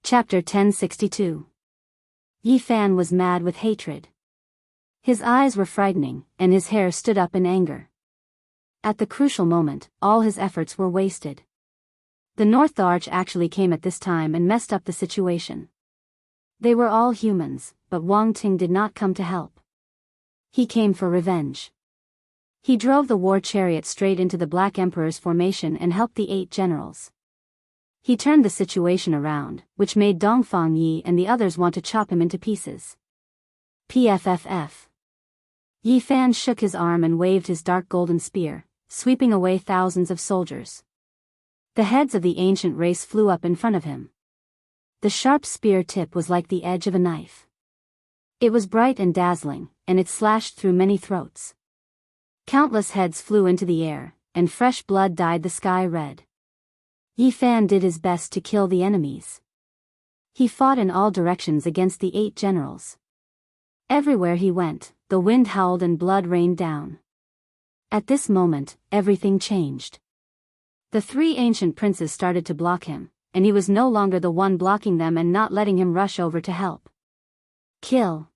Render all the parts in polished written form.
Chapter 1062. Yi Fan was mad with hatred. His eyes were frightening, and his hair stood up in anger. At the crucial moment, all his efforts were wasted. The North Arch actually came at this time and messed up the situation. They were all humans, but Wang Ting did not come to help. He came for revenge. He drove the war chariot straight into the Black Emperor's formation and helped the 8 generals. He turned the situation around, which made Dongfang Yi and the others want to chop him into pieces. PFFF. Yi Fan shook his arm and waved his dark golden spear, sweeping away thousands of soldiers. The heads of the ancient race flew up in front of him. The sharp spear tip was like the edge of a knife. It was bright and dazzling, and it slashed through many throats. Countless heads flew into the air, and fresh blood dyed the sky red. Yi Fan did his best to kill the enemies. He fought in all directions against the 8 generals. Everywhere he went, the wind howled and blood rained down. At this moment, everything changed. The 3 ancient princes started to block him, and he was no longer the one blocking them and not letting him rush over to help. Kill.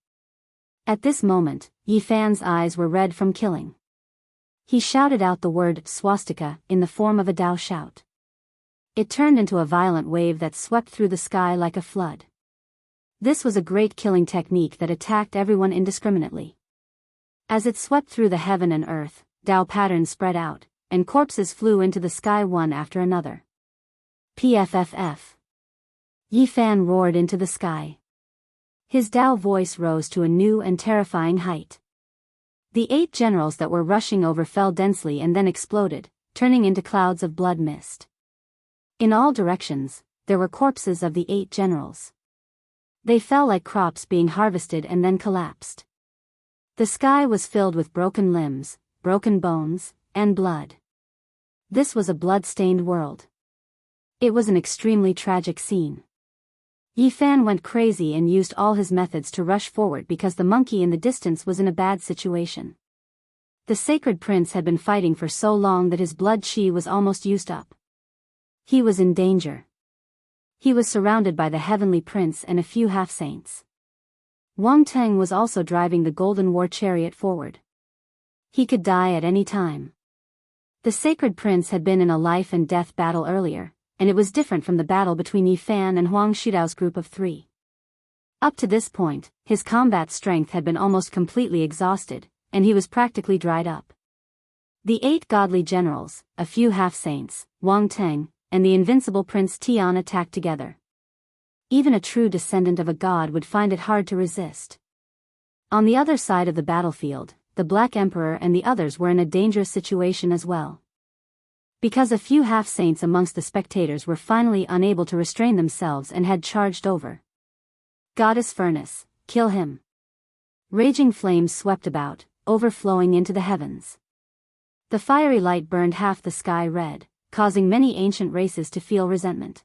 At this moment, Yi Fan's eyes were red from killing. He shouted out the word swastika in the form of a Dao shout. It turned into a violent wave that swept through the sky like a flood. This was a great killing technique that attacked everyone indiscriminately. As it swept through the heaven and earth, Dao patterns spread out, and corpses flew into the sky one after another. PFFF. Yi Fan roared into the sky. His Dao voice rose to a new and terrifying height. The 8 generals that were rushing over fell densely and then exploded, turning into clouds of blood mist. In all directions, there were corpses of the 8 generals. They fell like crops being harvested and then collapsed. The sky was filled with broken limbs, broken bones, and blood. This was a blood-stained world. It was an extremely tragic scene. Yi Fan went crazy and used all his methods to rush forward because the monkey in the distance was in a bad situation. The sacred prince had been fighting for so long that his blood chi was almost used up. He was in danger. He was surrounded by the heavenly prince and a few half-saints. Wang Ting was also driving the golden war chariot forward. He could die at any time. The sacred prince had been in a life-and-death battle earlier, and it was different from the battle between Yi Fan and Huang Shidao's group of 3. Up to this point, his combat strength had been almost completely exhausted, and he was practically dried up. The 8 godly generals, a few half-saints, Wang Ting, and the invincible Prince Tian attacked together. Even a true descendant of a god would find it hard to resist. On the other side of the battlefield, the Black Emperor and the others were in a dangerous situation as well. Because a few half-saints amongst the spectators were finally unable to restrain themselves and had charged over. Goddess Furnace, kill him. Raging flames swept about, overflowing into the heavens. The fiery light burned half the sky red, causing many ancient races to feel resentment.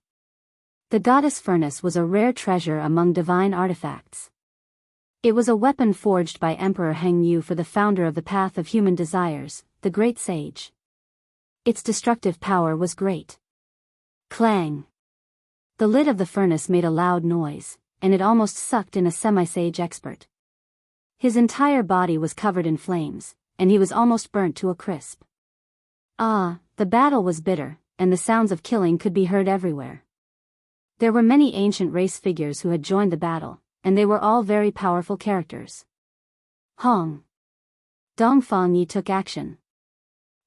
The goddess furnace was a rare treasure among divine artifacts. It was a weapon forged by Emperor Heng Yu for the founder of the Path of Human Desires, the Great Sage. Its destructive power was great. Clang! The lid of the furnace made a loud noise, and it almost sucked in a semi-sage expert. His entire body was covered in flames, and he was almost burnt to a crisp. The battle was bitter, and the sounds of killing could be heard everywhere. There were many ancient race figures who had joined the battle, and they were all very powerful characters. Hong! Dongfang Yi took action.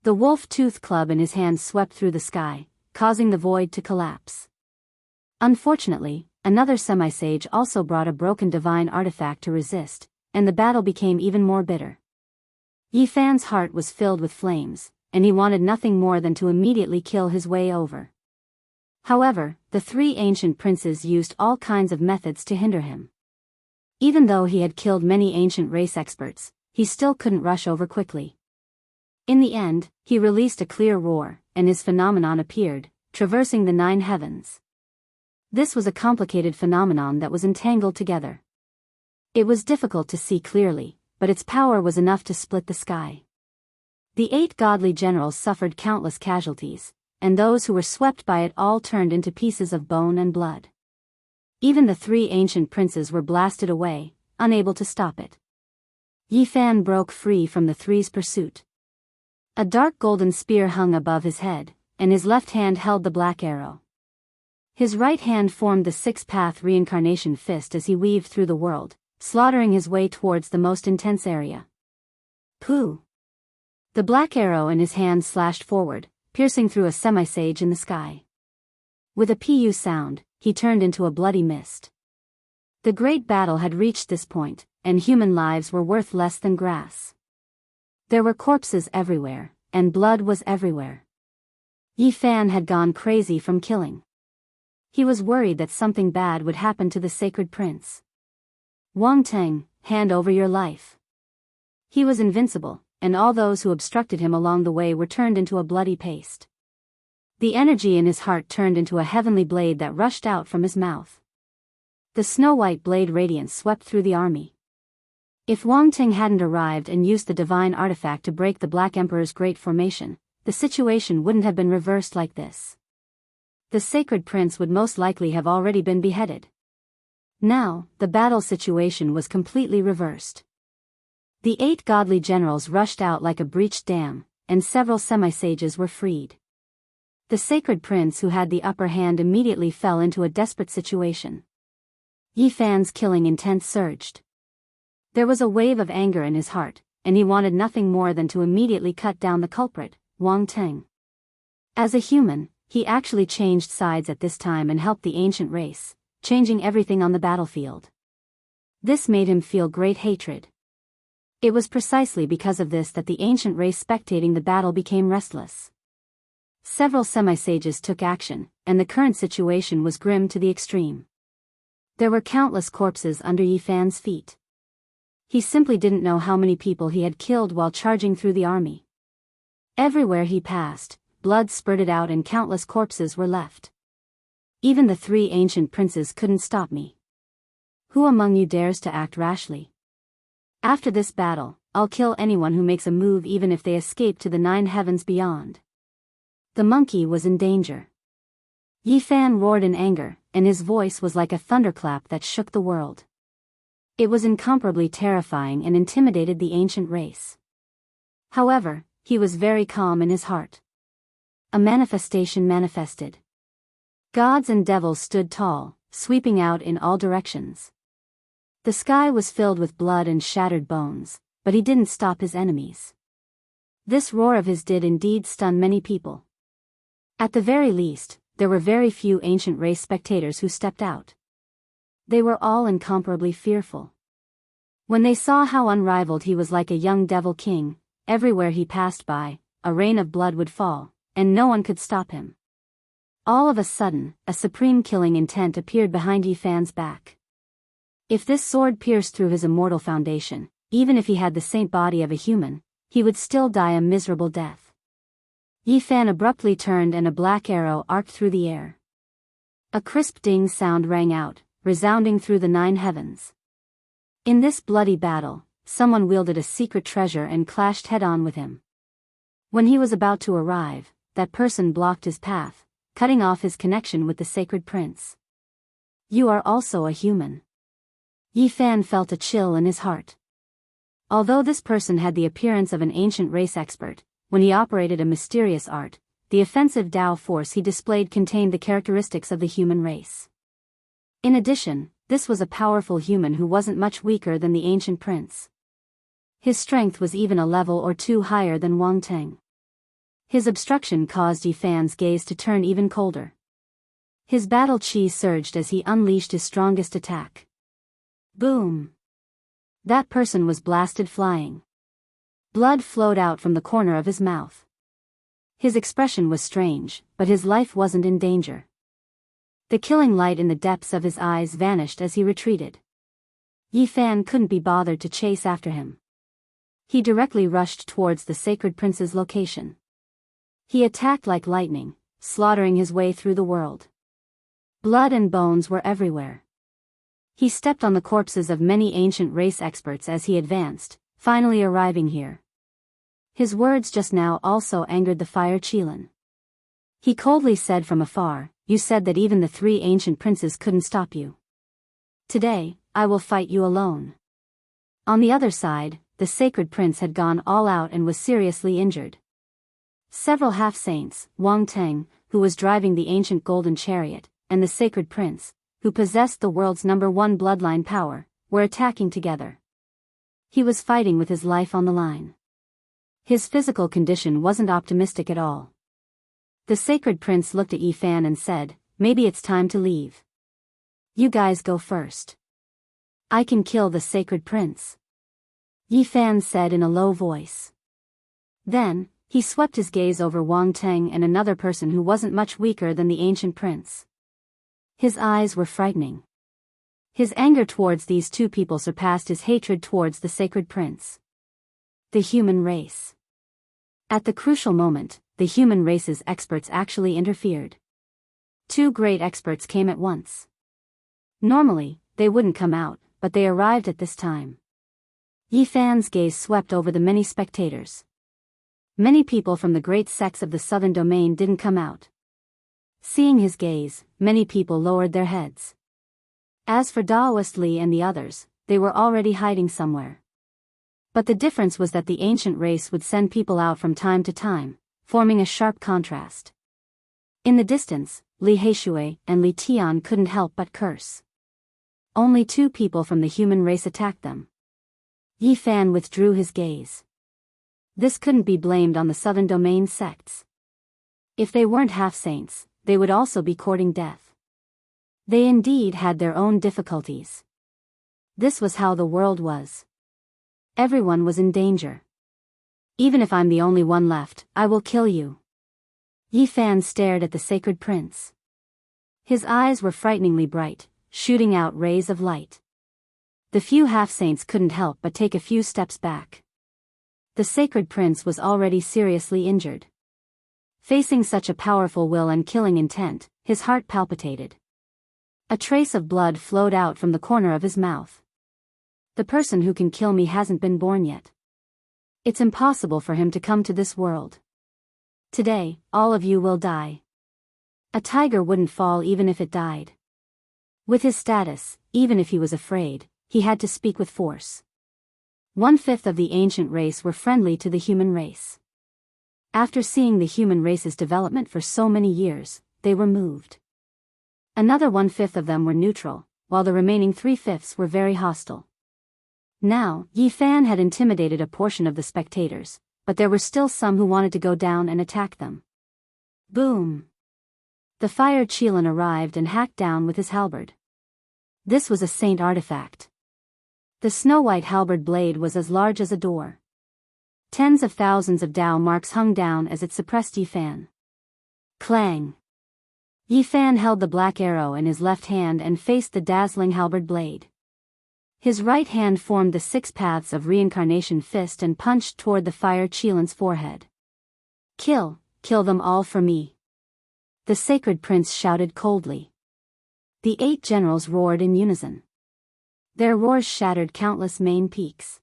The wolf-tooth club in his hand swept through the sky, causing the void to collapse. Unfortunately, another semi-sage also brought a broken divine artifact to resist, and the battle became even more bitter. Yi Fan's heart was filled with flames, and he wanted nothing more than to immediately kill his way over. However, the 3 ancient princes used all kinds of methods to hinder him. Even though he had killed many ancient race experts, he still couldn't rush over quickly. In the end, he released a clear roar, and his phenomenon appeared, traversing the 9 heavens. This was a complicated phenomenon that was entangled together. It was difficult to see clearly, but its power was enough to split the sky. The 8 godly generals suffered countless casualties, and those who were swept by it all turned into pieces of bone and blood. Even the three ancient princes were blasted away, unable to stop it. Yi Fan broke free from the three's pursuit. A dark golden spear hung above his head, and his left hand held the black arrow. His right hand formed the six-path reincarnation fist as he weaved through the world, slaughtering his way towards the most intense area. Pooh! The black arrow in his hand slashed forward, piercing through a semi-sage in the sky. With a pu sound, he turned into a bloody mist. The great battle had reached this point, and human lives were worth less than grass. There were corpses everywhere, and blood was everywhere. Yi Fan had gone crazy from killing. He was worried that something bad would happen to the sacred prince. Wang Teng, hand over your life. He was invincible, and all those who obstructed him along the way were turned into a bloody paste. The energy in his heart turned into a heavenly blade that rushed out from his mouth. The snow-white blade radiance swept through the army. If Wang Teng hadn't arrived and used the divine artifact to break the Black Emperor's great formation, the situation wouldn't have been reversed like this. The sacred prince would most likely have already been beheaded. Now, the battle situation was completely reversed. The 8 godly generals rushed out like a breached dam, and several semi-sages were freed. The sacred prince who had the upper hand immediately fell into a desperate situation. Yi Fan's killing intent surged. There was a wave of anger in his heart, and he wanted nothing more than to immediately cut down the culprit, Wang Teng. As a human, he actually changed sides at this time and helped the ancient race, changing everything on the battlefield. This made him feel great hatred. It was precisely because of this that the ancient race spectating the battle became restless. Several semi-sages took action, and the current situation was grim to the extreme. There were countless corpses under Yi Fan's feet. He simply didn't know how many people he had killed while charging through the army. Everywhere he passed, blood spurted out and countless corpses were left. Even the 3 ancient princes couldn't stop me. Who among you dares to act rashly? After this battle, I'll kill anyone who makes a move even if they escape to the 9 heavens beyond. The monkey was in danger. Yi Fan roared in anger, and his voice was like a thunderclap that shook the world. It was incomparably terrifying and intimidated the ancient race. However, he was very calm in his heart. A manifestation manifested. Gods and devils stood tall, sweeping out in all directions. The sky was filled with blood and shattered bones, but he didn't stop his enemies. This roar of his did indeed stun many people. At the very least, there were very few ancient race spectators who stepped out. They were all incomparably fearful. When they saw how unrivaled he was like a young devil king, everywhere he passed by, a rain of blood would fall, and no one could stop him. All of a sudden, a supreme killing intent appeared behind Yi Fan's back. If this sword pierced through his immortal foundation, even if he had the saint body of a human, he would still die a miserable death. Yi Fan abruptly turned and a black arrow arced through the air. A crisp ding sound rang out, resounding through the 9 heavens. In this bloody battle, someone wielded a secret treasure and clashed head-on with him. When he was about to arrive, that person blocked his path, cutting off his connection with the sacred prince. You are also a human. Yi Fan felt a chill in his heart. Although this person had the appearance of an ancient race expert, when he operated a mysterious art, the offensive Tao force he displayed contained the characteristics of the human race. In addition, this was a powerful human who wasn't much weaker than the ancient prince. His strength was even a level or 2 higher than Wang Teng. His obstruction caused Yi Fan's gaze to turn even colder. His battle chi surged as he unleashed his strongest attack. Boom! That person was blasted flying. Blood flowed out from the corner of his mouth. His expression was strange, but his life wasn't in danger. The killing light in the depths of his eyes vanished as he retreated. Yi Fan couldn't be bothered to chase after him. He directly rushed towards the sacred prince's location. He attacked like lightning, slaughtering his way through the world. Blood and bones were everywhere. He stepped on the corpses of many ancient race experts as he advanced, finally arriving here. His words just now also angered the fire Qilin. He coldly said from afar, "You said that even the 3 ancient princes couldn't stop you. Today, I will fight you alone. On the other side, the sacred prince had gone all out and was seriously injured. Several half-saints, Wang Teng, who was driving the ancient golden chariot, and the sacred prince, who possessed the world's #1 bloodline power, were attacking together. He was fighting with his life on the line. His physical condition wasn't optimistic at all. The sacred prince looked at Yi Fan and said, "Maybe it's time to leave. You guys go first. I can kill the sacred prince," Yi Fan said in a low voice. Then, he swept his gaze over Wang Teng and another person who wasn't much weaker than the ancient prince. His eyes were frightening. His anger towards these two people surpassed his hatred towards the sacred prince. The human race. At the crucial moment, the human race's experts actually interfered. Two great experts came at once. Normally, they wouldn't come out, but they arrived at this time. Yi Fan's gaze swept over the many spectators. Many people from the great sects of the southern domain didn't come out. Seeing his gaze, many people lowered their heads. As for Daoist Li and the others, they were already hiding somewhere. But the difference was that the ancient race would send people out from time to time, forming a sharp contrast. In the distance, Li Heishui and Li Tian couldn't help but curse. Only two people from the human race attacked them. Yi Fan withdrew his gaze. This couldn't be blamed on the southern domain sects. If they weren't half-saints, they would also be courting death. They indeed had their own difficulties. This was how the world was. Everyone was in danger. Even if I'm the only one left, I will kill you. Yi Fan stared at the sacred prince. His eyes were frighteningly bright, shooting out rays of light. The few half-saints couldn't help but take a few steps back. The sacred prince was already seriously injured. Facing such a powerful will and killing intent, his heart palpitated. A trace of blood flowed out from the corner of his mouth. The person who can kill me hasn't been born yet. It's impossible for him to come to this world. Today, all of you will die. A tiger wouldn't fall even if it died. With his status, even if he was afraid, he had to speak with force. 1/5 of the ancient race were friendly to the human race. After seeing the human race's development for so many years, they were moved. Another 1/5 of them were neutral, while the remaining 3/5 were very hostile. Now, Yi Fan had intimidated a portion of the spectators, but there were still some who wanted to go down and attack them. Boom! The fire Qilin arrived and hacked down with his halberd. This was a saint artifact. The snow-white halberd blade was as large as a door. Tens of thousands of Dao marks hung down as it suppressed Yi Fan. Clang! Yi Fan held the black arrow in his left hand and faced the dazzling halberd blade. His right hand formed the 6 paths of reincarnation fist and punched toward the fire Qilin's forehead. Kill them all for me. The sacred prince shouted coldly. The 8 generals roared in unison. Their roars shattered countless main peaks.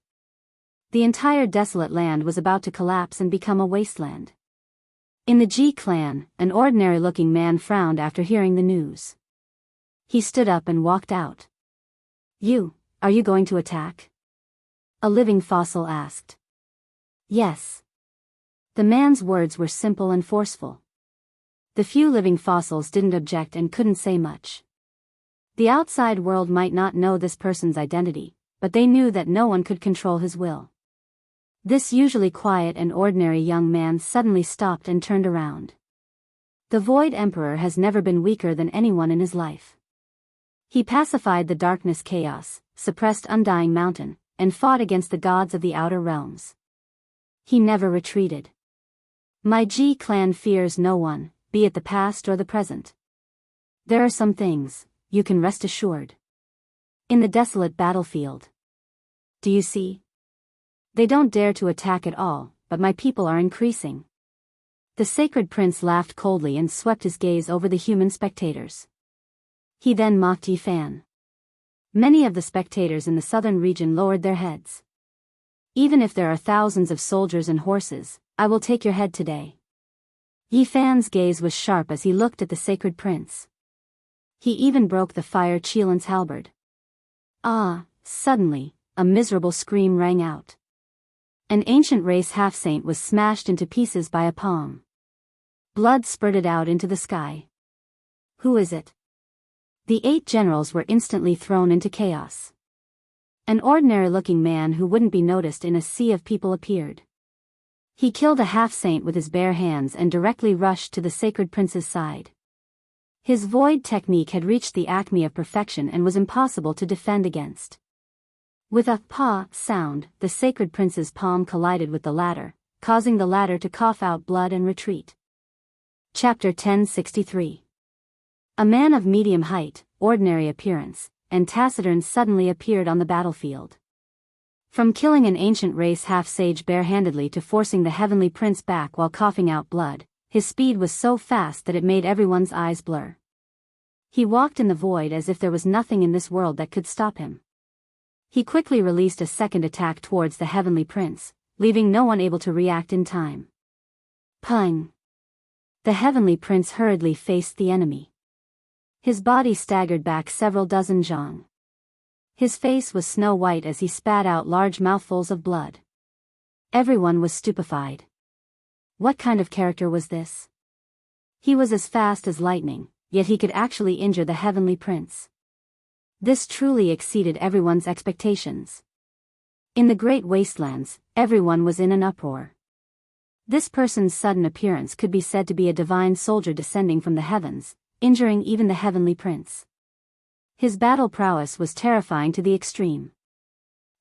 The entire desolate land was about to collapse and become a wasteland. In the Ji clan, an ordinary-looking man frowned after hearing the news. He stood up and walked out. Are you going to attack? A living fossil asked. Yes. The man's words were simple and forceful. The few living fossils didn't object and couldn't say much. The outside world might not know this person's identity, but they knew that no one could control his will. This usually quiet and ordinary young man suddenly stopped and turned around. The Void Emperor has never been weaker than anyone in his life. He pacified the darkness chaos, suppressed Undying Mountain, and fought against the gods of the outer realms. He never retreated. My Ji clan fears no one, be it the past or the present. There are some things, you can rest assured. In the desolate battlefield. Do you see? They don't dare to attack at all, but my people are increasing. The sacred prince laughed coldly and swept his gaze over the human spectators. He then mocked Yi Fan. Many of the spectators in the southern region lowered their heads. Even if there are thousands of soldiers and horses, I will take your head today. Yi Fan's gaze was sharp as he looked at the sacred prince. He even broke the fire Qilin's halberd. Suddenly, a miserable scream rang out. An ancient race half-saint was smashed into pieces by a palm. Blood spurted out into the sky. Who is it? The 8 generals were instantly thrown into chaos. An ordinary-looking man who wouldn't be noticed in a sea of people appeared. He killed a half-saint with his bare hands and directly rushed to the sacred prince's side. His void technique had reached the acme of perfection and was impossible to defend against. With a "pa" sound, the sacred prince's palm collided with the latter, causing the latter to cough out blood and retreat. Chapter 1063. A man of medium height, ordinary appearance, and taciturn suddenly appeared on the battlefield. From killing an ancient race half-sage barehandedly to forcing the heavenly prince back while coughing out blood, his speed was so fast that it made everyone's eyes blur. He walked in the void as if there was nothing in this world that could stop him. He quickly released a second attack towards the heavenly prince, leaving no one able to react in time. Pung! The heavenly prince hurriedly faced the enemy. His body staggered back several dozen zhang. His face was snow-white as he spat out large mouthfuls of blood. Everyone was stupefied. What kind of character was this? He was as fast as lightning, yet he could actually injure the heavenly prince. This truly exceeded everyone's expectations. In the great wastelands, everyone was in an uproar. This person's sudden appearance could be said to be a divine soldier descending from the heavens, injuring even the heavenly prince. His battle prowess was terrifying to the extreme.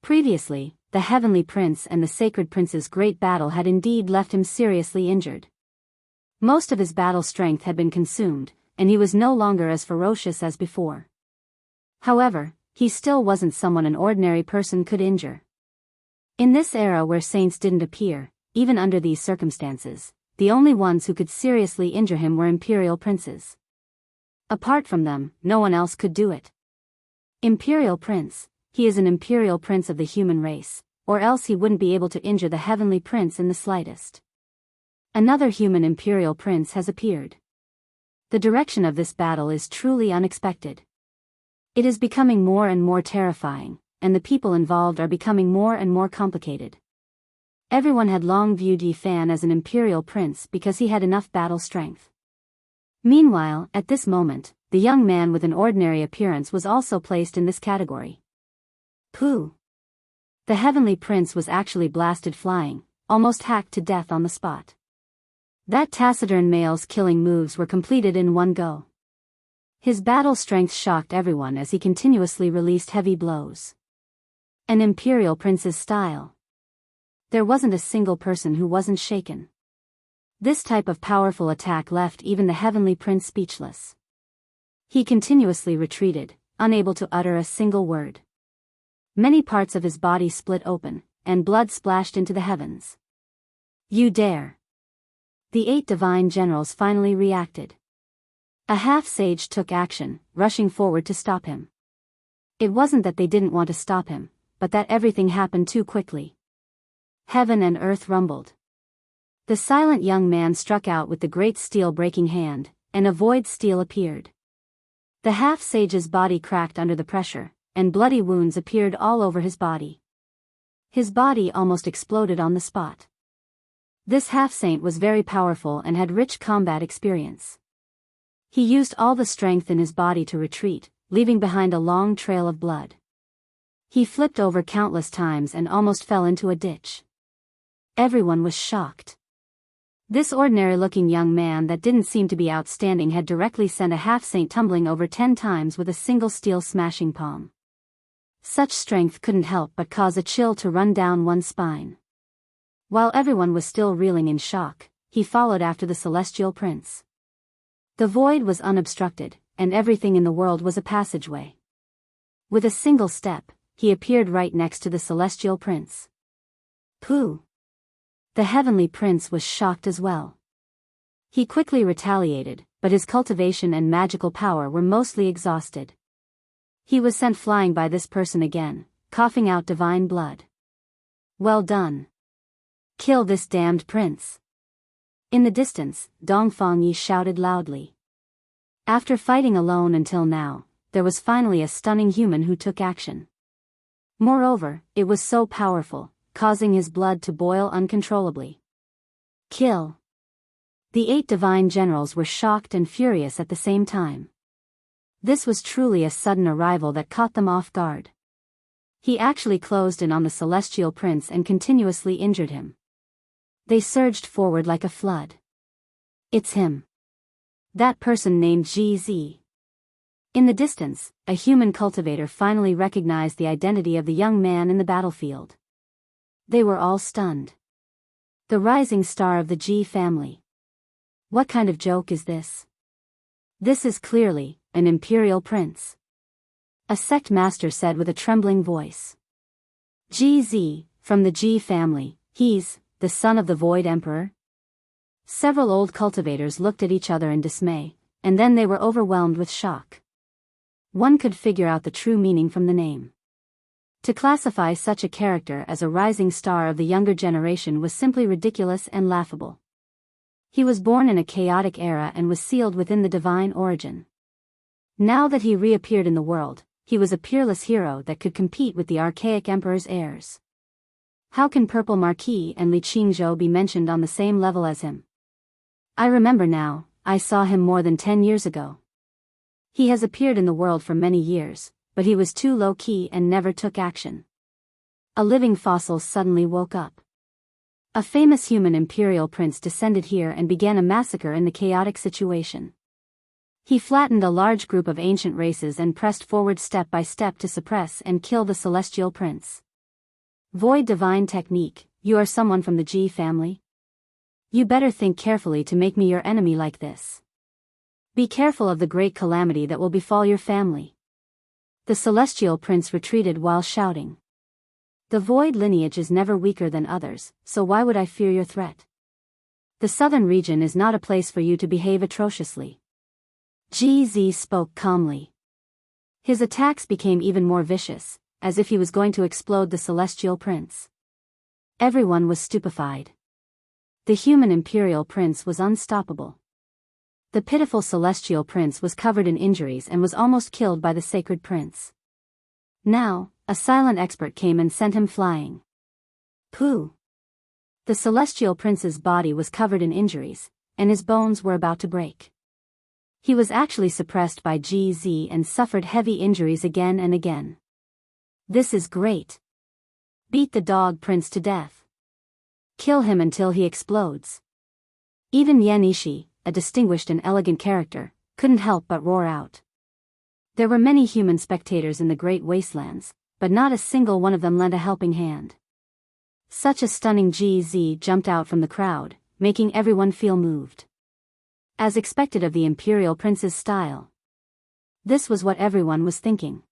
Previously, the heavenly prince and the sacred prince's great battle had indeed left him seriously injured. Most of his battle strength had been consumed, and he was no longer as ferocious as before. However, he still wasn't someone an ordinary person could injure. In this era where saints didn't appear, even under these circumstances, the only ones who could seriously injure him were imperial princes. Apart from them, no one else could do it. Imperial prince, he is an imperial prince of the human race, or else he wouldn't be able to injure the heavenly prince in the slightest. Another human imperial prince has appeared. The direction of this battle is truly unexpected. It is becoming more and more terrifying, and the people involved are becoming more and more complicated. Everyone had long viewed Yi Fan as an imperial prince because he had enough battle strength. Meanwhile, at this moment, the young man with an ordinary appearance was also placed in this category. Pooh! The heavenly prince was actually blasted flying, almost hacked to death on the spot. That taciturn male's killing moves were completed in one go. His battle strength shocked everyone as he continuously released heavy blows. An imperial prince's style. There wasn't a single person who wasn't shaken. This type of powerful attack left even the heavenly prince speechless. He continuously retreated, unable to utter a single word. Many parts of his body split open, and blood splashed into the heavens. You dare! The 8 divine generals finally reacted. A half-sage took action, rushing forward to stop him. It wasn't that they didn't want to stop him, but that everything happened too quickly. Heaven and earth rumbled. The silent young man struck out with the great steel-breaking hand, and a void steel appeared. The half-sage's body cracked under the pressure, and bloody wounds appeared all over his body. His body almost exploded on the spot. This half-saint was very powerful and had rich combat experience. He used all the strength in his body to retreat, leaving behind a long trail of blood. He flipped over countless times and almost fell into a ditch. Everyone was shocked. This ordinary-looking young man that didn't seem to be outstanding had directly sent a half-saint tumbling over 10 times with a single steel-smashing palm. Such strength couldn't help but cause a chill to run down one's spine. While everyone was still reeling in shock, he followed after the celestial prince. The void was unobstructed, and everything in the world was a passageway. With a single step, he appeared right next to the celestial prince. Pooh! The heavenly prince was shocked as well. He quickly retaliated, but his cultivation and magical power were mostly exhausted. He was sent flying by this person again, coughing out divine blood. Well done. Kill this damned prince. In the distance, Dongfang Yi shouted loudly. After fighting alone until now, there was finally a stunning human who took action. Moreover, it was so powerful, causing his blood to boil uncontrollably. Kill. The 8 divine generals were shocked and furious at the same time. This was truly a sudden arrival that caught them off guard. He actually closed in on the celestial prince and continuously injured him. They surged forward like a flood. It's him. That person named GZ. In the distance, a human cultivator finally recognized the identity of the young man in the battlefield. They were all stunned. The rising star of the G family. What kind of joke is this? This is clearly an imperial prince. A sect master said with a trembling voice. GZ, from the G family, he's the son of the Void Emperor? Several old cultivators looked at each other in dismay, and then they were overwhelmed with shock. One could figure out the true meaning from the name. To classify such a character as a rising star of the younger generation was simply ridiculous and laughable. He was born in a chaotic era and was sealed within the divine origin. Now that he reappeared in the world, he was a peerless hero that could compete with the archaic emperor's heirs. How can Purple Marquis and Li Qingzhou be mentioned on the same level as him? I remember now, I saw him more than 10 years ago. He has appeared in the world for many years, but he was too low-key and never took action. A living fossil suddenly woke up. A famous human imperial prince descended here and began a massacre in the chaotic situation. He flattened a large group of ancient races and pressed forward step by step to suppress and kill the celestial prince. Void divine technique, you are someone from the G family? You better think carefully to make me your enemy like this. Be careful of the great calamity that will befall your family. The celestial prince retreated while shouting. The void lineage is never weaker than others, so why would I fear your threat? The southern region is not a place for you to behave atrociously. GZ spoke calmly. His attacks became even more vicious, as if he was going to explode the celestial prince. Everyone was stupefied. The human imperial prince was unstoppable. The pitiful celestial prince was covered in injuries and was almost killed by the sacred prince. Now, a silent expert came and sent him flying. Pooh! The celestial prince's body was covered in injuries, and his bones were about to break. He was actually suppressed by GZ and suffered heavy injuries again and again. This is great. Beat the dog prince to death. Kill him until he explodes. Even Yan Ishi, a distinguished and elegant character, couldn't help but roar out. There were many human spectators in the great wastelands, but not a single one of them lent a helping hand. Such a stunning GZ jumped out from the crowd, making everyone feel moved. As expected of the imperial prince's style. This was what everyone was thinking.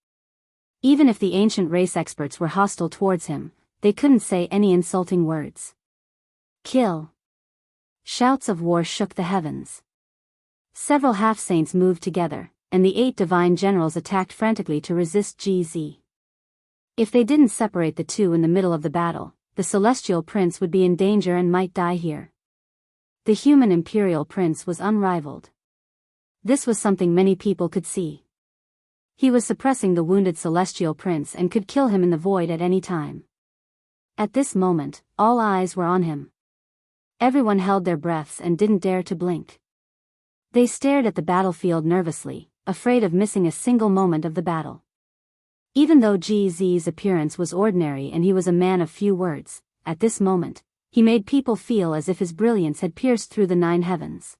Even if the ancient race experts were hostile towards him, they couldn't say any insulting words. Kill! Shouts of war shook the heavens. Several half-saints moved together, and the 8 divine generals attacked frantically to resist GZ. If they didn't separate the two in the middle of the battle, the celestial prince would be in danger and might die here. The human imperial prince was unrivaled. This was something many people could see. He was suppressing the wounded celestial prince and could kill him in the void at any time. At this moment, all eyes were on him. Everyone held their breaths and didn't dare to blink. They stared at the battlefield nervously, afraid of missing a single moment of the battle. Even though GZ's appearance was ordinary and he was a man of few words, at this moment, he made people feel as if his brilliance had pierced through the 9 heavens.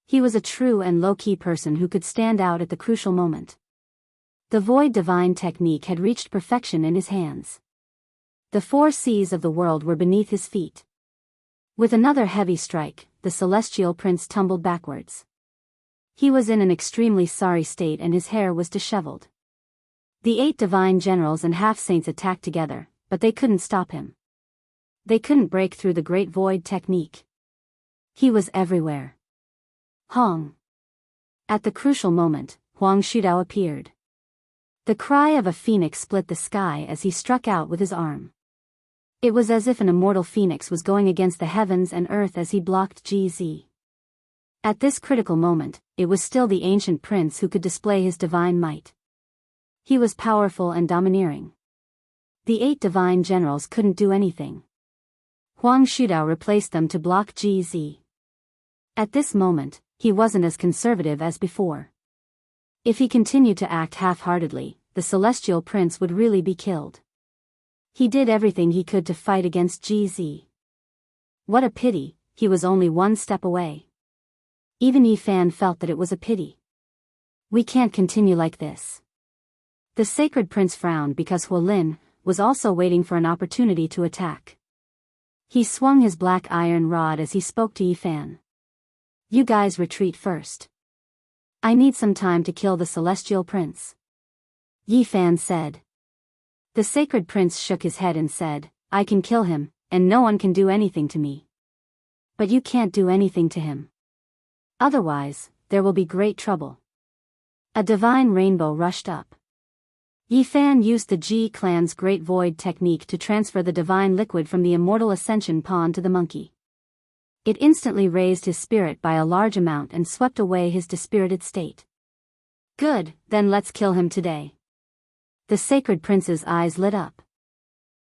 He was a true and low-key person who could stand out at the crucial moment. The void divine technique had reached perfection in his hands. The 4 seas of the world were beneath his feet. With another heavy strike, the celestial prince tumbled backwards. He was in an extremely sorry state and his hair was disheveled. The 8 divine generals and half-saints attacked together, but they couldn't stop him. They couldn't break through the great void technique. He was everywhere. Hong. At the crucial moment, Huang Shudao appeared. The cry of a phoenix split the sky as he struck out with his arm. It was as if an immortal phoenix was going against the heavens and earth as he blocked GZ. At this critical moment, it was still the ancient prince who could display his divine might. He was powerful and domineering. The 8 divine generals couldn't do anything. Huang Shudao replaced them to block GZ. At this moment, he wasn't as conservative as before. If he continued to act half-heartedly, the celestial prince would really be killed. He did everything he could to fight against GZ. What a pity, he was only one step away. Even Yi Fan felt that it was a pity. We can't continue like this. The sacred prince frowned because Huolin was also waiting for an opportunity to attack. He swung his black iron rod as he spoke to Yi Fan. You guys retreat first. I need some time to kill the celestial prince. Yi Fan said. The sacred prince shook his head and said, I can kill him, and no one can do anything to me. But you can't do anything to him. Otherwise, there will be great trouble. A divine rainbow rushed up. Yi Fan used the Ji clan's Great Void technique to transfer the divine liquid from the immortal ascension pawn to the monkey. It instantly raised his spirit by a large amount and swept away his dispirited state. Good, then let's kill him today. The sacred prince's eyes lit up.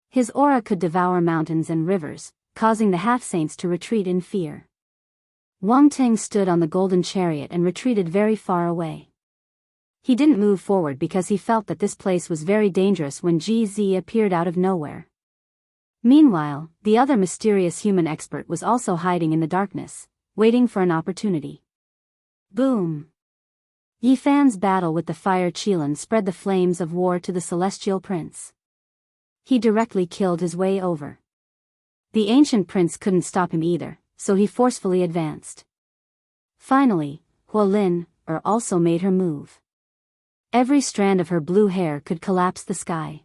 His aura could devour mountains and rivers, causing the half-saints to retreat in fear. Wang Teng stood on the golden chariot and retreated very far away. He didn't move forward because he felt that this place was very dangerous when GZ appeared out of nowhere. Meanwhile, the other mysterious human expert was also hiding in the darkness, waiting for an opportunity. Boom! Yi Fan's battle with the fire Qilin spread the flames of war to the celestial prince. He directly killed his way over. The ancient prince couldn't stop him either, so he forcefully advanced. Finally, Huolin also made her move. Every strand of her blue hair could collapse the sky.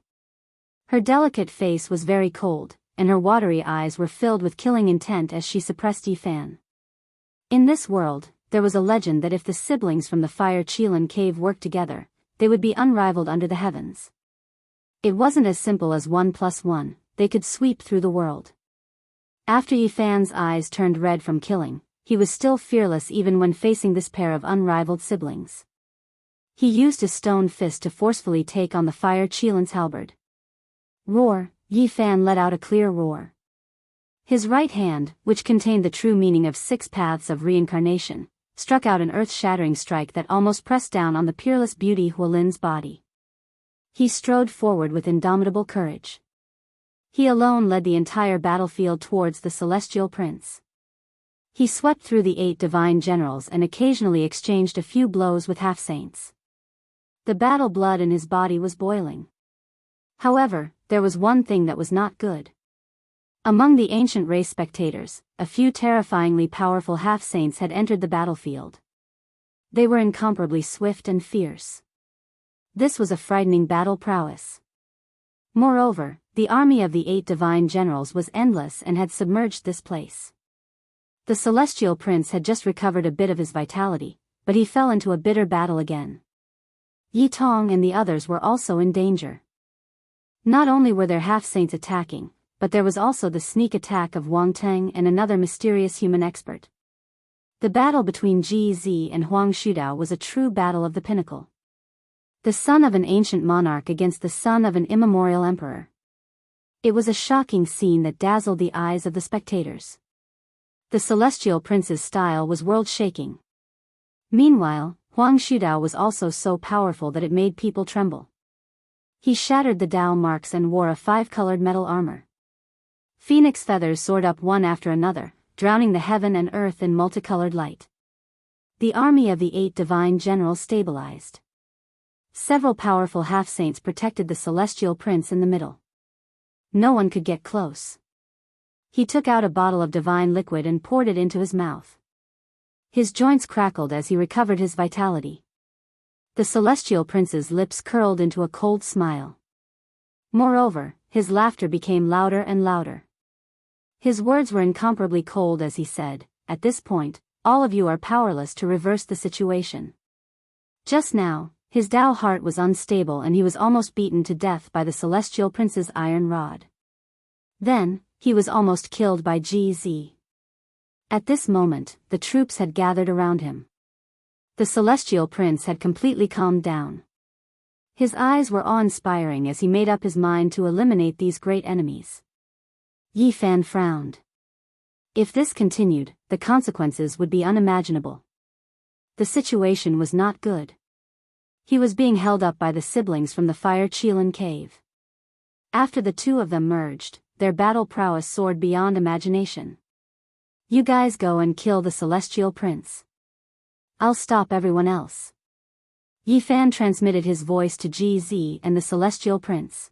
Her delicate face was very cold, and her watery eyes were filled with killing intent as she suppressed Yi Fan. In this world, there was a legend that if the siblings from the Fire Qilin cave worked together, they would be unrivaled under the heavens. It wasn't as simple as 1 + 1, they could sweep through the world. After Yi Fan's eyes turned red from killing, he was still fearless even when facing this pair of unrivaled siblings. He used his stone fist to forcefully take on the Fire Qilin's halberd. Roar! Yi Fan let out a clear roar. His right hand, which contained the true meaning of 6 paths of reincarnation, struck out an earth-shattering strike that almost pressed down on the peerless beauty Huolin's body. He strode forward with indomitable courage. He alone led the entire battlefield towards the celestial prince. He swept through the 8 divine generals and occasionally exchanged a few blows with half-saints. The battle blood in his body was boiling. However, there was one thing that was not good. Among the ancient race spectators, a few terrifyingly powerful half-saints had entered the battlefield. They were incomparably swift and fierce. This was a frightening battle prowess. Moreover, the army of the 8 divine generals was endless and had submerged this place. The celestial prince had just recovered a bit of his vitality, but he fell into a bitter battle again. Yi Tong and the others were also in danger. Not only were there half-saints attacking, but there was also the sneak attack of Wang Teng and another mysterious human expert. The battle between GZ and Huang Shudao was a true battle of the pinnacle. The son of an ancient monarch against the son of an immemorial emperor. It was a shocking scene that dazzled the eyes of the spectators. The celestial prince's style was world-shaking. Meanwhile, Huang Shudao was also so powerful that it made people tremble. He shattered the Dao marks and wore a 5-colored metal armor. Phoenix feathers soared up one after another, drowning the heaven and earth in multicolored light. The army of the 8 divine generals stabilized. Several powerful half-saints protected the celestial prince in the middle. No one could get close. He took out a bottle of divine liquid and poured it into his mouth. His joints crackled as he recovered his vitality. The celestial prince's lips curled into a cold smile. Moreover, his laughter became louder and louder. His words were incomparably cold as he said, "At this point, all of you are powerless to reverse the situation." Just now, his Dao heart was unstable and he was almost beaten to death by the celestial prince's iron rod. Then, he was almost killed by GZ. At this moment, the troops had gathered around him. The celestial prince had completely calmed down. His eyes were awe-inspiring as he made up his mind to eliminate these great enemies. Yi Fan frowned. If this continued, the consequences would be unimaginable. The situation was not good. He was being held up by the siblings from the Fire Qilin cave. After the two of them merged, their battle prowess soared beyond imagination. You guys go and kill the celestial prince. I'll stop everyone else. Yi Fan transmitted his voice to GZ and the celestial prince.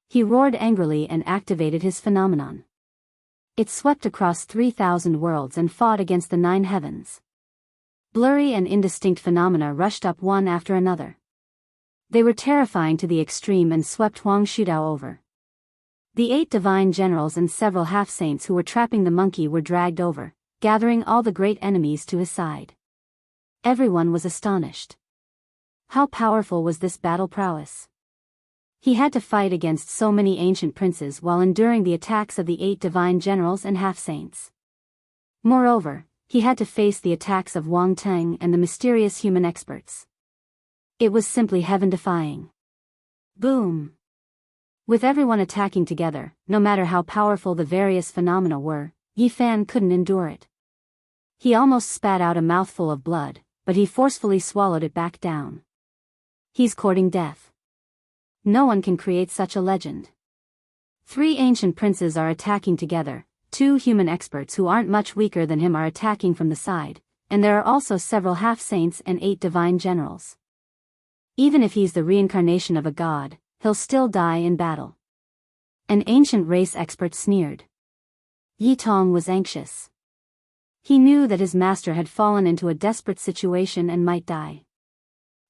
He roared angrily and activated his phenomenon. It swept across 3,000 worlds and fought against the 9 heavens. Blurry and indistinct phenomena rushed up one after another. They were terrifying to the extreme and swept Huang Shudao over. The 8 divine generals and several half-saints who were trapping the monkey were dragged over, gathering all the great enemies to his side. Everyone was astonished. How powerful was this battle prowess? He had to fight against so many ancient princes while enduring the attacks of the 8 divine generals and half-saints. Moreover, he had to face the attacks of Wang Teng and the mysterious human experts. It was simply heaven-defying. Boom! With everyone attacking together, no matter how powerful the various phenomena were, Yi Fan couldn't endure it. He almost spat out a mouthful of blood, but he forcefully swallowed it back down. He's courting death. No one can create such a legend. 3 ancient princes are attacking together, 2 human experts who aren't much weaker than him are attacking from the side, and there are also several half-saints and 8 divine generals. Even if he's the reincarnation of a god, he'll still die in battle. An ancient race expert sneered. Yi Tong was anxious. He knew that his master had fallen into a desperate situation and might die.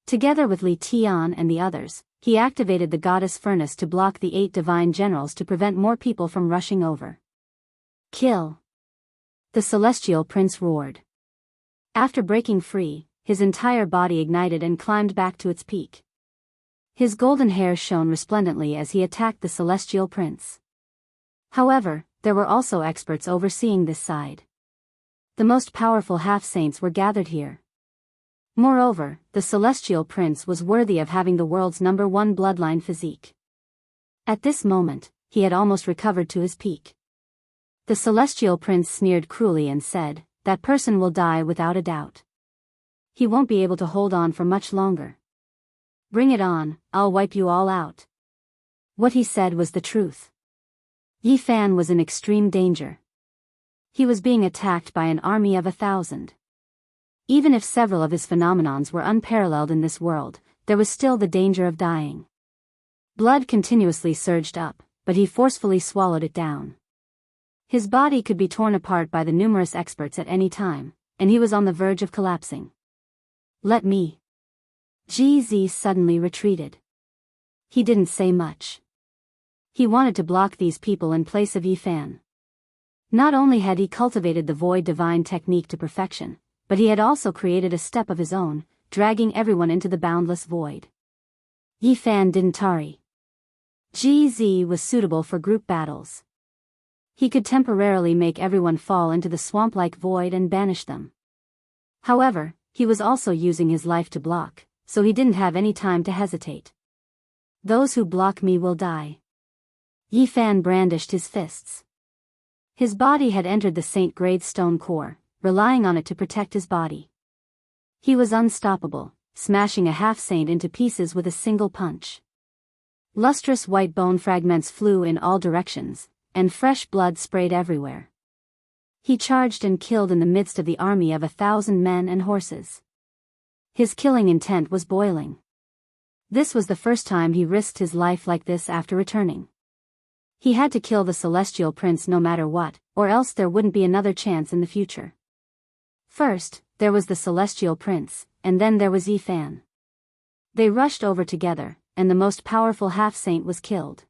Together with Li Tian and the others, he activated the goddess furnace to block the 8 divine generals to prevent more people from rushing over. Kill! The celestial prince roared. After breaking free, his entire body ignited and climbed back to its peak. His golden hair shone resplendently as he attacked the celestial prince. However, there were also experts overseeing this side. The most powerful half-saints were gathered here. Moreover, the celestial prince was worthy of having the world's #1 bloodline physique. At this moment, he had almost recovered to his peak. The celestial prince sneered cruelly and said, "That person will die without a doubt. He won't be able to hold on for much longer. Bring it on, I'll wipe you all out." What he said was the truth. Yi Fan was in extreme danger. He was being attacked by an army of 1,000. Even if several of his phenomenons were unparalleled in this world, there was still the danger of dying. Blood continuously surged up, but he forcefully swallowed it down. His body could be torn apart by the numerous experts at any time, and he was on the verge of collapsing. "Let me." GZ suddenly retreated. He didn't say much. He wanted to block these people in place of Yi Fan. Not only had he cultivated the void divine technique to perfection, but he had also created a step of his own, dragging everyone into the boundless void. Yi Fan didn't tarry. GZ was suitable for group battles. He could temporarily make everyone fall into the swamp-like void and banish them. However, he was also using his life to block, so he didn't have any time to hesitate. "Those who block me will die." Yi Fan brandished his fists. His body had entered the saint-grade stone core, relying on it to protect his body. He was unstoppable, smashing a half-saint into pieces with a single punch. Lustrous white bone fragments flew in all directions, and fresh blood sprayed everywhere. He charged and killed in the midst of the army of 1,000 men and horses. His killing intent was boiling. This was the first time he risked his life like this after returning. He had to kill the celestial prince no matter what, or else there wouldn't be another chance in the future. First, there was the celestial prince, and then there was Yi Fan. They rushed over together, and the most powerful half-saint was killed.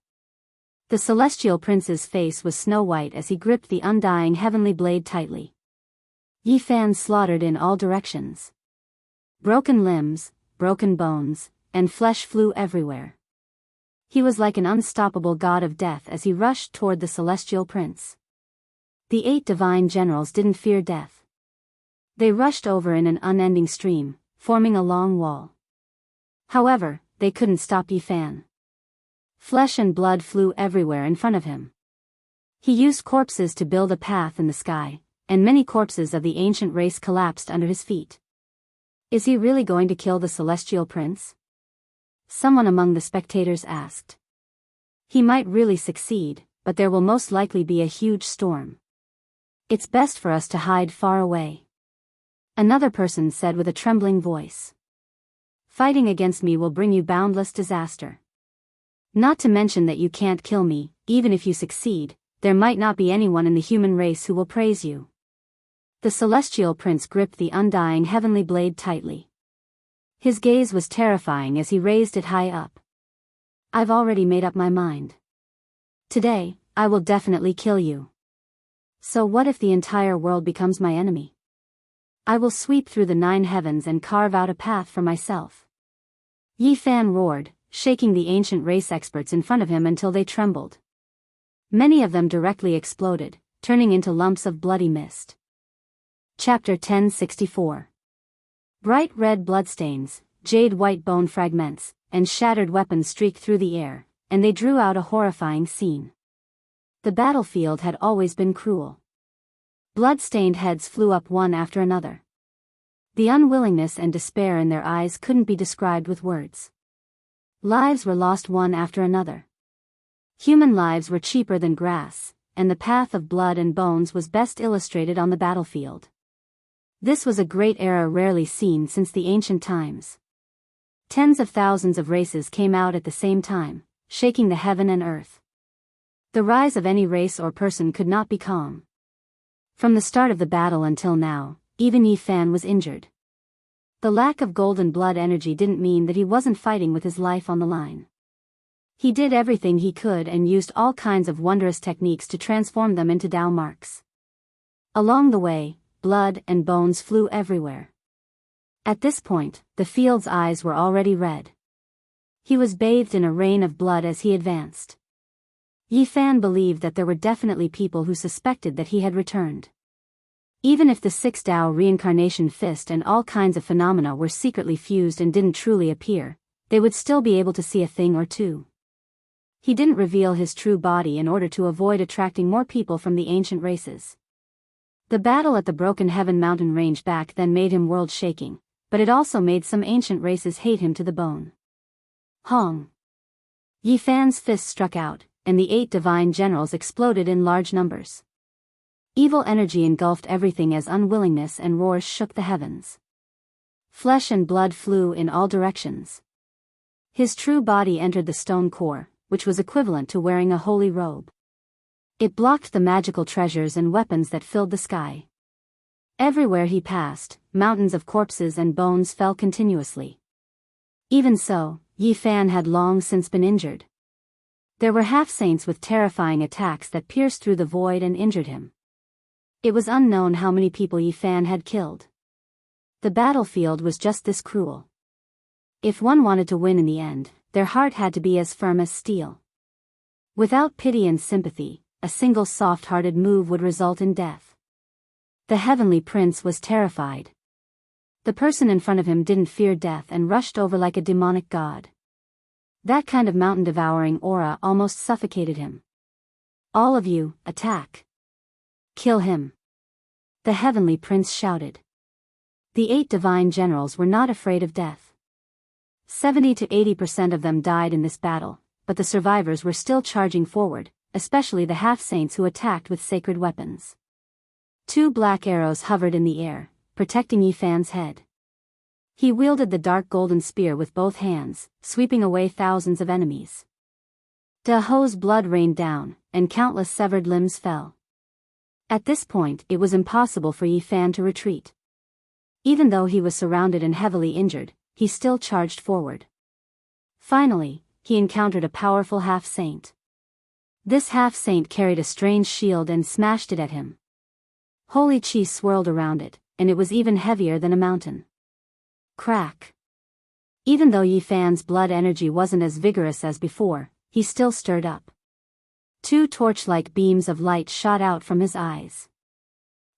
The celestial prince's face was snow-white as he gripped the undying heavenly blade tightly. Yi Fan slaughtered in all directions. Broken limbs, broken bones, and flesh flew everywhere. He was like an unstoppable god of death as he rushed toward the celestial prince. The 8 divine generals didn't fear death. They rushed over in an unending stream, forming a long wall. However, they couldn't stop Yifan. Flesh and blood flew everywhere in front of him. He used corpses to build a path in the sky, and many corpses of the ancient race collapsed under his feet. Is he really going to kill the celestial prince? Someone among the spectators asked. He might really succeed, but there will most likely be a huge storm. It's best for us to hide far away. Another person said with a trembling voice. Fighting against me will bring you boundless disaster. Not to mention that you can't kill me, even if you succeed, there might not be anyone in the human race who will praise you. The celestial prince gripped the undying heavenly blade tightly. His gaze was terrifying as he raised it high up. I've already made up my mind. Today, I will definitely kill you. So what if the entire world becomes my enemy? I will sweep through the 9 heavens and carve out a path for myself. Yifan roared, shaking the ancient race experts in front of him until they trembled. Many of them directly exploded, turning into lumps of bloody mist. Chapter 1064. Bright red bloodstains, jade white bone fragments, and shattered weapons streaked through the air, and they drew out a horrifying scene. The battlefield had always been cruel. Blood-stained heads flew up one after another. The unwillingness and despair in their eyes couldn't be described with words. Lives were lost one after another. Human lives were cheaper than grass, and the path of blood and bones was best illustrated on the battlefield. This was a great era rarely seen since the ancient times. Tens of thousands of races came out at the same time, shaking the heaven and earth. The rise of any race or person could not be calm. From the start of the battle until now, even Yifan was injured. The lack of golden blood energy didn't mean that he wasn't fighting with his life on the line. He did everything he could and used all kinds of wondrous techniques to transform them into Dao marks. Along the way, blood and bones flew everywhere. At this point, the field's eyes were already red. He was bathed in a rain of blood as he advanced. Yifan believed that there were definitely people who suspected that he had returned. Even if the 6 Dao reincarnation fist and all kinds of phenomena were secretly fused and didn't truly appear, they would still be able to see a thing or two. He didn't reveal his true body in order to avoid attracting more people from the ancient races. The battle at the Broken Heaven mountain range back then made him world-shaking, but it also made some ancient races hate him to the bone. Hong! Yifan's fist struck out, and the 8 divine generals exploded in large numbers. Evil energy engulfed everything as unwillingness and roars shook the heavens. Flesh and blood flew in all directions. His true body entered the stone core, which was equivalent to wearing a holy robe. It blocked the magical treasures and weapons that filled the sky. Everywhere he passed, mountains of corpses and bones fell continuously. Even so, Yifan had long since been injured. There were half-saints with terrifying attacks that pierced through the void and injured him. It was unknown how many people Yifan had killed. The battlefield was just this cruel. If one wanted to win in the end, their heart had to be as firm as steel. Without pity and sympathy, a single soft-hearted move would result in death. The heavenly prince was terrified. The person in front of him didn't fear death and rushed over like a demonic god. That kind of mountain-devouring aura almost suffocated him. All of you, attack! Kill him! The heavenly prince shouted. The 8 divine generals were not afraid of death. 70 to 80% of them died in this battle, but the survivors were still charging forward, especially the half-saints who attacked with sacred weapons. 2 black arrows hovered in the air, protecting Yifan's head. He wielded the dark golden spear with both hands, sweeping away thousands of enemies. Da Ho's blood rained down, and countless severed limbs fell. At this point, it was impossible for Yifan to retreat. Even though he was surrounded and heavily injured, he still charged forward. Finally, he encountered a powerful half-saint. This half-saint carried a strange shield and smashed it at him. Holy chi swirled around it, and it was even heavier than a mountain. Crack! Even though Yifan's blood energy wasn't as vigorous as before, he still stirred up. 2 torch-like beams of light shot out from his eyes.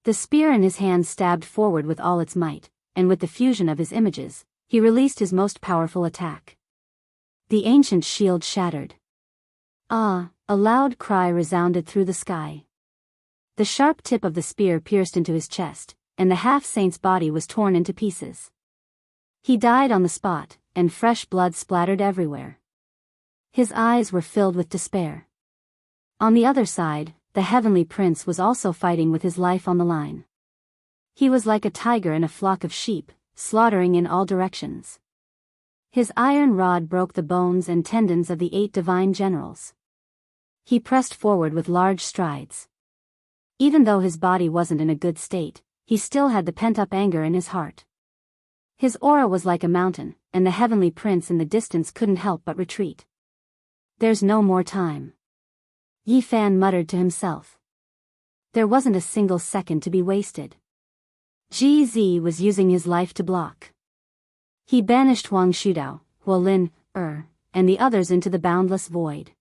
The spear in his hand stabbed forward with all its might, and with the fusion of his images, he released his most powerful attack. The ancient shield shattered. Ah! A loud cry resounded through the sky. The sharp tip of the spear pierced into his chest, and the half-saint's body was torn into pieces. He died on the spot, and fresh blood splattered everywhere. His eyes were filled with despair. On the other side, the heavenly prince was also fighting with his life on the line. He was like a tiger in a flock of sheep, slaughtering in all directions. His iron rod broke the bones and tendons of the 8 divine generals. He pressed forward with large strides. Even though his body wasn't in a good state, he still had the pent-up anger in his heart. His aura was like a mountain, and the heavenly prince in the distance couldn't help but retreat. There's no more time. Yi Fan muttered to himself. There wasn't a single second to be wasted. GZ was using his life to block. He banished Huang Shudao, Huolin, and the others into the boundless void.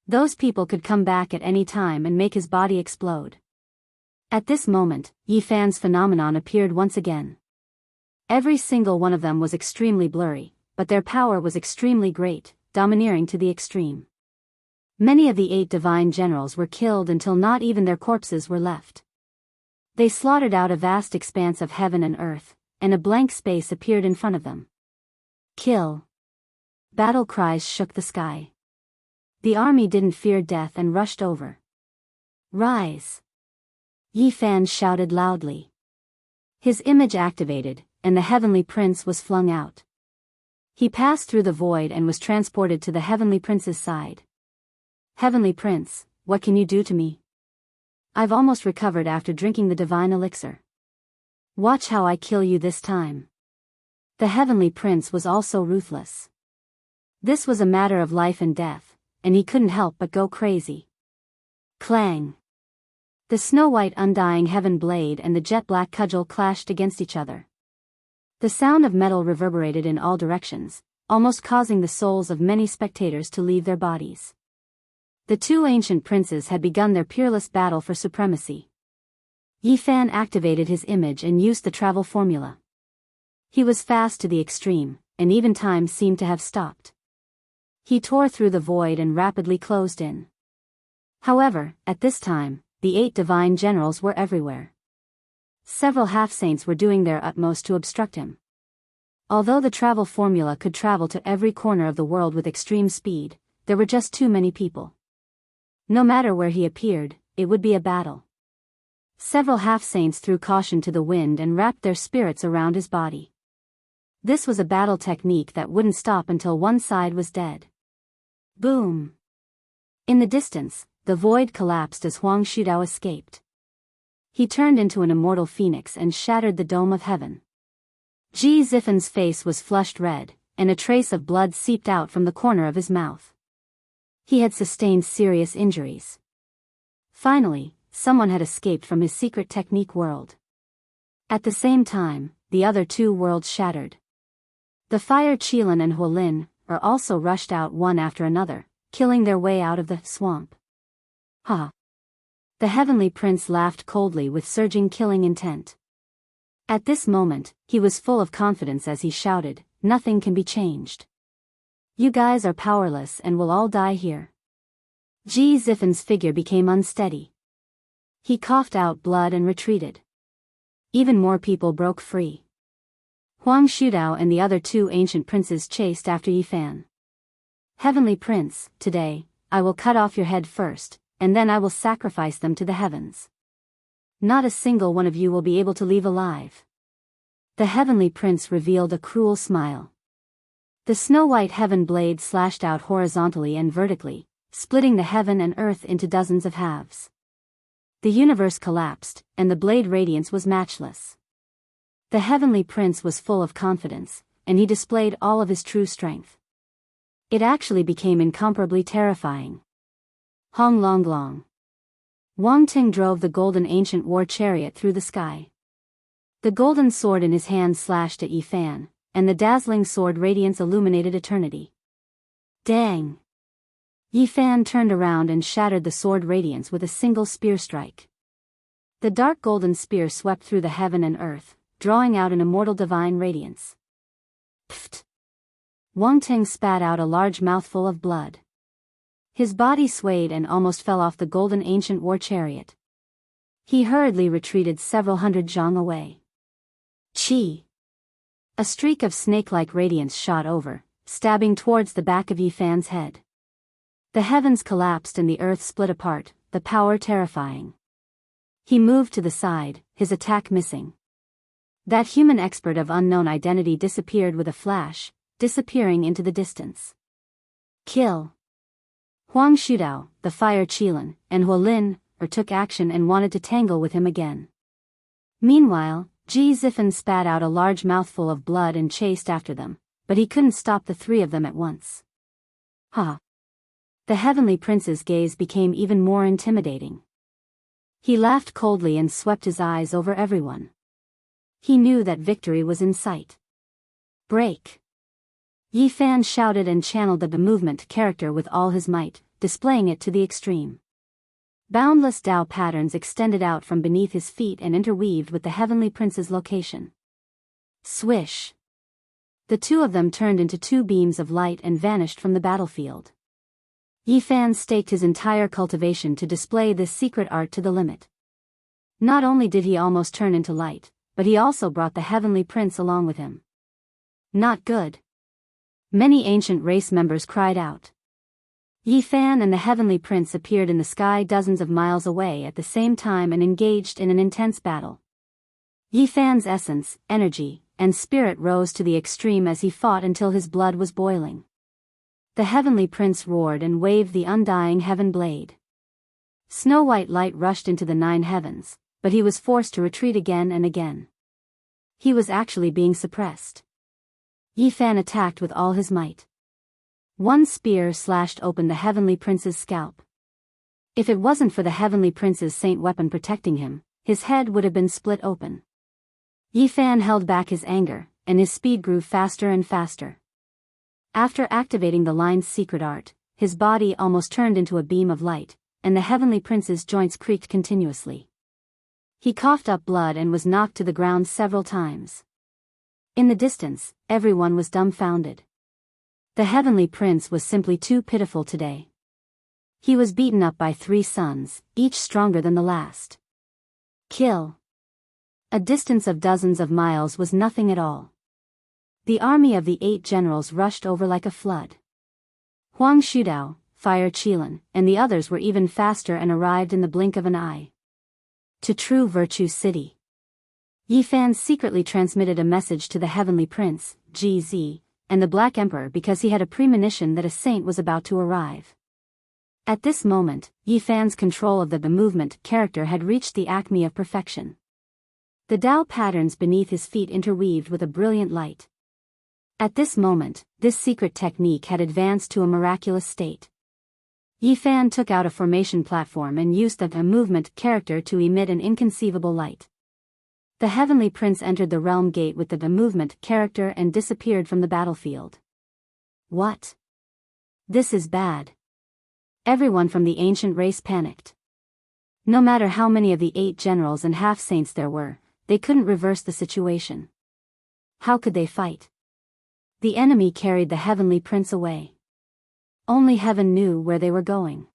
Those people could come back at any time and make his body explode. At this moment, Yi Fan's phenomenon appeared once again. Every single one of them was extremely blurry, but their power was extremely great, domineering to the extreme. Many of the 8 divine generals were killed until not even their corpses were left. They slaughtered out a vast expanse of heaven and earth, and a blank space appeared in front of them. Kill! Battle cries shook the sky. The army didn't fear death and rushed over. Rise! Yi Fan shouted loudly. His image activated, and the heavenly prince was flung out. He passed through the void and was transported to the heavenly prince's side. Heavenly prince, what can you do to me? I've almost recovered after drinking the divine elixir. Watch how I kill you this time. The heavenly prince was also ruthless. This was a matter of life and death, and he couldn't help but go crazy. Clang! The snow-white undying heaven blade and the jet-black cudgel clashed against each other. The sound of metal reverberated in all directions, almost causing the souls of many spectators to leave their bodies. The 2 ancient princes had begun their peerless battle for supremacy. Yi Fan activated his image and used the travel formula. He was fast to the extreme, and even time seemed to have stopped. He tore through the void and rapidly closed in. However, at this time, the 8 divine generals were everywhere. Several half-saints were doing their utmost to obstruct him. Although the travel formula could travel to every corner of the world with extreme speed, there were just too many people. No matter where he appeared, it would be a battle. Several half-saints threw caution to the wind and wrapped their spirits around his body. This was a battle technique that wouldn't stop until one side was dead. Boom! In the distance, the void collapsed as Huang Shudao escaped. He turned into an immortal phoenix and shattered the dome of heaven. Ji Zifan's face was flushed red, and a trace of blood seeped out from the corner of his mouth. He had sustained serious injuries. Finally, someone had escaped from his secret technique world. At the same time, the other 2 worlds shattered. The Fire Qilin and Huolin also rushed out one after another, killing their way out of the swamp. Ha! The heavenly prince laughed coldly with surging killing intent. At this moment, he was full of confidence as he shouted, "Nothing can be changed. You guys are powerless and will all die here." Ji Zifan's figure became unsteady. He coughed out blood and retreated. Even more people broke free. Huang Shudao and the other 2 ancient princes chased after Yi Fan. "Heavenly Prince, today, I will cut off your head first, and then I will sacrifice them to the heavens. Not a single one of you will be able to leave alive." The heavenly prince revealed a cruel smile. The snow-white heaven blade slashed out horizontally and vertically, splitting the heaven and earth into dozens of halves. The universe collapsed, and the blade radiance was matchless. The heavenly prince was full of confidence, and he displayed all of his true strength. It actually became incomparably terrifying. Hong Long Long. Wang Ting drove the golden ancient war chariot through the sky. The golden sword in his hand slashed at Yi Fan, and the dazzling sword radiance illuminated eternity. Dang! Yi Fan turned around and shattered the sword radiance with a single spear strike. The dark golden spear swept through the heaven and earth, drawing out an immortal divine radiance. Pfft! Wang Ting spat out a large mouthful of blood. His body swayed and almost fell off the golden ancient war chariot. He hurriedly retreated several hundred zhang away. Chi! A streak of snake-like radiance shot over, stabbing towards the back of Yi Fan's head. The heavens collapsed and the earth split apart, the power terrifying. He moved to the side, his attack missing. That human expert of unknown identity disappeared with a flash, disappearing into the distance. Kill! Huang Shudao, the Fire Qilin, and Huolin took action and wanted to tangle with him again. Meanwhile, Ji Zifan spat out a large mouthful of blood and chased after them, but he couldn't stop the three of them at once. Ha! The heavenly prince's gaze became even more intimidating. He laughed coldly and swept his eyes over everyone. He knew that victory was in sight. Break! Yi Fan shouted and channeled the movement character with all his might, displaying it to the extreme. Boundless Tao patterns extended out from beneath his feet and interweaved with the heavenly prince's location. Swish! The two of them turned into two beams of light and vanished from the battlefield. Yi Fan staked his entire cultivation to display this secret art to the limit. Not only did he almost turn into light, but he also brought the heavenly prince along with him. Not good. Many ancient race members cried out. Yi Fan and the heavenly prince appeared in the sky dozens of miles away at the same time and engaged in an intense battle. Yi Fan's essence, energy, and spirit rose to the extreme as he fought until his blood was boiling. The heavenly prince roared and waved the undying heaven blade. Snow-white light rushed into the 9 heavens, but he was forced to retreat again and again. He was actually being suppressed. Yi Fan attacked with all his might. One spear slashed open the heavenly prince's scalp. If it wasn't for the heavenly prince's saint weapon protecting him, his head would have been split open. Yi Fan held back his anger, and his speed grew faster and faster. After activating the line's secret art, his body almost turned into a beam of light, and the heavenly prince's joints creaked continuously. He coughed up blood and was knocked to the ground several times. In the distance, everyone was dumbfounded. The heavenly prince was simply too pitiful today. He was beaten up by 3 sons, each stronger than the last. Kill! A distance of dozens of miles was nothing at all. The army of the 8 generals rushed over like a flood. Huang Shudao, Fire Qilin, and the others were even faster and arrived in the blink of an eye. To True Virtue City. Yi Fan secretly transmitted a message to the heavenly prince, GZ, and the Black Emperor because he had a premonition that a saint was about to arrive. At this moment, Yi Fan's control of the movement character had reached the acme of perfection. The Tao patterns beneath his feet interweaved with a brilliant light. At this moment, this secret technique had advanced to a miraculous state. Yi Fan took out a formation platform and used the movement character to emit an inconceivable light. The heavenly prince entered the realm gate with the movement character and disappeared from the battlefield. What? This is bad. Everyone from the ancient race panicked. No matter how many of the 8 generals and half-saints there were, they couldn't reverse the situation. How could they fight? The enemy carried the heavenly prince away. Only heaven knew where they were going.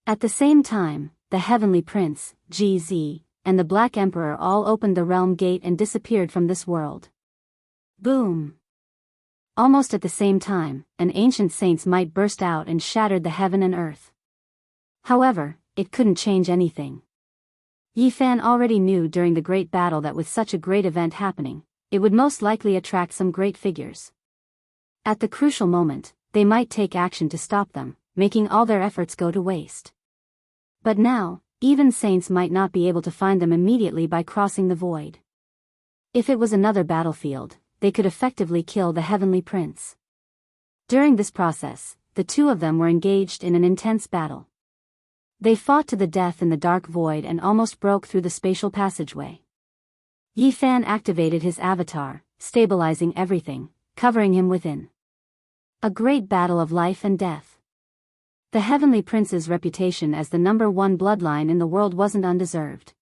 At the same time, the heavenly prince, GZ, and the Black Emperor all opened the realm gate and disappeared from this world. Boom! Almost at the same time, an ancient saint's might burst out and shattered the heaven and earth. However, it couldn't change anything. Yi Fan already knew during the great battle that with such a great event happening, it would most likely attract some great figures. At the crucial moment, they might take action to stop them, making all their efforts go to waste. But now, even saints might not be able to find them immediately by crossing the void. If it was another battlefield, they could effectively kill the heavenly prince. During this process, the two of them were engaged in an intense battle. They fought to the death in the dark void and almost broke through the spatial passageway. Yi Fan activated his avatar, stabilizing everything, covering him within. A great battle of life and death. The Heavenly Prince's reputation as the #1 bloodline in the world wasn't undeserved.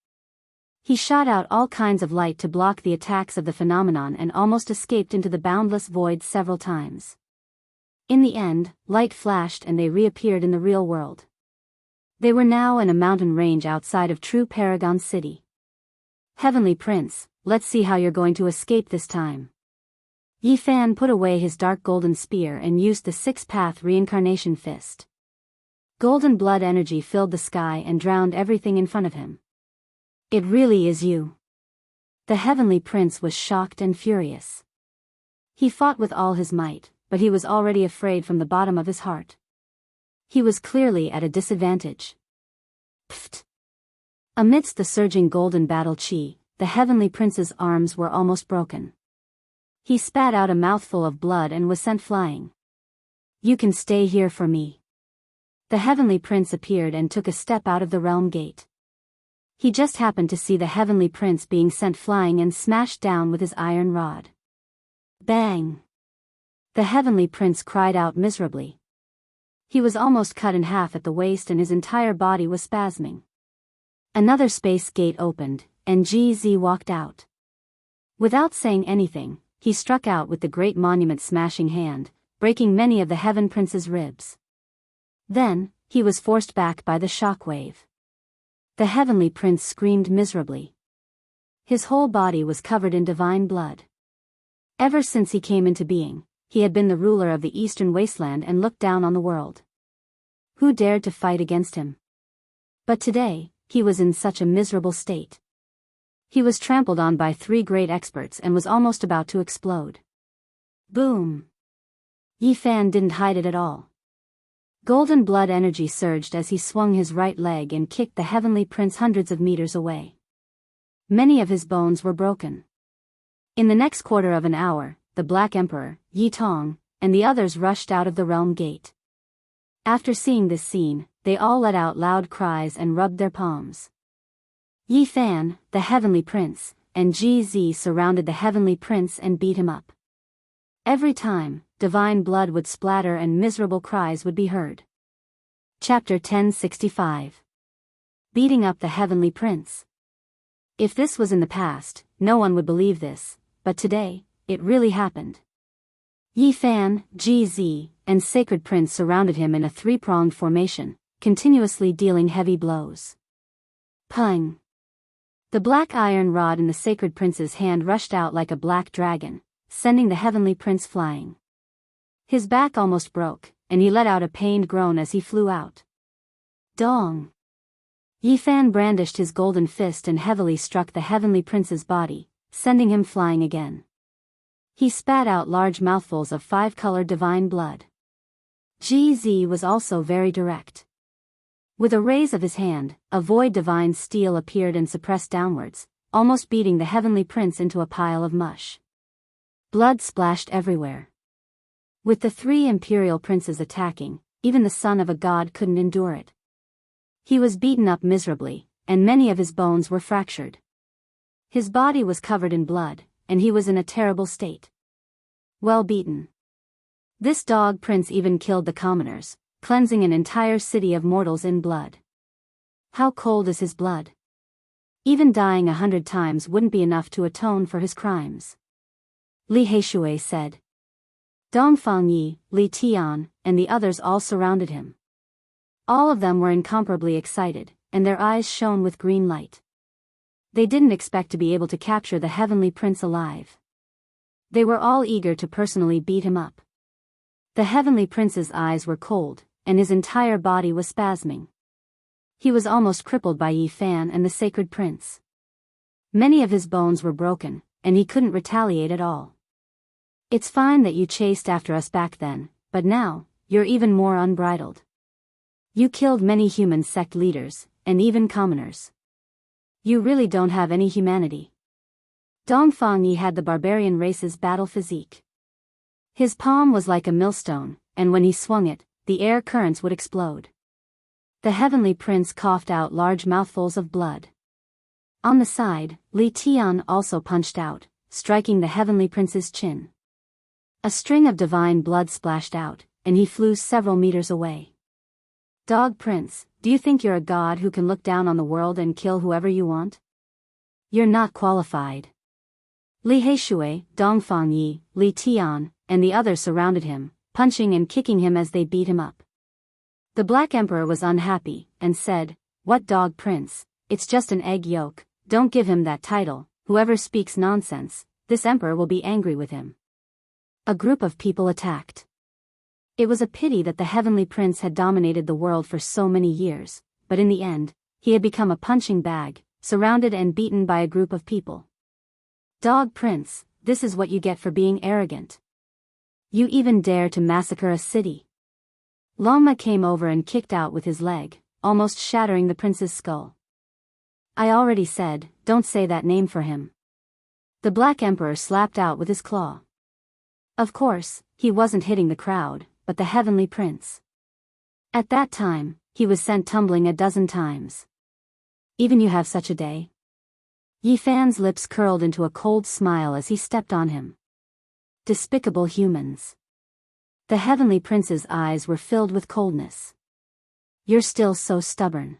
He shot out all kinds of light to block the attacks of the phenomenon and almost escaped into the boundless void several times. In the end, light flashed and they reappeared in the real world. They were now in a mountain range outside of true Paragon City. Heavenly Prince, let's see how you're going to escape this time. Yi Fan put away his dark golden spear and used the six-path reincarnation fist. Golden blood energy filled the sky and drowned everything in front of him. It really is you. The Heavenly Prince was shocked and furious. He fought with all his might, but he was already afraid from the bottom of his heart. He was clearly at a disadvantage. Pfft! Amidst the surging golden battle chi, the Heavenly Prince's arms were almost broken. He spat out a mouthful of blood and was sent flying. You can stay here for me. The Heavenly Prince appeared and took a step out of the realm gate. He just happened to see the Heavenly Prince being sent flying and smashed down with his iron rod. Bang! The Heavenly Prince cried out miserably. He was almost cut in half at the waist and his entire body was spasming. Another space gate opened, and GZ walked out. Without saying anything, he struck out with the great monument smashing hand, breaking many of the Heaven Prince's ribs. Then, he was forced back by the shockwave. The Heavenly Prince screamed miserably. His whole body was covered in divine blood. Ever since he came into being, he had been the ruler of the Eastern Wasteland and looked down on the world. Who dared to fight against him? But today, he was in such a miserable state. He was trampled on by 3 great experts and was almost about to explode. Boom! Yi Fan didn't hide it at all. Golden blood energy surged as he swung his right leg and kicked the Heavenly Prince hundreds of meters away. Many of his bones were broken. In the next quarter of an hour, the Black Emperor, Yi Tong, and the others rushed out of the realm gate. After seeing this scene, they all let out loud cries and rubbed their palms. Yi Fan, the Heavenly Prince, and GZ surrounded the Heavenly Prince and beat him up. Every time, divine blood would splatter and miserable cries would be heard. Chapter 1065. Beating up the Heavenly Prince. If this was in the past, no one would believe this, but today, it really happened. Yi Fan, GZ, and Sacred Prince surrounded him in a 3-pronged formation, continuously dealing heavy blows. Pung! The black iron rod in the Sacred Prince's hand rushed out like a black dragon, sending the Heavenly Prince flying. His back almost broke, and he let out a pained groan as he flew out. Dong! Yi Fan brandished his golden fist and heavily struck the Heavenly Prince's body, sending him flying again. He spat out large mouthfuls of 5-colored divine blood. GZ was also very direct. With a raise of his hand, a void divine steel appeared and suppressed downwards, almost beating the Heavenly Prince into a pile of mush. Blood splashed everywhere. With the 3 imperial princes attacking, even the son of a god couldn't endure it. He was beaten up miserably, and many of his bones were fractured. His body was covered in blood, and he was in a terrible state. Well beaten. This dog prince even killed the commoners, cleansing an entire city of mortals in blood. How cold is his blood? Even dying 100 times wouldn't be enough to atone for his crimes. Li Heishui said. Dongfang Yi, Li Tian, and the others all surrounded him. All of them were incomparably excited, and their eyes shone with green light. They didn't expect to be able to capture the Heavenly Prince alive. They were all eager to personally beat him up. The Heavenly Prince's eyes were cold, and his entire body was spasming. He was almost crippled by Yi Fan and the Sacred Prince. Many of his bones were broken, and he couldn't retaliate at all. It's fine that you chased after us back then, but now, you're even more unbridled. You killed many human sect leaders, and even commoners. You really don't have any humanity. Dongfang Yi had the barbarian race's battle physique. His palm was like a millstone, and when he swung it, the air currents would explode. The Heavenly Prince coughed out large mouthfuls of blood. On the side, Li Tian also punched out, striking the Heavenly Prince's chin. A string of divine blood splashed out, and he flew several meters away. Dog Prince, do you think you're a god who can look down on the world and kill whoever you want? You're not qualified. Li Heishui, Dongfang Yi, Li Tian, and the others surrounded him, punching and kicking him as they beat him up. The Black Emperor was unhappy, and said, "What Dog Prince? It's just an egg yolk, don't give him that title, whoever speaks nonsense, this emperor will be angry with him." A group of people attacked. It was a pity that the Heavenly Prince had dominated the world for so many years, but in the end, he had become a punching bag, surrounded and beaten by a group of people. Dog Prince, this is what you get for being arrogant. You even dare to massacre a city. Longma came over and kicked out with his leg, almost shattering the prince's skull. I already said, don't say that name for him. The Black Emperor slapped out with his claw. Of course, he wasn't hitting the crowd, but the Heavenly Prince. At that time, he was sent tumbling a dozen times. Even you have such a day? Yi Fan's lips curled into a cold smile as he stepped on him. Despicable humans. The Heavenly Prince's eyes were filled with coldness. You're still so stubborn.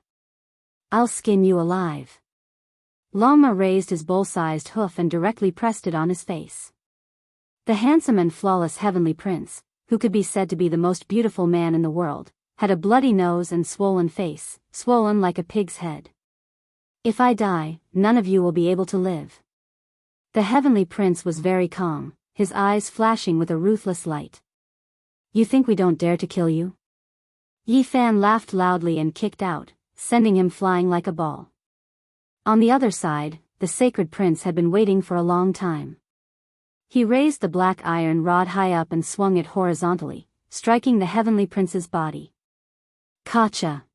I'll skin you alive. Longma raised his bull-sized hoof and directly pressed it on his face. The handsome and flawless Heavenly Prince, who could be said to be the most beautiful man in the world, had a bloody nose and swollen face, swollen like a pig's head. If I die, none of you will be able to live. The Heavenly Prince was very calm, his eyes flashing with a ruthless light. You think we don't dare to kill you? Yi Fan laughed loudly and kicked out, sending him flying like a ball. On the other side, the Sacred Prince had been waiting for a long time. He raised the black iron rod high up and swung it horizontally, striking the Heavenly Prince's body. Kacha!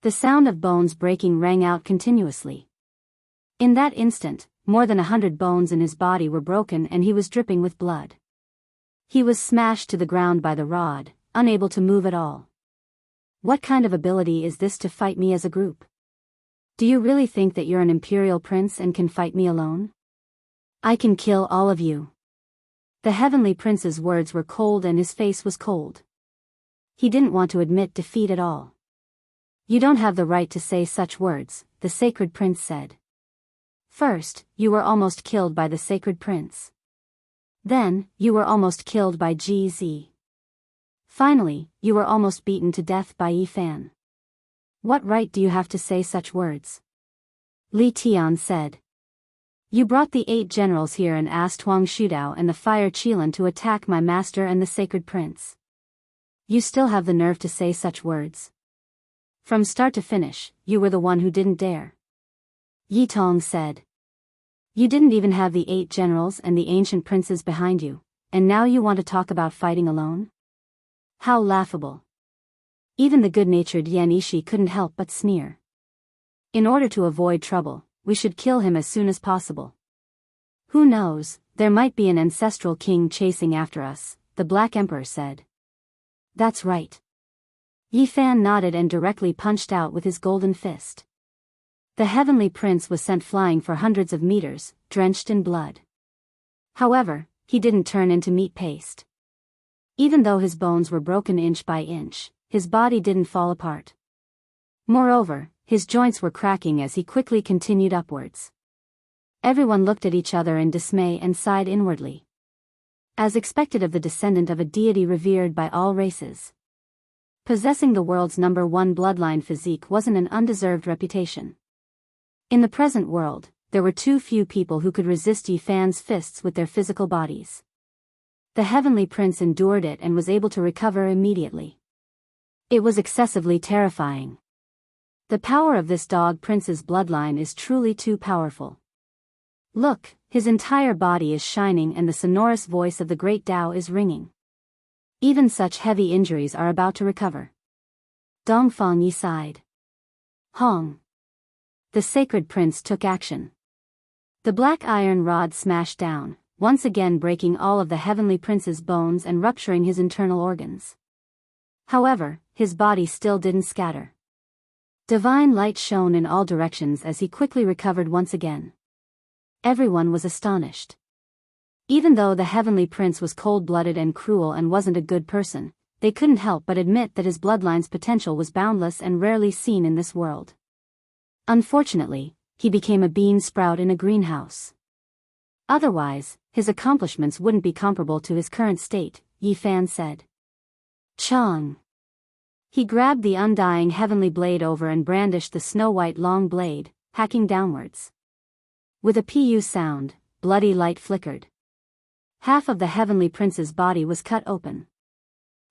The sound of bones breaking rang out continuously. In that instant, more than 100 bones in his body were broken and he was dripping with blood. He was smashed to the ground by the rod, unable to move at all. What kind of ability is this to fight me as a group? Do you really think that you're an imperial prince and can fight me alone? I can kill all of you. The Heavenly Prince's words were cold and his face was cold. He didn't want to admit defeat at all. You don't have the right to say such words, the Sacred Prince said. First, you were almost killed by the Sacred Prince. Then, you were almost killed by GZ. Finally, you were almost beaten to death by Yi Fan. What right do you have to say such words? Li Tian said. You brought the 8 generals here and asked Huang Shudao and the Fire Qilin to attack my master and the Sacred Prince. You still have the nerve to say such words? From start to finish, you were the one who didn't dare. Yi Tong said. You didn't even have the 8 generals and the ancient princes behind you, and now you want to talk about fighting alone? How laughable. Even the good-natured Yan Ishi couldn't help but sneer. In order to avoid trouble, we should kill him as soon as possible. Who knows, there might be an ancestral king chasing after us, the Black Emperor said. That's right. Yi Fan nodded and directly punched out with his golden fist. The Heavenly Prince was sent flying for hundreds of meters, drenched in blood. However, he didn't turn into meat paste. Even though his bones were broken inch by inch, his body didn't fall apart. Moreover, his joints were cracking as he quickly continued upwards. Everyone looked at each other in dismay and sighed inwardly. As expected of the descendant of a deity revered by all races. Possessing the world's #1 bloodline physique wasn't an undeserved reputation. In the present world, there were too few people who could resist Yi Fan's fists with their physical bodies. The Heavenly Prince endured it and was able to recover immediately. It was excessively terrifying. The power of this Dog Prince's bloodline is truly too powerful. Look, his entire body is shining and the sonorous voice of the Great Tao is ringing. Even such heavy injuries are about to recover. Dongfang Yi sighed. Hong. The Sacred Prince took action. The black iron rod smashed down, once again breaking all of the Heavenly Prince's bones and rupturing his internal organs. However, his body still didn't scatter. Divine light shone in all directions as he quickly recovered once again. Everyone was astonished. Even though the Heavenly Prince was cold-blooded and cruel and wasn't a good person, they couldn't help but admit that his bloodline's potential was boundless and rarely seen in this world. Unfortunately, he became a bean sprout in a greenhouse. Otherwise, his accomplishments wouldn't be comparable to his current state, Yi Fan said. Chang. He grabbed the undying heavenly blade over and brandished the snow-white long blade, hacking downwards. With a pu sound, bloody light flickered. Half of the heavenly prince's body was cut open.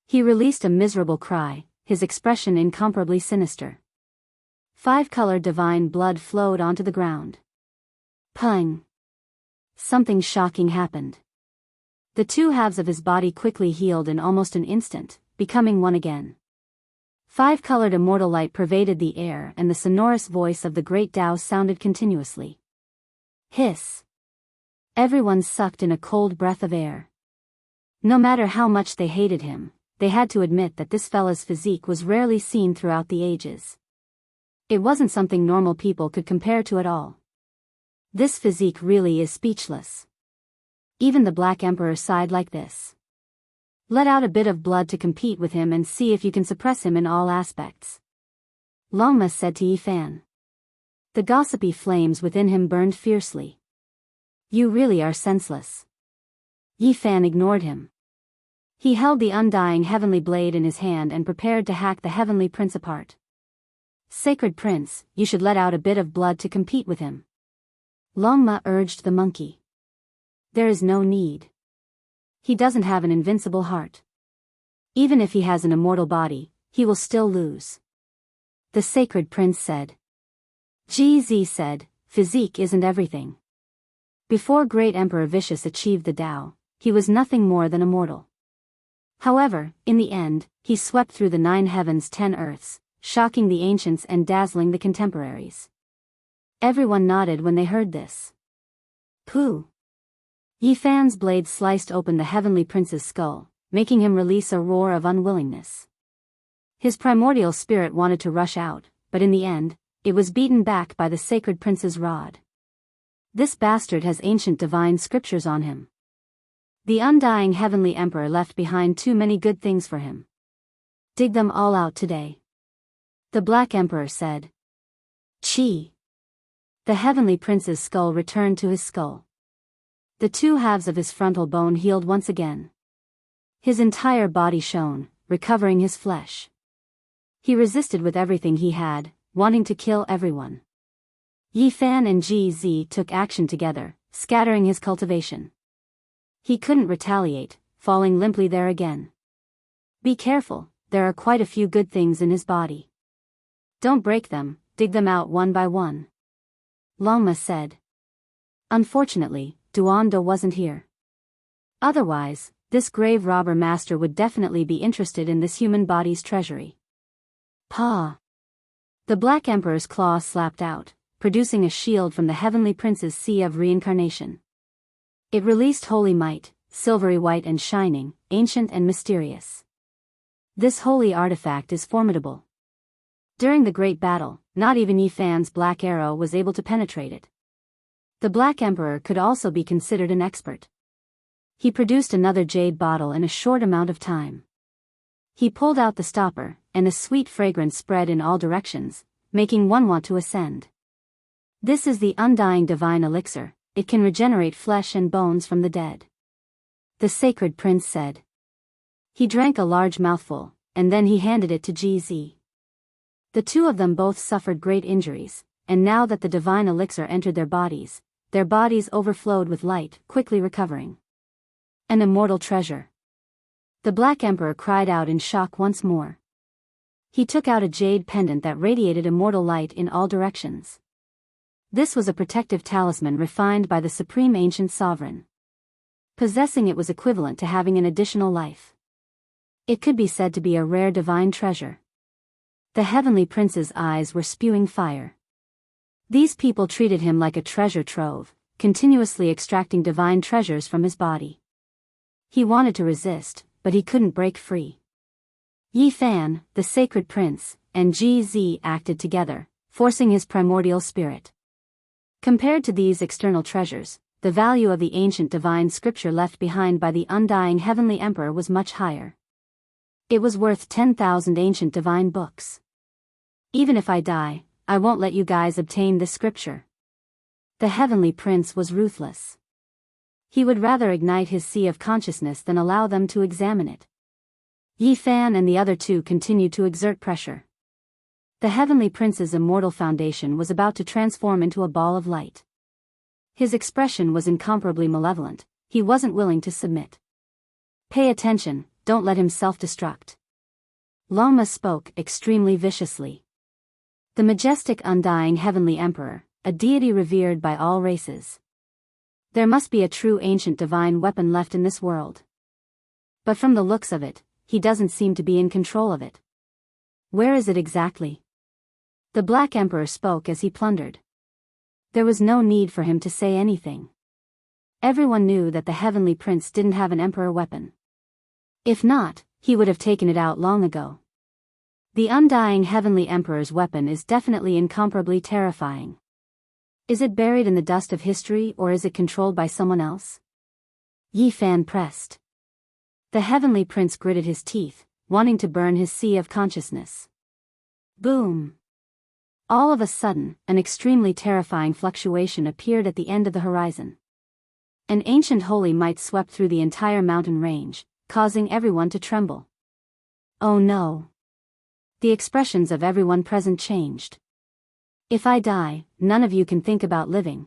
He released a miserable cry, his expression incomparably sinister. 5-colored divine blood flowed onto the ground. Pung! Something shocking happened. The two halves of his body quickly healed in almost an instant, becoming one again. 5-colored immortal light pervaded the air and the sonorous voice of the great Tao sounded continuously. Hiss! Everyone sucked in a cold breath of air. No matter how much they hated him, they had to admit that this fella's physique was rarely seen throughout the ages. It wasn't something normal people could compare to at all. This physique really is speechless. Even the Black Emperor sighed like this. Let out a bit of blood to compete with him and see if you can suppress him in all aspects. Longma said to Yi Fan. The gossipy flames within him burned fiercely. You really are senseless. Yi Fan ignored him. He held the undying heavenly blade in his hand and prepared to hack the heavenly prince apart. Sacred prince, you should let out a bit of blood to compete with him. Longma urged the monkey. There is no need. He doesn't have an invincible heart. Even if he has an immortal body, he will still lose. The sacred prince said. GZ said, physique isn't everything. Before great Emperor Vicious achieved the Tao, he was nothing more than a mortal. However, in the end, he swept through the 9 heavens 10 earths, shocking the ancients and dazzling the contemporaries. Everyone nodded when they heard this. Pooh! Yi Fan's blade sliced open the heavenly prince's skull, making him release a roar of unwillingness. His primordial spirit wanted to rush out, but in the end, it was beaten back by the sacred prince's rod. This bastard has ancient divine scriptures on him. The undying heavenly emperor left behind too many good things for him. Dig them all out today. The Black Emperor said. Chi. The heavenly prince's skull returned to his skull. The 2 halves of his frontal bone healed once again. His entire body shone, recovering his flesh. He resisted with everything he had, wanting to kill everyone. Yi Fan and GZ took action together, scattering his cultivation. He couldn't retaliate, falling limply there again. Be careful, there are quite a few good things in his body. Don't break them, dig them out one by one. Longma said. Unfortunately, Duando wasn't here. Otherwise, this grave robber master would definitely be interested in this human body's treasury. Pa! The Black Emperor's claw slapped out, producing a shield from the heavenly prince's sea of reincarnation. It released holy might, silvery white and shining, ancient and mysterious. This holy artifact is formidable. During the great battle, not even Yi Fan's black arrow was able to penetrate it. The Black Emperor could also be considered an expert. He produced another jade bottle in a short amount of time. He pulled out the stopper, and a sweet fragrance spread in all directions, making one want to ascend. This is the undying divine elixir, it can regenerate flesh and bones from the dead. The sacred prince said. He drank a large mouthful, and then he handed it to GZ. The 2 of them both suffered great injuries, and now that the divine elixir entered their bodies overflowed with light, quickly recovering. An immortal treasure. The Black Emperor cried out in shock once more. He took out a jade pendant that radiated immortal light in all directions. This was a protective talisman refined by the supreme ancient sovereign. Possessing it was equivalent to having an additional life. It could be said to be a rare divine treasure. The heavenly prince's eyes were spewing fire. These people treated him like a treasure trove, continuously extracting divine treasures from his body. He wanted to resist, but he couldn't break free. Yi Fan, the sacred prince, and GZ acted together, forcing his primordial spirit. Compared to these external treasures, the value of the ancient divine scripture left behind by the undying heavenly emperor was much higher. It was worth 10,000 ancient divine books. Even if I die, I won't let you guys obtain this scripture. The heavenly prince was ruthless. He would rather ignite his sea of consciousness than allow them to examine it. Yi Fan and the other two continued to exert pressure. The heavenly prince's immortal foundation was about to transform into a ball of light. His expression was incomparably malevolent. He wasn't willing to submit. Pay attention, don't let him self-destruct. Lama spoke extremely viciously. The majestic undying heavenly emperor, a deity revered by all races. There must be a true ancient divine weapon left in this world. But from the looks of it, he doesn't seem to be in control of it. Where is it exactly? The Black Emperor spoke as he plundered. There was no need for him to say anything. Everyone knew that the heavenly prince didn't have an emperor weapon. If not, he would have taken it out long ago. The undying heavenly emperor's weapon is definitely incomparably terrifying. Is it buried in the dust of history or is it controlled by someone else? Yi Fan pressed. The heavenly prince gritted his teeth, wanting to burn his sea of consciousness. Boom! All of a sudden, an extremely terrifying fluctuation appeared at the end of the horizon. An ancient holy might swept through the entire mountain range, causing everyone to tremble. Oh no! The expressions of everyone present changed. If I die, none of you can think about living.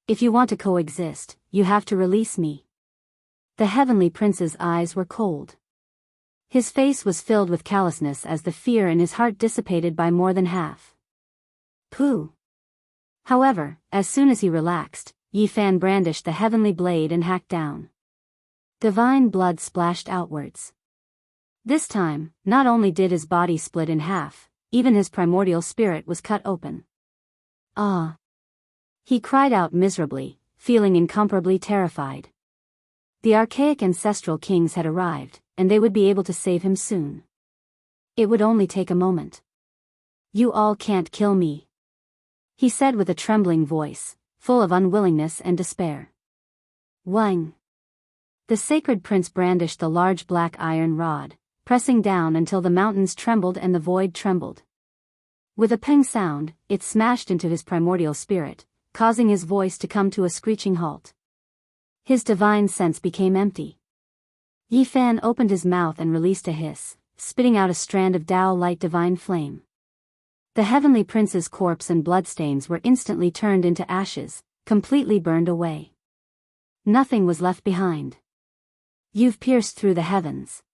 If you want to coexist, you have to release me. The heavenly prince's eyes were cold. His face was filled with callousness as the fear in his heart dissipated by more than half. Pooh! However, as soon as he relaxed, Yi Fan brandished the heavenly blade and hacked down. Divine blood splashed outwards. This time, not only did his body split in half, even his primordial spirit was cut open. Ah! He cried out miserably, feeling incomparably terrified. The archaic ancestral kings had arrived, and they would be able to save him soon. It would only take a moment. You all can't kill me, he said with a trembling voice, full of unwillingness and despair. Wang! The sacred prince brandished the large black iron rod, pressing down until the mountains trembled and the void trembled. With a ping sound, it smashed into his primordial spirit, causing his voice to come to a screeching halt. His divine sense became empty. Yi Fan opened his mouth and released a hiss, spitting out a strand of Tao light divine flame. The heavenly prince's corpse and bloodstains were instantly turned into ashes, completely burned away. Nothing was left behind. You've pierced through the heavens,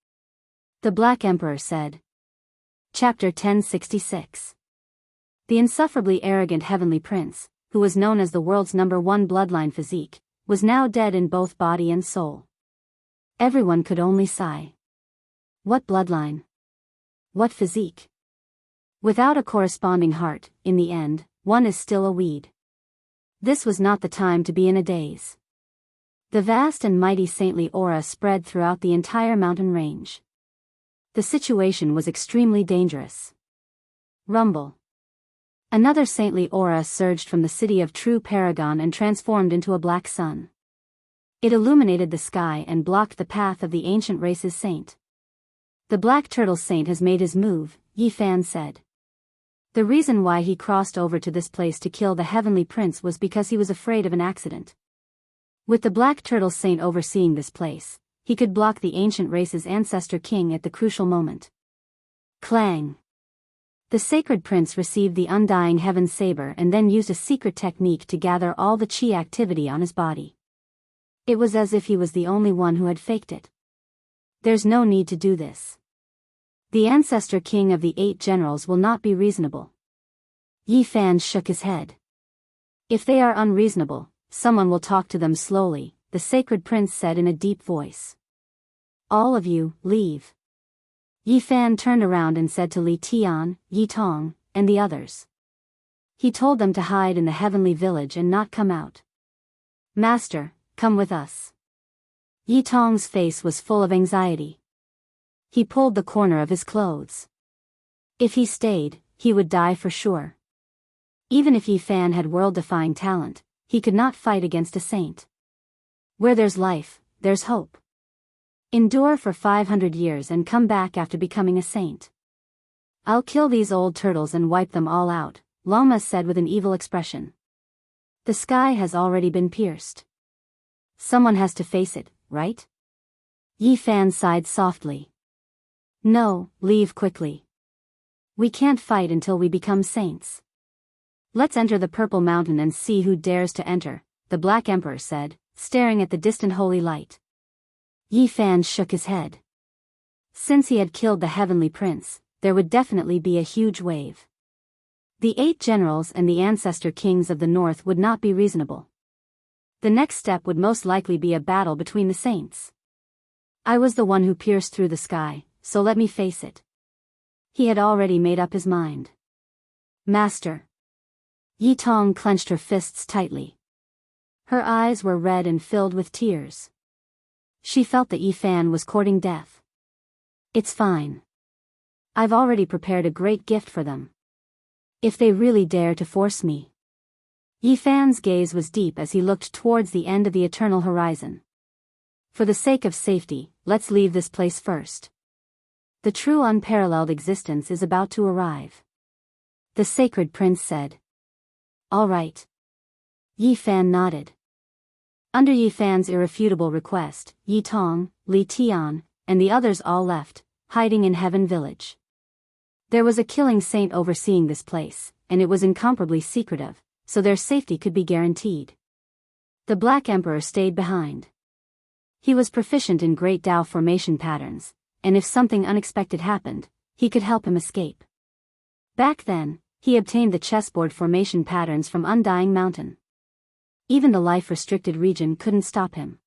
the Black Emperor said. Chapter 1066. The insufferably arrogant heavenly prince, who was known as the world's #1 bloodline physique, was now dead in both body and soul. Everyone could only sigh. What bloodline? What physique? Without a corresponding heart, in the end, one is still a weed. This was not the time to be in a daze. The vast and mighty saintly aura spread throughout the entire mountain range. The situation was extremely dangerous. Rumble. Another saintly aura surged from the city of True Paragon and transformed into a black sun. It illuminated the sky and blocked the path of the ancient race's saint. The Black Turtle Saint has made his move, Yi Fan said. The reason why he crossed over to this place to kill the heavenly prince was because he was afraid of an accident. With the Black Turtle Saint overseeing this place, he could block the ancient race's ancestor king at the crucial moment. Clang! The sacred prince received the undying heaven saber and then used a secret technique to gather all the chi activity on his body. It was as if he was the only one who had faked it. There's no need to do this. The ancestor king of the 8 generals will not be reasonable. Yi Fan shook his head. If they are unreasonable, someone will talk to them slowly, the sacred prince said in a deep voice. All of you, leave. Yi Fan turned around and said to Li Tian, Yi Tong, and the others. He told them to hide in the heavenly village and not come out. Master, come with us. Yi Tong's face was full of anxiety. He pulled the corner of his clothes. If he stayed, he would die for sure. Even if Yi Fan had world-defying talent, he could not fight against a saint. Where there's life, there's hope. Endure for 500 years and come back after becoming a saint. I'll kill these old turtles and wipe them all out, Lama said with an evil expression. The sky has already been pierced. Someone has to face it, right? Yi Fan sighed softly. No, leave quickly. We can't fight until we become saints. Let's enter the Purple Mountain and see who dares to enter, the Black Emperor said, staring at the distant holy light. Yi Fan shook his head. Since he had killed the Heavenly Prince, there would definitely be a huge wave. The 8 generals and the ancestor kings of the north would not be reasonable. The next step would most likely be a battle between the saints. I was the one who pierced through the sky, so let me face it. He had already made up his mind. Master. Yi Tong clenched her fists tightly. Her eyes were red and filled with tears. She felt that Yi Fan was courting death. It's fine. I've already prepared a great gift for them. If they really dare to force me. Yi Fan's gaze was deep as he looked towards the end of the eternal horizon. For the sake of safety, let's leave this place first. The true unparalleled existence is about to arrive. The sacred prince said. All right. Yi Fan nodded. Under Yi Fan's irrefutable request, Yi Tong, Li Tian, and the others all left, hiding in Heaven Village. There was a killing saint overseeing this place, and it was incomparably secretive, so their safety could be guaranteed. The Black Emperor stayed behind. He was proficient in Great Tao formation patterns, and if something unexpected happened, he could help him escape. Back then, he obtained the chessboard formation patterns from Undying Mountain. Even the life-restricted region couldn't stop him.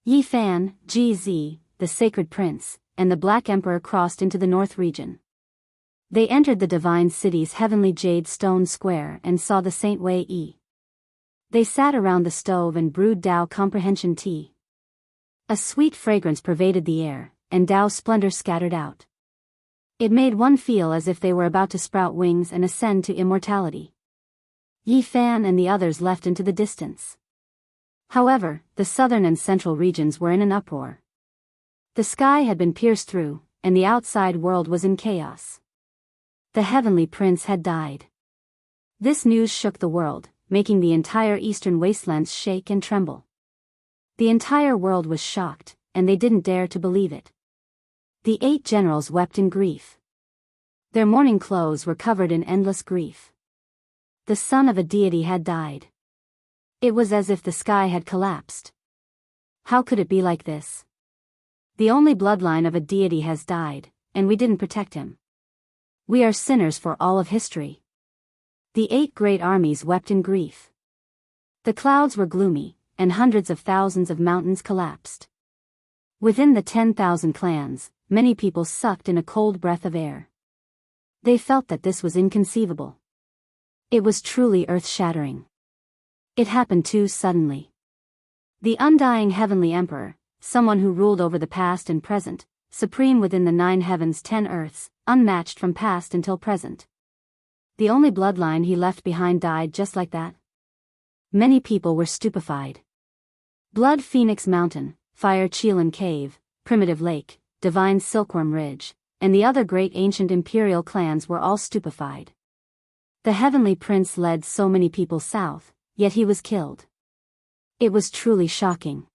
Yi Fan, GZ, the Sacred Prince, and the Black Emperor crossed into the North region. They entered the Divine City's heavenly jade stone square and saw the Saint Wei Yi. They sat around the stove and brewed Tao comprehension tea. A sweet fragrance pervaded the air, and Tao splendor scattered out. It made one feel as if they were about to sprout wings and ascend to immortality. Yi Fan and the others left into the distance. However, the southern and central regions were in an uproar. The sky had been pierced through, and the outside world was in chaos. The Heavenly Prince had died. This news shook the world, making the entire eastern wastelands shake and tremble. The entire world was shocked, and they didn't dare to believe it. The 8 generals wept in grief. Their mourning clothes were covered in endless grief. The son of a deity had died. It was as if the sky had collapsed. How could it be like this? The only bloodline of a deity has died, and we didn't protect him. We are sinners for all of history. The 8 great armies wept in grief. The clouds were gloomy, and hundreds of thousands of mountains collapsed. Within the 10,000 clans, many people sucked in a cold breath of air. They felt that this was inconceivable. It was truly earth-shattering. It happened too suddenly. The undying Heavenly Emperor, someone who ruled over the past and present, supreme within the 9 heavens 10 earths, unmatched from past until present. The only bloodline he left behind died just like that. Many people were stupefied. Blood Phoenix Mountain, Fire Chelan Cave, Primitive Lake, Divine Silkworm Ridge, and the other great ancient imperial clans were all stupefied. The Heavenly Prince led so many people south, yet he was killed. It was truly shocking.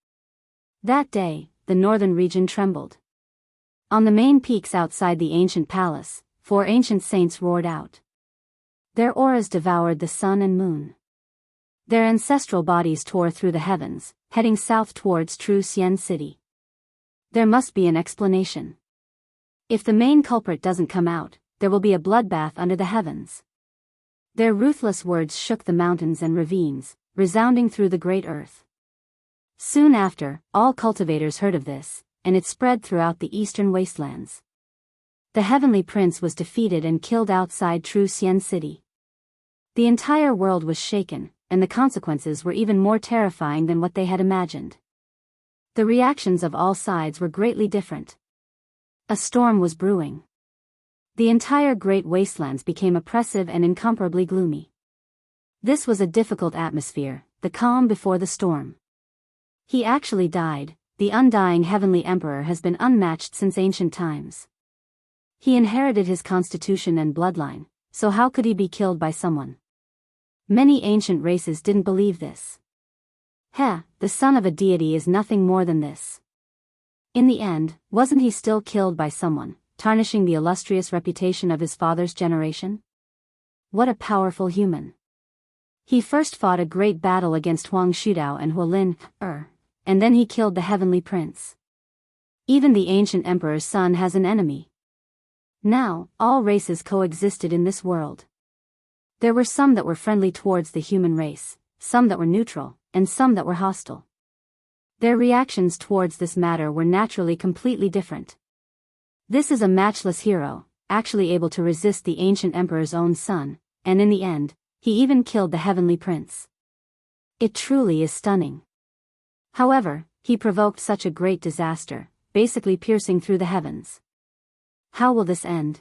That day, the northern region trembled. On the main peaks outside the ancient palace, 4 ancient saints roared out. Their auras devoured the sun and moon. Their ancestral bodies tore through the heavens, heading south towards True Xian City. There must be an explanation. If the main culprit doesn't come out, there will be a bloodbath under the heavens. Their ruthless words shook the mountains and ravines, resounding through the great earth. Soon after, all cultivators heard of this, and it spread throughout the eastern wastelands. The Heavenly Prince was defeated and killed outside True Xian City. The entire world was shaken, and the consequences were even more terrifying than what they had imagined. The reactions of all sides were greatly different. A storm was brewing. The entire great wastelands became oppressive and incomparably gloomy. This was a difficult atmosphere, the calm before the storm. He actually died, the undying heavenly emperor has been unmatched since ancient times. He inherited his constitution and bloodline, so how could he be killed by someone? Many ancient races didn't believe this. The son of a deity is nothing more than this. In the end, wasn't he still killed by someone, tarnishing the illustrious reputation of his father's generation? What a powerful human. He first fought a great battle against Huang Shudao and Hualin, and then he killed the heavenly prince. Even the ancient emperor's son has an enemy. Now, all races coexisted in this world. There were some that were friendly towards the human race, some that were neutral, and some that were hostile. Their reactions towards this matter were naturally completely different. This is a matchless hero, actually able to resist the ancient emperor's own son, and in the end, he even killed the heavenly prince. It truly is stunning. However, he provoked such a great disaster, basically piercing through the heavens. How will this end?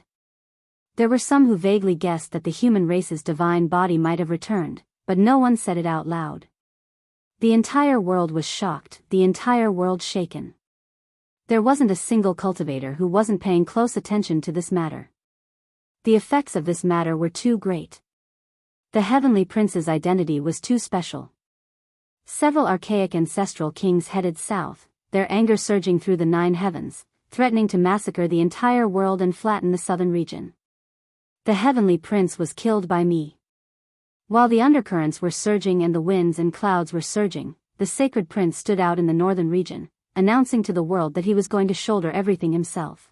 There were some who vaguely guessed that the human race's divine body might have returned, but no one said it out loud. The entire world was shocked, the entire world shaken. There wasn't a single cultivator who wasn't paying close attention to this matter. The effects of this matter were too great. The heavenly prince's identity was too special. Several archaic ancestral kings headed south, their anger surging through the 9 heavens, threatening to massacre the entire world and flatten the southern region. The heavenly prince was killed by me. While the undercurrents were surging and the winds and clouds were surging, the sacred prince stood out in the northern region, announcing to the world that he was going to shoulder everything himself.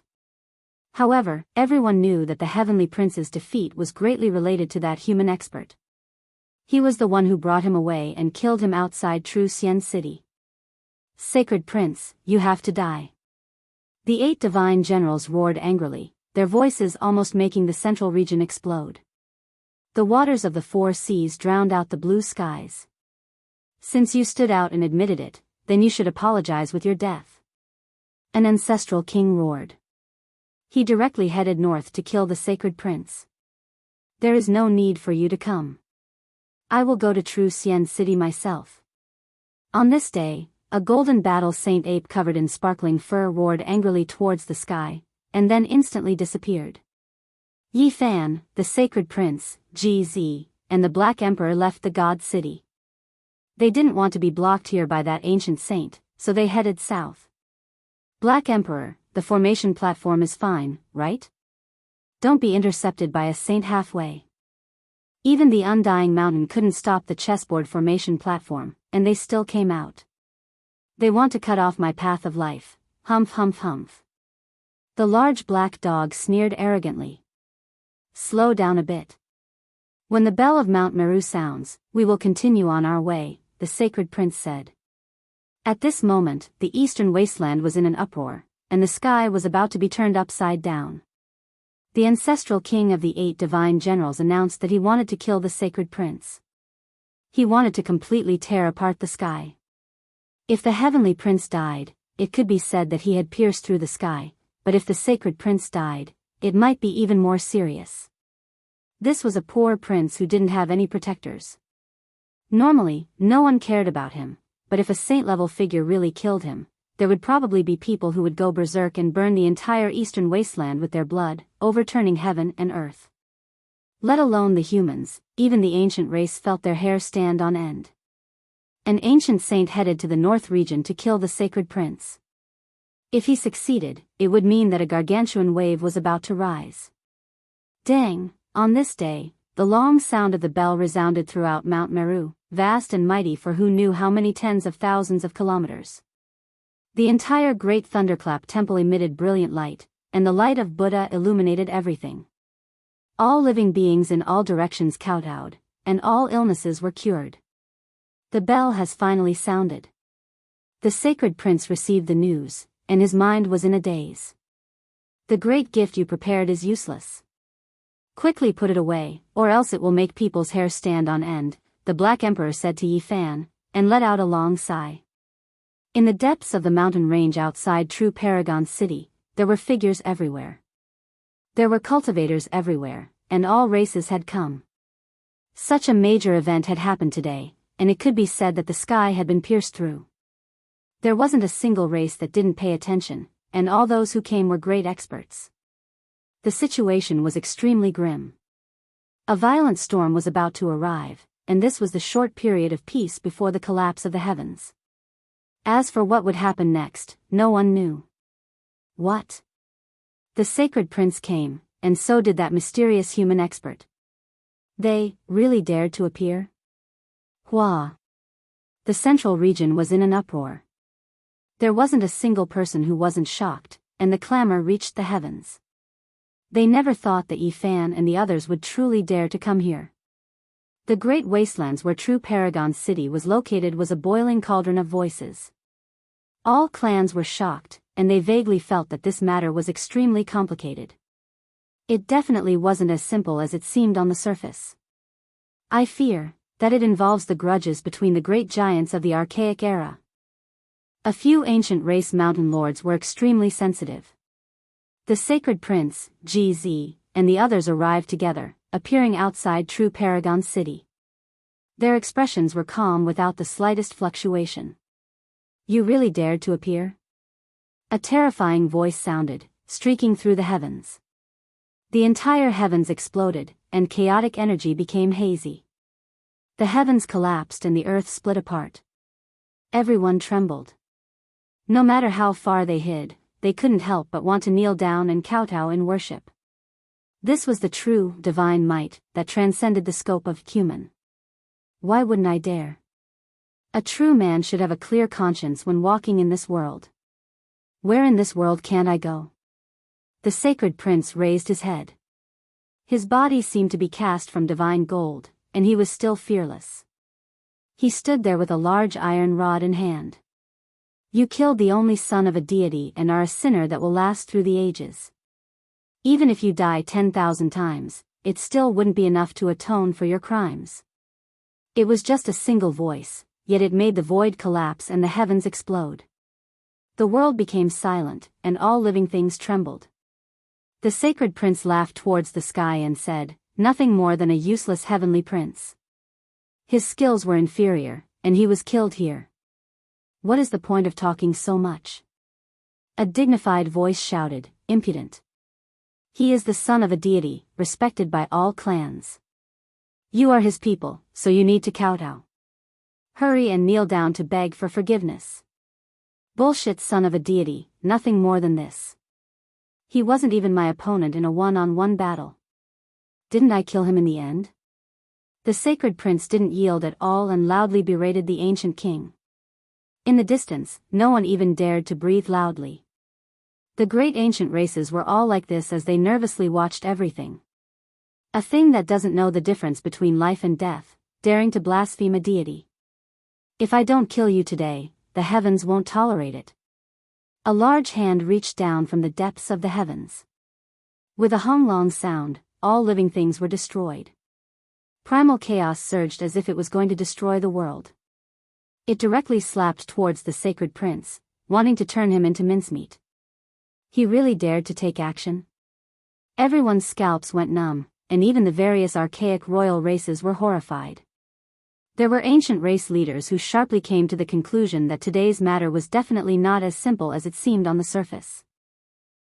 However, everyone knew that the heavenly prince's defeat was greatly related to that human expert. He was the one who brought him away and killed him outside True Xian City. Sacred prince, you have to die. The 8 divine generals roared angrily, their voices almost making the central region explode. The waters of the 4 seas drowned out the blue skies. Since you stood out and admitted it, then you should apologize with your death. An ancestral king roared. He directly headed north to kill the sacred prince. There is no need for you to come. I will go to True Xian City myself. On this day, a golden battle saint ape covered in sparkling fur roared angrily towards the sky, and then instantly disappeared. Yi Fan, the sacred prince, GZ, and the Black Emperor left the God City. They didn't want to be blocked here by that ancient saint, so they headed south. Black Emperor, the formation platform is fine, right? Don't be intercepted by a saint halfway. Even the undying mountain couldn't stop the chessboard formation platform, and they still came out. They want to cut off my path of life, humph humph humph. The large black dog sneered arrogantly. Slow down a bit. When the bell of Mount Meru sounds, we will continue on our way, the sacred prince said. At this moment, the eastern wasteland was in an uproar, and the sky was about to be turned upside down. The ancestral king of the 8 divine generals announced that he wanted to kill the sacred prince. He wanted to completely tear apart the sky. If the heavenly prince died, it could be said that he had pierced through the sky, but if the sacred prince died, it might be even more serious. This was a poor prince who didn't have any protectors. Normally, no one cared about him, but if a saint-level figure really killed him, there would probably be people who would go berserk and burn the entire eastern wasteland with their blood, overturning heaven and earth. Let alone the humans, even the ancient race felt their hair stand on end. An ancient saint headed to the north region to kill the sacred prince. If he succeeded, it would mean that a gargantuan wave was about to rise. Dang, on this day, the long sound of the bell resounded throughout Mount Meru, vast and mighty for who knew how many tens of thousands of kilometers. The entire great thunderclap temple emitted brilliant light, and the light of Buddha illuminated everything. All living beings in all directions kowtowed, and all illnesses were cured. The bell has finally sounded. The sacred prince received the news, and his mind was in a daze. The great gift you prepared is useless. Quickly put it away, or else it will make people's hair stand on end, the Black Emperor said to Yi Fan, and let out a long sigh. In the depths of the mountain range outside True Paragon City, there were figures everywhere. There were cultivators everywhere, and all races had come. Such a major event had happened today, and it could be said that the sky had been pierced through. There wasn't a single race that didn't pay attention, and all those who came were great experts. The situation was extremely grim. A violent storm was about to arrive, and this was the short period of peace before the collapse of the heavens. As for what would happen next, no one knew. What? The sacred prince came, and so did that mysterious human expert. They really dared to appear? Hua! The central region was in an uproar. There wasn't a single person who wasn't shocked, and the clamor reached the heavens. They never thought that Yi Fan and the others would truly dare to come here. The great wastelands where true Paragon City was located was a boiling cauldron of voices. All clans were shocked, and they vaguely felt that this matter was extremely complicated. It definitely wasn't as simple as it seemed on the surface. I fear that it involves the grudges between the great giants of the archaic era. A few ancient race mountain lords were extremely sensitive. The sacred prince, GZ, and the others arrived together, appearing outside true Paragon City. Their expressions were calm without the slightest fluctuation. You really dared to appear? A terrifying voice sounded, streaking through the heavens. The entire heavens exploded, and chaotic energy became hazy. The heavens collapsed and the earth split apart. Everyone trembled. No matter how far they hid, they couldn't help but want to kneel down and kowtow in worship. This was the true, divine might that transcended the scope of human. Why wouldn't I dare? A true man should have a clear conscience when walking in this world. Where in this world can't I go? The sacred prince raised his head. His body seemed to be cast from divine gold, and he was still fearless. He stood there with a large iron rod in hand. You killed the only son of a deity and are a sinner that will last through the ages. Even if you die 10,000 times, it still wouldn't be enough to atone for your crimes. It was just a single voice, yet it made the void collapse and the heavens explode. The world became silent, and all living things trembled. The sacred prince laughed towards the sky and said, "Nothing more than a useless heavenly prince. His skills were inferior, and he was killed here. What is the point of talking so much?" A dignified voice shouted, "Impudent. He is the son of a deity, respected by all clans. You are his people, so you need to kowtow. Hurry and kneel down to beg for forgiveness." Bullshit, son of a deity, nothing more than this. He wasn't even my opponent in a one-on-one battle. Didn't I kill him in the end? The sacred prince didn't yield at all and loudly berated the ancient king. In the distance, no one even dared to breathe loudly. The great ancient races were all like this as they nervously watched everything. A thing that doesn't know the difference between life and death, daring to blaspheme a deity. If I don't kill you today, the heavens won't tolerate it. A large hand reached down from the depths of the heavens. With a hung-long sound, all living things were destroyed. Primal chaos surged as if it was going to destroy the world. It directly slapped towards the sacred prince, wanting to turn him into mincemeat. He really dared to take action? Everyone's scalps went numb, and even the various archaic royal races were horrified. There were ancient race leaders who sharply came to the conclusion that today's matter was definitely not as simple as it seemed on the surface.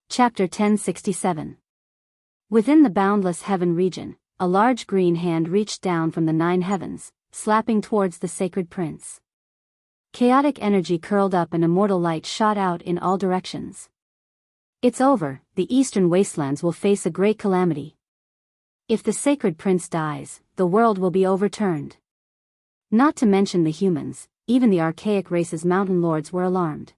Chapter 1067. Within the boundless heaven region, a large green hand reached down from the 9 heavens, slapping towards the sacred prince. Chaotic energy curled up and immortal light shot out in all directions. It's over, the eastern wastelands will face a great calamity. If the sacred prince dies, the world will be overturned. Not to mention the humans, even the archaic race's mountain lords were alarmed.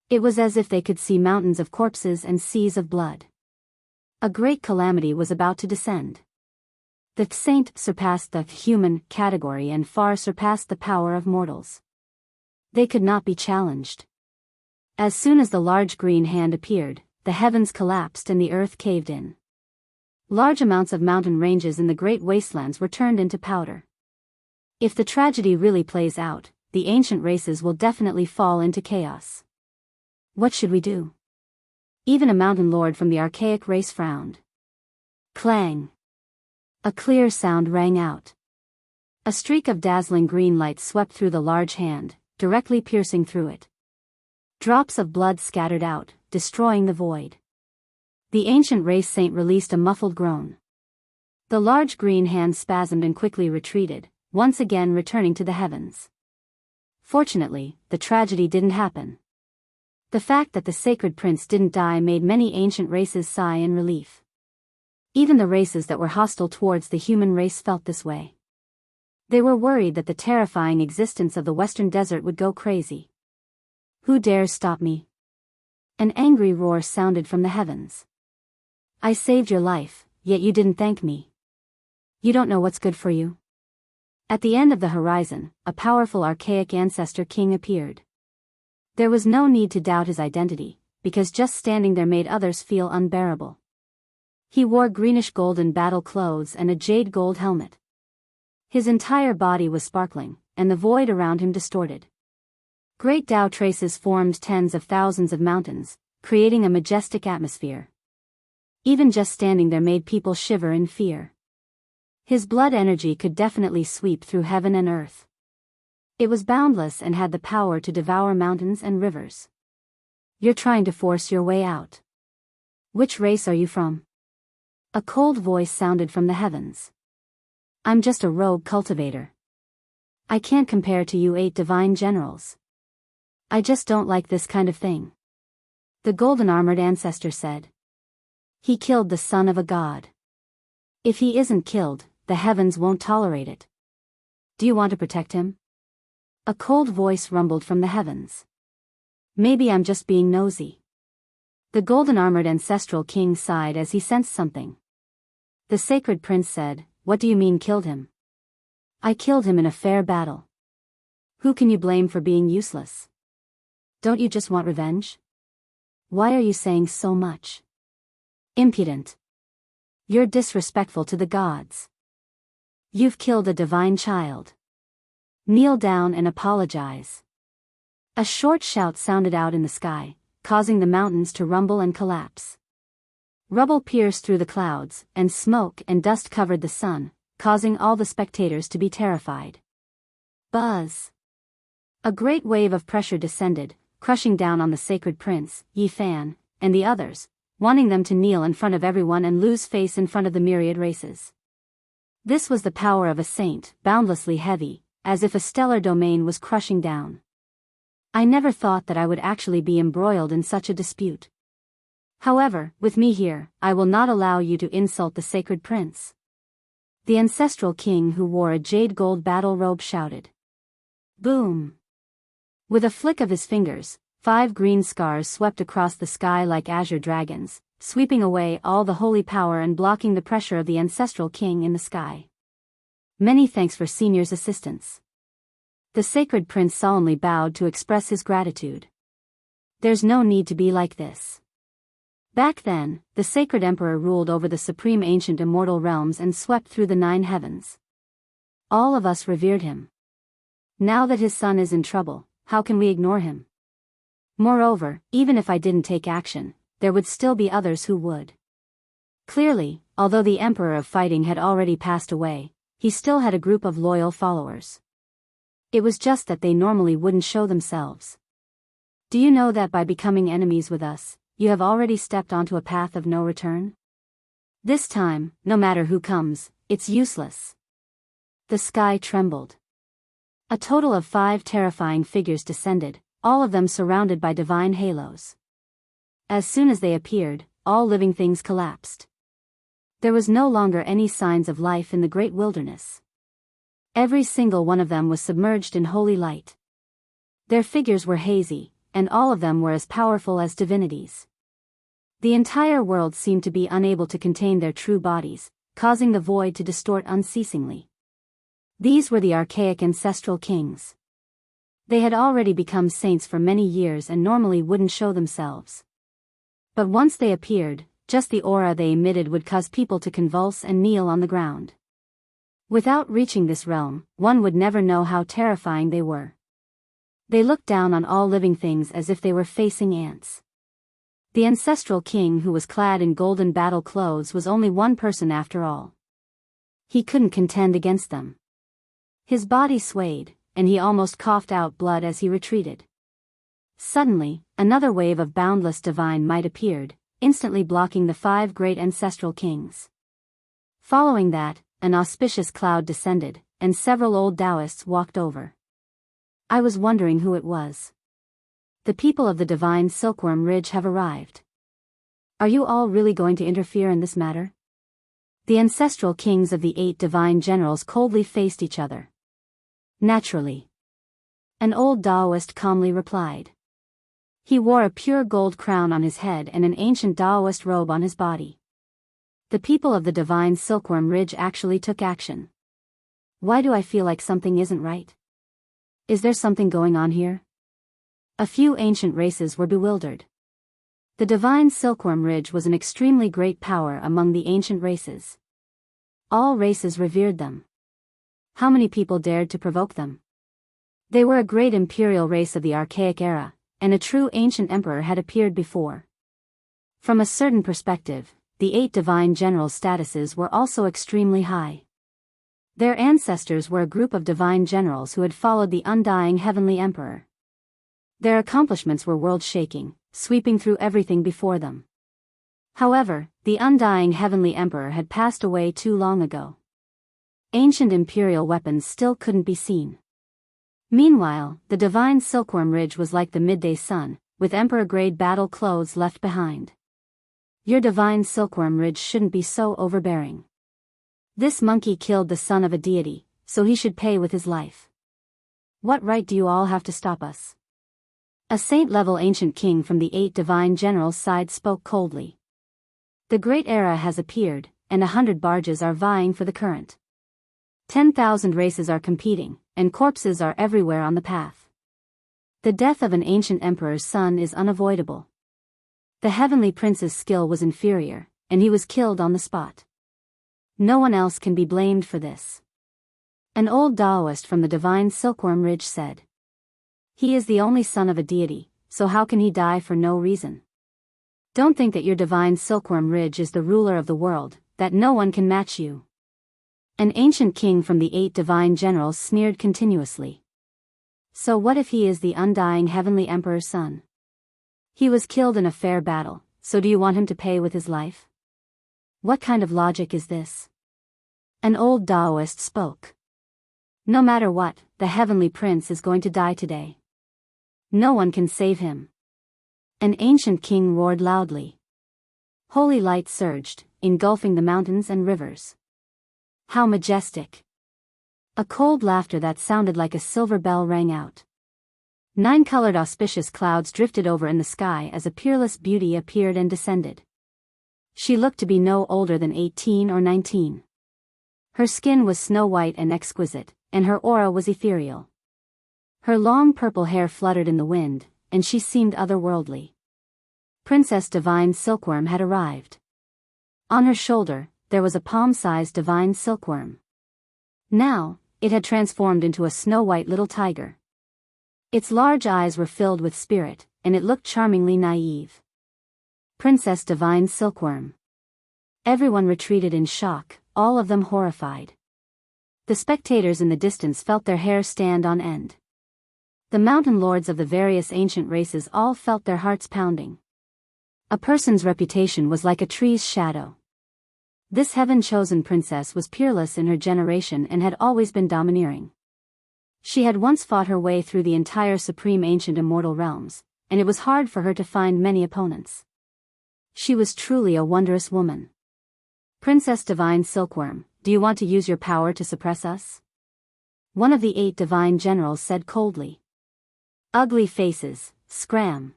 It was as if they could see mountains of corpses and seas of blood. A great calamity was about to descend. The saint surpassed the human category and far surpassed the power of mortals. They could not be challenged. As soon as the large green hand appeared, the heavens collapsed and the earth caved in. Large amounts of mountain ranges in the great wastelands were turned into powder. If the tragedy really plays out, the ancient races will definitely fall into chaos. What should we do? Even a mountain lord from the archaic race frowned. Clang! A clear sound rang out. A streak of dazzling green light swept through the large hand, directly piercing through it. Drops of blood scattered out, destroying the void. The ancient race saint released a muffled groan. The large green hand spasmed and quickly retreated, once again returning to the heavens. Fortunately, the tragedy didn't happen. The fact that the sacred prince didn't die made many ancient races sigh in relief. Even the races that were hostile towards the human race felt this way. They were worried that the terrifying existence of the western desert would go crazy. Who dares stop me? An angry roar sounded from the heavens. I saved your life, yet you didn't thank me. You don't know what's good for you? At the end of the horizon, a powerful archaic ancestor king appeared. There was no need to doubt his identity, because just standing there made others feel unbearable. He wore greenish-golden battle clothes and a jade gold helmet. His entire body was sparkling, and the void around him distorted. Great Tao traces formed tens of thousands of mountains, creating a majestic atmosphere. Even just standing there made people shiver in fear. His blood energy could definitely sweep through heaven and earth. It was boundless and had the power to devour mountains and rivers. You're trying to force your way out. Which race are you from? A cold voice sounded from the heavens. I'm just a rogue cultivator. I can't compare to you 8 divine generals. I just don't like this kind of thing. The golden-armored ancestor said. He killed the son of a god. If he isn't killed, the heavens won't tolerate it. Do you want to protect him? A cold voice rumbled from the heavens. Maybe I'm just being nosy. The golden-armored ancestral king sighed as he sensed something. The sacred prince said, What do you mean killed him? I killed him in a fair battle. Who can you blame for being useless? Don't you just want revenge? Why are you saying so much? Impudent. You're disrespectful to the gods. You've killed a divine child. Kneel down and apologize. A short shout sounded out in the sky, causing the mountains to rumble and collapse. Rubble pierced through the clouds, and smoke and dust covered the sun, causing all the spectators to be terrified. Buzz. A great wave of pressure descended, crushing down on the sacred prince, Yi Fan, and the others, wanting them to kneel in front of everyone and lose face in front of the myriad races. This was the power of a saint, boundlessly heavy, as if a stellar domain was crushing down. I never thought that I would actually be embroiled in such a dispute. However, with me here, I will not allow you to insult the sacred prince. The ancestral king who wore a jade gold battle robe shouted. Boom! With a flick of his fingers, 5 green scars swept across the sky like azure dragons, sweeping away all the holy power and blocking the pressure of the ancestral king in the sky. Many thanks for Senior's assistance. The sacred prince solemnly bowed to express his gratitude. There's no need to be like this. Back then, the sacred emperor ruled over the supreme ancient immortal realms and swept through the 9 heavens. All of us revered him. Now that his son is in trouble, how can we ignore him? Moreover, even if I didn't take action, there would still be others who would. Clearly, although the emperor of fighting had already passed away, he still had a group of loyal followers. It was just that they normally wouldn't show themselves. Do you know that by becoming enemies with us, you have already stepped onto a path of no return? This time, no matter who comes, it's useless. The sky trembled. A total of 5 terrifying figures descended, all of them surrounded by divine halos. As soon as they appeared, all living things collapsed. There was no longer any signs of life in the great wilderness. Every single one of them was submerged in holy light. Their figures were hazy, and all of them were as powerful as divinities. The entire world seemed to be unable to contain their true bodies, causing the void to distort unceasingly. These were the archaic ancestral kings. They had already become saints for many years and normally wouldn't show themselves. But once they appeared, just the aura they emitted would cause people to convulse and kneel on the ground. Without reaching this realm, one would never know how terrifying they were. They looked down on all living things as if they were facing ants. The ancestral king who was clad in golden battle clothes was only one person after all. He couldn't contend against them. His body swayed, and he almost coughed out blood as he retreated. Suddenly, another wave of boundless divine might appeared, instantly blocking the 5 great ancestral kings. Following that, an auspicious cloud descended, and several old Taoists walked over. I was wondering who it was. The people of the divine Silkworm Ridge have arrived. Are you all really going to interfere in this matter? The ancestral kings of the 8 divine generals coldly faced each other. Naturally. An old Taoist calmly replied. He wore a pure gold crown on his head and an ancient Taoist robe on his body. The people of the divine Silkworm Ridge actually took action. Why do I feel like something isn't right? Is there something going on here? A few ancient races were bewildered. The divine Silkworm Ridge was an extremely great power among the ancient races. All races revered them. How many people dared to provoke them? They were a great imperial race of the archaic era, and a true ancient emperor had appeared before. From a certain perspective, the 8 divine generals' statuses were also extremely high. Their ancestors were a group of divine generals who had followed the undying heavenly emperor. Their accomplishments were world-shaking, sweeping through everything before them. However, the undying heavenly emperor had passed away too long ago. Ancient imperial weapons still couldn't be seen. Meanwhile, the divine Silkworm Ridge was like the midday sun, with emperor-grade battle clothes left behind. Your divine Silkworm Ridge shouldn't be so overbearing. This monkey killed the son of a deity, so he should pay with his life. What right do you all have to stop us? A saint-level ancient king from the 8 divine generals' side spoke coldly. The great era has appeared, and 100 barges are vying for the current. 10,000 races are competing, and corpses are everywhere on the path. The death of an ancient emperor's son is unavoidable. The heavenly prince's skill was inferior, and he was killed on the spot. No one else can be blamed for this. An old Taoist from the divine Silkworm Ridge said. He is the only son of a deity, so how can he die for no reason? Don't think that your divine Silkworm Ridge is the ruler of the world, that no one can match you. An ancient king from the 8 divine generals sneered continuously. So what if he is the undying heavenly emperor's son? He was killed in a fair battle, so do you want him to pay with his life? What kind of logic is this? An old Taoist spoke. No matter what, the heavenly prince is going to die today. No one can save him. An ancient king roared loudly. Holy light surged, engulfing the mountains and rivers. How majestic! A cold laughter that sounded like a silver bell rang out. 9-colored auspicious clouds drifted over in the sky as a peerless beauty appeared and descended. She looked to be no older than 18 or 19. Her skin was snow-white and exquisite, and her aura was ethereal. Her long purple hair fluttered in the wind, and she seemed otherworldly. Princess Divine Silkworm had arrived. On her shoulder, there was a palm-sized divine silkworm. Now, it had transformed into a snow-white little tiger. Its large eyes were filled with spirit, and it looked charmingly naive. Princess Divine Silkworm. Everyone retreated in shock, all of them horrified. The spectators in the distance felt their hair stand on end. The mountain lords of the various ancient races all felt their hearts pounding. A person's reputation was like a tree's shadow. This heaven-chosen princess was peerless in her generation and had always been domineering. She had once fought her way through the entire supreme ancient immortal realms, and it was hard for her to find many opponents. She was truly a wondrous woman. Princess Divine Silkworm, do you want to use your power to suppress us? One of the 8 divine generals said coldly. Ugly faces, scram.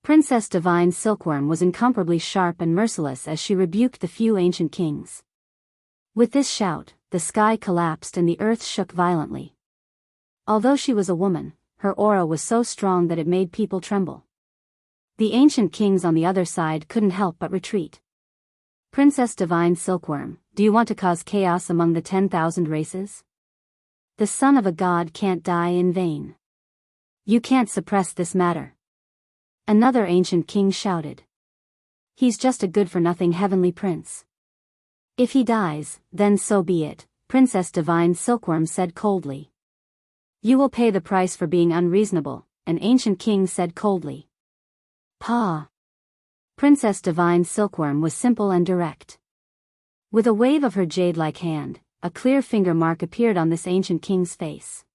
Princess Divine Silkworm was incomparably sharp and merciless as she rebuked the few ancient kings. With this shout, the sky collapsed and the earth shook violently. Although she was a woman, her aura was so strong that it made people tremble. The ancient kings on the other side couldn't help but retreat. Princess Divine Silkworm, do you want to cause chaos among the 10,000 races? The son of a god can't die in vain. You can't suppress this matter. Another ancient king shouted. He's just a good-for-nothing heavenly prince. If he dies, then so be it, Princess Divine Silkworm said coldly. You will pay the price for being unreasonable, an ancient king said coldly. "Pa." Princess Divine Silkworm was simple and direct. With a wave of her jade-like hand, a clear finger mark appeared on this ancient king's face.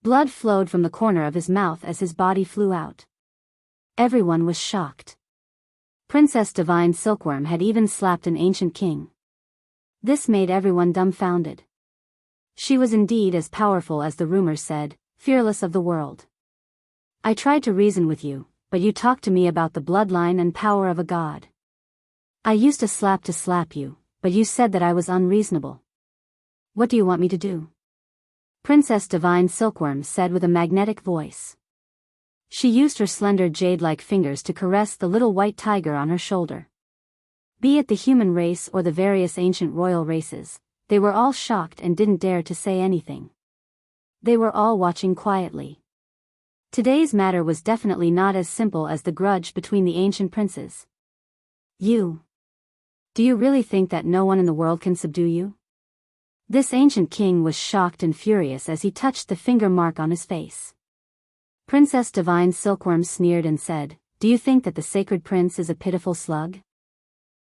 Blood flowed from the corner of his mouth as his body flew out. Everyone was shocked. Princess Divine Silkworm had even slapped an ancient king. This made everyone dumbfounded. She was indeed as powerful as the rumors said, fearless of the world. "I tried to reason with you, but you talked to me about the bloodline and power of a god. I used to slap you, but you said that I was unreasonable. What do you want me to do?" Princess Divine Silkworm said with a magnetic voice. She used her slender jade-like fingers to caress the little white tiger on her shoulder. Be it the human race or the various ancient royal races, they were all shocked and didn't dare to say anything. They were all watching quietly. Today's matter was definitely not as simple as the grudge between the ancient princes. Do you really think that no one in the world can subdue you?" This ancient king was shocked and furious as he touched the finger mark on his face. Princess Divine Silkworm sneered and said, "Do you think that the sacred prince is a pitiful slug?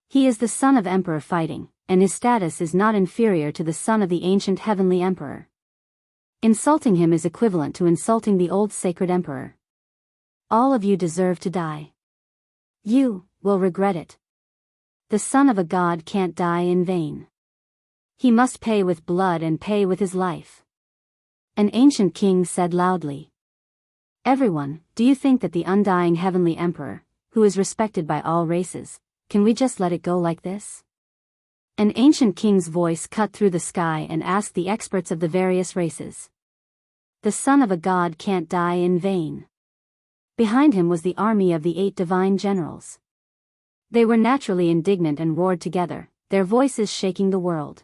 He is the son of Emperor Fighting, and his status is not inferior to the son of the ancient heavenly emperor. Insulting him is equivalent to insulting the old sacred emperor. All of you deserve to die. You will regret it. The son of a god can't die in vain. He must pay with blood and pay with his life." An ancient king said loudly. "Everyone, do you think that the undying heavenly emperor, who is respected by all races, can we just let it go like this?" An ancient king's voice cut through the sky and asked the experts of the various races. The son of a god can't die in vain. Behind him was the army of the 8 divine generals. They were naturally indignant and roared together, their voices shaking the world.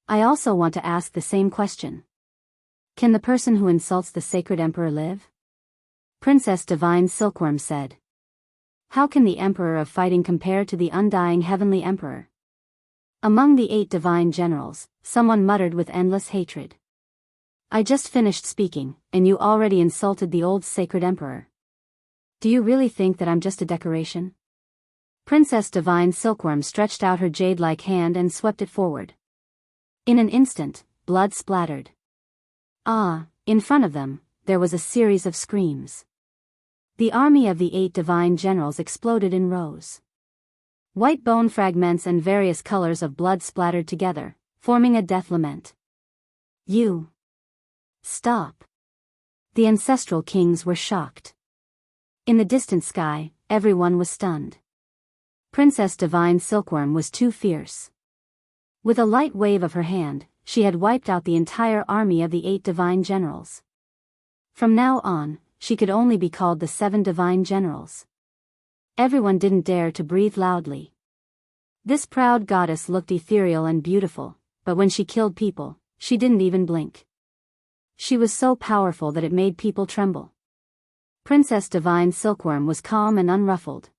"I also want to ask the same question. Can the person who insults the sacred emperor live?" Princess Divine Silkworm said. "How can the Emperor of Fighting compare to the undying heavenly emperor?" Among the 8 divine generals, someone muttered with endless hatred. "I just finished speaking, and you already insulted the old sacred emperor. Do you really think that I'm just a decoration?" Princess Divine Silkworm stretched out her jade-like hand and swept it forward. In an instant, blood splattered. In front of them, there was a series of screams. The army of the 8 divine generals exploded in rows. White bone fragments and various colors of blood splattered together, forming a death lament. "You! Stop!" The ancestral kings were shocked. In the distant sky, everyone was stunned. Princess Divine Silkworm was too fierce. With a light wave of her hand, she had wiped out the entire army of the 8 divine generals. From now on, she could only be called the 7 divine generals. Everyone didn't dare to breathe loudly. This proud goddess looked ethereal and beautiful, but when she killed people, she didn't even blink. She was so powerful that it made people tremble. Princess Divine Silkworm was calm and unruffled.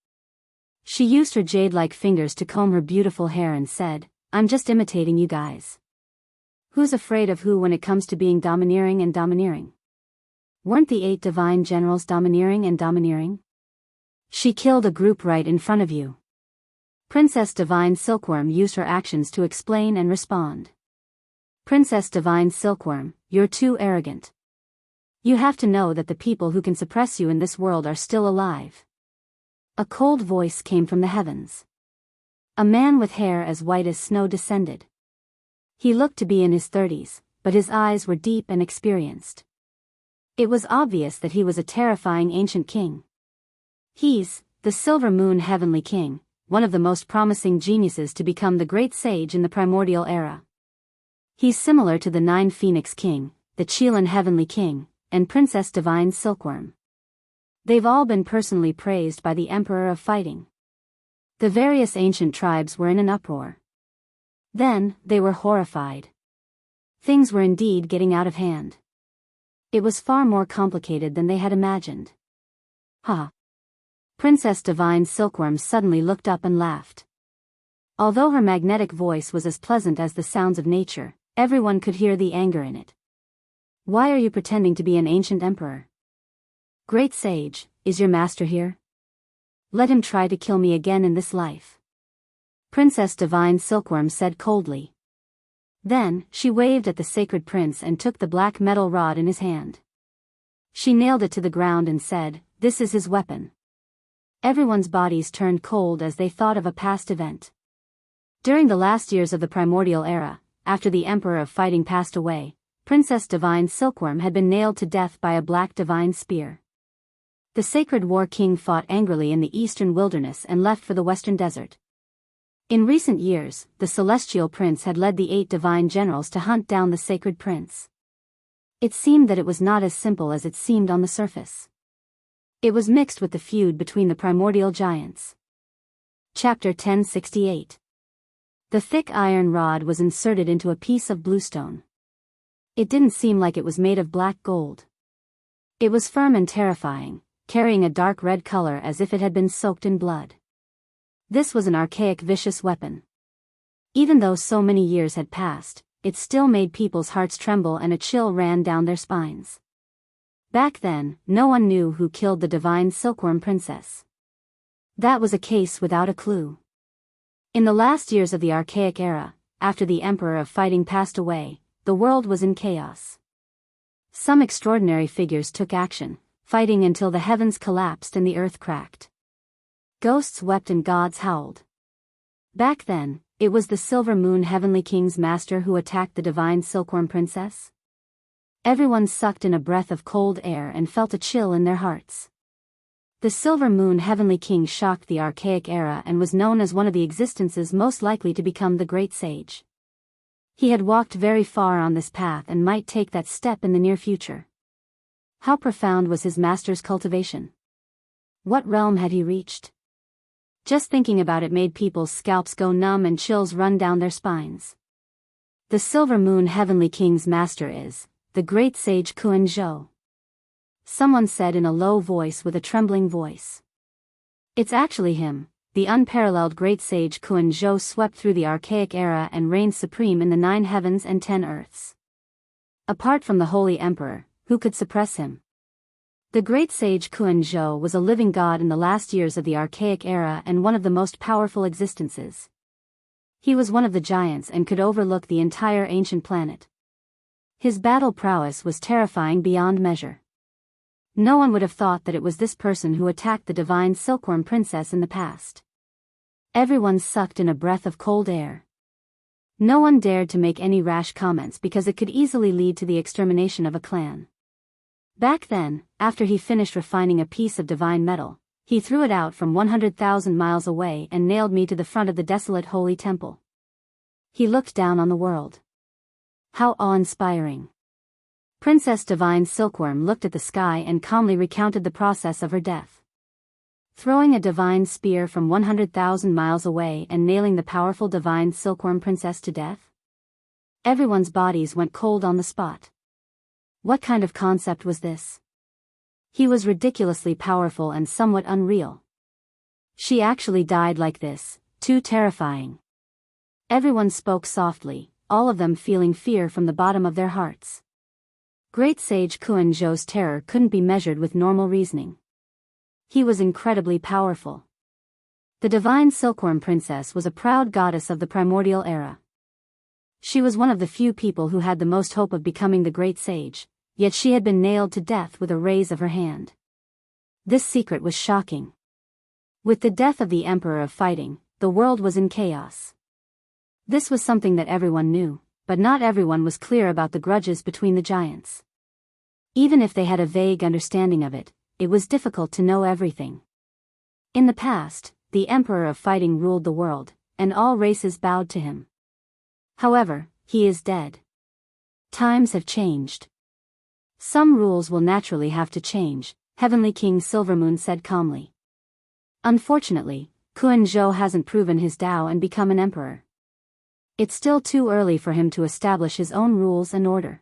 She used her jade-like fingers to comb her beautiful hair and said, "I'm just imitating you guys. Who's afraid of who when it comes to being domineering and domineering? Weren't the 8 divine generals domineering and domineering? She killed a group right in front of you." Princess Divine Silkworm used her actions to explain and respond. "Princess Divine Silkworm, you're too arrogant. You have to know that the people who can suppress you in this world are still alive." A cold voice came from the heavens. A man with hair as white as snow descended. He looked to be in his 30s, but his eyes were deep and experienced. It was obvious that he was a terrifying ancient king. He's the Silver Moon Heavenly King, one of the most promising geniuses to become the great sage in the primordial era. He's similar to the 9 Phoenix King, the Chelan Heavenly King, and Princess Divine Silkworm. They've all been personally praised by the Emperor of Fighting. The various ancient tribes were in an uproar. Then, they were horrified. Things were indeed getting out of hand. It was far more complicated than they had imagined. "Ha!" Princess Divine Silkworm suddenly looked up and laughed. Although her magnetic voice was as pleasant as the sounds of nature, everyone could hear the anger in it. "Why are you pretending to be an ancient emperor? Great Sage, is your master here? Let him try to kill me again in this life. Princess Divine Silkworm said coldly. Then, she waved at the sacred prince and took the black metal rod in his hand. She nailed it to the ground and said, "This is his weapon." Everyone's bodies turned cold as they thought of a past event. During the last years of the primordial era, after the Emperor of Fighting passed away, Princess Divine Silkworm had been nailed to death by a black divine spear. The sacred war king fought angrily in the eastern wilderness and left for the western desert. In recent years, the celestial prince had led the 8 divine generals to hunt down the sacred prince. It seemed that it was not as simple as it seemed on the surface. It was mixed with the feud between the primordial giants. Chapter 1068. The thick iron rod was inserted into a piece of bluestone. It didn't seem like it was made of black gold. It was firm and terrifying, carrying a dark red color as if it had been soaked in blood. This was an archaic vicious weapon. Even though so many years had passed, it still made people's hearts tremble and a chill ran down their spines. Back then, no one knew who killed the divine silkworm princess. That was a case without a clue. In the last years of the archaic era, after the Emperor of Fighting passed away, the world was in chaos. Some extraordinary figures took action, fighting until the heavens collapsed and the earth cracked. Ghosts wept and gods howled. Back then, it was the Silver Moon Heavenly King's master who attacked the divine silkworm princess. Everyone sucked in a breath of cold air and felt a chill in their hearts. The Silver Moon Heavenly King shocked the archaic era and was known as one of the existences most likely to become the Great Sage. He had walked very far on this path and might take that step in the near future. How profound was his master's cultivation? What realm had he reached? Just thinking about it made people's scalps go numb and chills run down their spines. The Silver Moon Heavenly King's master is the Great Sage Kuan-zhou. Someone said in a low voice with a trembling voice. It's actually him. The unparalleled Great Sage Kuan-zhou swept through the archaic era and reigned supreme in the 9 heavens and 10 earths. Apart from the Holy Emperor, who could suppress him? The Great Sage Kuan-zhou was a living god in the last years of the archaic era and one of the most powerful existences. He was one of the giants and could overlook the entire ancient planet. His battle prowess was terrifying beyond measure. No one would have thought that it was this person who attacked the divine silkworm princess in the past. Everyone sucked in a breath of cold air. No one dared to make any rash comments because it could easily lead to the extermination of a clan. Back then, after he finished refining a piece of divine metal, he threw it out from 100,000 miles away and nailed me to the front of the desolate holy temple. He looked down on the world. How awe-inspiring. Princess Divine Silkworm looked at the sky and calmly recounted the process of her death. Throwing a divine spear from 100,000 miles away and nailing the powerful divine silkworm princess to death? Everyone's bodies went cold on the spot. What kind of concept was this? He was ridiculously powerful and somewhat unreal. She actually died like this, too terrifying. Everyone spoke softly, all of them feeling fear from the bottom of their hearts. Great Sage Kuan-zhou's terror couldn't be measured with normal reasoning. He was incredibly powerful. The divine silkworm princess was a proud goddess of the primordial era. She was one of the few people who had the most hope of becoming the Great Sage, yet she had been nailed to death with a raise of her hand. This secret was shocking. With the death of the Emperor of Fighting, the world was in chaos. This was something that everyone knew, but not everyone was clear about the grudges between the giants. Even if they had a vague understanding of it, it was difficult to know everything. In the past, the Emperor of Fighting ruled the world, and all races bowed to him. However, he is dead. Times have changed. Some rules will naturally have to change, Heavenly King Silvermoon said calmly. Unfortunately, Kuan-zhou hasn't proven his Tao and become an emperor. It's still too early for him to establish his own rules and order.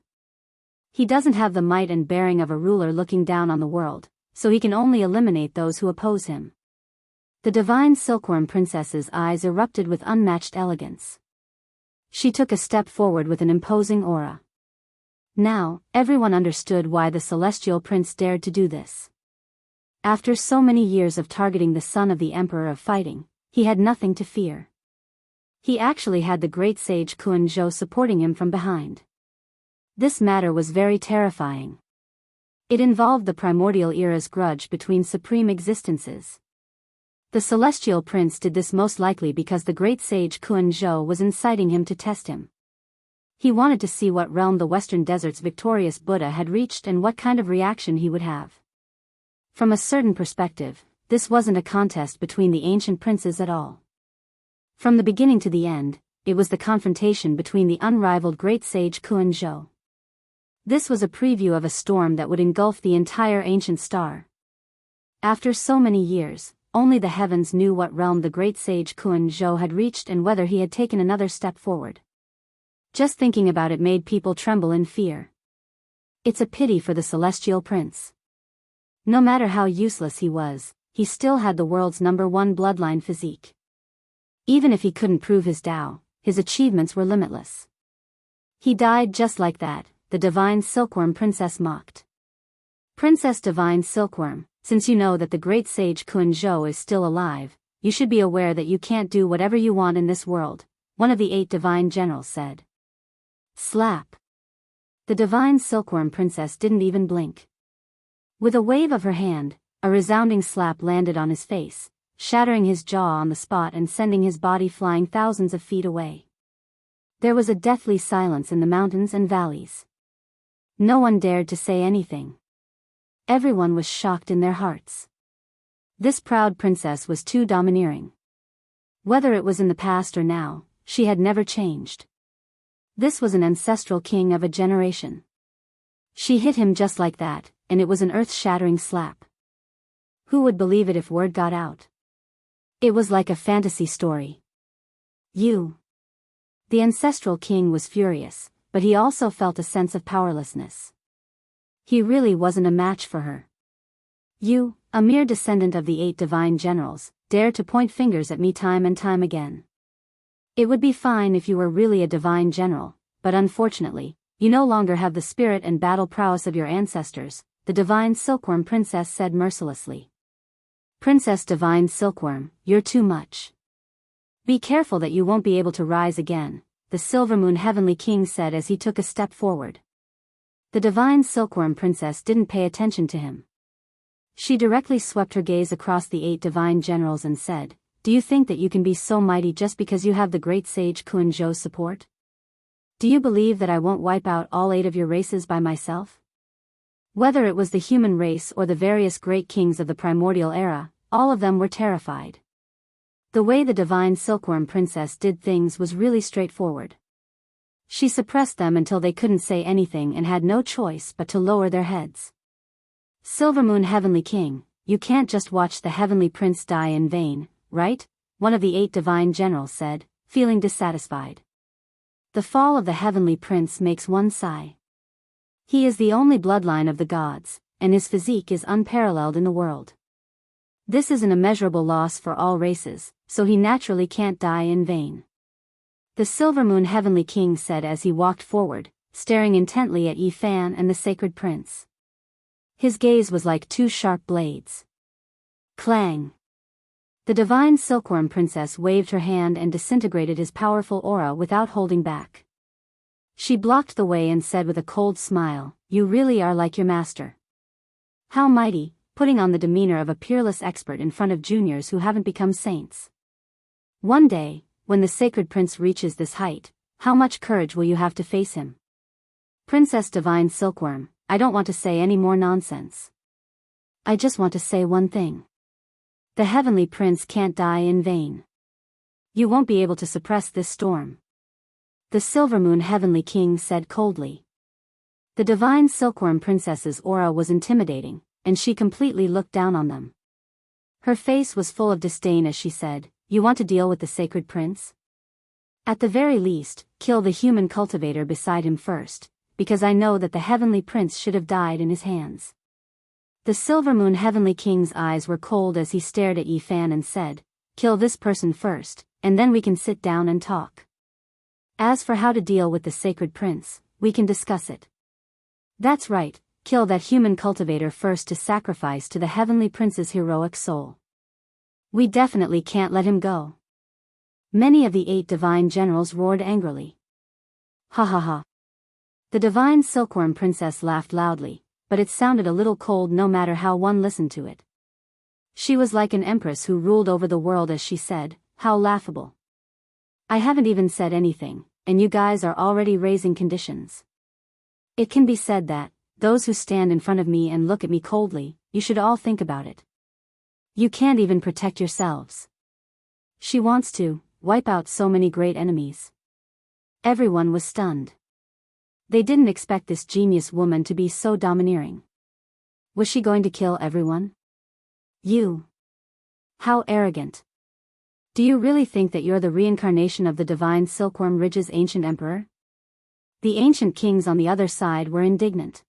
He doesn't have the might and bearing of a ruler looking down on the world, so he can only eliminate those who oppose him. The divine silkworm princess's eyes erupted with unmatched elegance. She took a step forward with an imposing aura. Now, everyone understood why the celestial prince dared to do this. After so many years of targeting the son of the Emperor of Fighting, he had nothing to fear. He actually had the great sage Kuan-zhou supporting him from behind. This matter was very terrifying. It involved the primordial era's grudge between supreme existences. The celestial prince did this most likely because the great sage Kuan-zhou was inciting him to test him. He wanted to see what realm the Western Desert's victorious Buddha had reached and what kind of reaction he would have. From a certain perspective, this wasn't a contest between the ancient princes at all. From the beginning to the end, it was the confrontation between the unrivaled great sage Kuan-zhou. This was a preview of a storm that would engulf the entire ancient star. After so many years, only the heavens knew what realm the great sage Kuan-zhou had reached and whether he had taken another step forward. Just thinking about it made people tremble in fear. It's a pity for the celestial prince. No matter how useless he was, he still had the world's #1 bloodline physique. Even if he couldn't prove his Tao, his achievements were limitless. He died just like that, the divine silkworm princess mocked. Princess Divine Silkworm, since you know that the great sage Kuan-zhou is still alive, you should be aware that you can't do whatever you want in this world, one of the 8 divine generals said. Slap. The divine silkworm princess didn't even blink. With a wave of her hand, a resounding slap landed on his face, shattering his jaw on the spot and sending his body flying thousands of feet away. There was a deathly silence in the mountains and valleys. No one dared to say anything. Everyone was shocked in their hearts. This proud princess was too domineering. Whether it was in the past or now, she had never changed. This was an ancestral king of a generation. She hit him just like that, and it was an earth-shattering slap. Who would believe it if word got out? It was like a fantasy story. The ancestral king was furious, but he also felt a sense of powerlessness. He really wasn't a match for her. You, a mere descendant of the 8 divine generals, dare to point fingers at me time and time again. It would be fine if you were really a divine general, but unfortunately, you no longer have the spirit and battle prowess of your ancestors, the divine silkworm princess said mercilessly. Princess Divine Silkworm, you're too much. Be careful that you won't be able to rise again, the Silvermoon Heavenly King said as he took a step forward. The divine silkworm princess didn't pay attention to him. She directly swept her gaze across the 8 divine generals and said, "Do you think that you can be so mighty just because you have the great sage Kuan-zhou's support? Do you believe that I won't wipe out all 8 of your races by myself?" Whether it was the human race or the various great kings of the primordial era, all of them were terrified. The way the divine silkworm princess did things was really straightforward. She suppressed them until they couldn't say anything and had no choice but to lower their heads. Silvermoon Heavenly King, you can't just watch the heavenly prince die in vain, right? One of the 8 divine generals said, feeling dissatisfied. The fall of the heavenly prince makes one sigh. He is the only bloodline of the gods, and his physique is unparalleled in the world. This is an immeasurable loss for all races, so he naturally can't die in vain. The Silvermoon Heavenly King said as he walked forward, staring intently at Yi Fan and the sacred prince. His gaze was like 2 sharp blades. Clang! The divine silkworm princess waved her hand and disintegrated his powerful aura without holding back. She blocked the way and said with a cold smile, "You really are like your master." How mighty, putting on the demeanor of a peerless expert in front of juniors who haven't become saints. One day, when the sacred prince reaches this height, how much courage will you have to face him? Princess Divine Silkworm, I don't want to say any more nonsense. I just want to say one thing. The heavenly prince can't die in vain. You won't be able to suppress this storm. The Silvermoon Heavenly King said coldly. The divine silkworm princess's aura was intimidating, and she completely looked down on them. Her face was full of disdain as she said, "You want to deal with the sacred prince? At the very least, kill the human cultivator beside him first, because I know that the heavenly prince should have died in his hands." The Silvermoon Heavenly King's eyes were cold as he stared at Yi Fan and said, "Kill this person first, and then we can sit down and talk. As for how to deal with the sacred prince, we can discuss it." That's right, kill that human cultivator first to sacrifice to the heavenly prince's heroic soul. We definitely can't let him go. Many of the 8 divine generals roared angrily. Ha ha ha. The divine silkworm princess laughed loudly, but it sounded a little cold no matter how one listened to it. She was like an empress who ruled over the world as she said, "How laughable. I haven't even said anything, and you guys are already raising conditions. It can be said that, those who stand in front of me and look at me coldly, you should all think about it. You can't even protect yourselves. She wants to wipe out so many great enemies." Everyone was stunned. They didn't expect this genius woman to be so domineering. Was she going to kill everyone? You. How arrogant. Do you really think that you're the reincarnation of the divine Silkworm Ridge's ancient emperor? The ancient kings on the other side were indignant.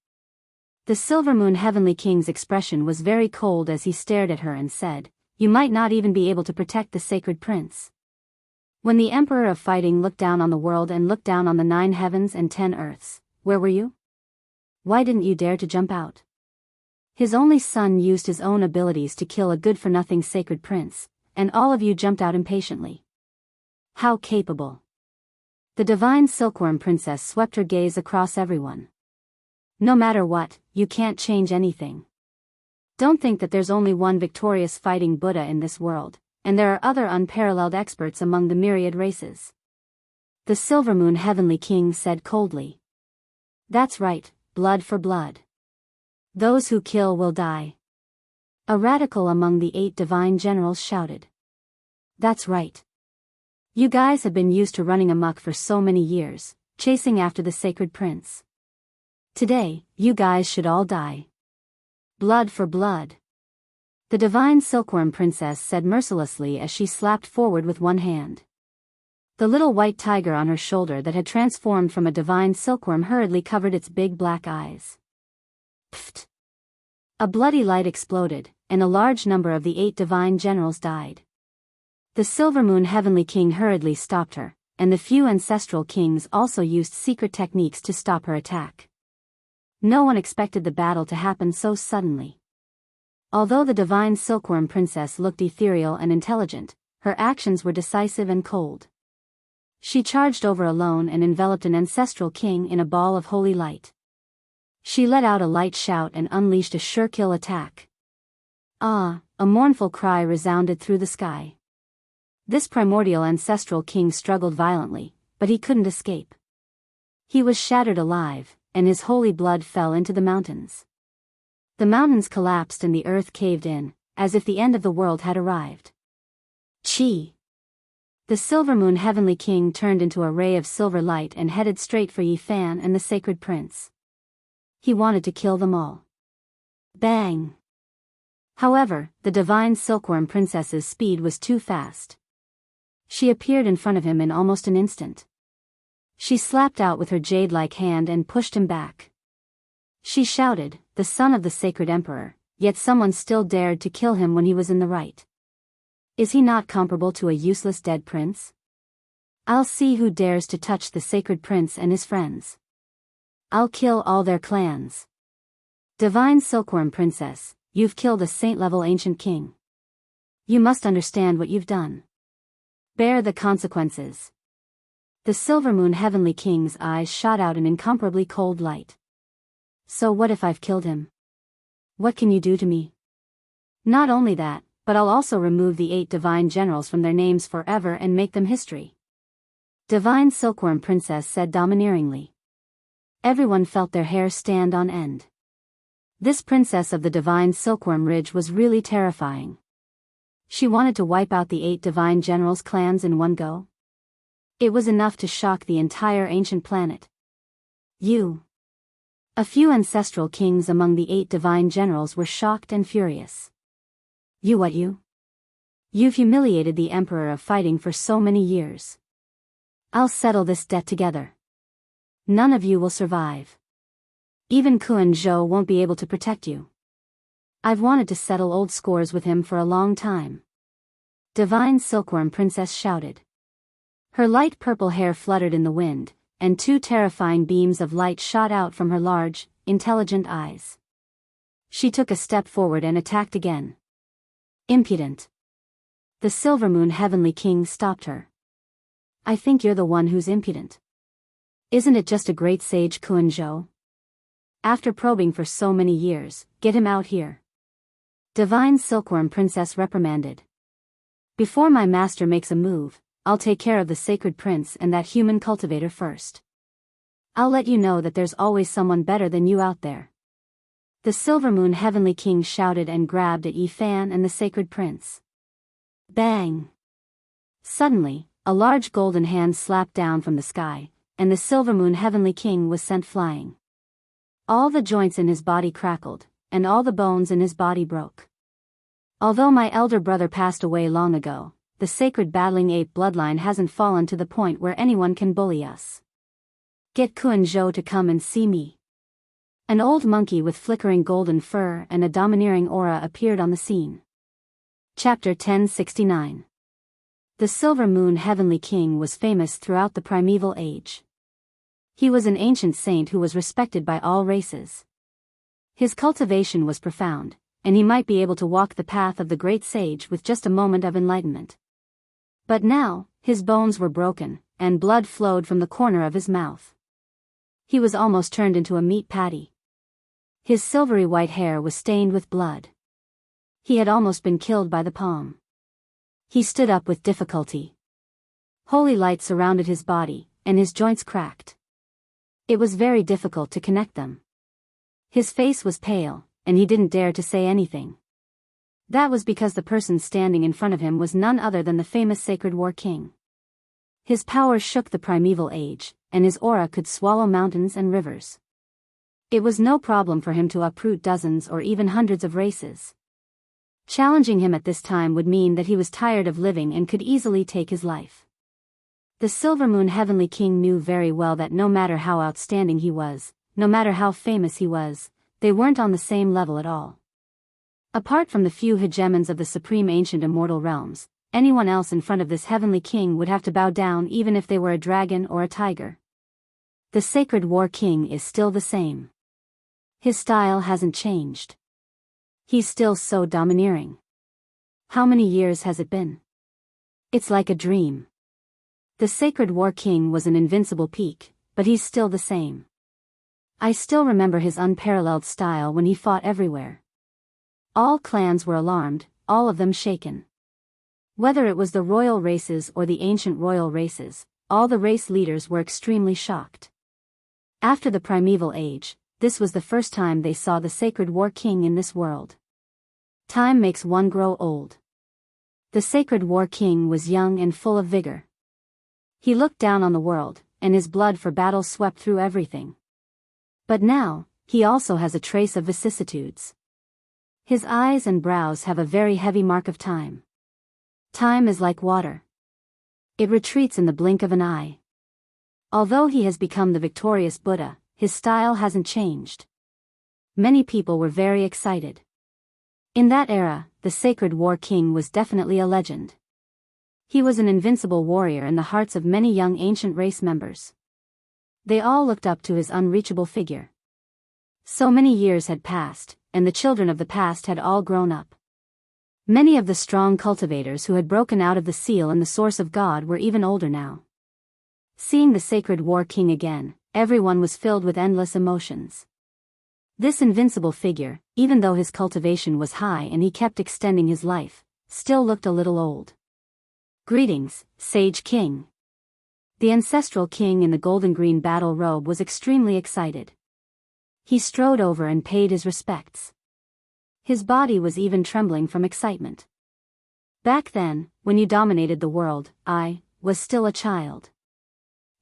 The Silvermoon Heavenly King's expression was very cold as he stared at her and said, "You might not even be able to protect the sacred prince." When the Emperor of Fighting looked down on the world and looked down on the 9 heavens and 10 earths, where were you? Why didn't you dare to jump out? His only son used his own abilities to kill a good-for-nothing sacred prince, and all of you jumped out impatiently. How capable. The divine Silkworm Princess swept her gaze across everyone. No matter what, you can't change anything. Don't think that there's only one victorious fighting Buddha in this world, and there are other unparalleled experts among the myriad races. The Silvermoon Heavenly King said coldly. That's right, blood for blood. Those who kill will die. A radical among the 8 divine generals shouted. That's right. You guys have been used to running amok for so many years, chasing after the sacred prince. Today, you guys should all die. Blood for blood. The divine Silkworm Princess said mercilessly as she slapped forward with one hand. The little white tiger on her shoulder that had transformed from a divine silkworm hurriedly covered its big black eyes. Pfft! A bloody light exploded, and a large number of the 8 divine generals died. The Silvermoon Heavenly King hurriedly stopped her, and the few ancestral kings also used secret techniques to stop her attack. No one expected the battle to happen so suddenly. Although the divine Silkworm Princess looked ethereal and intelligent, her actions were decisive and cold. She charged over alone and enveloped an ancestral king in a ball of holy light. She let out a light shout and unleashed a sure-kill attack. Ah! A mournful cry resounded through the sky. This primordial ancestral king struggled violently, but he couldn't escape. He was shattered alive, and his holy blood fell into the mountains. The mountains collapsed and the earth caved in, as if the end of the world had arrived. Chi! The Silvermoon Heavenly King turned into a ray of silver light and headed straight for Yi Fan and the sacred prince. He wanted to kill them all. Bang! However, the divine Silkworm Princess's speed was too fast. She appeared in front of him in almost an instant. She slapped out with her jade-like hand and pushed him back. She shouted, "The son of the sacred emperor," yet someone still dared to kill him when he was in the right. Is he not comparable to a useless dead prince? I'll see who dares to touch the sacred prince and his friends. I'll kill all their clans. Divine Silkworm Princess, you've killed a saint-level ancient king. You must understand what you've done. Bear the consequences. The Silvermoon Heavenly King's eyes shot out an incomparably cold light. So what if I've killed him? What can you do to me? Not only that, but I'll also remove the 8 divine generals from their names forever and make them history. Divine Silkworm Princess said domineeringly. Everyone felt their hair stand on end. This princess of the divine Silkworm Ridge was really terrifying. She wanted to wipe out the 8 divine generals' clans in one go. It was enough to shock the entire ancient planet. You. A few ancestral kings among the 8 divine generals were shocked and furious. You what you? You've humiliated the Emperor of Fighting for so many years. I'll settle this debt together. None of you will survive. Even Kuan Zhou won't be able to protect you. I've wanted to settle old scores with him for a long time. Divine Silkworm Princess shouted. Her light purple hair fluttered in the wind, and 2 terrifying beams of light shot out from her large, intelligent eyes. She took a step forward and attacked again. Impudent. The Silvermoon Heavenly King stopped her. I think you're the one who's impudent. Isn't it just a great sage Kuan-zhou? After probing for so many years, get him out here. Divine Silkworm Princess reprimanded. Before my master makes a move, I'll take care of the sacred prince and that human cultivator first. I'll let you know that there's always someone better than you out there. The Silvermoon Heavenly King shouted and grabbed at Yi Fan and the sacred prince. Bang! Suddenly, a large golden hand slapped down from the sky, and the Silvermoon Heavenly King was sent flying. All the joints in his body crackled, and all the bones in his body broke. Although my elder brother passed away long ago, the sacred battling ape bloodline hasn't fallen to the point where anyone can bully us. Get Kuan-zhou to come and see me. An old monkey with flickering golden fur and a domineering aura appeared on the scene. Chapter 1069. The Silver Moon Heavenly King was famous throughout the primeval age. He was an ancient saint who was respected by all races. His cultivation was profound, and he might be able to walk the path of the great sage with just a moment of enlightenment. But now, his bones were broken, and blood flowed from the corner of his mouth. He was almost turned into a meat patty. His silvery white hair was stained with blood. He had almost been killed by the palm. He stood up with difficulty. Holy light surrounded his body, and his joints cracked. It was very difficult to connect them. His face was pale, and he didn't dare to say anything. That was because the person standing in front of him was none other than the famous Sacred War King. His power shook the primeval age, and his aura could swallow mountains and rivers. It was no problem for him to uproot dozens or even hundreds of races. Challenging him at this time would mean that he was tired of living and could easily take his life. The Silvermoon Heavenly King knew very well that no matter how outstanding he was, no matter how famous he was, they weren't on the same level at all. Apart from the few hegemons of the supreme ancient immortal realms, anyone else in front of this Heavenly King would have to bow down even if they were a dragon or a tiger. The Sacred War King is still the same. His style hasn't changed. He's still so domineering. How many years has it been? It's like a dream. The Sacred War King was an invincible peak, but he's still the same. I still remember his unparalleled style when he fought everywhere. All clans were alarmed, all of them shaken. Whether it was the royal races or the ancient royal races, all the race leaders were extremely shocked. After the primeval age, this was the first time they saw the Sacred War King in this world. Time makes one grow old. The Sacred War King was young and full of vigor. He looked down on the world, and his blood for battle swept through everything. But now, he also has a trace of vicissitudes. His eyes and brows have a very heavy mark of time. Time is like water. It retreats in the blink of an eye. Although he has become the victorious Buddha, his style hasn't changed. Many people were very excited. In that era, the Sacred War King was definitely a legend. He was an invincible warrior in the hearts of many young ancient race members. They all looked up to his unreachable figure. So many years had passed, and the children of the past had all grown up. Many of the strong cultivators who had broken out of the seal and the source of God were even older now. Seeing the Sacred War King again, everyone was filled with endless emotions. This invincible figure, even though his cultivation was high and he kept extending his life, still looked a little old. Greetings, Sage King. The ancestral king in the golden-green battle robe was extremely excited. He strode over and paid his respects. His body was even trembling from excitement. Back then, when you dominated the world, I was still a child.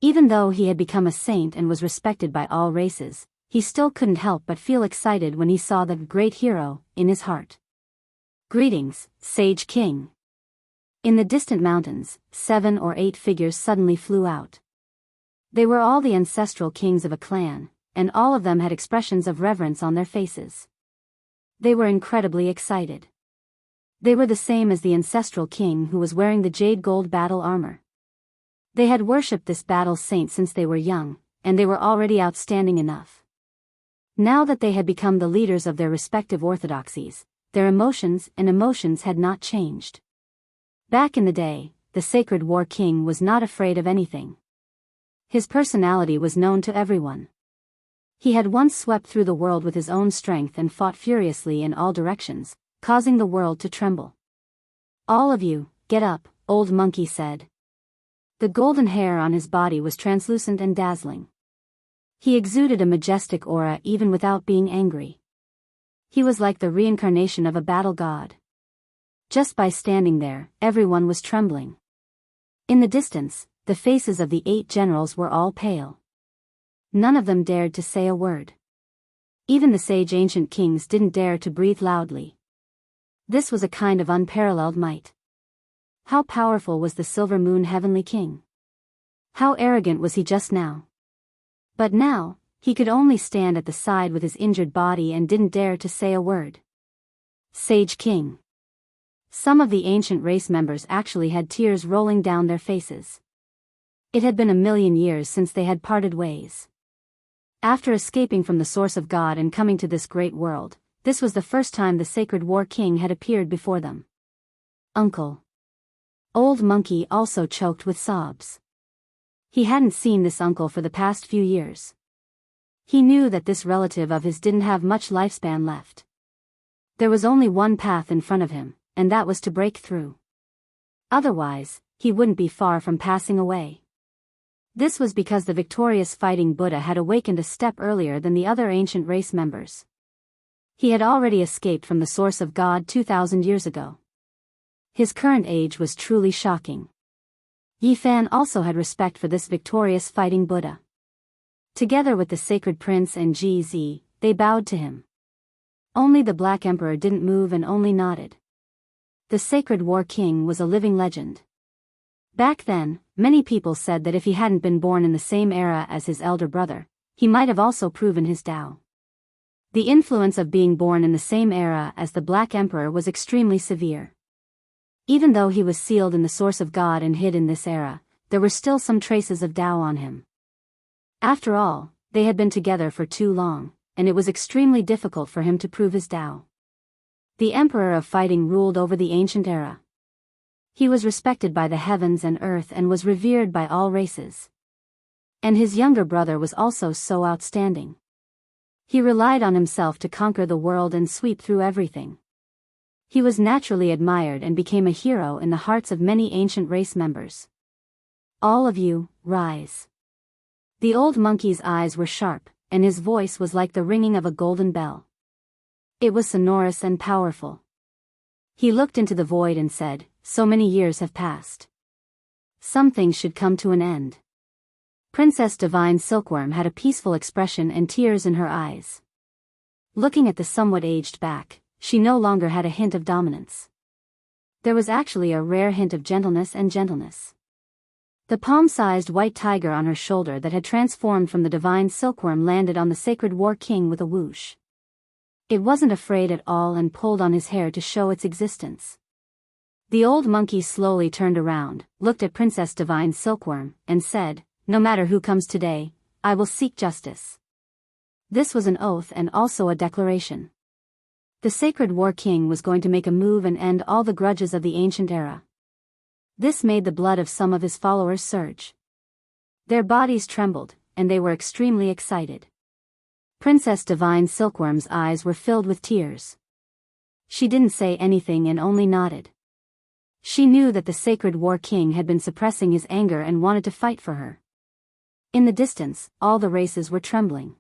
Even though he had become a saint and was respected by all races, he still couldn't help but feel excited when he saw the great hero in his heart. Greetings, Sage King. In the distant mountains, 7 or 8 figures suddenly flew out. They were all the ancestral kings of a clan, and all of them had expressions of reverence on their faces. They were incredibly excited. They were the same as the ancestral king who was wearing the jade gold battle armor. They had worshipped this battle saint since they were young, and they were already outstanding enough. Now that they had become the leaders of their respective orthodoxies, their emotions had not changed. Back in the day, the Sacred War King was not afraid of anything. His personality was known to everyone. He had once swept through the world with his own strength and fought furiously in all directions, causing the world to tremble. "All of you, get up," Old Monkey said. The golden hair on his body was translucent and dazzling. He exuded a majestic aura even without being angry. He was like the reincarnation of a battle god. Just by standing there, everyone was trembling. In the distance, the faces of the 8 generals were all pale. None of them dared to say a word. Even the sage ancient kings didn't dare to breathe loudly. This was a kind of unparalleled might. How powerful was the Silver Moon Heavenly King? How arrogant was he just now? But now, he could only stand at the side with his injured body and didn't dare to say a word. Sage King. Some of the ancient race members actually had tears rolling down their faces. It had been 1,000,000 years since they had parted ways. After escaping from the source of God and coming to this great world, this was the first time the Sacred War King had appeared before them. "Uncle." Old Monkey also choked with sobs. He hadn't seen this uncle for the past few years. He knew that this relative of his didn't have much lifespan left. There was only one path in front of him, and that was to break through. Otherwise, he wouldn't be far from passing away. This was because the victorious fighting Buddha had awakened a step earlier than the other ancient race members. He had already escaped from the source of God 2,000 years ago. His current age was truly shocking. Yi Fan also had respect for this victorious fighting Buddha. Together with the sacred prince and GZ, they bowed to him. Only the Black Emperor didn't move and only nodded. The Sacred War King was a living legend. Back then, many people said that if he hadn't been born in the same era as his elder brother, he might have also proven his Tao. The influence of being born in the same era as the Black Emperor was extremely severe. Even though he was sealed in the source of God and hid in this era, there were still some traces of Tao on him. After all, they had been together for too long, and it was extremely difficult for him to prove his Tao. The Emperor of Fighting ruled over the ancient era. He was respected by the heavens and earth and was revered by all races. And his younger brother was also so outstanding. He relied on himself to conquer the world and sweep through everything. He was naturally admired and became a hero in the hearts of many ancient race members. "All of you, rise." The old monkey's eyes were sharp, and his voice was like the ringing of a golden bell. It was sonorous and powerful. He looked into the void and said, "So many years have passed. Some things should come to an end." Princess Divine Silkworm had a peaceful expression and tears in her eyes. Looking at the somewhat aged back, she no longer had a hint of dominance. There was actually a rare hint of gentleness. The palm-sized white tiger on her shoulder that had transformed from the Divine Silkworm landed on the Sacred War King with a whoosh. It wasn't afraid at all and pulled on his hair to show its existence. The old monkey slowly turned around, looked at Princess Divine Silkworm, and said, "No matter who comes today, I will seek justice." This was an oath and also a declaration. The Sacred War King was going to make a move and end all the grudges of the ancient era. This made the blood of some of his followers surge. Their bodies trembled, and they were extremely excited. Princess Divine Silkworm's eyes were filled with tears. She didn't say anything and only nodded. She knew that the Sacred War King had been suppressing his anger and wanted to fight for her. In the distance, all the races were trembling.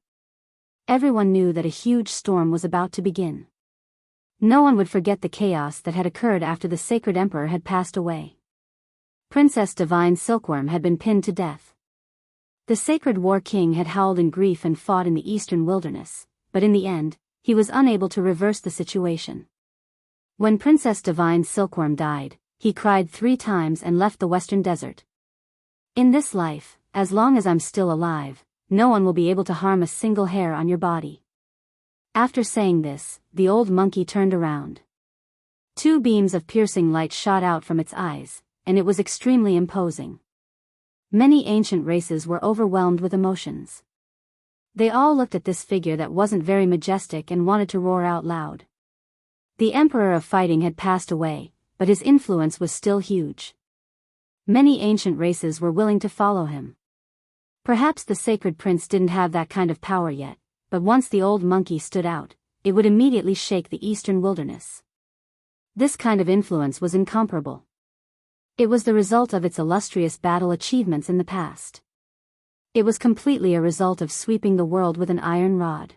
Everyone knew that a huge storm was about to begin. No one would forget the chaos that had occurred after the Sacred Emperor had passed away. Princess Divine Silkworm had been pinned to death. The Sacred War King had howled in grief and fought in the eastern wilderness, but in the end, he was unable to reverse the situation. When Princess Divine Silkworm died, he cried 3 times and left the western desert. "In this life, as long as I'm still alive, no one will be able to harm a single hair on your body." After saying this, the old monkey turned around. 2 beams of piercing light shot out from its eyes, and it was extremely imposing. Many ancient races were overwhelmed with emotions. They all looked at this figure that wasn't very majestic and wanted to roar out loud. The Emperor of Fighting had passed away, but his influence was still huge. Many ancient races were willing to follow him. Perhaps the Sacred Prince didn't have that kind of power yet, but once the old monkey stood out, it would immediately shake the eastern wilderness. This kind of influence was incomparable. It was the result of its illustrious battle achievements in the past. It was completely a result of sweeping the world with an iron rod.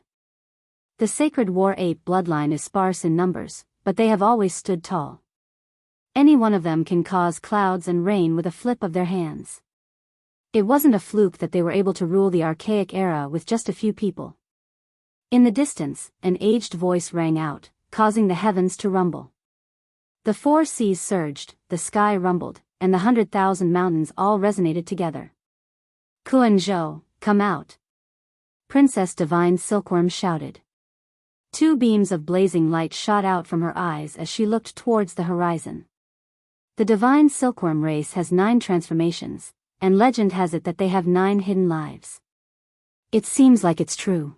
The sacred war ape bloodline is sparse in numbers, but they have always stood tall. Any one of them can cause clouds and rain with a flip of their hands. It wasn't a fluke that they were able to rule the archaic era with just a few people. In the distance, an aged voice rang out, causing the heavens to rumble. The four seas surged, the sky rumbled, and the 100,000 mountains all resonated together. Kuan-zhou, come out! Princess Divine Silkworm shouted. Two beams of blazing light shot out from her eyes as she looked towards the horizon. The Divine Silkworm race has 9 transformations, and legend has it that they have 9 hidden lives. It seems like it's true.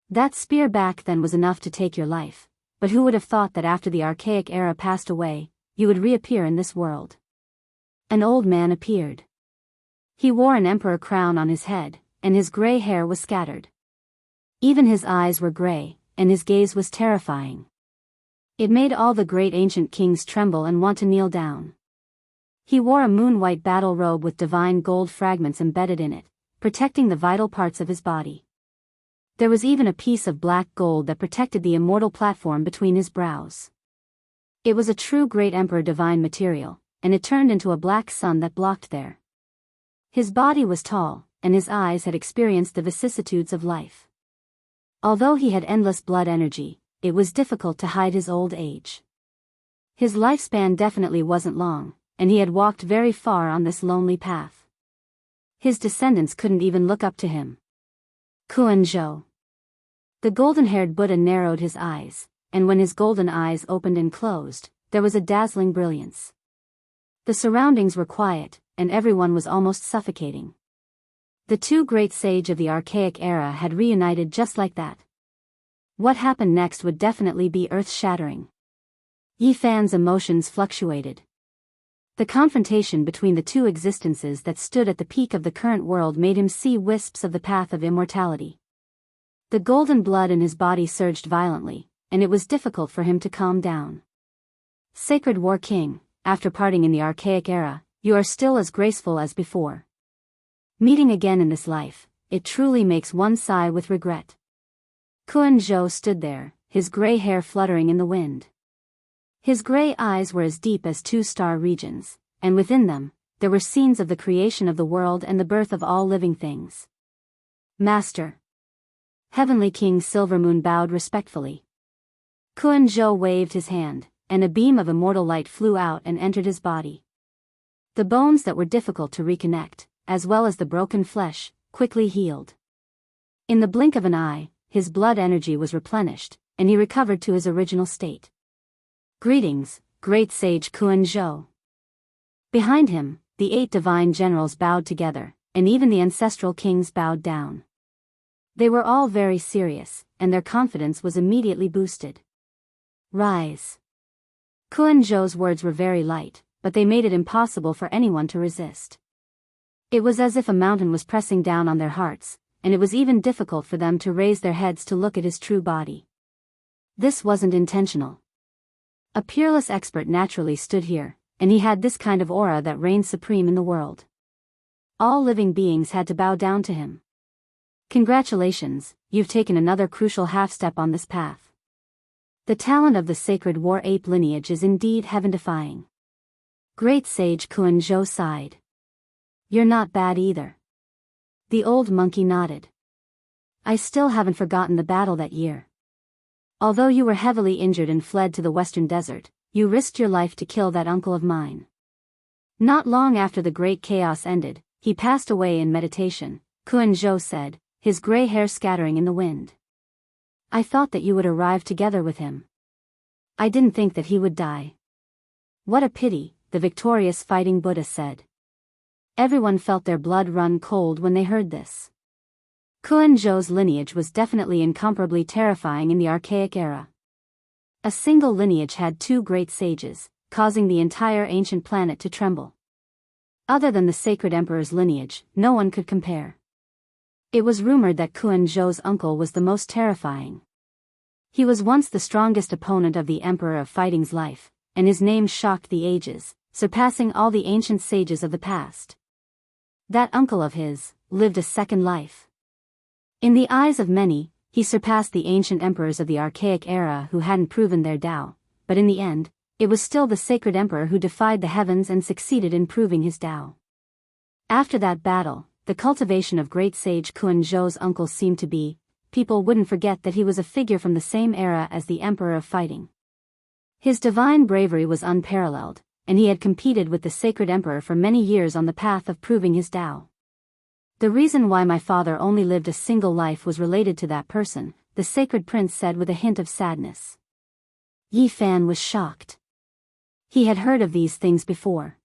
That spear back then was enough to take your life, but who would have thought that after the archaic era passed away, you would reappear in this world? An old man appeared. He wore an emperor crown on his head, and his gray hair was scattered. Even his eyes were gray, and his gaze was terrifying. It made all the great ancient kings tremble and want to kneel down. He wore a moon-white battle robe with divine gold fragments embedded in it, protecting the vital parts of his body. There was even a piece of black gold that protected the immortal platform between his brows. It was a true great emperor divine material, and it turned into a black sun that blocked there. His body was tall, and his eyes had experienced the vicissitudes of life. Although he had endless blood energy, it was difficult to hide his old age. His lifespan definitely wasn't long, and he had walked very far on this lonely path. His descendants couldn't even look up to him. Kuan-zhou. The golden-haired Buddha narrowed his eyes, and when his golden eyes opened and closed, there was a dazzling brilliance. The surroundings were quiet, and everyone was almost suffocating. The two great sages of the archaic era had reunited just like that. What happened next would definitely be earth-shattering. Yi Fan's emotions fluctuated. The confrontation between the two existences that stood at the peak of the current world made him see wisps of the path of immortality. The golden blood in his body surged violently, and it was difficult for him to calm down. Sacred War King, after parting in the archaic era, you are still as graceful as before. Meeting again in this life, it truly makes one sigh with regret. Kuan-zhou stood there, his gray hair fluttering in the wind. His gray eyes were as deep as 2-star regions, and within them, there were scenes of the creation of the world and the birth of all living things. Master. Heavenly King Silvermoon bowed respectfully. Kuan-zhou waved his hand, and a beam of immortal light flew out and entered his body. The bones that were difficult to reconnect, as well as the broken flesh, quickly healed. In the blink of an eye, his blood energy was replenished, and he recovered to his original state. Greetings, great sage Kuan-zhou. Behind him, the 8 divine generals bowed together, and even the ancestral kings bowed down. They were all very serious, and their confidence was immediately boosted. Rise. Kuan-zhou's words were very light, but they made it impossible for anyone to resist. It was as if a mountain was pressing down on their hearts, and it was even difficult for them to raise their heads to look at his true body. This wasn't intentional. A peerless expert naturally stood here, and he had this kind of aura that reigned supreme in the world. All living beings had to bow down to him. Congratulations, you've taken another crucial half-step on this path. The talent of the sacred war ape lineage is indeed heaven-defying. Great sage Kuan-zhou sighed. You're not bad either. The old monkey nodded. I still haven't forgotten the battle that year. Although you were heavily injured and fled to the western desert, you risked your life to kill that uncle of mine. Not long after the great chaos ended, he passed away in meditation, Kuan-zhou said, his gray hair scattering in the wind. I thought that you would arrive together with him. I didn't think that he would die. What a pity, the victorious fighting Buddha said. Everyone felt their blood run cold when they heard this. Kuan Zhou's lineage was definitely incomparably terrifying in the archaic era. A single lineage had two great sages, causing the entire ancient planet to tremble. Other than the sacred emperor's lineage, no one could compare. It was rumored that Kuan Zhou's uncle was the most terrifying. He was once the strongest opponent of the Emperor of Fighting's life, and his name shocked the ages, surpassing all the ancient sages of the past. That uncle of his lived a second life. In the eyes of many, he surpassed the ancient emperors of the archaic era who hadn't proven their Tao, but in the end, it was still the sacred emperor who defied the heavens and succeeded in proving his Tao. After that battle, the cultivation of great sage Kuan Zhou's uncle seemed to be, people wouldn't forget that he was a figure from the same era as the Emperor of Fighting. His divine bravery was unparalleled, and he had competed with the sacred emperor for many years on the path of proving his Tao. The reason why my father only lived a single life was related to that person, the sacred prince said with a hint of sadness. Yi Fan was shocked. He had heard of these things before.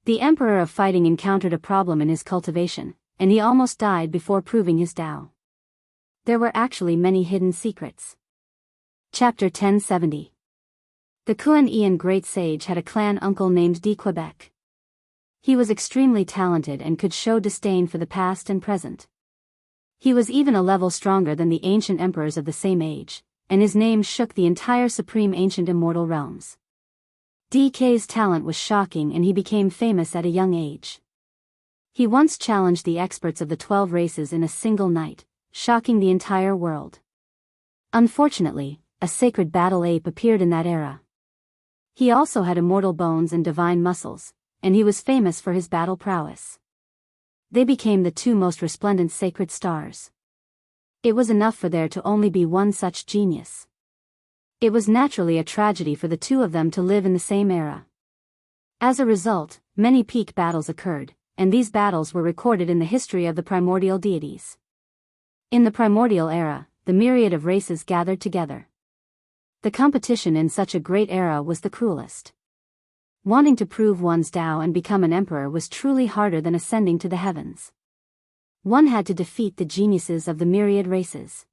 The Emperor of Fighting encountered a problem in his cultivation, and he almost died before proving his Tao. There were actually many hidden secrets. Chapter 1070. The Kuan Ian Great Sage had a clan uncle named Di Quebec. He was extremely talented and could show disdain for the past and present. He was even a level stronger than the ancient emperors of the same age, and his name shook the entire supreme ancient immortal realms. DK's talent was shocking and he became famous at a young age. He once challenged the experts of the 12 races in a single night, shocking the entire world. Unfortunately, a sacred battle ape appeared in that era. He also had immortal bones and divine muscles, and he was famous for his battle prowess. They became the two most resplendent sacred stars. It was enough for there to only be one such genius. It was naturally a tragedy for the two of them to live in the same era. As a result, many peak battles occurred, and these battles were recorded in the history of the primordial deities. In the primordial era, the myriad of races gathered together. The competition in such a great era was the cruelest. Wanting to prove one's Tao and become an emperor was truly harder than ascending to the heavens. One had to defeat the geniuses of the myriad races.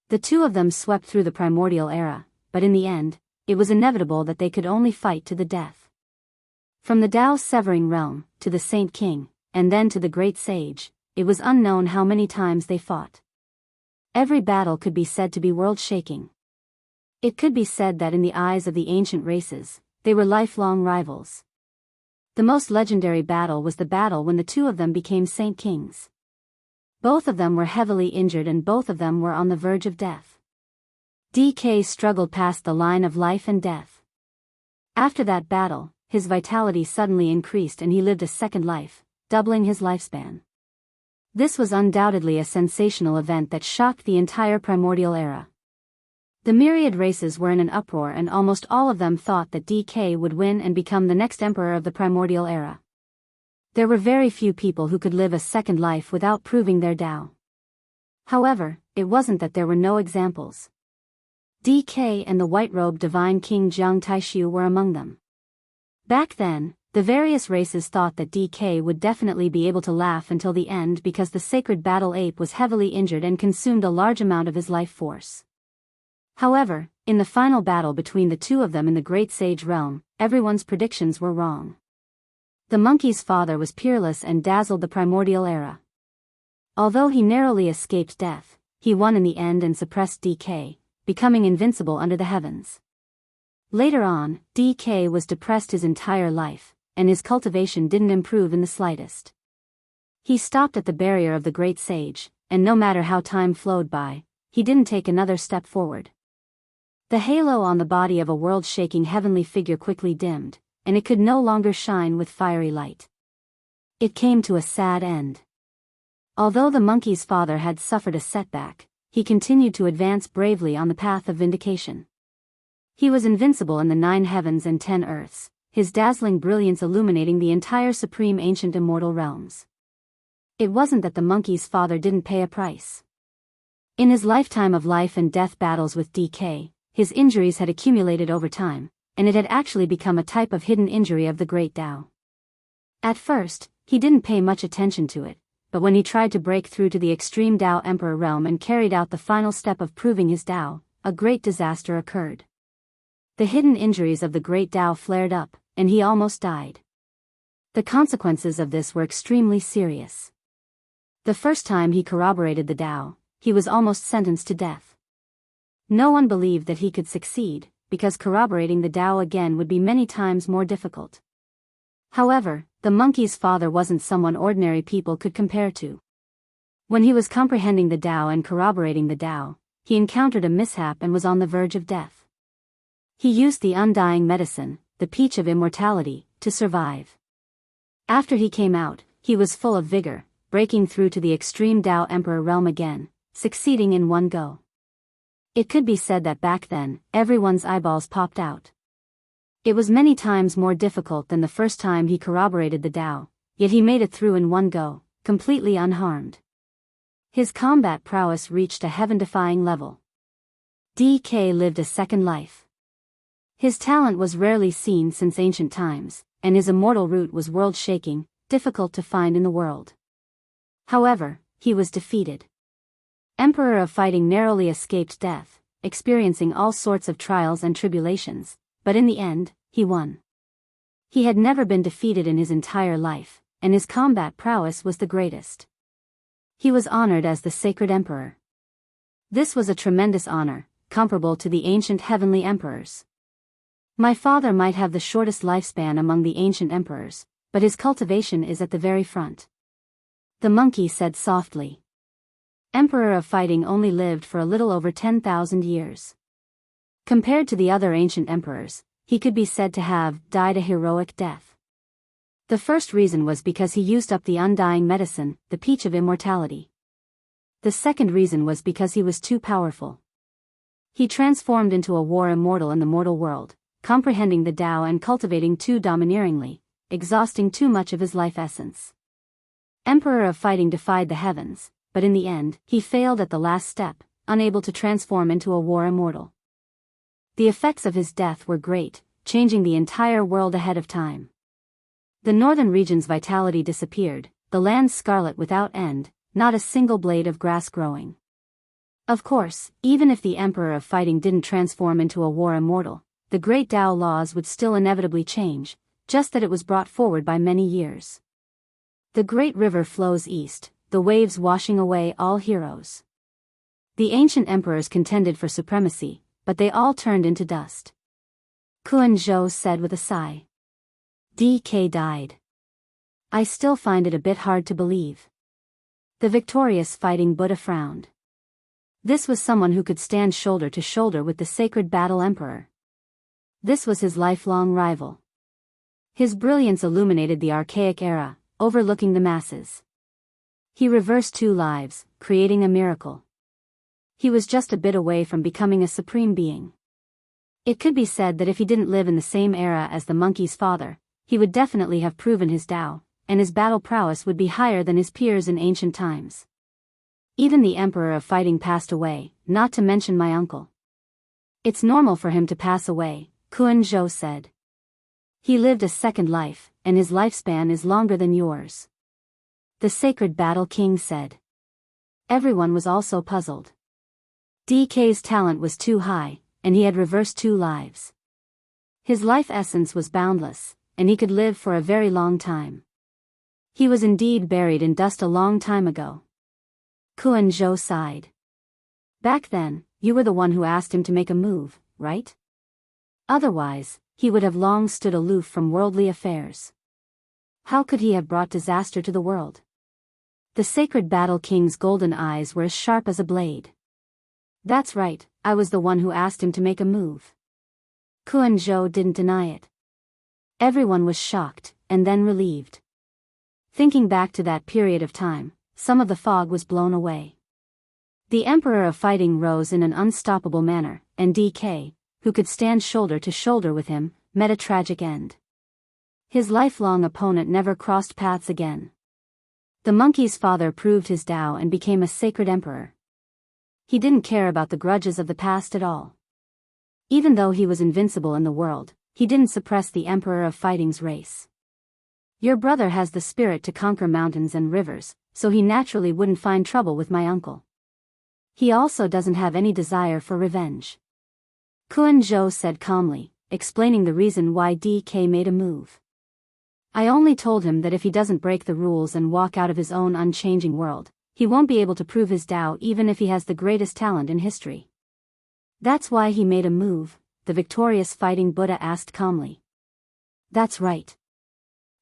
The two of them swept through the primordial era, but in the end, it was inevitable that they could only fight to the death. From the Tao's severing realm, to the Saint King, and then to the Great Sage, it was unknown how many times they fought. Every battle could be said to be world-shaking. It could be said that in the eyes of the ancient races, they were lifelong rivals. The most legendary battle was the battle when the two of them became Saint Kings. Both of them were heavily injured and both of them were on the verge of death. DK struggled past the line of life and death. After that battle, his vitality suddenly increased and he lived a second life, doubling his lifespan. This was undoubtedly a sensational event that shocked the entire primordial era. The myriad races were in an uproar and almost all of them thought that DK would win and become the next emperor of the primordial era. There were very few people who could live a second life without proving their Tao. However, it wasn't that there were no examples. DK and the white-robed divine king Jiang Taishu were among them. Back then, the various races thought that DK would definitely be able to laugh until the end because the sacred battle ape was heavily injured and consumed a large amount of his life force. However, in the final battle between the two of them in the Great Sage realm, everyone's predictions were wrong. The monkey's father was peerless and dazzled the primordial era. Although he narrowly escaped death, he won in the end and suppressed DK, becoming invincible under the heavens. Later on, DK was depressed his entire life, and his cultivation didn't improve in the slightest. He stopped at the barrier of the Great Sage, and no matter how time flowed by, he didn't take another step forward. The halo on the body of a world-shaking heavenly figure quickly dimmed, and it could no longer shine with fiery light. It came to a sad end. Although the monkey's father had suffered a setback, he continued to advance bravely on the path of vindication. He was invincible in the 9 heavens and 10 earths, his dazzling brilliance illuminating the entire supreme ancient immortal realms. It wasn't that the monkey's father didn't pay a price. In his lifetime of life and death battles with DK, his injuries had accumulated over time, and it had actually become a type of hidden injury of the great Tao. At first, he didn't pay much attention to it, but when he tried to break through to the extreme Tao Emperor realm and carried out the final step of proving his Tao, a great disaster occurred. The hidden injuries of the great Tao flared up, and he almost died. The consequences of this were extremely serious. The first time he corroborated the Tao, he was almost sentenced to death. No one believed that he could succeed, because corroborating the Tao again would be many times more difficult. However, the monkey's father wasn't someone ordinary people could compare to. When he was comprehending the Tao and corroborating the Tao, he encountered a mishap and was on the verge of death. He used the undying medicine, the peach of immortality, to survive. After he came out, he was full of vigor, breaking through to the extreme Tao Emperor realm again, succeeding in one go. It could be said that back then, everyone's eyeballs popped out. It was many times more difficult than the first time he corroborated the Tao, yet he made it through in one go, completely unharmed. His combat prowess reached a heaven-defying level. DK lived a second life. His talent was rarely seen since ancient times, and his immortal root was world-shaking, difficult to find in the world. However, he was defeated. Emperor of Fighting narrowly escaped death, experiencing all sorts of trials and tribulations, but in the end, he won. He had never been defeated in his entire life, and his combat prowess was the greatest. He was honored as the Sacred Emperor. This was a tremendous honor, comparable to the ancient heavenly emperors. My father might have the shortest lifespan among the ancient emperors, but his cultivation is at the very front. The monkey said softly. Emperor of Fighting only lived for a little over 10,000 years. Compared to the other ancient emperors, he could be said to have died a heroic death. The first reason was because he used up the undying medicine, the peach of immortality. The second reason was because he was too powerful. He transformed into a war immortal in the mortal world, comprehending the Tao and cultivating too domineeringly, exhausting too much of his life essence. Emperor of Fighting defied the heavens, but in the end, he failed at the last step, unable to transform into a war immortal. The effects of his death were great, changing the entire world ahead of time. The northern region's vitality disappeared, the land scarlet without end, not a single blade of grass growing. Of course, even if the Emperor of Fighting didn't transform into a war immortal, the great Tao laws would still inevitably change, just that it was brought forward by many years. The great river flows east, the waves washing away all heroes. The ancient emperors contended for supremacy, but they all turned into dust. Kuan Zhou said with a sigh. DK died. I still find it a bit hard to believe. The victorious Fighting Buddha frowned. This was someone who could stand shoulder to shoulder with the sacred battle emperor. This was his lifelong rival. His brilliance illuminated the archaic era, overlooking the masses. He reversed 2 lives, creating a miracle. He was just a bit away from becoming a supreme being. It could be said that if he didn't live in the same era as the monkey's father, he would definitely have proven his Tao, and his battle prowess would be higher than his peers in ancient times. Even the Emperor of Fighting passed away, not to mention my uncle. It's normal for him to pass away, Kuan Zhou said. He lived a second life, and his lifespan is longer than yours. The Sacred Battle King said. Everyone was also puzzled. DK's talent was too high, and he had reversed 2 lives. His life essence was boundless, and he could live for a very long time. He was indeed buried in dust a long time ago. Kuan Zhou sighed. Back then, you were the one who asked him to make a move, right? Otherwise, he would have long stood aloof from worldly affairs. How could he have brought disaster to the world? The Sacred Battle King's golden eyes were as sharp as a blade. That's right, I was the one who asked him to make a move. Kuan Zhou didn't deny it. Everyone was shocked, and then relieved. Thinking back to that period of time, some of the fog was blown away. The Emperor of Fighting rose in an unstoppable manner, and DK, who could stand shoulder to shoulder with him, met a tragic end. His lifelong opponent never crossed paths again. The monkey's father proved his Tao and became a sacred emperor. He didn't care about the grudges of the past at all. Even though he was invincible in the world, he didn't suppress the Emperor of Fighting's race. Your brother has the spirit to conquer mountains and rivers, so he naturally wouldn't find trouble with my uncle. He also doesn't have any desire for revenge. Kuan-zhou said calmly, explaining the reason why DK made a move. I only told him that if he doesn't break the rules and walk out of his own unchanging world, he won't be able to prove his Tao even if he has the greatest talent in history. That's why he made a move, the victorious fighting Buddha asked calmly. That's right.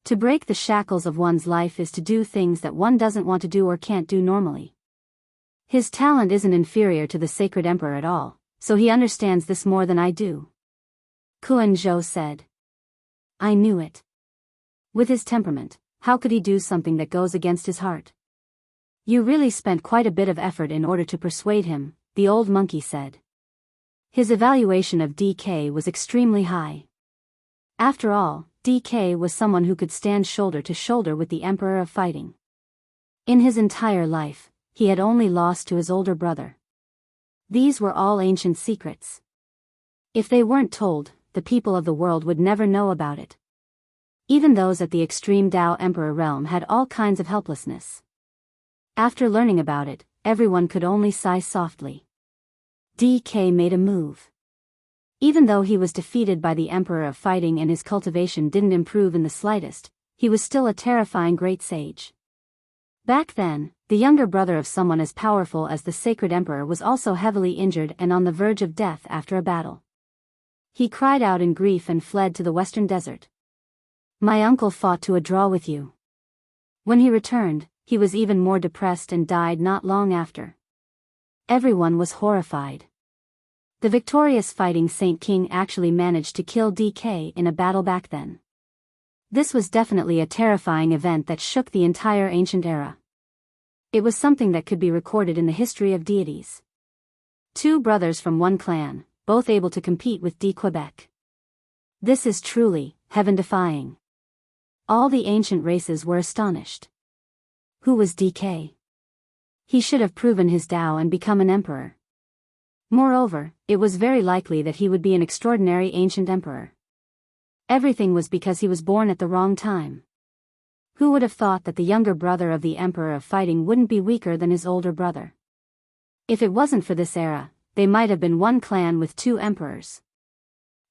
To break the shackles of one's life is to do things that one doesn't want to do or can't do normally. His talent isn't inferior to the sacred emperor at all, so he understands this more than I do. Kuan-zhou said. I knew it. With his temperament, how could he do something that goes against his heart? You really spent quite a bit of effort in order to persuade him, the old monkey said. His evaluation of DK was extremely high. After all, DK was someone who could stand shoulder to shoulder with the Emperor of Fighting. In his entire life, he had only lost to his older brother. These were all ancient secrets. If they weren't told, the people of the world would never know about it. Even those at the extreme Tao Emperor realm had all kinds of helplessness. After learning about it, everyone could only sigh softly. DK made a move. Even though he was defeated by the Emperor of Fighting and his cultivation didn't improve in the slightest, he was still a terrifying great sage. Back then, the younger brother of someone as powerful as the Sacred Emperor was also heavily injured and on the verge of death after a battle. He cried out in grief and fled to the western desert. My uncle fought to a draw with you. When he returned, he was even more depressed and died not long after. Everyone was horrified. The victorious fighting Saint King actually managed to kill DK in a battle back then. This was definitely a terrifying event that shook the entire ancient era. It was something that could be recorded in the history of deities. Two brothers from one clan, both able to compete with D Quebec. This is truly heaven-defying. All the ancient races were astonished. Who was DK? He should have proven his Tao and become an emperor. Moreover, it was very likely that he would be an extraordinary ancient emperor. Everything was because he was born at the wrong time. Who would have thought that the younger brother of the Emperor of Fighting wouldn't be weaker than his older brother? If it wasn't for this era, they might have been one clan with two emperors.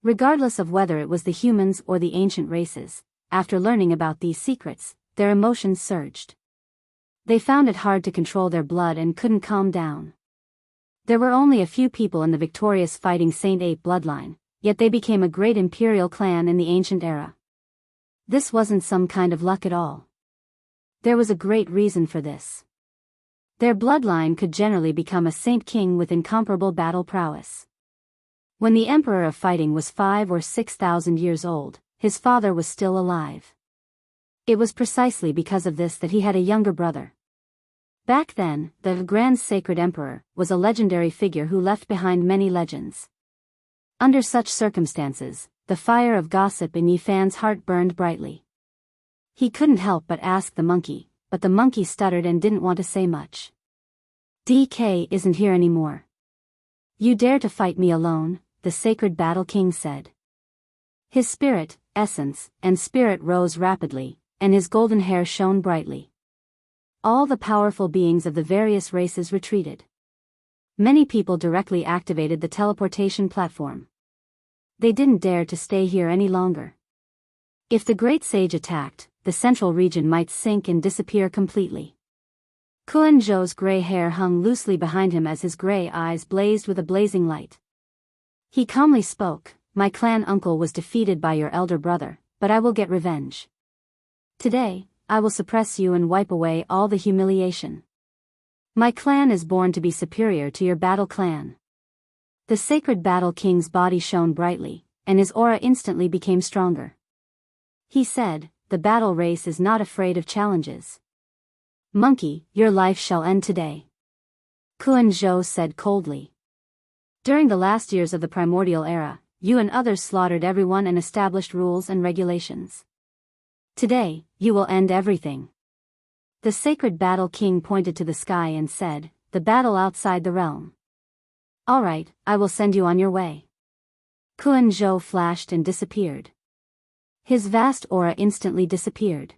Regardless of whether it was the humans or the ancient races, after learning about these secrets, their emotions surged. They found it hard to control their blood and couldn't calm down. There were only a few people in the victorious fighting Saint Ape bloodline, yet they became a great imperial clan in the ancient era. This wasn't some kind of luck at all. There was a great reason for this. Their bloodline could generally become a saint king with incomparable battle prowess. When the Emperor of Fighting was 5,000 or 6,000 years old, his father was still alive. It was precisely because of this that he had a younger brother. Back then, the Grand Sacred Emperor was a legendary figure who left behind many legends. Under such circumstances, the fire of gossip in Yifan's heart burned brightly. He couldn't help but ask the monkey, but the monkey stuttered and didn't want to say much. DK isn't here anymore. You dare to fight me alone, the Sacred Battle King said. His spirit, essence, and spirit rose rapidly, and his golden hair shone brightly. All the powerful beings of the various races retreated. Many people directly activated the teleportation platform. They didn't dare to stay here any longer. If the great sage attacked, the central region might sink and disappear completely. Kuan-zhou's gray hair hung loosely behind him as his gray eyes blazed with a blazing light. He calmly spoke, my clan uncle was defeated by your elder brother, but I will get revenge. Today, I will suppress you and wipe away all the humiliation. My clan is born to be superior to your battle clan. The Sacred Battle King's body shone brightly, and his aura instantly became stronger. He said, the battle race is not afraid of challenges. Monkey, your life shall end today. Kuan-zhou said coldly. During the last years of the primordial era, you and others slaughtered everyone and established rules and regulations. Today, you will end everything. The Sacred Battle King pointed to the sky and said, the battle outside the realm. All right, I will send you on your way. Kuan-zhou flashed and disappeared. His vast aura instantly disappeared.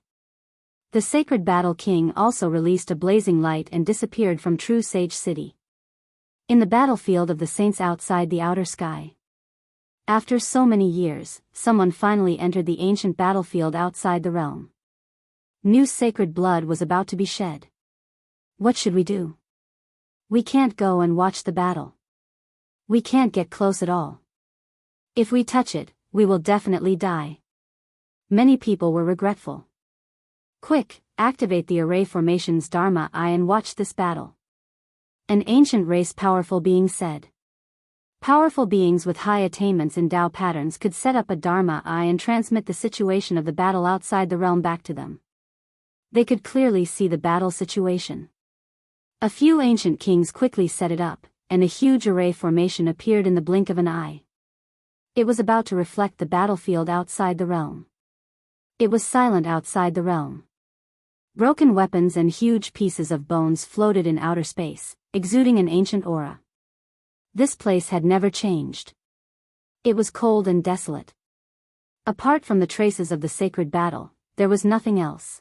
The sacred battle king also released a blazing light and disappeared from True Sage City. In the battlefield of the saints outside the outer sky. After so many years, someone finally entered the ancient battlefield outside the realm. New sacred blood was about to be shed. What should we do? We can't go and watch the battle. We can't get close at all. If we touch it, we will definitely die. Many people were regretful. Quick, activate the array formation's Dharma Eye and watch this battle. An ancient race powerful being said. Powerful beings with high attainments in Tao patterns could set up a Dharma Eye and transmit the situation of the battle outside the realm back to them. They could clearly see the battle situation. A few ancient kings quickly set it up, and a huge array formation appeared in the blink of an eye. It was about to reflect the battlefield outside the realm. It was silent outside the realm. Broken weapons and huge pieces of bones floated in outer space, exuding an ancient aura. This place had never changed. It was cold and desolate. Apart from the traces of the sacred battle, there was nothing else.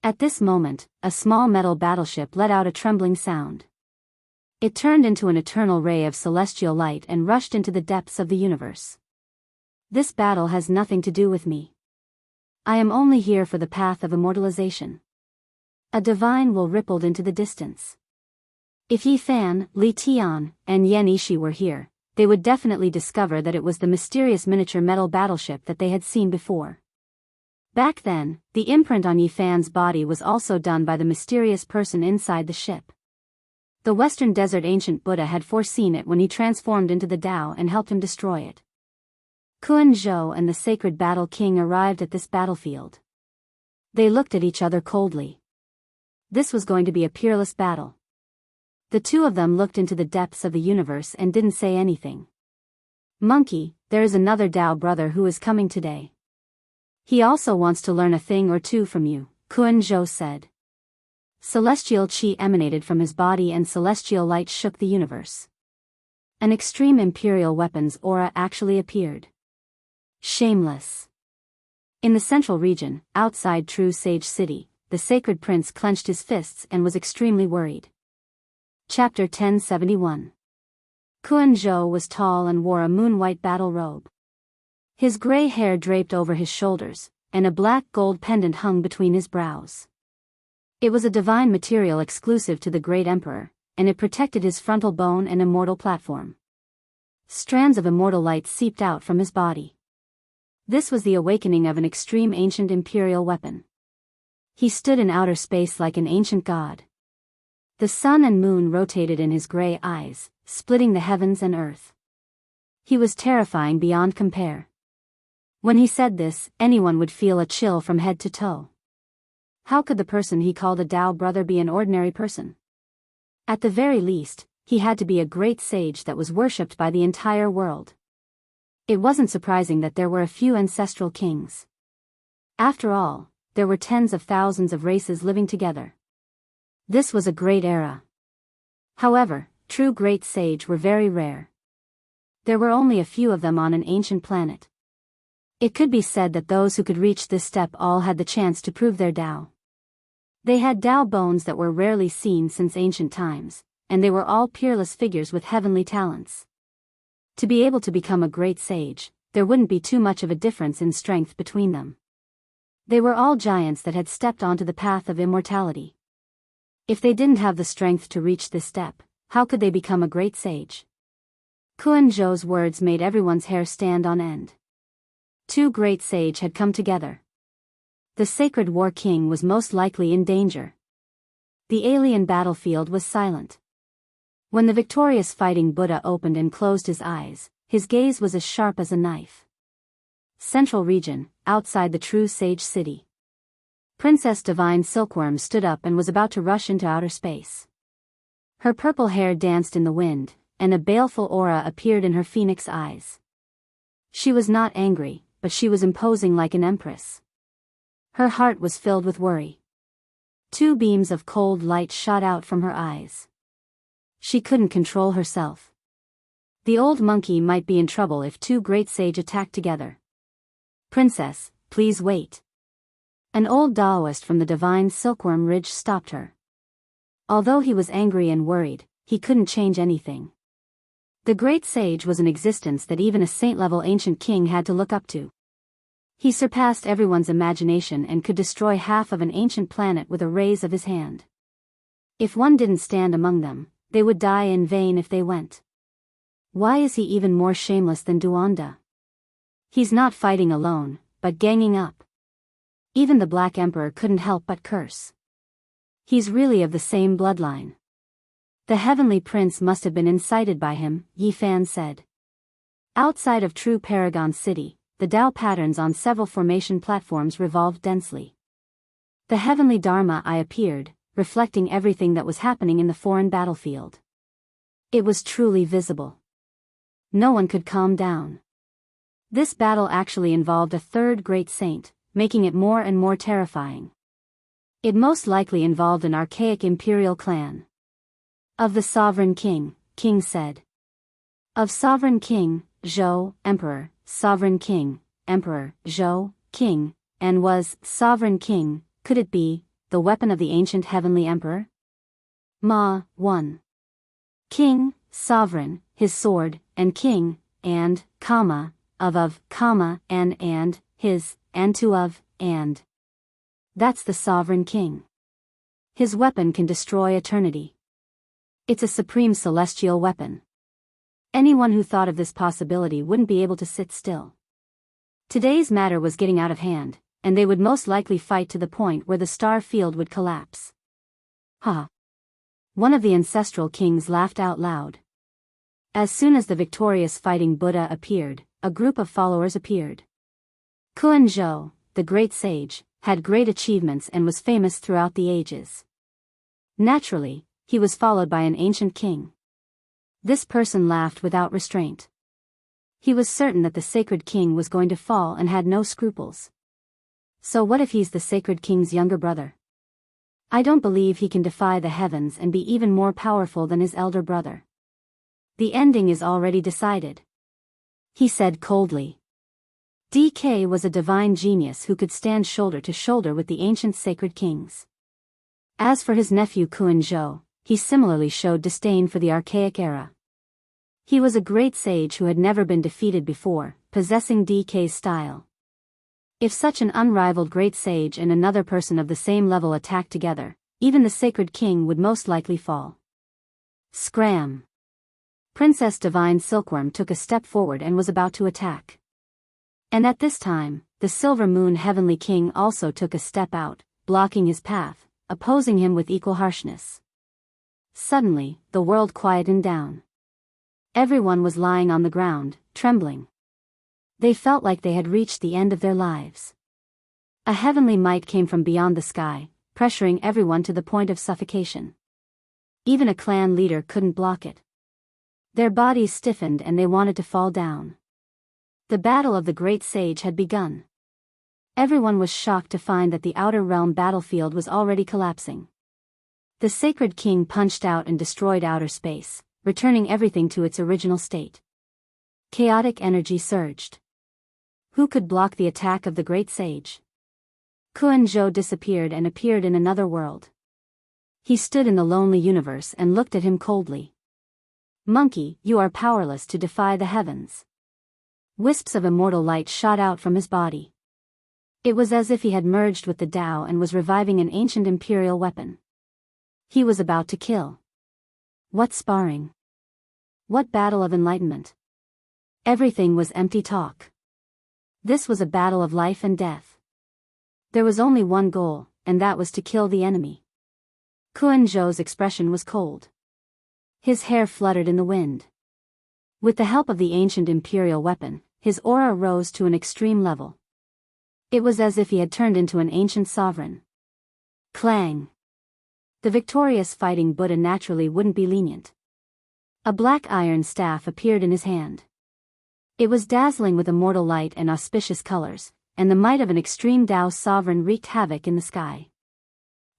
At this moment, a small metal battleship let out a trembling sound. It turned into an eternal ray of celestial light and rushed into the depths of the universe. This battle has nothing to do with me. I am only here for the path of immortalization. A divine will rippled into the distance. If Yi Fan, Li Tian, and Yan Ishi were here, they would definitely discover that it was the mysterious miniature metal battleship that they had seen before. Back then, the imprint on Yi Fan's body was also done by the mysterious person inside the ship. The Western Desert ancient Buddha had foreseen it when he transformed into the Tao and helped him destroy it. Kuan Zhou and the sacred battle king arrived at this battlefield. They looked at each other coldly. This was going to be a peerless battle. The two of them looked into the depths of the universe and didn't say anything. Monkey, there is another Tao brother who is coming today. He also wants to learn a thing or two from you, Kuan Zhou said. Celestial chi emanated from his body and celestial light shook the universe. An extreme imperial weapons aura actually appeared. Shameless. In the central region, outside True Sage City, the sacred prince clenched his fists and was extremely worried. Chapter 1071. Kuan Zhou was tall and wore a moon-white battle robe. His gray hair draped over his shoulders, and a black gold pendant hung between his brows. It was a divine material exclusive to the Great Emperor, and it protected his frontal bone and immortal platform. Strands of immortal light seeped out from his body. This was the awakening of an extreme ancient imperial weapon. He stood in outer space like an ancient god. The sun and moon rotated in his gray eyes, splitting the heavens and earth. He was terrifying beyond compare. When he said this, anyone would feel a chill from head to toe. How could the person he called a Tao brother be an ordinary person? At the very least, he had to be a great sage that was worshipped by the entire world. It wasn't surprising that there were a few ancestral kings. After all, there were tens of thousands of races living together. This was a great era. However, true great sage were very rare. There were only a few of them on an ancient planet. It could be said that those who could reach this step all had the chance to prove their Tao. They had Tao bones that were rarely seen since ancient times, and they were all peerless figures with heavenly talents. To be able to become a great sage, there wouldn't be too much of a difference in strength between them. They were all giants that had stepped onto the path of immortality. If they didn't have the strength to reach this step, how could they become a great sage? Kuan Zhou's words made everyone's hair stand on end. Two great sage had come together. The sacred war king was most likely in danger. The alien battlefield was silent. When the victorious fighting Buddha opened and closed his eyes, his gaze was as sharp as a knife. Central region, outside the True Sage City. Princess Divine Silkworm stood up and was about to rush into outer space. Her purple hair danced in the wind, and a baleful aura appeared in her phoenix eyes. She was not angry, but she was imposing like an empress. Her heart was filled with worry. Two beams of cold light shot out from her eyes. She couldn't control herself. The old monkey might be in trouble if two great sage attacked together. Princess, please wait. An old Taoist from the divine Silkworm Ridge stopped her. Although he was angry and worried, he couldn't change anything. The great sage was an existence that even a saint-level ancient king had to look up to. He surpassed everyone's imagination and could destroy half of an ancient planet with a raise of his hand. If one didn't stand among them, they would die in vain if they went. Why is he even more shameless than Duanda? He's not fighting alone, but ganging up. Even the Black Emperor couldn't help but curse. He's really of the same bloodline. The Heavenly Prince must have been incited by him, Yi Fan said. Outside of true Paragon City, the Tao patterns on several formation platforms revolved densely. The heavenly Dharma Eye appeared, reflecting everything that was happening in the foreign battlefield. It was truly visible. No one could calm down. This battle actually involved a third great saint, making it more and more terrifying. It most likely involved an archaic imperial clan. Of the Sovereign King, King said. Of Sovereign King, Zhou, Emperor, Sovereign King, Emperor, Zhou, King, and was Sovereign King, could it be, the weapon of the ancient heavenly emperor? Ma, 1. King, Sovereign, his sword, and King, and, comma, of, comma, and, his, and to of, and. That's the Sovereign King. His weapon can destroy eternity. It's a supreme celestial weapon. Anyone who thought of this possibility wouldn't be able to sit still. Today's matter was getting out of hand, and they would most likely fight to the point where the star field would collapse. Ha! One of the ancestral kings laughed out loud. As soon as the victorious fighting Buddha appeared, a group of followers appeared. Kuan Zhou, the great sage, had great achievements and was famous throughout the ages. Naturally, he was followed by an ancient king. This person laughed without restraint. He was certain that the sacred king was going to fall and had no scruples. So what if he's the sacred king's younger brother? I don't believe he can defy the heavens and be even more powerful than his elder brother. The ending is already decided. He said coldly. DK was a divine genius who could stand shoulder to shoulder with the ancient sacred kings. As for his nephew Kuan Zhou, he similarly showed disdain for the archaic era. He was a great sage who had never been defeated before, possessing DK's style. If such an unrivaled great sage and another person of the same level attacked together, even the sacred king would most likely fall. Scram! Princess Divine Silkworm took a step forward and was about to attack. And at this time, the Silver Moon Heavenly King also took a step out, blocking his path, opposing him with equal harshness. Suddenly, the world quietened down. Everyone was lying on the ground, trembling. They felt like they had reached the end of their lives. A heavenly might came from beyond the sky, pressuring everyone to the point of suffocation. Even a clan leader couldn't block it. Their bodies stiffened and they wanted to fall down. The battle of the great sage had begun. Everyone was shocked to find that the outer realm battlefield was already collapsing. The sacred king punched out and destroyed outer space, returning everything to its original state. Chaotic energy surged. Who could block the attack of the great sage? Kuan Zhou disappeared and appeared in another world. He stood in the lonely universe and looked at him coldly. Monkey, you are powerless to defy the heavens. Wisps of immortal light shot out from his body. It was as if he had merged with the Tao and was reviving an ancient imperial weapon. He was about to kill. What sparring? What battle of enlightenment? Everything was empty talk. This was a battle of life and death. There was only one goal, and that was to kill the enemy. Kuan Zhou's expression was cold. His hair fluttered in the wind. With the help of the ancient imperial weapon, his aura rose to an extreme level. It was as if he had turned into an ancient sovereign. Clang! The victorious fighting Buddha naturally wouldn't be lenient. A black iron staff appeared in his hand. It was dazzling with immortal light and auspicious colors, and the might of an extreme Tao sovereign wreaked havoc in the sky.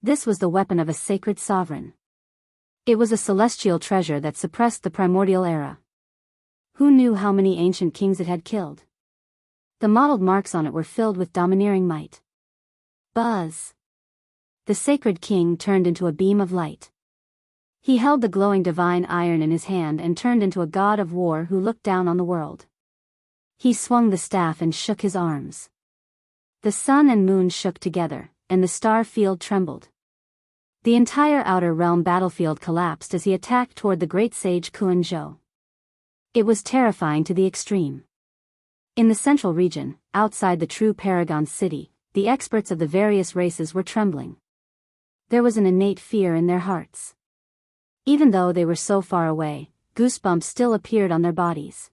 This was the weapon of a sacred sovereign. It was a celestial treasure that suppressed the primordial era. Who knew how many ancient kings it had killed? The mottled marks on it were filled with domineering might. Buzz! The sacred king turned into a beam of light. He held the glowing divine iron in his hand and turned into a god of war who looked down on the world. He swung the staff and shook his arms. The sun and moon shook together, and the star field trembled. The entire outer realm battlefield collapsed as he attacked toward the great sage Kuan-zhou. It was terrifying to the extreme. In the central region, outside the true Paragon city, the experts of the various races were trembling. There was an innate fear in their hearts. Even though they were so far away, goosebumps still appeared on their bodies.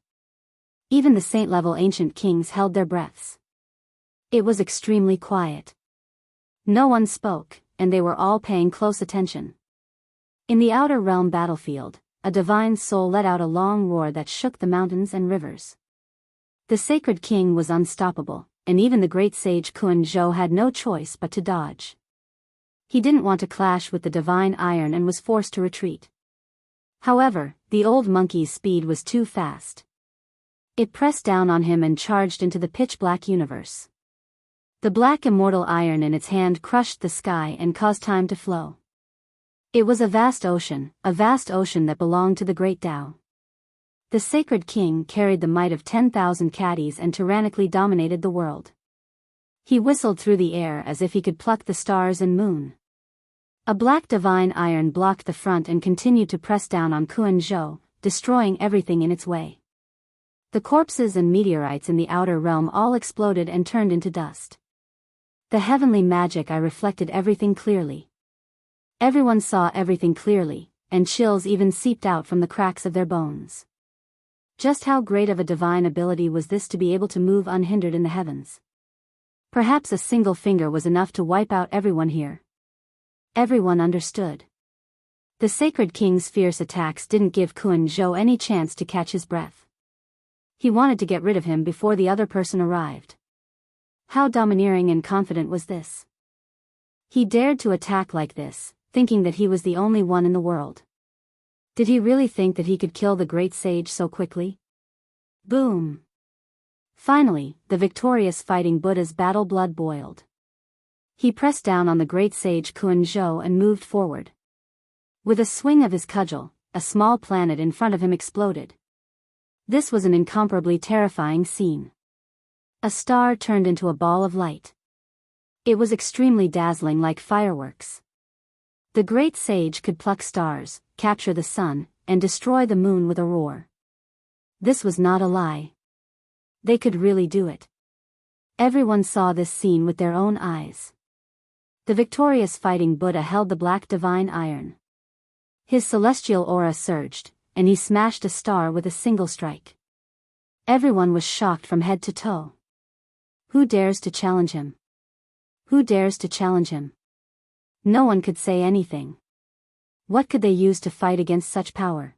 Even the saint-level ancient kings held their breaths. It was extremely quiet. No one spoke, and they were all paying close attention. In the outer realm battlefield, a divine soul let out a long roar that shook the mountains and rivers. The sacred king was unstoppable, and even the great sage Kuan-zhou had no choice but to dodge. He didn't want to clash with the divine iron and was forced to retreat. However, the old monkey's speed was too fast. It pressed down on him and charged into the pitch-black universe. The black immortal iron in its hand crushed the sky and caused time to flow. It was a vast ocean that belonged to the great Tao. The sacred king carried the might of 10,000 caddies and tyrannically dominated the world. He whistled through the air as if he could pluck the stars and moon. A black divine iron blocked the front and continued to press down on Kuan-zhou, destroying everything in its way. The corpses and meteorites in the outer realm all exploded and turned into dust. The heavenly magic eye reflected everything clearly. Everyone saw everything clearly, and chills even seeped out from the cracks of their bones. Just how great of a divine ability was this to be able to move unhindered in the heavens? Perhaps a single finger was enough to wipe out everyone here. Everyone understood. The sacred king's fierce attacks didn't give Kuan-zhou any chance to catch his breath. He wanted to get rid of him before the other person arrived. How domineering and confident was this? He dared to attack like this, thinking that he was the only one in the world. Did he really think that he could kill the great sage so quickly? Boom! Finally, the victorious fighting Buddha's battle blood boiled. He pressed down on the great sage Kuan-zhou and moved forward. With a swing of his cudgel, a small planet in front of him exploded. This was an incomparably terrifying scene. A star turned into a ball of light. It was extremely dazzling, like fireworks. The great sage could pluck stars, capture the sun, and destroy the moon with a roar. This was not a lie. They could really do it. Everyone saw this scene with their own eyes. The victorious fighting Buddha held the black divine iron. His celestial aura surged, and he smashed a star with a single strike. Everyone was shocked from head to toe. Who dares to challenge him? Who dares to challenge him? No one could say anything. What could they use to fight against such power?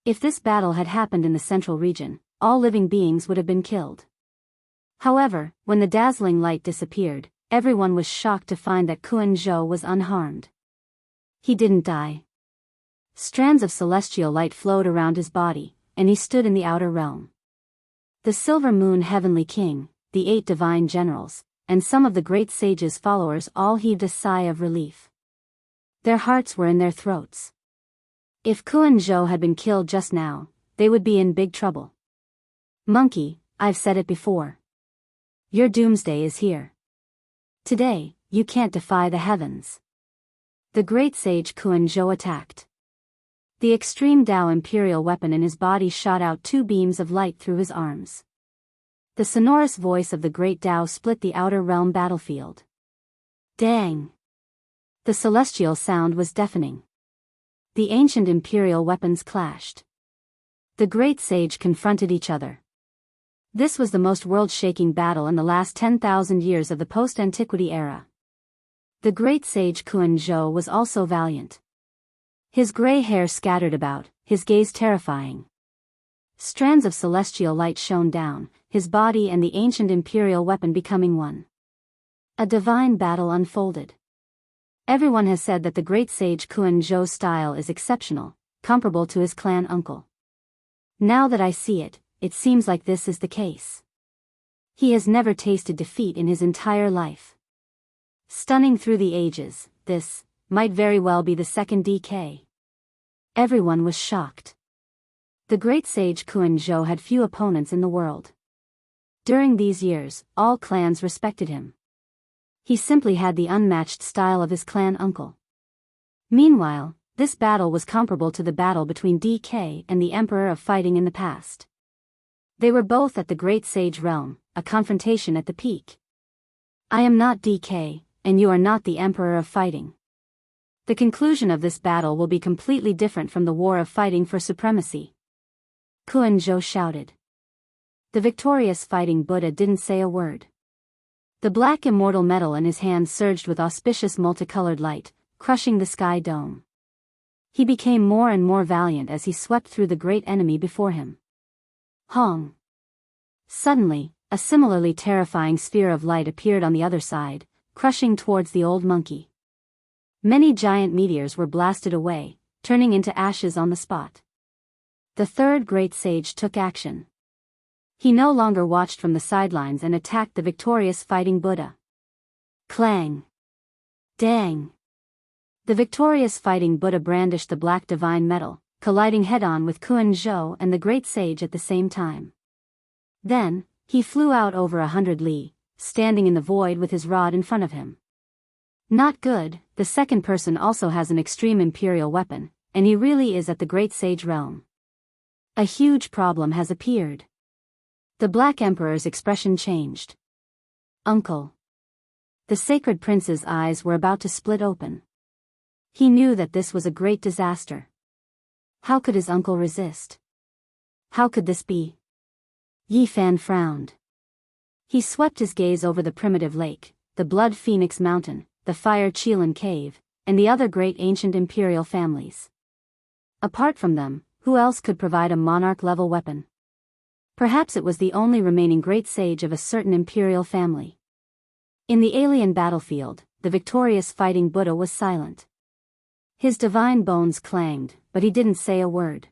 If this battle had happened in the central region, all living beings would have been killed. However, when the dazzling light disappeared, everyone was shocked to find that Kuan-zhou was unharmed. He didn't die. Strands of celestial light flowed around his body, and he stood in the outer realm. The Silver Moon Heavenly King, the 8 divine generals, and some of the great sage's followers all heaved a sigh of relief. Their hearts were in their throats. If Kuan-zhou had been killed just now, they would be in big trouble. Monkey, I've said it before. Your doomsday is here. Today, you can't defy the heavens. The great sage Kuan-zhou attacked. The extreme Tao imperial weapon in his body shot out 2 beams of light through his arms. The sonorous voice of the great Tao split the outer realm battlefield. Dang! The celestial sound was deafening. The ancient imperial weapons clashed. The great sage confronted each other. This was the most world-shaking battle in the last 10,000 years of the post-antiquity era. The great sage Kuan-zhou was also valiant. His gray hair scattered about, his gaze terrifying. Strands of celestial light shone down, his body and the ancient imperial weapon becoming one. A divine battle unfolded. Everyone has said that the great sage Kuan-zhou's style is exceptional, comparable to his clan uncle. Now that I see it, it seems like this is the case. He has never tasted defeat in his entire life. Stunning through the ages, this might very well be the second DK. Everyone was shocked. The great sage Kuan-Zhou had few opponents in the world. During these years, all clans respected him. He simply had the unmatched style of his clan uncle. Meanwhile, this battle was comparable to the battle between DK and the Emperor of Fighting in the past. They were both at the Great Sage realm, a confrontation at the peak. I am not DK, and you are not the Emperor of Fighting. The conclusion of this battle will be completely different from the war of fighting for supremacy. Kuan-Zhou shouted. The victorious fighting Buddha didn't say a word. The black immortal metal in his hand surged with auspicious multicolored light, crushing the sky dome. He became more and more valiant as he swept through the great enemy before him. Hong! Suddenly, a similarly terrifying sphere of light appeared on the other side, crushing towards the old monkey. Many giant meteors were blasted away, turning into ashes on the spot. The third great sage took action. He no longer watched from the sidelines and attacked the victorious fighting Buddha. Clang! Dang! The victorious fighting Buddha brandished the black divine metal, colliding head-on with Kuan-Zhou and the great sage at the same time. Then, he flew out over 100 li, standing in the void with his rod in front of him. Not good, the second person also has an extreme imperial weapon, and he really is at the great sage realm. A huge problem has appeared. The Black Emperor's expression changed. Uncle. The sacred prince's eyes were about to split open. He knew that this was a great disaster. How could his uncle resist? How could this be? Yi Fan frowned. He swept his gaze over the primitive lake, the Blood Phoenix Mountain, the Fire Qilin Cave, and the other great ancient imperial families. Apart from them, who else could provide a monarch-level weapon? Perhaps it was the only remaining great sage of a certain imperial family. In the alien battlefield, the victorious fighting Buddha was silent. His divine bones clanged, but he didn't say a word.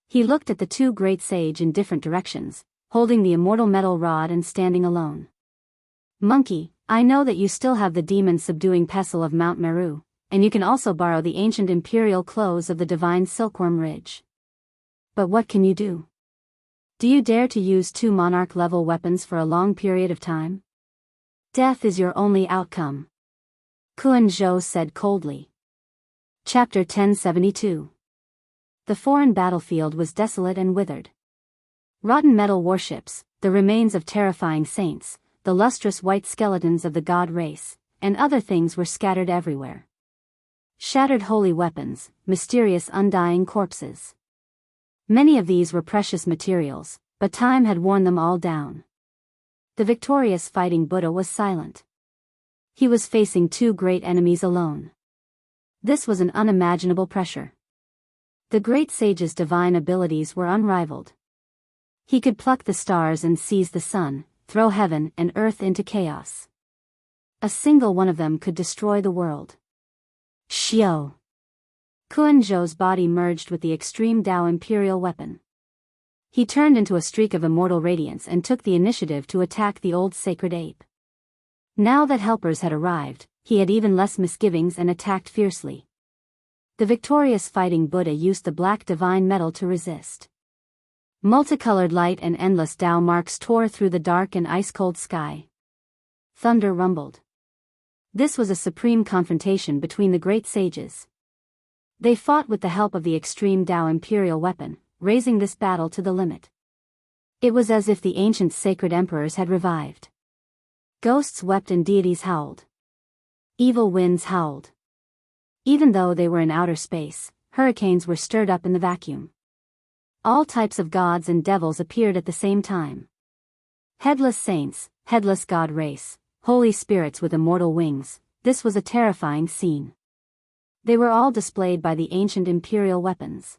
He looked at the two great sage in different directions, holding the immortal metal rod and standing alone. Monkey, I know that you still have the demon-subduing pestle of Mount Meru, and you can also borrow the ancient imperial clothes of the divine Silkworm Ridge. But what can you do? Do you dare to use two monarch-level weapons for a long period of time? Death is your only outcome. Kuan-Zhou said coldly. Chapter 1072. The foreign battlefield was desolate and withered. Rotten metal warships, the remains of terrifying saints, the lustrous white skeletons of the god race, and other things were scattered everywhere. Shattered holy weapons, mysterious undying corpses. Many of these were precious materials, but time had worn them all down. The victorious fighting Buddha was silent. He was facing two great enemies alone. This was an unimaginable pressure. The great sage's divine abilities were unrivaled. He could pluck the stars and seize the sun, throw heaven and earth into chaos. A single one of them could destroy the world. Xiao. Kuan-Zhou's body merged with the extreme Dao imperial weapon. He turned into a streak of immortal radiance and took the initiative to attack the old sacred ape. Now that helpers had arrived, he had even less misgivings and attacked fiercely. The victorious fighting Buddha used the black divine metal to resist. Multicolored light and endless Dao marks tore through the dark and ice-cold sky. Thunder rumbled. This was a supreme confrontation between the great sages. They fought with the help of the extreme Dao imperial weapon, raising this battle to the limit. It was as if the ancient sacred emperors had revived. Ghosts wept and deities howled. Evil winds howled. Even though they were in outer space, hurricanes were stirred up in the vacuum. All types of gods and devils appeared at the same time. Headless saints, headless god race, holy spirits with immortal wings, this was a terrifying scene. They were all displayed by the ancient imperial weapons.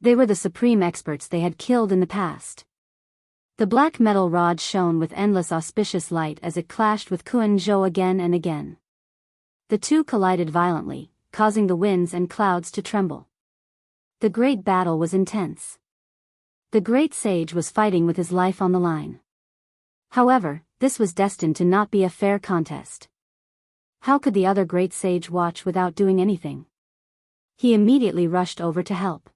They were the supreme experts they had killed in the past. The black metal rod shone with endless auspicious light as it clashed with Kuan-Zhou again and again. The two collided violently, causing the winds and clouds to tremble. The great battle was intense. The great sage was fighting with his life on the line. However, this was destined to not be a fair contest. How could the other great sage watch without doing anything? He immediately rushed over to help.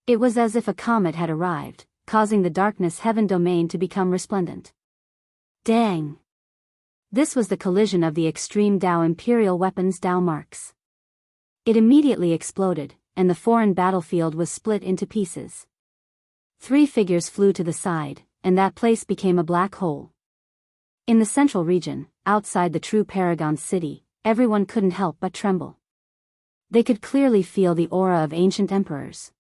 It was as if a comet had arrived, causing the darkness heaven domain to become resplendent. Dang! This was the collision of the extreme Dao Imperial weapons Dao marks. It immediately exploded, and the foreign battlefield was split into pieces. 3 figures flew to the side, and that place became a black hole. In the central region, outside the true Paragon city, everyone couldn't help but tremble. They could clearly feel the aura of ancient emperors.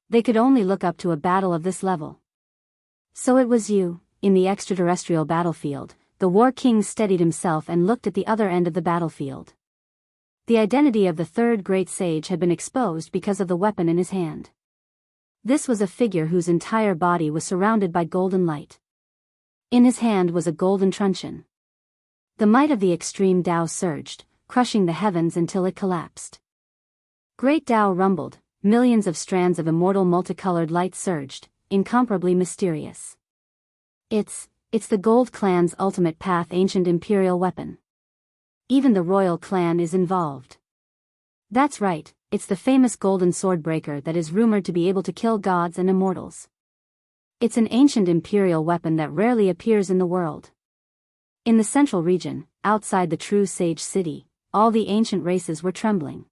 They could only look up to a battle of this level. So it was you, in the extraterrestrial battlefield. The War King steadied himself and looked at the other end of the battlefield. The identity of the third great sage had been exposed because of the weapon in his hand. This was a figure whose entire body was surrounded by golden light. In his hand was a golden truncheon. The might of the extreme Tao surged, crushing the heavens until it collapsed. Great Tao rumbled, millions of strands of immortal multicolored light surged, incomparably mysterious. It's the Gold Clan's ultimate path ancient imperial weapon. Even the royal clan is involved. That's right, it's the famous golden swordbreaker that is rumored to be able to kill gods and immortals. It's an ancient imperial weapon that rarely appears in the world. In the central region, outside the true sage city, all the ancient races were trembling.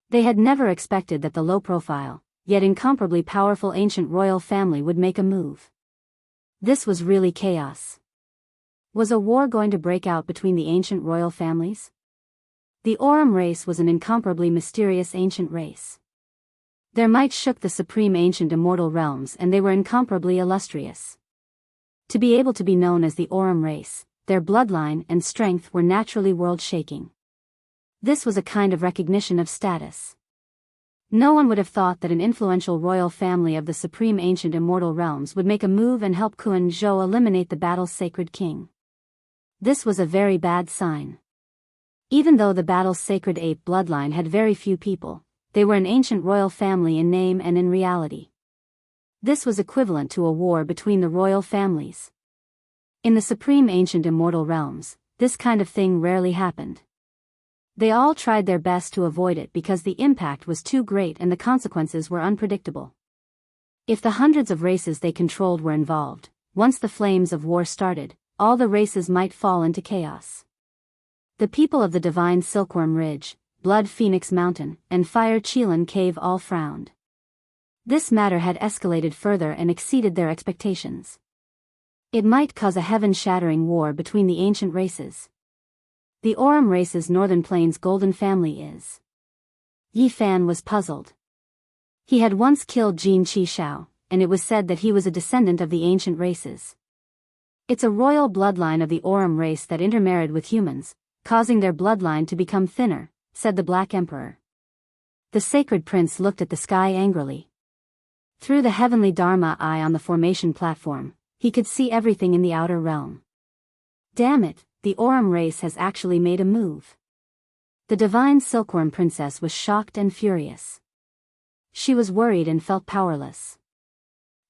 They had never expected that the low-profile, yet incomparably powerful ancient royal family would make a move. This was really chaos. Was a war going to break out between the ancient royal families? The Aurum race was an incomparably mysterious ancient race. Their might shook the supreme ancient immortal realms and they were incomparably illustrious. To be able to be known as the Aurum race, their bloodline and strength were naturally world-shaking. This was a kind of recognition of status. No one would have thought that an influential royal family of the supreme ancient immortal realms would make a move and help Kuan Zhou eliminate the battle's sacred king. This was a very bad sign. Even though the battle's sacred ape bloodline had very few people, they were an ancient royal family in name and in reality. This was equivalent to a war between the royal families. In the supreme ancient immortal realms, this kind of thing rarely happened. They all tried their best to avoid it because the impact was too great and the consequences were unpredictable. If the hundreds of races they controlled were involved, once the flames of war started, all the races might fall into chaos. The people of the divine Silkworm Ridge, Blood Phoenix Mountain, and Fire Chelan Cave all frowned. This matter had escalated further and exceeded their expectations. It might cause a heaven-shattering war between the ancient races. The Aurum race's Northern Plains golden family is. Yi Fan was puzzled. He had once killed Jin Qi Shao, and it was said that he was a descendant of the ancient races. It's a royal bloodline of the Aurum race that intermarried with humans, causing their bloodline to become thinner, said the Black Emperor. The sacred prince looked at the sky angrily. Through the heavenly Dharma eye on the formation platform, he could see everything in the outer realm. Damn it! The Aurum race has actually made a move. The divine Silkworm Princess was shocked and furious. She was worried and felt powerless.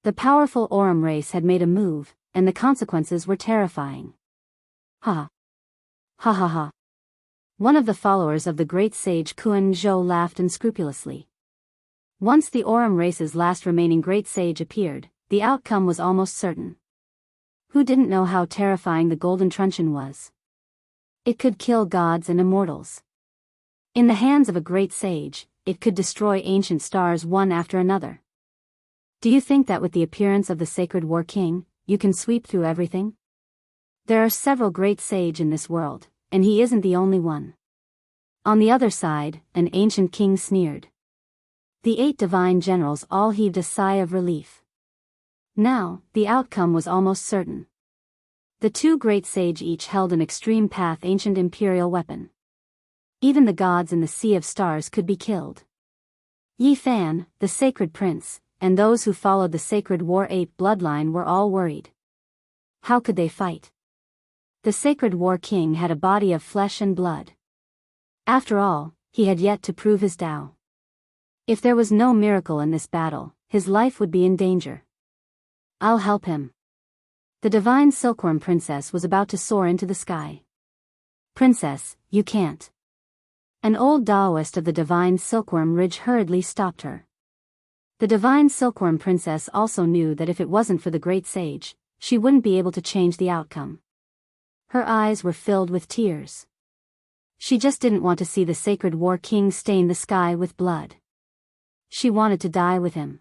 The powerful Aurum race had made a move, and the consequences were terrifying. Ha! Ha ha ha! One of the followers of the great sage Kuan Zhou laughed unscrupulously. Once the Aurum race's last remaining great sage appeared, the outcome was almost certain. Who didn't know how terrifying the golden truncheon was? It could kill gods and immortals. In the hands of a great sage, it could destroy ancient stars one after another. Do you think that with the appearance of the sacred War King, you can sweep through everything? There are several great sage in this world, and he isn't the only one. On the other side, an ancient king sneered. The 8 divine generals all heaved a sigh of relief. Now, the outcome was almost certain. The 2 great sage each held an extreme path ancient imperial weapon. Even the gods in the sea of stars could be killed. Yi Fan, the sacred prince, and those who followed the sacred war ape bloodline were all worried. How could they fight? The sacred war king had a body of flesh and blood. After all, he had yet to prove his Tao. If there was no miracle in this battle, his life would be in danger. I'll help him. The divine Silkworm Princess was about to soar into the sky. "Princess, you can't." An old Taoist of the divine silkworm ridge hurriedly stopped her. The divine silkworm princess also knew that if it wasn't for the great sage, she wouldn't be able to change the outcome. Her eyes were filled with tears. She just didn't want to see the sacred war king stain the sky with blood. She wanted to die with him.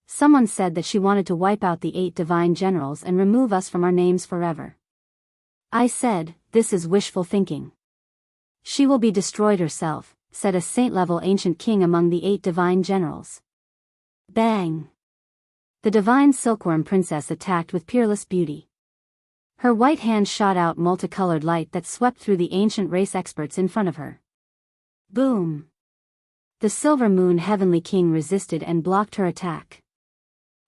Someone said that she wanted to wipe out the 8 divine generals and remove us from our names forever. I said, "This is wishful thinking." "She will be destroyed herself," said a saint-level ancient king among the 8 divine generals. Bang! The divine silkworm princess attacked with peerless beauty. Her white hand shot out multicolored light that swept through the ancient race experts in front of her. Boom! The silver moon heavenly king resisted and blocked her attack.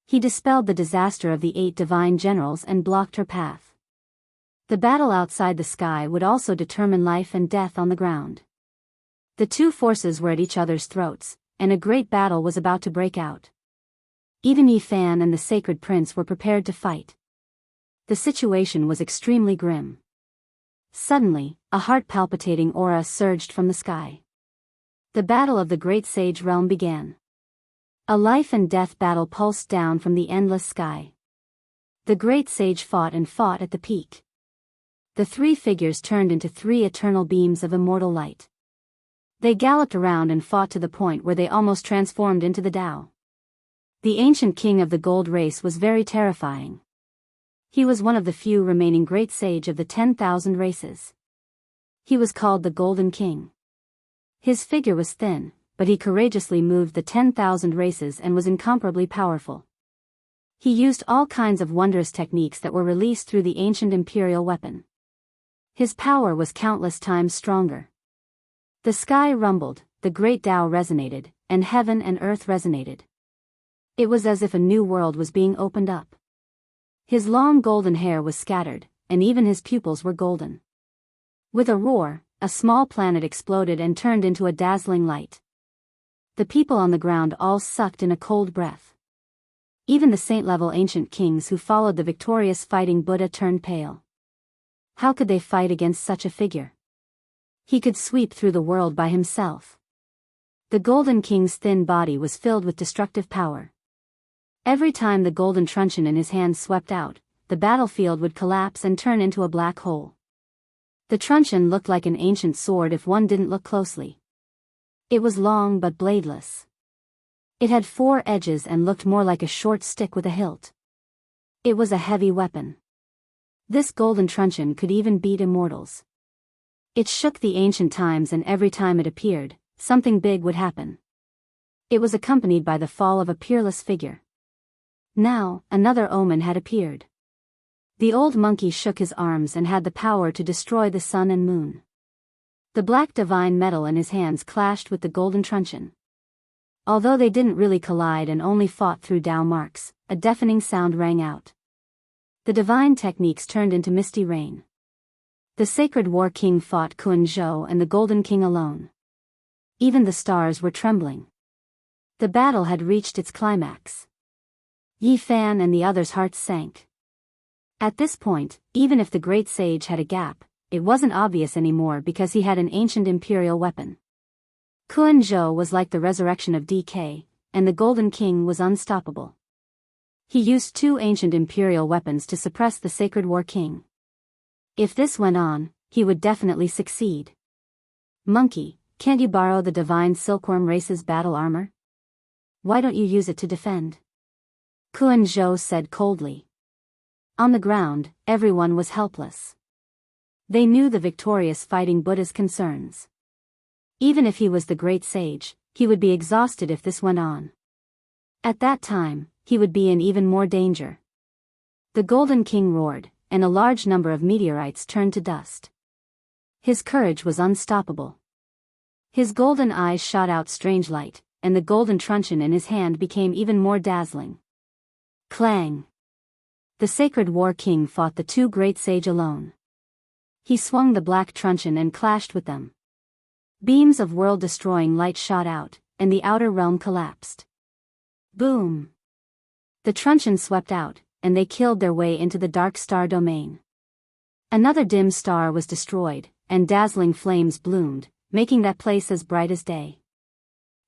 He dispelled the disaster of the 8 divine generals and blocked her path. The battle outside the sky would also determine life and death on the ground. The two forces were at each other's throats, and a great battle was about to break out. Even Yi Fan and the sacred prince were prepared to fight. The situation was extremely grim. Suddenly, a heart-palpitating aura surged from the sky. The battle of the great sage realm began. A life-and-death battle pulsed down from the endless sky. The great sage fought and fought at the peak. The 3 figures turned into 3 eternal beams of immortal light. They galloped around and fought to the point where they almost transformed into the Tao. The ancient king of the gold race was very terrifying. He was one of the few remaining great sage of the 10,000 races. He was called the Golden King. His figure was thin, but he courageously moved the 10,000 races and was incomparably powerful. He used all kinds of wondrous techniques that were released through the ancient imperial weapon. His power was countless times stronger. The sky rumbled, the great Tao resonated, and heaven and earth resonated. It was as if a new world was being opened up. His long golden hair was scattered, and even his pupils were golden. With a roar, a small planet exploded and turned into a dazzling light. The people on the ground all sucked in a cold breath. Even the saint-level ancient kings who followed the victorious fighting Buddha turned pale. How could they fight against such a figure? He could sweep through the world by himself. The Golden King's thin body was filled with destructive power. Every time the golden truncheon in his hand swept out, the battlefield would collapse and turn into a black hole. The truncheon looked like an ancient sword if one didn't look closely. It was long but bladeless. It had 4 edges and looked more like a short stick with a hilt. It was a heavy weapon. This golden truncheon could even beat immortals. It shook the ancient times, and every time it appeared, something big would happen. It was accompanied by the fall of a peerless figure. Now, another omen had appeared. The old monkey shook his arms and had the power to destroy the sun and moon. The black divine metal in his hands clashed with the golden truncheon. Although they didn't really collide and only fought through Tao marks, a deafening sound rang out. The divine techniques turned into misty rain. The sacred war king fought Kun Zhou and the golden king alone. Even the stars were trembling. The battle had reached its climax. Yi Fan and the others' hearts sank. At this point, even if the great sage had a gap, it wasn't obvious anymore because he had an ancient imperial weapon. Kun Zhou was like the resurrection of DK, and the Golden King was unstoppable. He used 2 ancient imperial weapons to suppress the sacred war king. If this went on, he would definitely succeed. Monkey, can't you borrow the divine silkworm race's battle armor? Why don't you use it to defend? Kun Zhou said coldly. On the ground, everyone was helpless. They knew the victorious fighting Buddha's concerns. Even if he was the great sage, he would be exhausted if this went on. At that time, he would be in even more danger. The Golden King roared, and a large number of meteorites turned to dust. His courage was unstoppable. His golden eyes shot out strange light, and the golden truncheon in his hand became even more dazzling. Clang! The sacred war king fought the 2 great sage alone. He swung the black truncheon and clashed with them. Beams of world-destroying light shot out, and the outer realm collapsed. Boom! The truncheon swept out, and they killed their way into the dark star domain. Another dim star was destroyed, and dazzling flames bloomed, making that place as bright as day.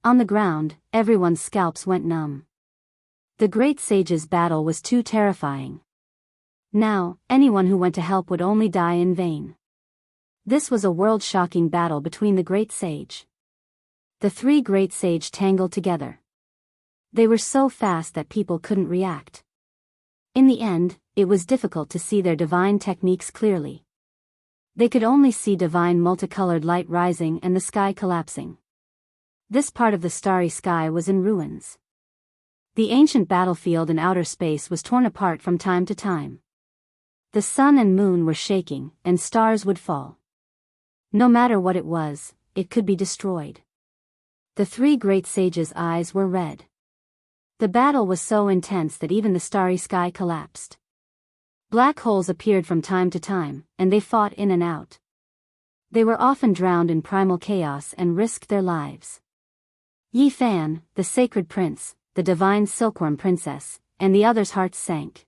On the ground, everyone's scalps went numb. The great sage's battle was too terrifying. Now, anyone who went to help would only die in vain. This was a world-shocking battle between the great sage. The three great sage tangled together. They were so fast that people couldn't react. In the end, it was difficult to see their divine techniques clearly. They could only see divine multicolored light rising and the sky collapsing. This part of the starry sky was in ruins. The ancient battlefield in outer space was torn apart from time to time. The sun and moon were shaking, and stars would fall. No matter what it was, it could be destroyed. The three great sages' eyes were red. The battle was so intense that even the starry sky collapsed. Black holes appeared from time to time, and they fought in and out. They were often drowned in primal chaos and risked their lives. Yi Fan, the sacred prince, the divine silkworm princess, and the others' hearts sank.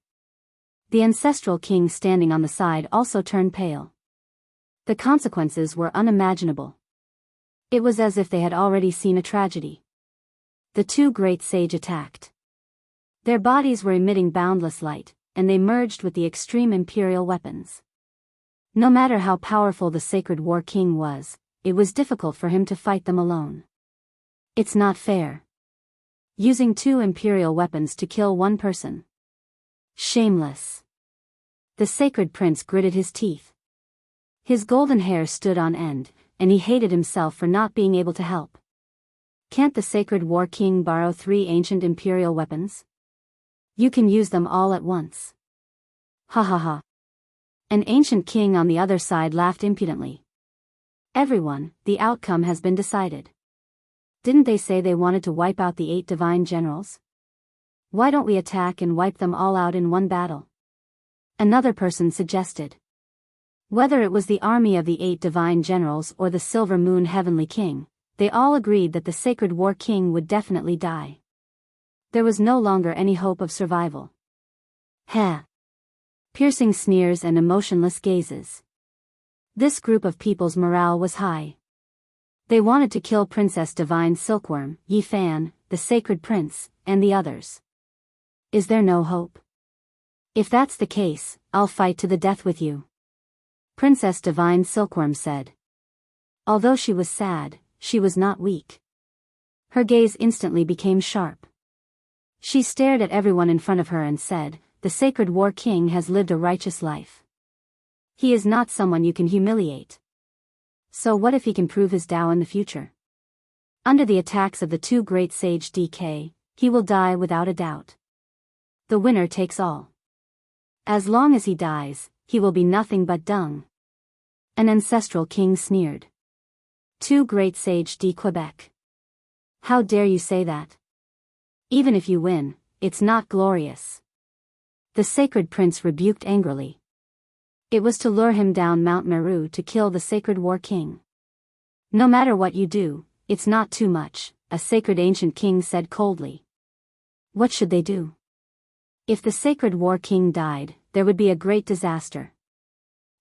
The ancestral king standing on the side also turned pale. The consequences were unimaginable. It was as if they had already seen a tragedy. The two great sage attacked. Their bodies were emitting boundless light, and they merged with the extreme imperial weapons. No matter how powerful the sacred war king was, it was difficult for him to fight them alone. It's not fair. Using two imperial weapons to kill one person. Shameless. The sacred prince gritted his teeth. His golden hair stood on end, and he hated himself for not being able to help. Can't the sacred war king borrow 3 ancient imperial weapons? You can use them all at once. Ha ha ha. An ancient king on the other side laughed impudently. Everyone, the outcome has been decided. Didn't they say they wanted to wipe out the 8 divine generals? Why don't we attack and wipe them all out in one battle? Another person suggested. Whether it was the army of the 8 divine generals or the Silver Moon Heavenly King, they all agreed that the sacred war king would definitely die. There was no longer any hope of survival. Heh. Piercing sneers and emotionless gazes. This group of people's morale was high. They wanted to kill Princess Divine Silkworm, Yi Fan, the sacred prince, and the others. Is there no hope? If that's the case, I'll fight to the death with you. Princess Divine Silkworm said. Although she was sad, she was not weak. Her gaze instantly became sharp. She stared at everyone in front of her and said, "The sacred war king has lived a righteous life. He is not someone you can humiliate. So what if he can prove his Tao in the future? Under the attacks of the 2 great sage DK, he will die without a doubt. The winner takes all. As long as he dies, he will be nothing but dung." An ancestral king sneered. 2 great sage de Quebec. How dare you say that? Even if you win, it's not glorious. The sacred prince rebuked angrily. It was to lure him down Mount Meru to kill the sacred war king. No matter what you do, it's not too much, a sacred ancient king said coldly. What should they do? If the sacred war king died, there would be a great disaster.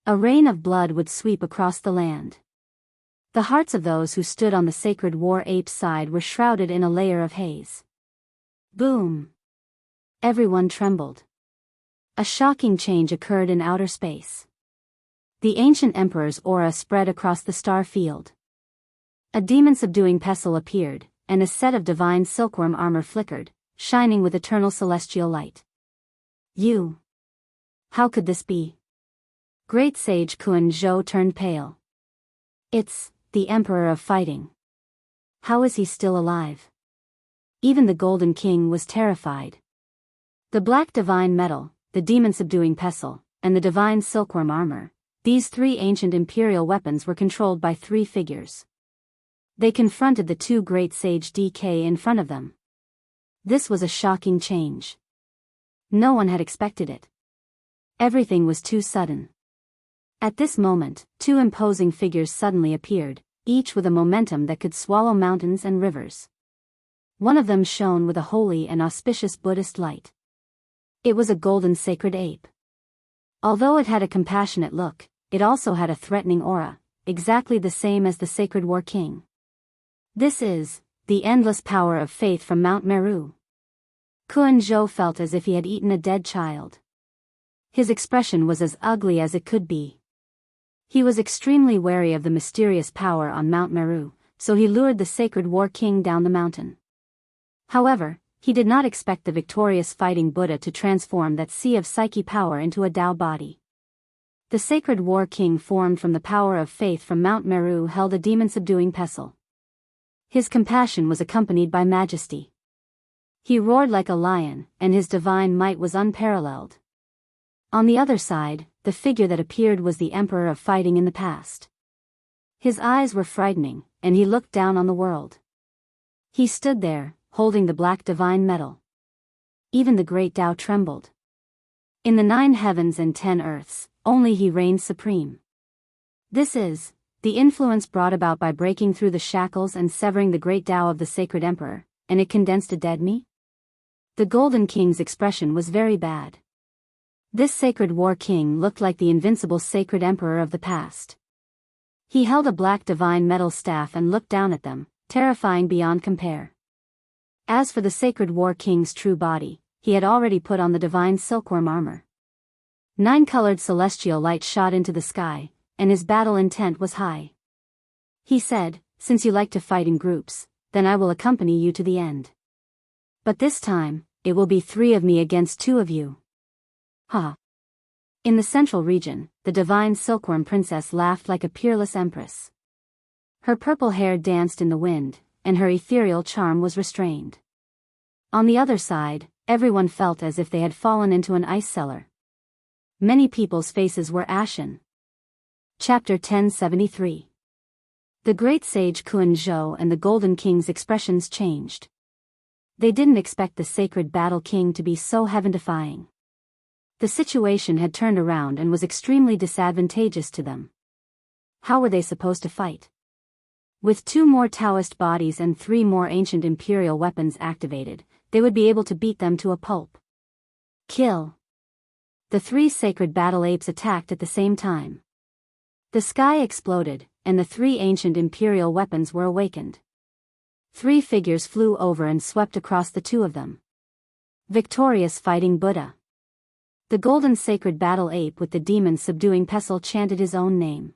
A rain of blood would sweep across the land. The hearts of those who stood on the sacred war ape's side were shrouded in a layer of haze. Boom! Everyone trembled. A shocking change occurred in outer space. The ancient emperor's aura spread across the star field. A demon-subduing pestle appeared, and a set of divine silkworm armor flickered, shining with eternal celestial light. You! How could this be? Great Sage Kun Zhou turned pale. It's the Emperor of Fighting. How is he still alive? Even the Golden King was terrified. The black divine metal, the demon-subduing pestle, and the divine silkworm armor, these 3 ancient imperial weapons were controlled by 3 figures. They confronted the 2 great sage DK in front of them. This was a shocking change. No one had expected it. Everything was too sudden. At this moment, 2 imposing figures suddenly appeared, each with a momentum that could swallow mountains and rivers. One of them shone with a holy and auspicious Buddhist light. It was a golden sacred ape. Although it had a compassionate look, it also had a threatening aura. exactly the same as the Sacred War King. This is the endless power of faith from Mount Meru. Kuan Zhou felt as if he had eaten a dead child. His expression was as ugly as it could be. He was extremely wary of the mysterious power on Mount Meru, so he lured the Sacred War King down the mountain. However, he did not expect the victorious fighting Buddha to transform that sea of psyche power into a Tao body. The Sacred War King, formed from the power of faith from Mount Meru, held a demon-subduing pestle. His compassion was accompanied by majesty. He roared like a lion, and his divine might was unparalleled. On the other side, the figure that appeared was the Emperor of Fighting in the past. His eyes were frightening, and he looked down on the world. He stood there, holding the black divine metal. Even the great Tao trembled. In the 9 heavens and 10 earths, only he reigned supreme. This is the influence brought about by breaking through the shackles and severing the great Tao of the Sacred Emperor, and it condensed a dead me? The Golden King's expression was very bad. This Sacred War King looked like the invincible Sacred Emperor of the past. He held a black divine metal staff and looked down at them, terrifying beyond compare. As for the Sacred War King's true body, he had already put on the divine silkworm armor. 9-colored celestial light shot into the sky, and his battle intent was high. He said, "Since you like to fight in groups, then I will accompany you to the end. But this time, it will be 3 of me against 2 of you." Ha! In the central region, the divine silkworm princess laughed like a peerless empress. Her purple hair danced in the wind, and her ethereal charm was restrained. On the other side, everyone felt as if they had fallen into an ice cellar. Many people's faces were ashen. Chapter 1073. The great sage Kuan Zhou and the Golden King's expressions changed. They didn't expect the Sacred Battle King to be so heaven-defying. The situation had turned around and was extremely disadvantageous to them. How were they supposed to fight? With 2 more Taoist bodies and 3 more ancient imperial weapons activated, they would be able to beat them to a pulp. Kill! The 3 sacred battle apes attacked at the same time. The sky exploded, and the 3 ancient imperial weapons were awakened. 3 figures flew over and swept across the 2 of them. Victorious fighting Buddha. The golden sacred battle ape with the demon-subduing pestle chanted his own name.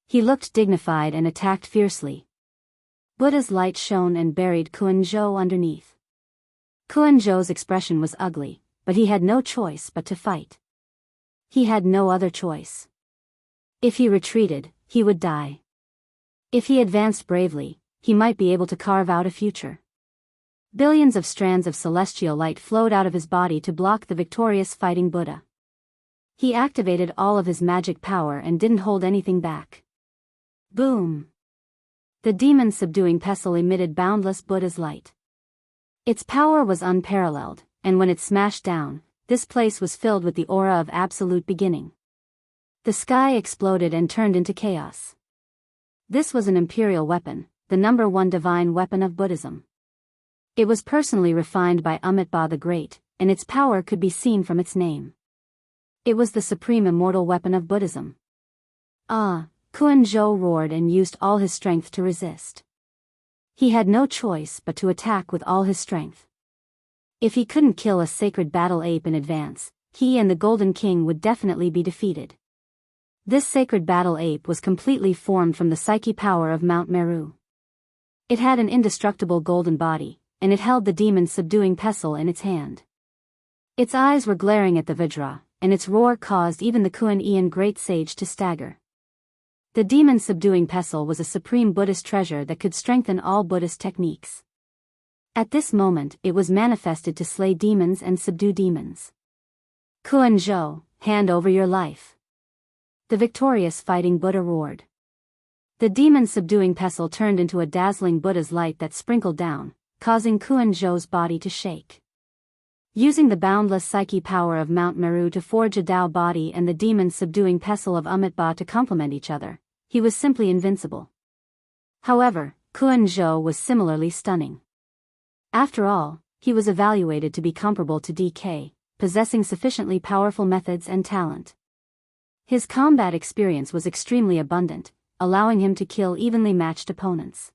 He looked dignified and attacked fiercely. Buddha's light shone and buried Kuan Zhou underneath. Kuan Zhou's expression was ugly, but he had no choice but to fight. He had no other choice. If he retreated, he would die. If he advanced bravely, he might be able to carve out a future. Billions of strands of celestial light flowed out of his body to block the victorious fighting Buddha. He activated all of his magic power and didn't hold anything back. Boom! The demon-subduing pestle emitted boundless Buddha's light. Its power was unparalleled, and when it smashed down, this place was filled with the aura of absolute beginning. The sky exploded and turned into chaos. This was an imperial weapon, the #1 divine weapon of Buddhism. It was personally refined by Amitabha the Great, and its power could be seen from its name. It was the supreme immortal weapon of Buddhism. Kuan Zhou roared and used all his strength to resist. He had no choice but to attack with all his strength. If he couldn't kill a sacred battle ape in advance, he and the Golden King would definitely be defeated. This sacred battle ape was completely formed from the psyche power of Mount Meru. It had an indestructible golden body, and it held the demon-subduing pestle in its hand. Its eyes were glaring at the Vajra, and its roar caused even the Kuan Yin great sage to stagger. The demon-subduing pestle was a supreme Buddhist treasure that could strengthen all Buddhist techniques. At this moment it was manifested to slay demons and subdue demons. Kuan Zhou, hand over your life. The victorious fighting Buddha roared. The demon-subduing pestle turned into a dazzling Buddha's light that sprinkled down, causing Kuan Zhou's body to shake. Using the boundless psyche power of Mount Meru to forge a Tao body and the demon-subduing pestle of Amitabha to complement each other, he was simply invincible. However, Kuan Zhou was similarly stunning. After all, he was evaluated to be comparable to DK, possessing sufficiently powerful methods and talent. His combat experience was extremely abundant, allowing him to kill evenly matched opponents.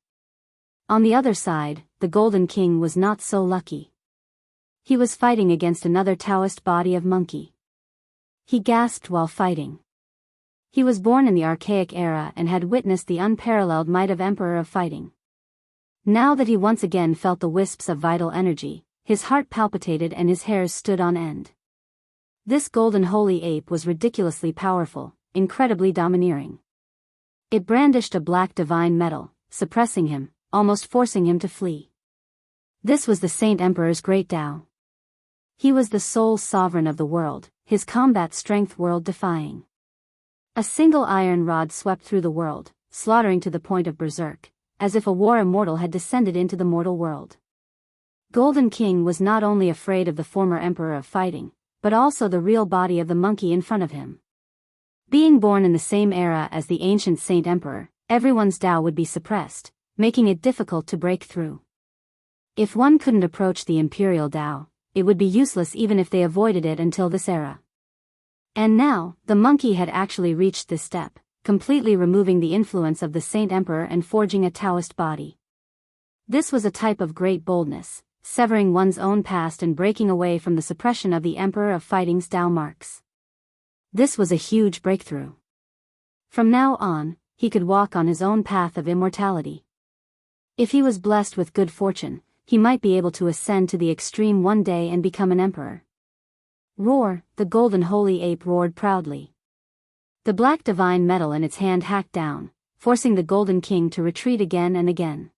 On the other side, the Golden King was not so lucky. He was fighting against another Taoist body of monkey. He gasped while fighting. He was born in the archaic era and had witnessed the unparalleled might of Emperor of Fighting. Now that he once again felt the wisps of vital energy, his heart palpitated and his hairs stood on end. This golden holy ape was ridiculously powerful, incredibly domineering. It brandished a black divine metal, suppressing him, almost forcing him to flee. This was the Saint Emperor's great Tao. He was the sole sovereign of the world, his combat strength world-defying. A single iron rod swept through the world, slaughtering to the point of berserk, as if a war immortal had descended into the mortal world. Golden King was not only afraid of the former Emperor of Fighting, but also the real body of the monkey in front of him. Being born in the same era as the ancient Saint Emperor, everyone's Tao would be suppressed, making it difficult to break through. If one couldn't approach the Imperial Tao, it would be useless even if they avoided it until this era. And now, the monkey had actually reached this step, completely removing the influence of the Saint Emperor and forging a Taoist body. This was a type of great boldness, severing one's own past and breaking away from the suppression of the Emperor of Fighting's Tao marks. This was a huge breakthrough. From now on, he could walk on his own path of immortality. If he was blessed with good fortune, he might be able to ascend to the extreme one day and become an emperor. Roar, the golden holy ape roared proudly. The black divine metal in its hand hacked down, forcing the Golden King to retreat again and again.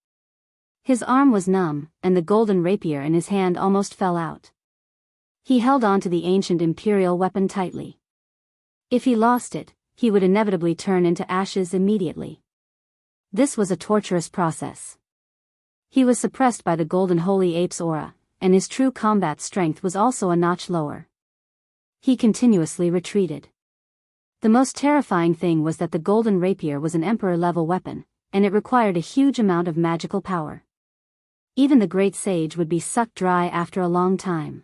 His arm was numb, and the golden rapier in his hand almost fell out. He held on to the ancient imperial weapon tightly. If he lost it, he would inevitably turn into ashes immediately. This was a torturous process. He was suppressed by the golden holy ape's aura, and his true combat strength was also a notch lower. He continuously retreated. The most terrifying thing was that the golden rapier was an emperor-level weapon, and it required a huge amount of magical power. Even the great sage would be sucked dry after a long time.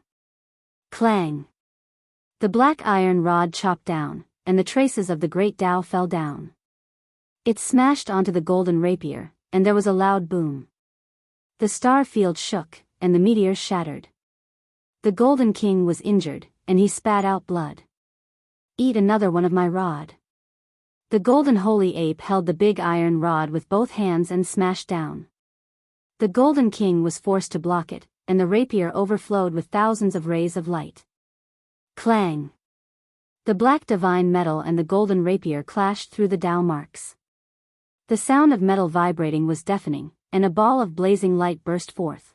Clang! The black iron rod chopped down, and the traces of the great Tao fell down. It smashed onto the golden rapier, and there was a loud boom. The star field shook, and the meteors shattered. The Golden King was injured, and he spat out blood. Eat another one of my rod. The golden holy ape held the big iron rod with both hands and smashed down. The Golden King was forced to block it, and the rapier overflowed with thousands of rays of light. Clang! The black divine metal and the golden rapier clashed through the Tao marks. The sound of metal vibrating was deafening, and a ball of blazing light burst forth.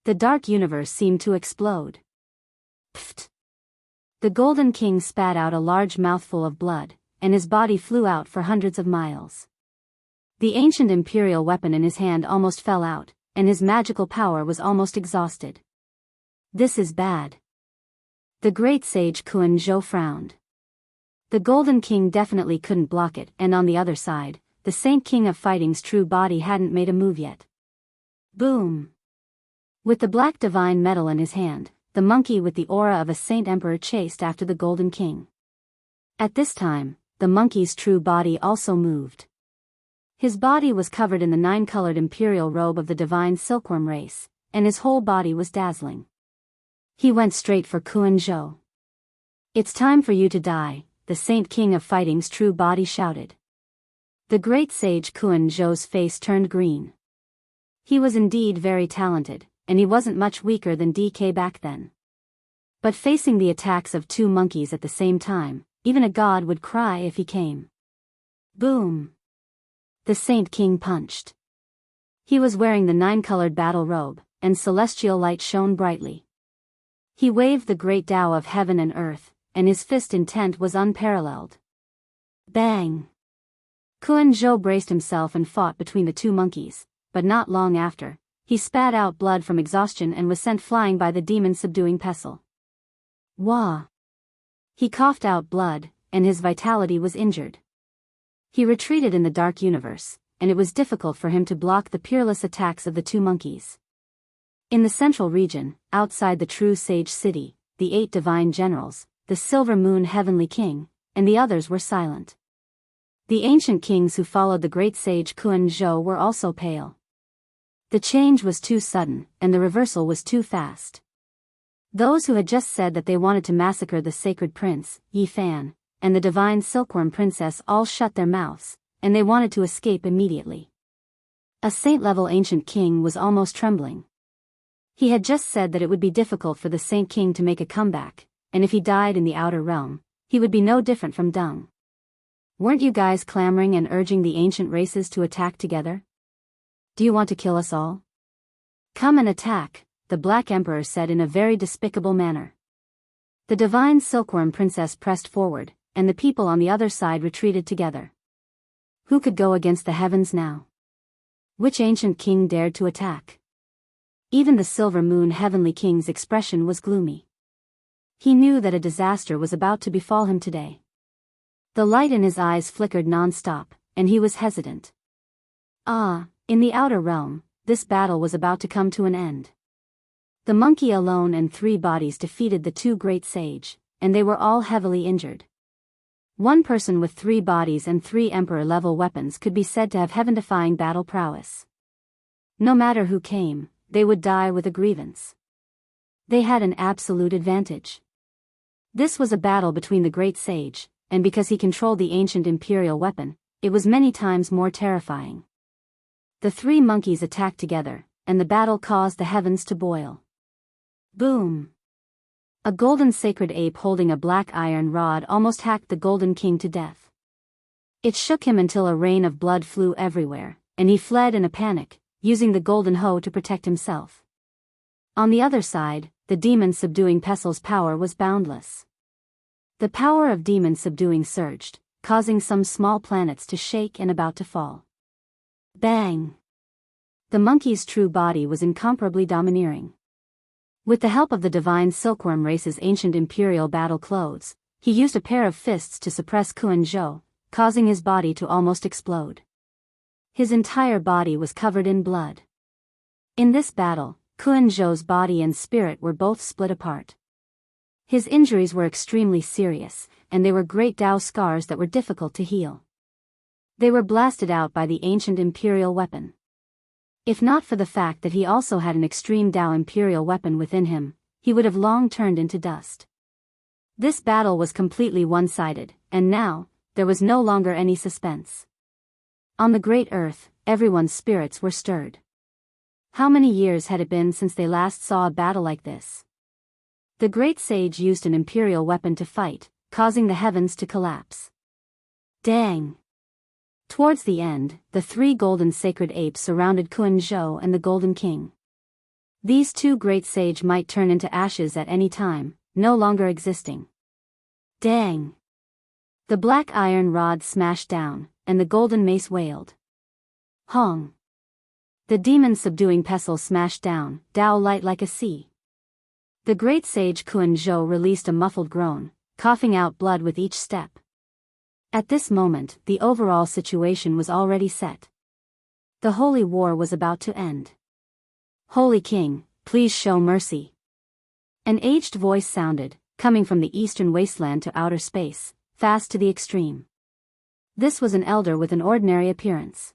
The dark universe seemed to explode. Pfft! The Golden King spat out a large mouthful of blood, and his body flew out for hundreds of miles. The ancient imperial weapon in his hand almost fell out, and his magical power was almost exhausted. This is bad. The great sage Kuan Zhou frowned. The Golden King definitely couldn't block it, and on the other side, the Saint King of Fighting's true body hadn't made a move yet. Boom! With the black divine metal in his hand, the monkey with the aura of a Saint Emperor chased after the Golden King. At this time, the monkey's true body also moved. His body was covered in the 9-colored imperial robe of the divine silkworm race, and his whole body was dazzling. He went straight for Kuan Zhou. It's time for you to die, the Saint King of Fighting's true body shouted. The great sage Kuan Zhou's face turned green. He was indeed very talented, and he wasn't much weaker than DK back then. But facing the attacks of two monkeys at the same time, even a god would cry if he came. Boom! The Saint King punched. He was wearing the 9-colored battle robe, and celestial light shone brightly. He waved the great Tao of heaven and earth, and his fist intent was unparalleled. Bang! Kuan Zhou braced himself and fought between the two monkeys, but not long after, he spat out blood from exhaustion and was sent flying by the demon-subduing pestle. Wah! He coughed out blood, and his vitality was injured. He retreated in the dark universe, and it was difficult for him to block the peerless attacks of the two monkeys. In the central region, outside the true sage city, the 8 divine generals, the Silver Moon Heavenly King, and the others were silent. The ancient kings who followed the great sage Kuan Zhou were also pale. The change was too sudden, and the reversal was too fast. Those who had just said that they wanted to massacre the sacred prince, Yi Fan, and the divine silkworm princess all shut their mouths, and they wanted to escape immediately. A saint-level ancient king was almost trembling. He had just said that it would be difficult for the saint king to make a comeback, and if he died in the outer realm, he would be no different from dung. Weren't you guys clamoring and urging the ancient races to attack together? Do you want to kill us all? Come and attack, the Black Emperor said in a very despicable manner. The divine silkworm princess pressed forward, and the people on the other side retreated together. Who could go against the heavens now? Which ancient king dared to attack? Even the Silver Moon Heavenly King's expression was gloomy. He knew that a disaster was about to befall him today. The light in his eyes flickered non-stop, and he was hesitant. In the outer realm, this battle was about to come to an end. The monkey alone and 3 bodies defeated the 2 great sage, and they were all heavily injured. One person with 3 bodies and 3 emperor-level weapons could be said to have heaven-defying battle prowess. No matter who came, they would die with a grievance. They had an absolute advantage. This was a battle between the great sage, and because he controlled the ancient imperial weapon, it was many times more terrifying. The 3 monkeys attacked together, and the battle caused the heavens to boil. Boom! A golden sacred ape holding a black iron rod almost hacked the Golden King to death. It shook him until a rain of blood flew everywhere, and he fled in a panic, using the golden hoe to protect himself. On the other side, the demon subduing Pestil's power was boundless. The power of demon subduing surged, causing some small planets to shake and about to fall. Bang! The monkey's true body was incomparably domineering. With the help of the divine silkworm race's ancient imperial battle clothes, he used a pair of fists to suppress Kuan Zhou, causing his body to almost explode. His entire body was covered in blood. In this battle, Kuan Zhou's body and spirit were both split apart. His injuries were extremely serious, and they were great Dao scars that were difficult to heal. They were blasted out by the ancient imperial weapon. If not for the fact that he also had an extreme Dao imperial weapon within him, he would have long turned into dust. This battle was completely one-sided, and now, there was no longer any suspense. On the great earth, everyone's spirits were stirred. How many years had it been since they last saw a battle like this? The great sage used an imperial weapon to fight, causing the heavens to collapse. Dang! Towards the end, the 3 golden sacred apes surrounded Kuan Zhou and the Golden King. These 2 great sage might turn into ashes at any time, no longer existing. Dang! The black iron rod smashed down, and the golden mace wailed. Hong! The demon subduing pestle smashed down, Dao light like a sea. The great sage Kuan Zhou released a muffled groan, coughing out blood with each step. At this moment, the overall situation was already set. The holy war was about to end. Holy King, please show mercy. An aged voice sounded, coming from the eastern wasteland to outer space, fast to the extreme. This was an elder with an ordinary appearance.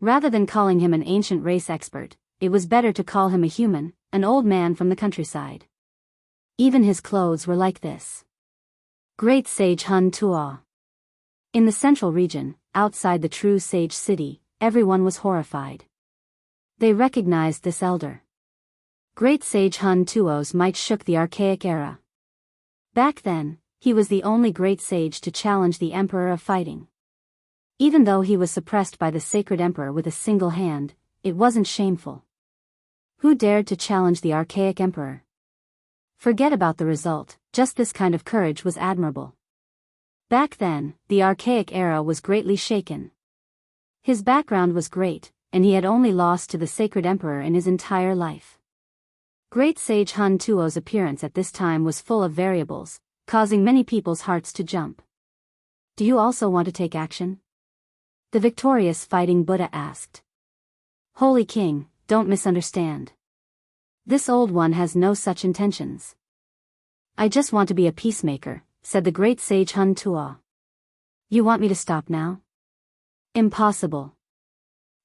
Rather than calling him an ancient race expert, it was better to call him a human, an old man from the countryside. Even his clothes were like this. Great Sage Hun Tuo. In the central region, outside the true sage city, everyone was horrified. They recognized this elder. Great Sage Hun Tuo's might shook the archaic era. Back then, he was the only great sage to challenge the Emperor of Fighting. Even though he was suppressed by the sacred Emperor with a single hand, it wasn't shameful. Who dared to challenge the archaic Emperor? Forget about the result, just this kind of courage was admirable. Back then, the archaic era was greatly shaken. His background was great, and he had only lost to the sacred emperor in his entire life. Great Sage Hun Tuo's appearance at this time was full of variables, causing many people's hearts to jump. Do you also want to take action? The victorious fighting Buddha asked. Holy King, don't misunderstand. This old one has no such intentions. I just want to be a peacemaker, said the great sage Hun Tuo. You want me to stop now? Impossible.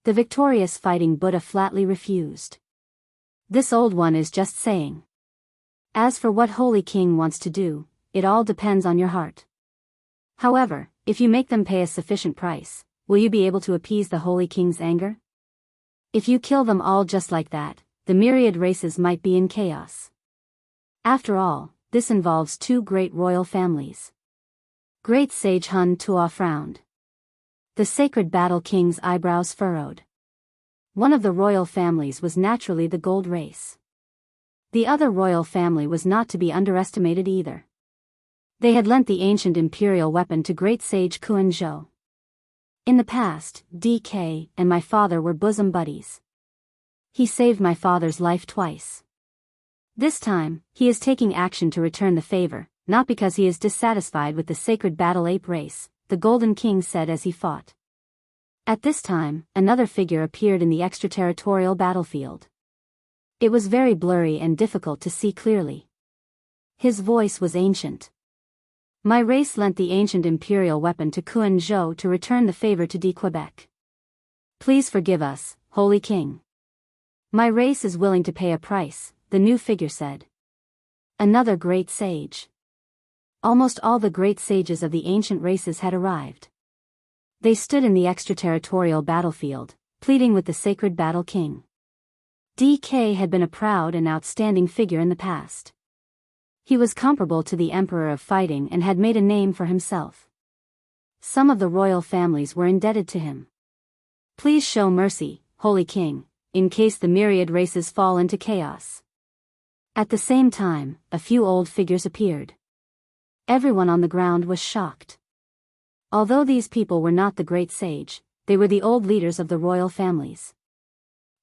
The victorious fighting Buddha flatly refused. This old one is just saying. As for what Holy King wants to do, it all depends on your heart. However, if you make them pay a sufficient price, will you be able to appease the Holy King's anger? If you kill them all just like that, the myriad races might be in chaos. After all, this involves two great royal families. Great Sage Hun Tuo frowned. The Sacred Battle King's eyebrows furrowed. One of the royal families was naturally the gold race. The other royal family was not to be underestimated either. They had lent the ancient imperial weapon to Great Sage Kuan Zhou. In the past, DK and my father were bosom buddies. He saved my father's life twice. This time, he is taking action to return the favor, not because he is dissatisfied with the sacred battle ape race, the Golden King said as he fought. At this time, another figure appeared in the extraterritorial battlefield. It was very blurry and difficult to see clearly. His voice was ancient. My race lent the ancient imperial weapon to Kuan Zhou to return the favor to D. Quebec. Please forgive us, Holy King. My race is willing to pay a price, the new figure said. Another great sage. Almost all the great sages of the ancient races had arrived. They stood in the extraterritorial battlefield, pleading with the Sacred Battle King. DK had been a proud and outstanding figure in the past. He was comparable to the Emperor of Fighting and had made a name for himself. Some of the royal families were indebted to him. Please show mercy, Holy King, in case the myriad races fall into chaos. At the same time, a few old figures appeared. Everyone on the ground was shocked. Although these people were not the great sage, they were the old leaders of the royal families.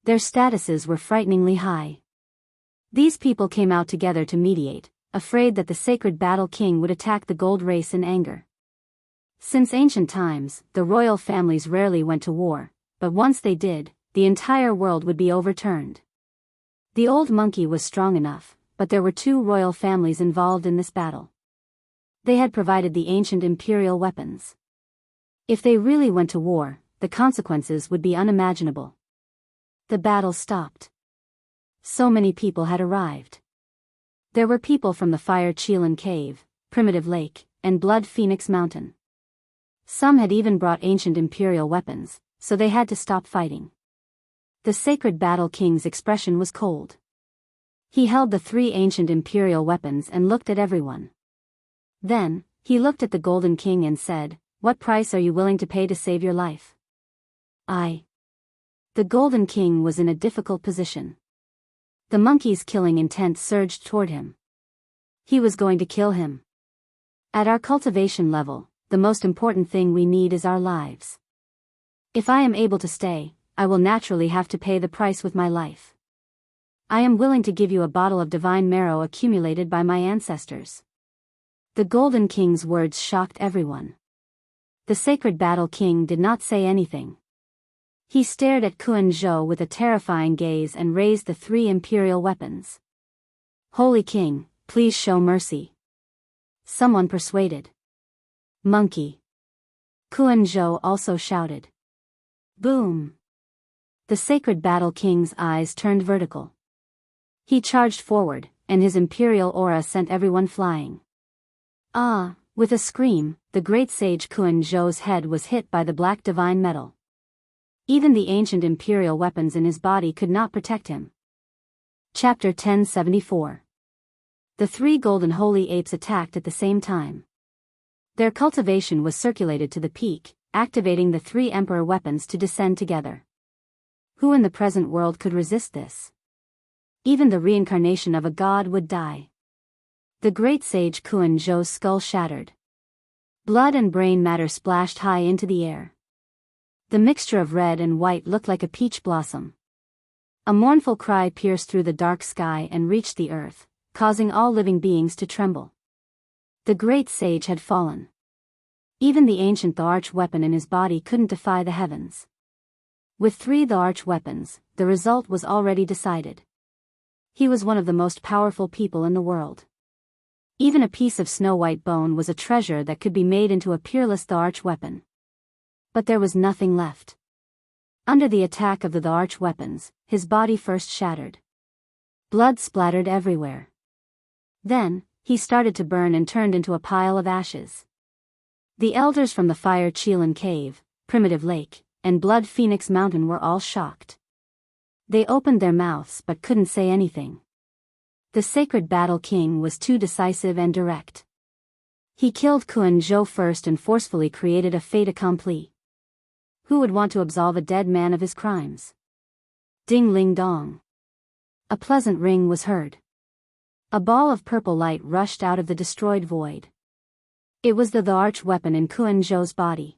Their statuses were frighteningly high. These people came out together to mediate, afraid that the Sacred Battle King would attack the gold race in anger. Since ancient times, the royal families rarely went to war, but once they did, the entire world would be overturned. The old monkey was strong enough, but there were two royal families involved in this battle. They had provided the ancient imperial weapons. If they really went to war, the consequences would be unimaginable. The battle stopped. So many people had arrived. There were people from the Fire Chelan Cave, Primitive Lake, and Blood Phoenix Mountain. Some had even brought ancient imperial weapons, so they had to stop fighting. The Sacred Battle King's expression was cold. He held the three ancient imperial weapons and looked at everyone. Then, he looked at the Golden King and said, "What price are you willing to pay to save your life?" The Golden King was in a difficult position. The monkey's killing intent surged toward him. He was going to kill him. At our cultivation level, the most important thing we need is our lives. If I am able to stay, I will naturally have to pay the price with my life. I am willing to give you a bottle of divine marrow accumulated by my ancestors. The Golden King's words shocked everyone. The Sacred Battle King did not say anything. He stared at Kuan Zhou with a terrifying gaze and raised the three imperial weapons. "Holy King, please show mercy." Someone persuaded. "Monkey." Kuan Zhou also shouted. Boom! The Sacred Battle King's eyes turned vertical. He charged forward, and his imperial aura sent everyone flying. With a scream, the great sage Kuan Zhou's head was hit by the black divine metal. Even the ancient imperial weapons in his body could not protect him. Chapter 1074. The three golden holy apes attacked at the same time. Their cultivation was circulated to the peak, activating the three emperor weapons to descend together. Who in the present world could resist this? Even the reincarnation of a god would die. The great sage Kuan Zhou's skull shattered. Blood and brain matter splashed high into the air. The mixture of red and white looked like a peach blossom. A mournful cry pierced through the dark sky and reached the earth, causing all living beings to tremble. The great sage had fallen. Even the ancient arch weapon in his body couldn't defy the heavens. With three arch weapons, the result was already decided. He was one of the most powerful people in the world. Even a piece of snow-white bone was a treasure that could be made into a peerless arch weapon. But there was nothing left. Under the attack of the arch weapons, his body first shattered. Blood splattered everywhere. Then, he started to burn and turned into a pile of ashes. The elders from the Fire Chelan Cave, Primitive Lake, and Blood Phoenix Mountain were all shocked. They opened their mouths but couldn't say anything. The Sacred Battle King was too decisive and direct. He killed Kuan Zhou first and forcefully created a fait accompli. Who would want to absolve a dead man of his crimes? Ding ling dong. A pleasant ring was heard. A ball of purple light rushed out of the destroyed void. It was the arch weapon in Kuan Zhou's body.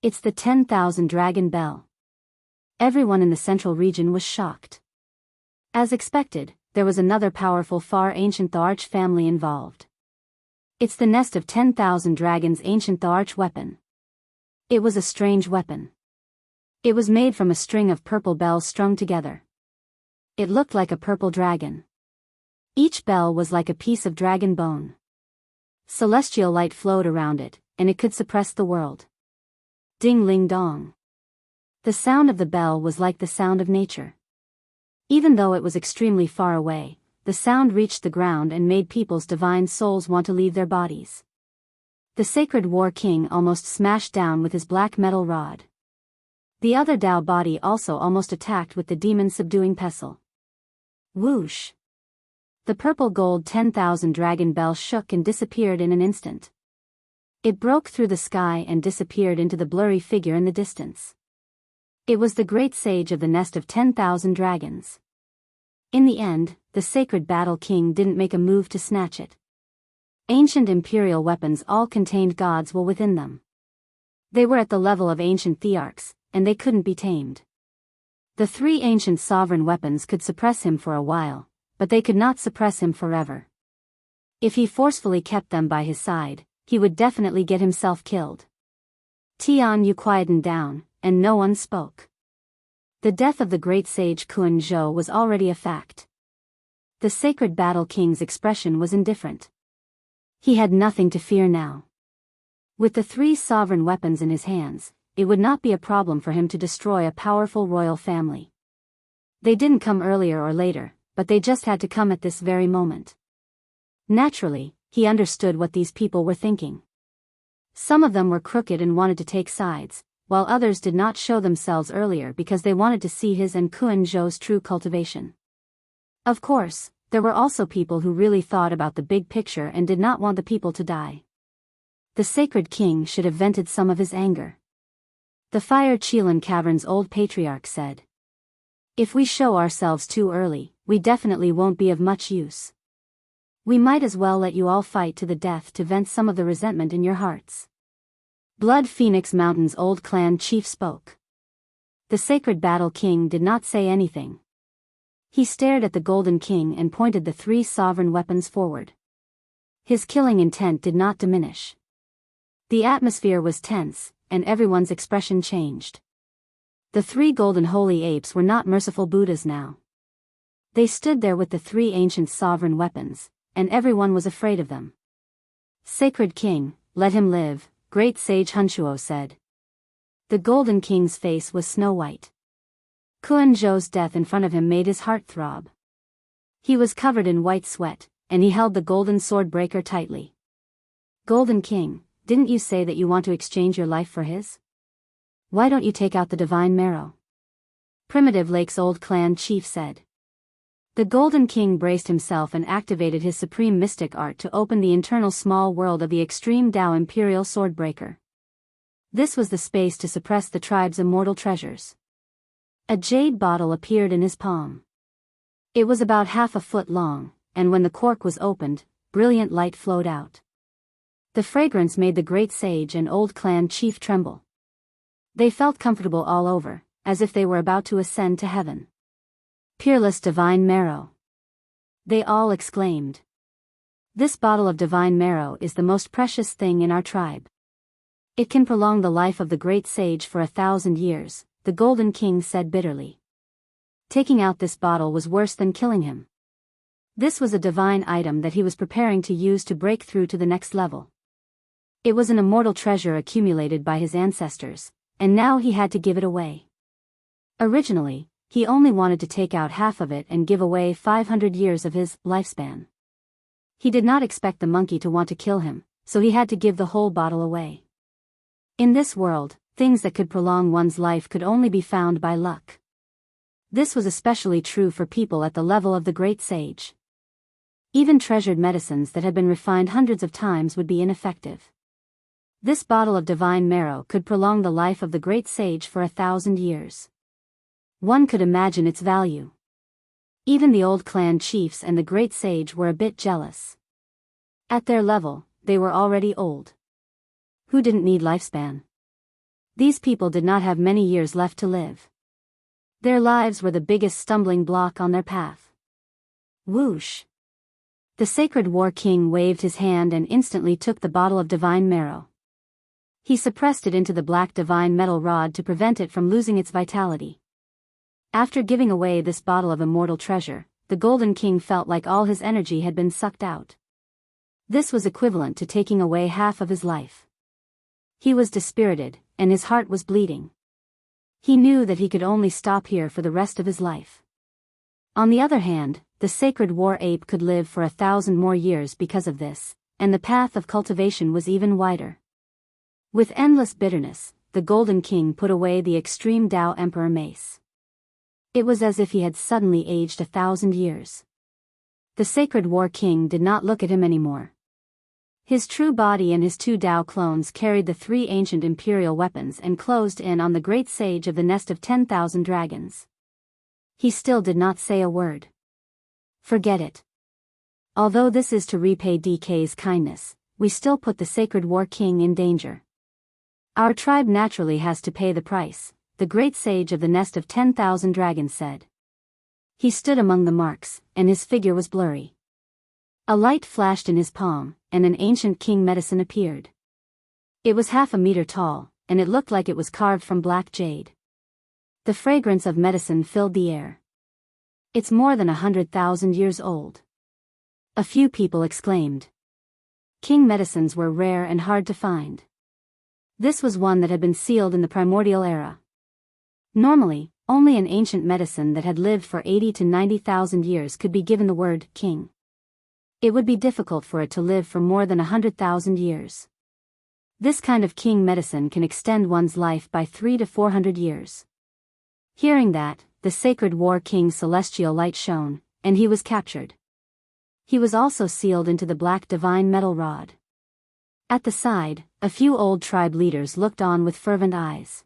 It's the 10,000 dragon bell. Everyone in the central region was shocked. As expected, there was another powerful far ancient arch family involved. It's the nest of 10,000 dragons ancient arch weapon. It was a strange weapon. It was made from a string of purple bells strung together. It looked like a purple dragon. Each bell was like a piece of dragon bone. Celestial light flowed around it, and it could suppress the world. Ding ling dong. The sound of the bell was like the sound of nature. Even though it was extremely far away, the sound reached the ground and made people's divine souls want to leave their bodies. The Sacred War King almost smashed down with his black metal rod. The other Dao body also almost attacked with the demon-subduing pestle. Whoosh! The purple gold 10,000 dragon bell shook and disappeared in an instant. It broke through the sky and disappeared into the blurry figure in the distance. It was the great sage of the nest of 10,000 dragons. In the end, the Sacred Battle King didn't make a move to snatch it. Ancient imperial weapons all contained God's will within them. They were at the level of ancient thearchs, and they couldn't be tamed. The three ancient sovereign weapons could suppress him for a while, but they could not suppress him forever. If he forcefully kept them by his side, he would definitely get himself killed. Tian Yu quietened down, and no one spoke. The death of the great sage Kuan Zhou was already a fact. The Sacred Battle King's expression was indifferent. He had nothing to fear now. With the three sovereign weapons in his hands, it would not be a problem for him to destroy a powerful royal family. They didn't come earlier or later, but they just had to come at this very moment. Naturally, he understood what these people were thinking. Some of them were crooked and wanted to take sides, while others did not show themselves earlier because they wanted to see his and Kuan Zhou's true cultivation. Of course, there were also people who really thought about the big picture and did not want the people to die. The Sacred King should have vented some of his anger. The Fire Chelan Cavern's old patriarch said, "If we show ourselves too early, we definitely won't be of much use. We might as well let you all fight to the death to vent some of the resentment in your hearts." Blood Phoenix Mountain's old clan chief spoke. The Sacred Battle King did not say anything. He stared at the Golden King and pointed the three sovereign weapons forward. His killing intent did not diminish. The atmosphere was tense, and everyone's expression changed. The three golden holy apes were not merciful Buddhas now. They stood there with the three ancient sovereign weapons, and everyone was afraid of them. "Sacred King, let him live," Great Sage Hunshuo said. The Golden King's face was snow-white. Kuan Zhou's death in front of him made his heart throb. He was covered in white sweat, and he held the golden sword breaker tightly. "Golden King, didn't you say that you want to exchange your life for his? Why don't you take out the divine marrow?" Primitive Lake's old clan chief said. The Golden King braced himself and activated his supreme mystic art to open the internal small world of the extreme Tao Imperial Swordbreaker. This was the space to suppress the tribe's immortal treasures. A jade bottle appeared in his palm. It was about half a foot long, and when the cork was opened, brilliant light flowed out. The fragrance made the great sage and old clan chief tremble. They felt comfortable all over, as if they were about to ascend to heaven. "Peerless divine marrow!" they all exclaimed. "This bottle of divine marrow is the most precious thing in our tribe. It can prolong the life of the great sage for 1,000 years, the Golden King said bitterly. Taking out this bottle was worse than killing him. This was a divine item that he was preparing to use to break through to the next level. It was an immortal treasure accumulated by his ancestors, and now he had to give it away. Originally, he only wanted to take out half of it and give away 500 years of his lifespan. He did not expect the monkey to want to kill him, so he had to give the whole bottle away. In this world, things that could prolong one's life could only be found by luck. This was especially true for people at the level of the great sage. Even treasured medicines that had been refined hundreds of times would be ineffective. This bottle of divine marrow could prolong the life of the great sage for 1,000 years. One could imagine its value. Even the old clan chiefs and the great sage were a bit jealous. At their level, they were already old. Who didn't need lifespan? These people did not have many years left to live. Their lives were the biggest stumbling block on their path. Whoosh! The sacred war king waved his hand and instantly took the bottle of divine marrow. He suppressed it into the black divine metal rod to prevent it from losing its vitality. After giving away this bottle of immortal treasure, the Golden King felt like all his energy had been sucked out. This was equivalent to taking away half of his life. He was dispirited, and his heart was bleeding. He knew that he could only stop here for the rest of his life. On the other hand, the sacred war ape could live for 1,000 more years because of this, and the path of cultivation was even wider. With endless bitterness, the Golden King put away the extreme Tao Emperor mace. It was as if he had suddenly aged 1,000 years. The sacred war king did not look at him anymore. His true body and his 2 Tao clones carried the 3 ancient imperial weapons and closed in on the great sage of the nest of 10,000 dragons. He still did not say a word. Forget it. Although this is to repay DK's kindness, we still put the sacred war king in danger. Our tribe naturally has to pay the price, the great sage of the nest of 10,000 dragons said. He stood among the marks, and his figure was blurry. A light flashed in his palm, and an ancient king medicine appeared. It was half a meter tall, and it looked like it was carved from black jade. The fragrance of medicine filled the air. It's more than 100,000 years old. A few people exclaimed. King medicines were rare and hard to find. This was one that had been sealed in the primordial era. Normally, only an ancient medicine that had lived for 80 to 90,000 years could be given the word king. It would be difficult for it to live for more than 100,000 years. This kind of king medicine can extend one's life by 300 to 400 years. Hearing that, the sacred war king's celestial light shone, and he was captured. He was also sealed into the black divine metal rod. At the side, a few old tribe leaders looked on with fervent eyes.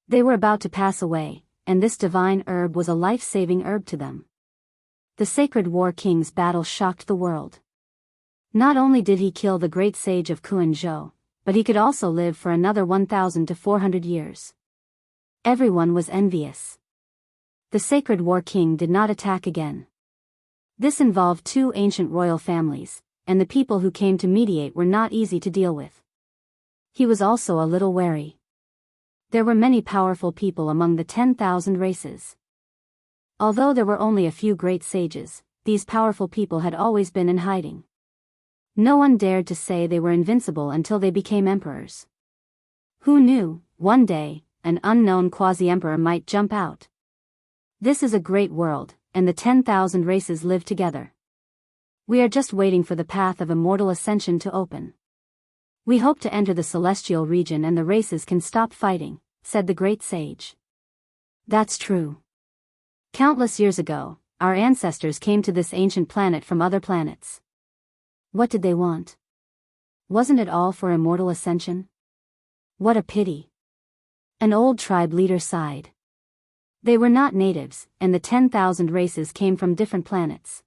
They were about to pass away, and this divine herb was a life-saving herb to them. The sacred war king's battle shocked the world. Not only did he kill the great sage of Kuan-zhou, but he could also live for another 1,000 to 400 years. Everyone was envious. The sacred war king did not attack again. This involved 2 ancient royal families, and the people who came to mediate were not easy to deal with. He was also a little wary. There were many powerful people among the 10,000 races. Although there were only a few great sages, these powerful people had always been in hiding. No one dared to say they were invincible until they became emperors. Who knew, one day, an unknown quasi-emperor might jump out. This is a great world, and the 10,000 races live together. We are just waiting for the path of immortal ascension to open. We hope to enter the celestial region and the races can stop fighting, said the great sage. That's true. Countless years ago, our ancestors came to this ancient planet from other planets. What did they want? Wasn't it all for immortal ascension? What a pity. An old tribe leader sighed. They were not natives, and the 10,000 races came from different planets.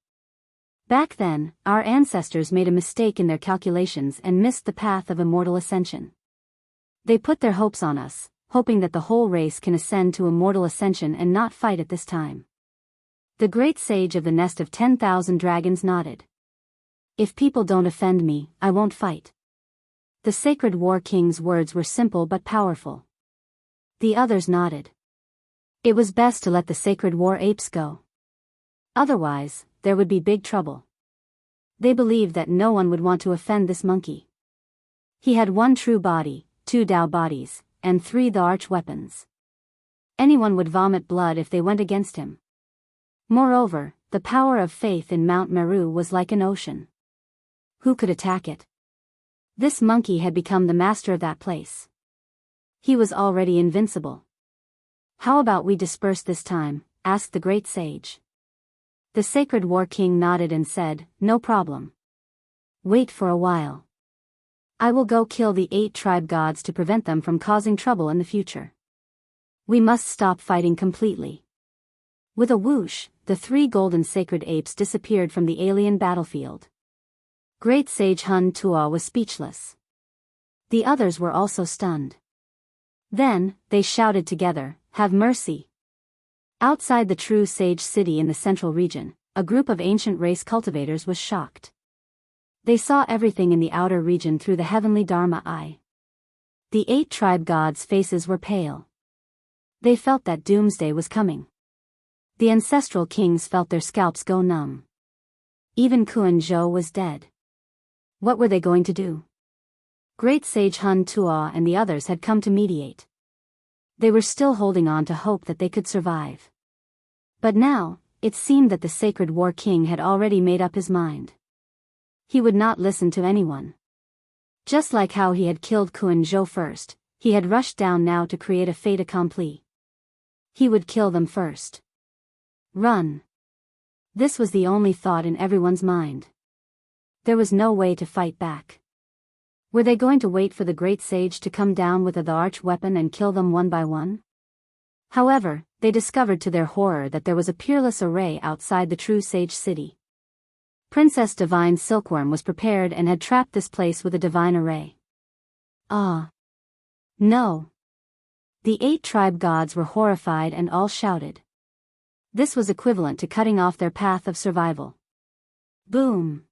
Back then, our ancestors made a mistake in their calculations and missed the path of immortal ascension. They put their hopes on us, hoping that the whole race can ascend to immortal ascension and not fight at this time. The great sage of the nest of 10,000 dragons nodded. If people don't offend me, I won't fight. The sacred war king's words were simple but powerful. The others nodded. It was best to let the sacred war apes go. Otherwise, there would be big trouble. They believed that no one would want to offend this monkey. He had one true body, 2 Tao bodies, and 3 the arch weapons. Anyone would vomit blood if they went against him. Moreover, the power of faith in Mount Meru was like an ocean. Who could attack it? This monkey had become the master of that place. He was already invincible. How about we disperse this time? Asked the great sage. The sacred war king nodded and said, no problem. Wait for a while. I will go kill the 8 tribe gods to prevent them from causing trouble in the future. We must stop fighting completely. With a whoosh, the 3 golden sacred apes disappeared from the alien battlefield. Great sage Hun Tua was speechless. The others were also stunned. Then, they shouted together, have mercy. Outside the true sage city in the central region, a group of ancient race cultivators was shocked. They saw everything in the outer region through the heavenly Dharma eye. The 8 tribe gods' faces were pale. They felt that doomsday was coming. The ancestral kings felt their scalps go numb. Even Kuan Zhou was dead. What were they going to do? Great sage Hun Tua and the others had come to mediate. They were still holding on to hope that they could survive. But now, it seemed that the sacred war king had already made up his mind. He would not listen to anyone. Just like how he had killed Kuan Zhou first, he had rushed down now to create a fait accompli. He would kill them first. Run. This was the only thought in everyone's mind. There was no way to fight back. Were they going to wait for the great sage to come down with the arch weapon and kill them one by one? However, they discovered to their horror that there was a peerless array outside the true sage city. Princess Divine Silkworm was prepared and had trapped this place with a divine array. Ah! No! The 8 tribe gods were horrified and all shouted. This was equivalent to cutting off their path of survival. Boom!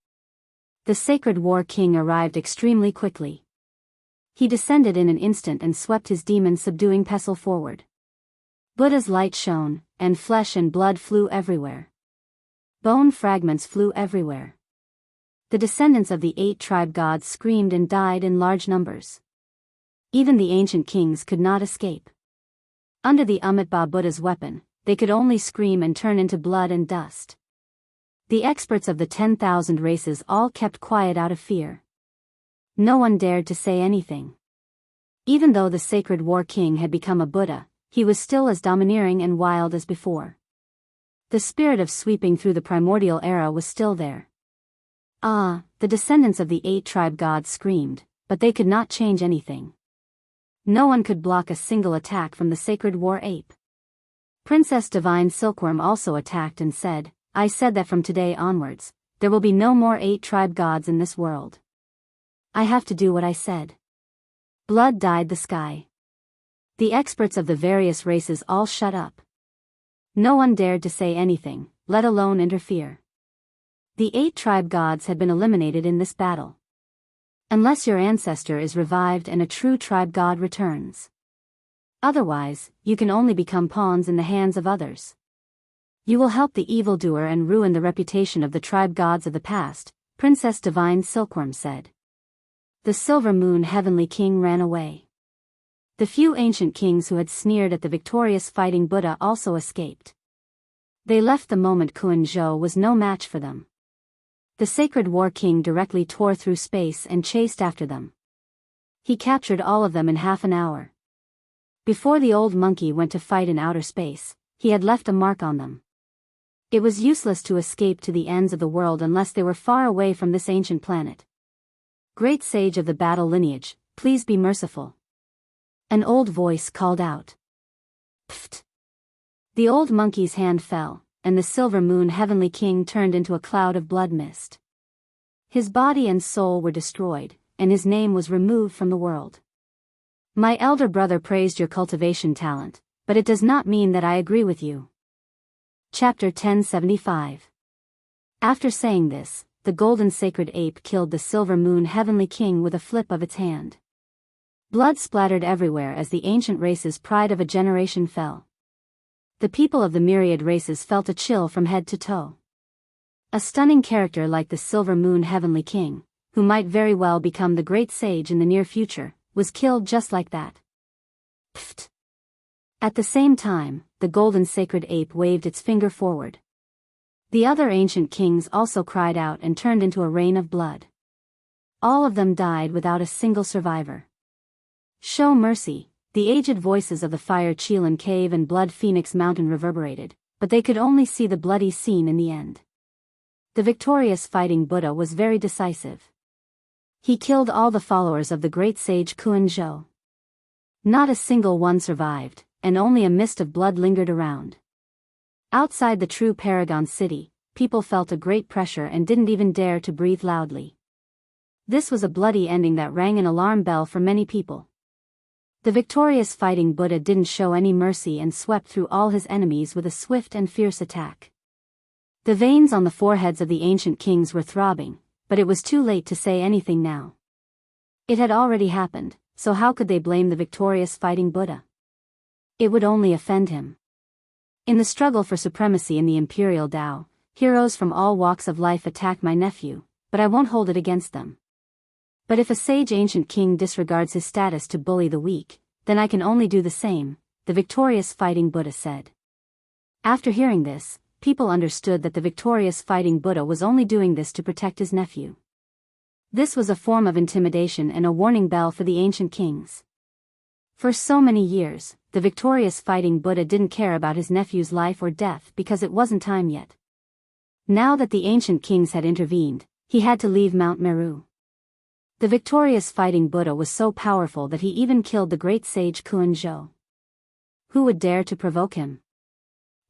The sacred war king arrived extremely quickly. He descended in an instant and swept his demon-subduing pestle forward. Buddha's light shone, and flesh and blood flew everywhere. Bone fragments flew everywhere. The descendants of the 8 tribe gods screamed and died in large numbers. Even the ancient kings could not escape. Under the Amitabha Buddha's weapon, they could only scream and turn into blood and dust. The experts of the 10,000 races all kept quiet out of fear. No one dared to say anything. Even though the sacred war king had become a Buddha, he was still as domineering and wild as before. The spirit of sweeping through the primordial era was still there. Ah, the descendants of the 8 tribe gods screamed, but they could not change anything. No one could block a single attack from the sacred war ape. Princess Divine Silkworm also attacked and said, I said that from today onwards, there will be no more 8 tribe gods in this world. I have to do what I said. Blood dyed the sky. The experts of the various races all shut up. No one dared to say anything, let alone interfere. The 8 tribe gods had been eliminated in this battle. Unless your ancestor is revived and a true tribe god returns. Otherwise, you can only become pawns in the hands of others. You will help the evildoer and ruin the reputation of the tribe gods of the past, Princess Divine Silkworm said. The Silver Moon Heavenly King ran away. The few ancient kings who had sneered at the victorious fighting Buddha also escaped. They left the moment Kuan Zhou was no match for them. The sacred war king directly tore through space and chased after them. He captured all of them in half an hour. Before the old monkey went to fight in outer space, he had left a mark on them. It was useless to escape to the ends of the world unless they were far away from this ancient planet. Great sage of the battle lineage, please be merciful. An old voice called out. Pfft! The old monkey's hand fell, and the Silver Moon Heavenly King turned into a cloud of blood mist. His body and soul were destroyed, and his name was removed from the world. My elder brother praised your cultivation talent, but it does not mean that I agree with you. Chapter 1075. After saying this, the golden sacred ape killed the Silver Moon Heavenly King with a flip of its hand. Blood splattered everywhere as the ancient race's pride of a generation fell. the people of the myriad races felt a chill from head to toe. A stunning character like the Silver Moon Heavenly King, who might very well become the great sage in the near future, was killed just like that. Pfft. At the same time, the golden sacred ape waved its finger forward. The other ancient kings also cried out and turned into a rain of blood. All of them died without a single survivor. Show mercy, the aged voices of the Fire Chelan Cave and Blood Phoenix Mountain reverberated, but they could only see the bloody scene in the end. The victorious fighting Buddha was very decisive. He killed all the followers of the great sage Kuan Zhou. Not a single one survived, and only a mist of blood lingered around. Outside the true Paragon City, people felt a great pressure and didn't even dare to breathe loudly. This was a bloody ending that rang an alarm bell for many people. The victorious fighting Buddha didn't show any mercy and swept through all his enemies with a swift and fierce attack. The veins on the foreheads of the ancient kings were throbbing, but it was too late to say anything now. It had already happened, so how could they blame the victorious fighting Buddha? It would only offend him. In the struggle for supremacy in the Imperial Tao, heroes from all walks of life attack my nephew, but I won't hold it against them. But if a sage ancient king disregards his status to bully the weak, then I can only do the same, the victorious fighting Buddha said. After hearing this, people understood that the victorious fighting Buddha was only doing this to protect his nephew. This was a form of intimidation and a warning bell for the ancient kings. For so many years, the victorious fighting Buddha didn't care about his nephew's life or death because it wasn't time yet. Now that the ancient kings had intervened, he had to leave Mount Meru. The victorious fighting Buddha was so powerful that he even killed the great sage Kuan Zhou. Who would dare to provoke him?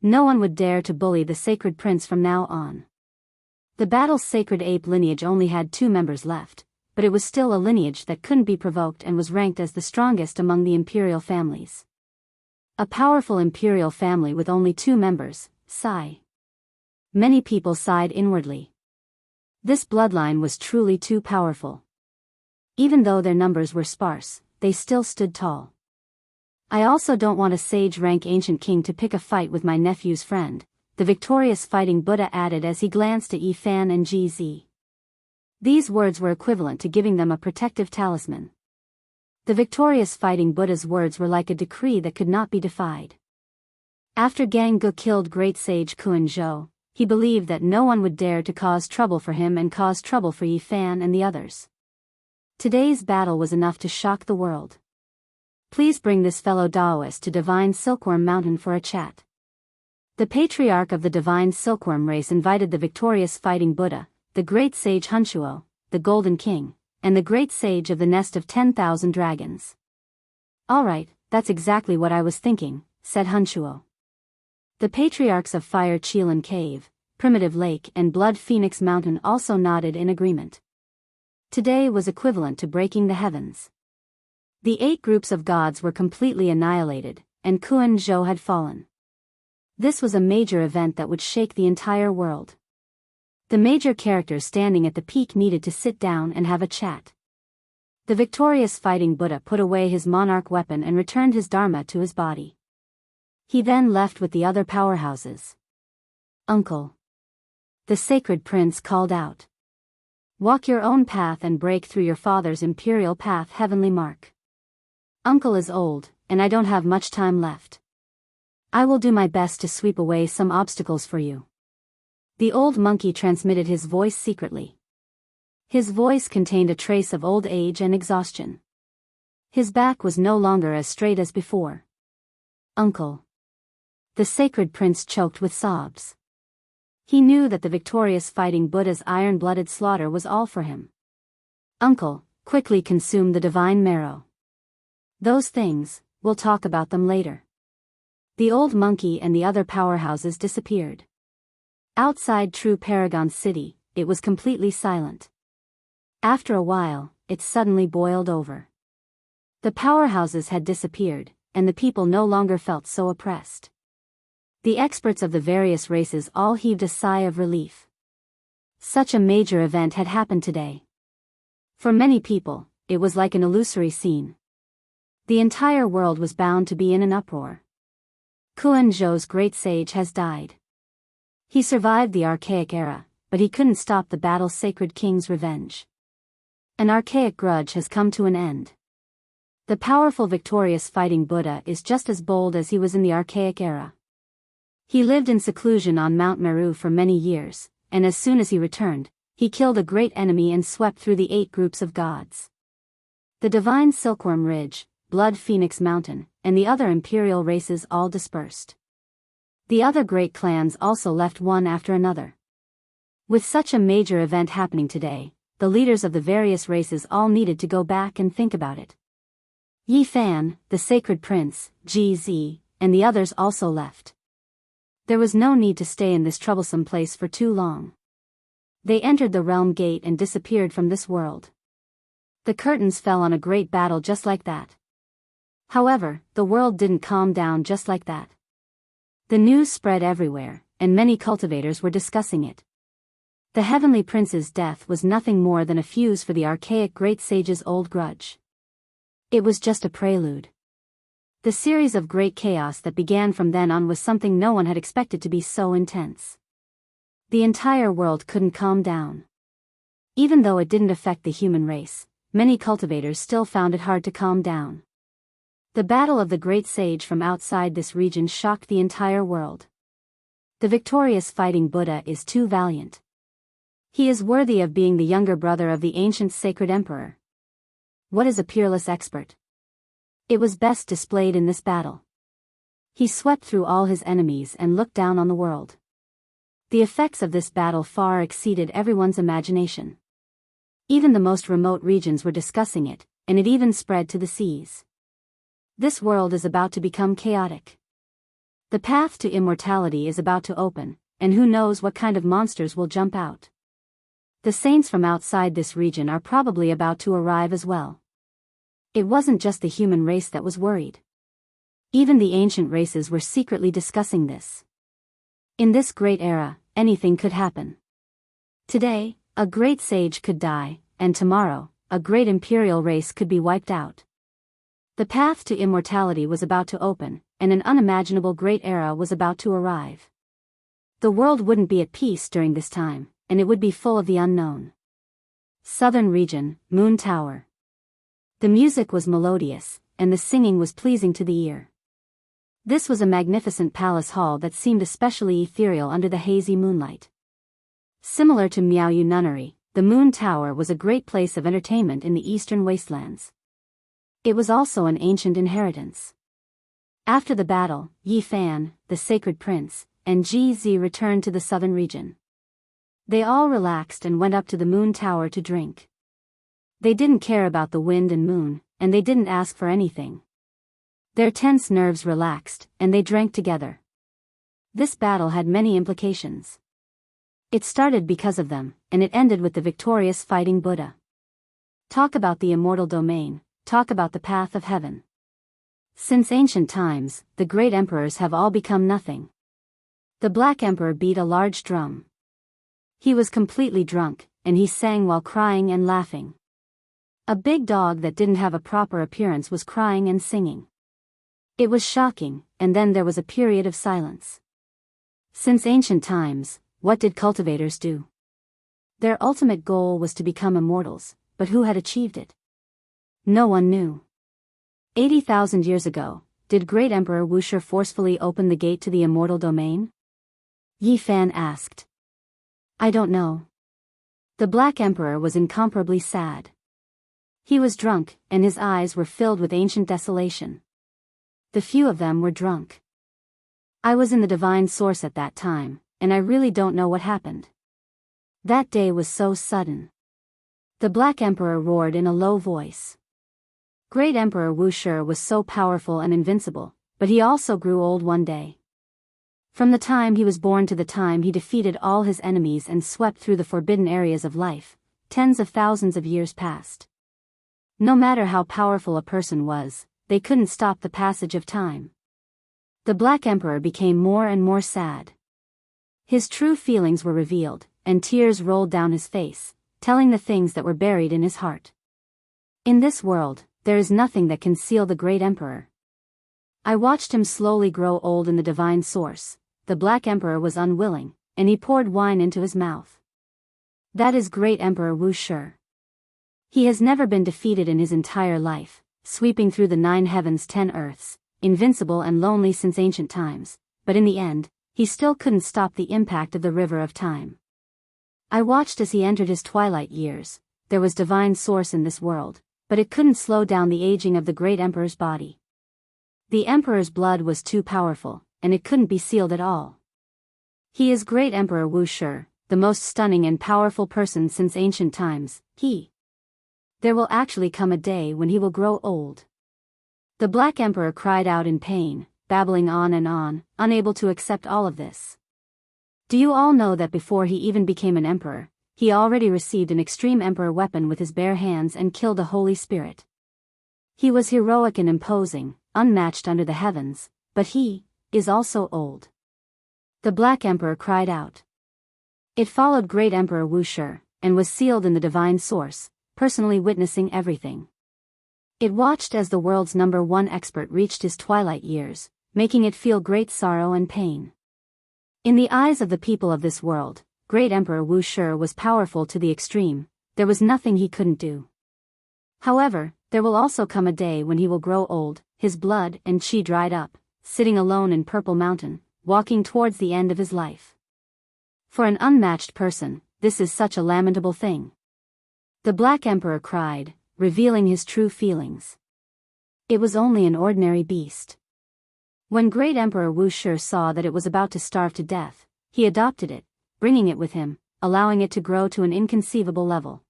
No one would dare to bully the sacred prince from now on. The battle's sacred ape lineage only had 2 members left, but it was still a lineage that couldn't be provoked and was ranked as the strongest among the imperial families. A powerful imperial family with only 2 members, sigh. Many people sighed inwardly. This bloodline was truly too powerful. Even though their numbers were sparse, they still stood tall. I also don't want a sage-rank ancient king to pick a fight with my nephew's friend, the victorious fighting Buddha added as he glanced at Yi Fan and GZ. These words were equivalent to giving them a protective talisman. The victorious fighting Buddha's words were like a decree that could not be defied. After Gang Gu killed great sage Kuan Zhou, he believed that no one would dare to cause trouble for him and cause trouble for Yi Fan and the others. Today's battle was enough to shock the world. Please bring this fellow Taoist to Divine Silkworm Mountain for a chat. The patriarch of the Divine Silkworm race invited the victorious fighting Buddha, the great sage Hunshuo, the Golden King, and the great sage of the Nest of 10,000 Dragons. All right, that's exactly what I was thinking, said Hunshuo. The patriarchs of Fire Chelan Cave, Primitive Lake and Blood Phoenix Mountain also nodded in agreement. Today was equivalent to breaking the heavens. The 8 groups of gods were completely annihilated, and Kuan Zhou had fallen. This was a major event that would shake the entire world. The major characters standing at the peak needed to sit down and have a chat. The victorious fighting Buddha put away his monarch weapon and returned his dharma to his body. He then left with the other powerhouses. Uncle. The sacred prince called out. Walk your own path and break through your father's imperial path heavenly mark. Uncle is old, and I don't have much time left. I will do my best to sweep away some obstacles for you. The old monkey transmitted his voice secretly. His voice contained a trace of old age and exhaustion. His back was no longer as straight as before. Uncle. The sacred prince choked with sobs. He knew that the victorious fighting Buddha's iron-blooded slaughter was all for him. Uncle, quickly consume the divine marrow. Those things, we'll talk about them later. The old monkey and the other powerhouses disappeared. Outside True Paragon City, it was completely silent. After a while, it suddenly boiled over. The powerhouses had disappeared, and the people no longer felt so oppressed. The experts of the various races all heaved a sigh of relief. Such a major event had happened today. For many people, it was like an illusory scene. The entire world was bound to be in an uproar. Zhou's great sage has died. He survived the archaic era, but he couldn't stop the battle's sacred king's revenge. An archaic grudge has come to an end. The powerful victorious fighting Buddha is just as bold as he was in the archaic era. He lived in seclusion on Mount Meru for many years, and as soon as he returned, he killed a great enemy and swept through the 8 groups of gods. The divine Silkworm Ridge, Blood Phoenix Mountain, and the other imperial races all dispersed. The other great clans also left one after another. With such a major event happening today, the leaders of the various races all needed to go back and think about it. Yi Fan, the sacred prince, GZ, and the others also left. There was no need to stay in this troublesome place for too long. They entered the realm gate and disappeared from this world. The curtains fell on a great battle just like that. However, the world didn't calm down just like that. The news spread everywhere, and many cultivators were discussing it. The heavenly prince's death was nothing more than a fuse for the archaic great sage's old grudge. It was just a prelude. The series of great chaos that began from then on was something no one had expected to be so intense. The entire world couldn't calm down. Even though it didn't affect the human race, many cultivators still found it hard to calm down. The battle of the great sage from outside this region shocked the entire world. The victorious fighting Buddha is too valiant. He is worthy of being the younger brother of the ancient sacred emperor. What is a peerless expert? It was best displayed in this battle. He swept through all his enemies and looked down on the world. The effects of this battle far exceeded everyone's imagination. Even the most remote regions were discussing it, and it even spread to the seas. This world is about to become chaotic. The path to immortality is about to open, and who knows what kind of monsters will jump out. The saints from outside this region are probably about to arrive as well. It wasn't just the human race that was worried. Even the ancient races were secretly discussing this. In this great era, anything could happen. Today, a great sage could die, and tomorrow, a great imperial race could be wiped out. The path to immortality was about to open, and an unimaginable great era was about to arrive. The world wouldn't be at peace during this time, and it would be full of the unknown. Southern region, Moon Tower. The music was melodious, and the singing was pleasing to the ear. This was a magnificent palace hall that seemed especially ethereal under the hazy moonlight. Similar to Miaoyu Nunnery, the Moon Tower was a great place of entertainment in the eastern wastelands. It was also an ancient inheritance. After the battle, Yi Fan, the sacred prince, and GZ returned to the southern region. They all relaxed and went up to the Moon Tower to drink. They didn't care about the wind and moon, and they didn't ask for anything. Their tense nerves relaxed, and they drank together. This battle had many implications. It started because of them, and it ended with the victorious fighting Buddha. Talk about the immortal domain, talk about the path of heaven. Since ancient times, the great emperors have all become nothing. The Black Emperor beat a large drum. He was completely drunk, and he sang while crying and laughing. A big dog that didn't have a proper appearance was crying and singing. It was shocking, and then there was a period of silence. Since ancient times, what did cultivators do? Their ultimate goal was to become immortals, but who had achieved it? No one knew. 80,000 years ago, did Great Emperor Wuxia forcefully open the gate to the immortal domain? Yi Fan asked. I don't know. The Black Emperor was incomparably sad. He was drunk, and his eyes were filled with ancient desolation. The few of them were drunk. I was in the divine source at that time, and I really don't know what happened. That day was so sudden. The Black Emperor roared in a low voice. Great Emperor Wuxia was so powerful and invincible, but he also grew old one day. From the time he was born to the time he defeated all his enemies and swept through the forbidden areas of life, tens of thousands of years passed. No matter how powerful a person was, they couldn't stop the passage of time. The Black Emperor became more and more sad. His true feelings were revealed, and tears rolled down his face, telling the things that were buried in his heart. In this world, there is nothing that can seal the Great Emperor. I watched him slowly grow old in the divine source. The Black Emperor was unwilling, and he poured wine into his mouth. That is great Emperor Wu Shi. He has never been defeated in his entire life, sweeping through the 9 heavens 10 earths, invincible and lonely since ancient times, but in the end, he still couldn't stop the impact of the river of time. I watched as he entered his twilight years. There was divine source in this world, but it couldn't slow down the aging of the great emperor's body. The emperor's blood was too powerful, and it couldn't be sealed at all. He is great Emperor Wu Shi, the most stunning and powerful person since ancient times. There will actually come a day when he will grow old. The Black Emperor cried out in pain, babbling on and on, unable to accept all of this. Do you all know that before he even became an emperor, he already received an extreme emperor weapon with his bare hands and killed a holy spirit? He was heroic and imposing, unmatched under the heavens, but he is also old. The Black Emperor cried out. It followed great Emperor Wu Shi, and was sealed in the divine source, personally witnessing everything. It watched as the world's #1 expert reached his twilight years, making it feel great sorrow and pain. In the eyes of the people of this world, great Emperor Wu Shi was powerful to the extreme. There was nothing he couldn't do. However, there will also come a day when he will grow old, his blood and qi dried up, sitting alone in Purple Mountain, walking towards the end of his life. For an unmatched person, this is such a lamentable thing. The Black Emperor cried, revealing his true feelings. It was only an ordinary beast. When great Emperor Wu Shi saw that it was about to starve to death, he adopted it, bringing it with him, allowing it to grow to an inconceivable level.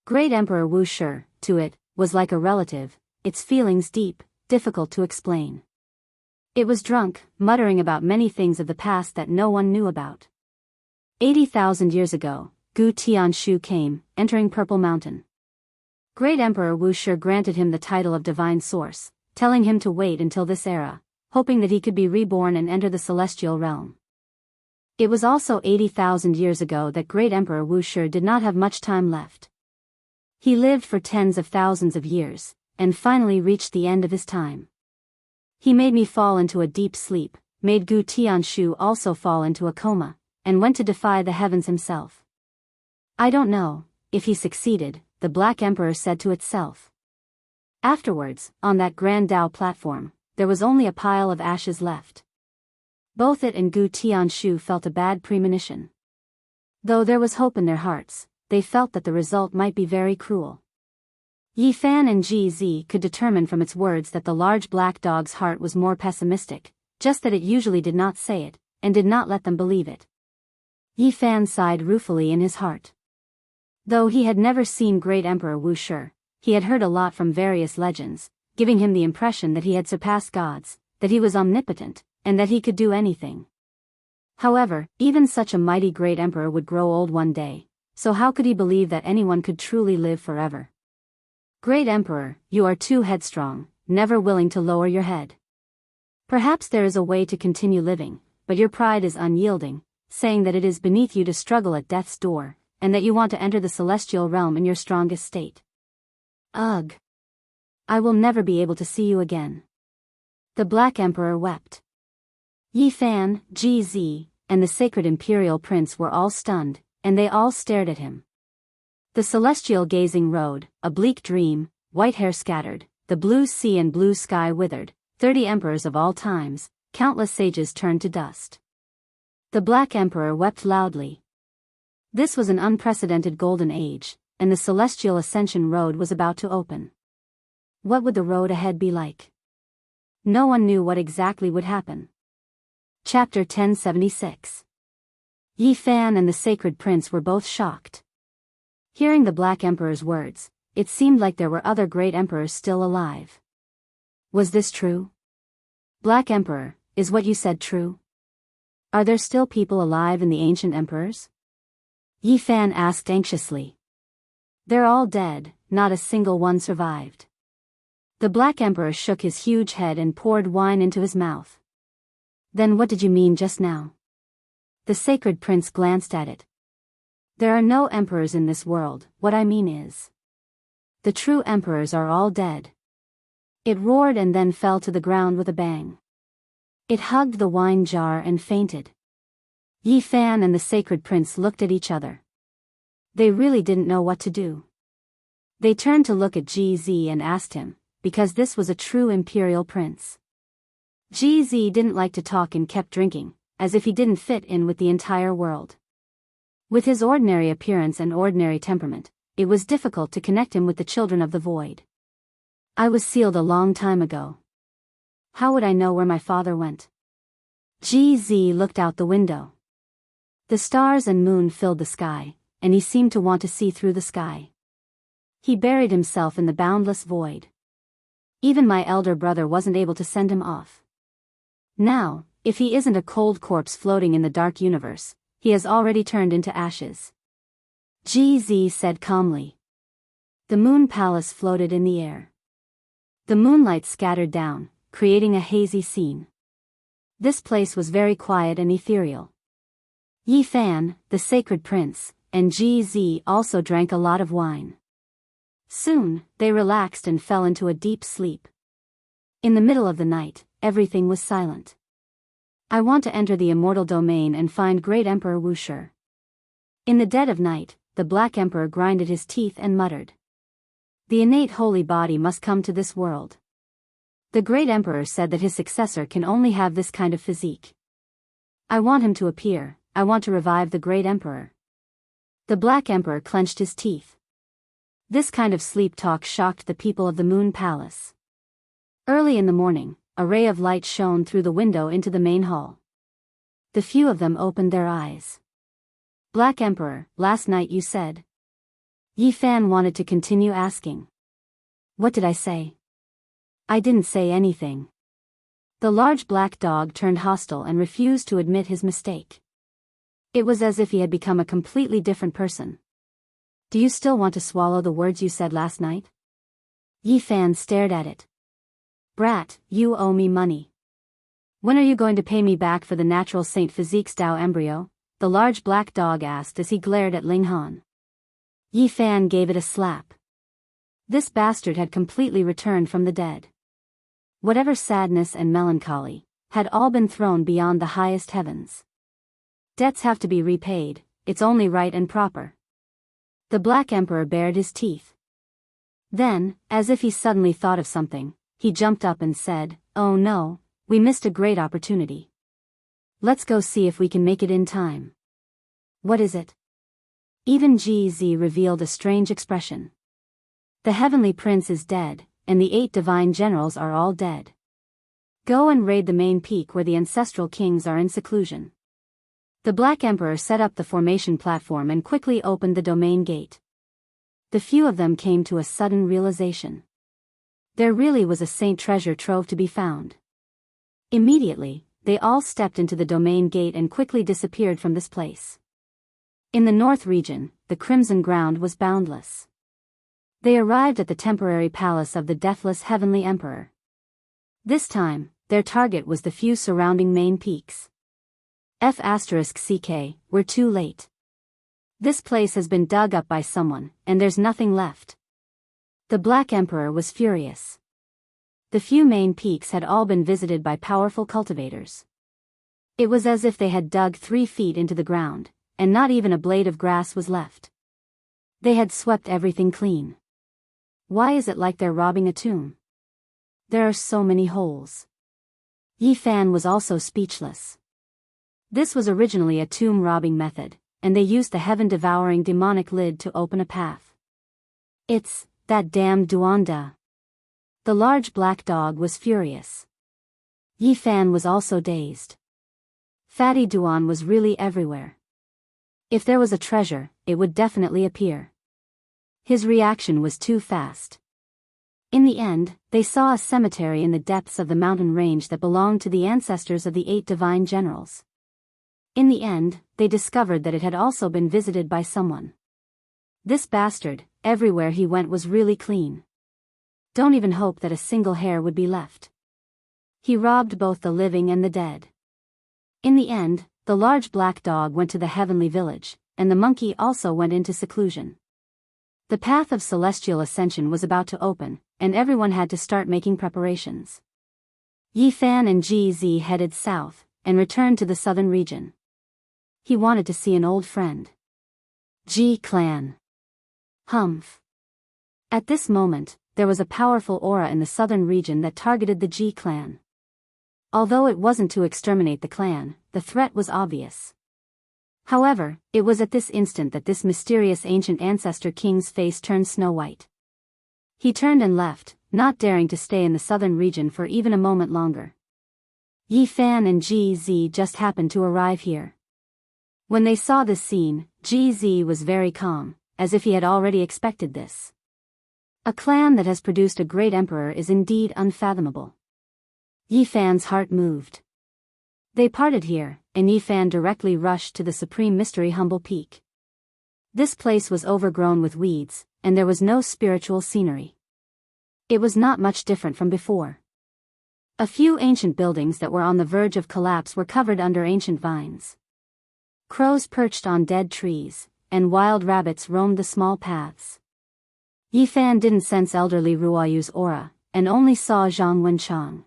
Great Emperor Wu Shi, to it, was like a relative, its feelings deep, difficult to explain. It was drunk, muttering about many things of the past that no one knew about. 80,000 years ago, Gu Tianshu came, entering Purple Mountain. Great Emperor Wu Shi granted him the title of Divine Source, telling him to wait until this era, hoping that he could be reborn and enter the celestial realm. It was also 80,000 years ago that great Emperor Wu Shi did not have much time left. He lived for tens of thousands of years, and finally reached the end of his time. He made me fall into a deep sleep, made Gu Tianshu also fall into a coma, and went to defy the heavens himself. I don't know if he succeeded, the Black Emperor said to itself. Afterwards, on that Grand Dao platform, there was only a pile of ashes left. Both it and Gu Tianshu felt a bad premonition. Though there was hope in their hearts, they felt that the result might be very cruel. Yi Fan and Ji Zi could determine from its words that the large black dog's heart was more pessimistic, just that it usually did not say it, and did not let them believe it. Yi Fan sighed ruefully in his heart. Though he had never seen great Emperor Wu Shi, he had heard a lot from various legends, giving him the impression that he had surpassed gods, that he was omnipotent, and that he could do anything. However, even such a mighty great emperor would grow old one day, so how could he believe that anyone could truly live forever? Great Emperor, you are too headstrong, never willing to lower your head. Perhaps there is a way to continue living, but your pride is unyielding, saying that it is beneath you to struggle at death's door, and that you want to enter the celestial realm in your strongest state. Ugh! I will never be able to see you again. The Black Emperor wept. Yi Fan, Ji Zi, and the sacred imperial prince were all stunned, and they all stared at him. The celestial gazing road, a bleak dream, white hair scattered, the blue sea and blue sky withered, 30 emperors of all times, countless sages turned to dust. The Black Emperor wept loudly. This was an unprecedented golden age, and the celestial ascension road was about to open. What would the road ahead be like? No one knew what exactly would happen. Chapter 1076. Yi Fan and the Sacred Prince were both shocked. Hearing the Black Emperor's words, it seemed like there were other great emperors still alive. Was this true? Black Emperor, is what you said true? Are there still people alive in the ancient emperors? Yi Fan asked anxiously. They're all dead, not a single one survived. The Black Emperor shook his huge head and poured wine into his mouth. Then what did you mean just now? The Sacred Prince glanced at it. There are no emperors in this world, what I mean is. The true emperors are all dead. It roared and then fell to the ground with a bang. It hugged the wine jar and fainted. Yi Fan and the sacred prince looked at each other. They really didn't know what to do. They turned to look at GZ and asked him, because this was a true imperial prince. GZ didn't like to talk and kept drinking, as if he didn't fit in with the entire world. With his ordinary appearance and ordinary temperament, it was difficult to connect him with the children of the void. I was sealed a long time ago. How would I know where my father went? GZ looked out the window. The stars and moon filled the sky, and he seemed to want to see through the sky. He buried himself in the boundless void. Even my elder brother wasn't able to send him off. Now, if he isn't a cold corpse floating in the dark universe, he has already turned into ashes. GZ said calmly. The moon palace floated in the air. The moonlight scattered down, creating a hazy scene. This place was very quiet and ethereal. Yi Fan, the sacred prince, and GZ also drank a lot of wine. Soon, they relaxed and fell into a deep sleep. In the middle of the night, everything was silent. I want to enter the immortal domain and find Great Emperor Wuxi. In the dead of night, the Black Emperor grinded his teeth and muttered. The innate holy body must come to this world. The Great Emperor said that his successor can only have this kind of physique. I want him to appear, I want to revive the Great Emperor. The Black Emperor clenched his teeth. This kind of sleep talk shocked the people of the Moon Palace. Early in the morning, a ray of light shone through the window into the main hall. The few of them opened their eyes. Black Emperor, last night you said. Yi Fan wanted to continue asking. What did I say? I didn't say anything. The large black dog turned hostile and refused to admit his mistake. It was as if he had become a completely different person. Do you still want to swallow the words you said last night? Yi Fan stared at it. Brat, you owe me money. When are you going to pay me back for the natural Saint Physique's Tao embryo? The large black dog asked as he glared at Ling Han. Yi Fan gave it a slap. This bastard had completely returned from the dead. Whatever sadness and melancholy had all been thrown beyond the highest heavens. Debts have to be repaid, it's only right and proper. The Black Emperor bared his teeth. Then, as if he suddenly thought of something, he jumped up and said, Oh no, we missed a great opportunity. Let's go see if we can make it in time. What is it? Even GZ revealed a strange expression. The Heavenly Prince is dead, and the 8 divine generals are all dead. Go and raid the main peak where the ancestral kings are in seclusion. The Black Emperor set up the formation platform and quickly opened the domain gate. The few of them came to a sudden realization. There really was a saint treasure trove to be found. Immediately, they all stepped into the domain gate and quickly disappeared from this place. In the north region, the crimson ground was boundless. They arrived at the temporary palace of the deathless Heavenly Emperor. This time, their target was the few surrounding main peaks. F***CK, we're too late. This place has been dug up by someone, and there's nothing left. The Black Emperor was furious. The few main peaks had all been visited by powerful cultivators. It was as if they had dug 3 feet into the ground, and not even a blade of grass was left. They had swept everything clean. Why is it like they're robbing a tomb? There are so many holes. Yi Fan was also speechless. This was originally a tomb robbing method, and they used the heaven-devouring demonic lid to open a path. It's that damned Duanda. The large black dog was furious. Yi Fan was also dazed. Fatty Duan was really everywhere. If there was a treasure, it would definitely appear. His reaction was too fast. In the end, they saw a cemetery in the depths of the mountain range that belonged to the ancestors of the 8 divine generals. In the end, they discovered that it had also been visited by someone. This bastard, everywhere he went was really clean. Don't even hope that a single hair would be left. He robbed both the living and the dead. In the end, the large black dog went to the heavenly village, and the monkey also went into seclusion. The path of celestial ascension was about to open, and everyone had to start making preparations. Yi Fan and GZ headed south, and returned to the southern region. He wanted to see an old friend. G Clan. Humph. At this moment, there was a powerful aura in the southern region that targeted the G Clan. Although it wasn't to exterminate the clan, the threat was obvious. However, it was at this instant that this mysterious ancient ancestor king's face turned snow-white. He turned and left, not daring to stay in the southern region for even a moment longer. Yi Fan and GZ just happened to arrive here. When they saw this scene, GZ was very calm, as if he had already expected this. A clan that has produced a great emperor is indeed unfathomable. Yi Fan's heart moved. They parted here, and Yi Fan directly rushed to the Supreme Mystery Humble Peak. This place was overgrown with weeds, and there was no spiritual scenery. It was not much different from before. A few ancient buildings that were on the verge of collapse were covered under ancient vines. Crows perched on dead trees, and wild rabbits roamed the small paths. Yi Fan didn't sense elderly Ruoyu's aura, and only saw Zhang Wenchang.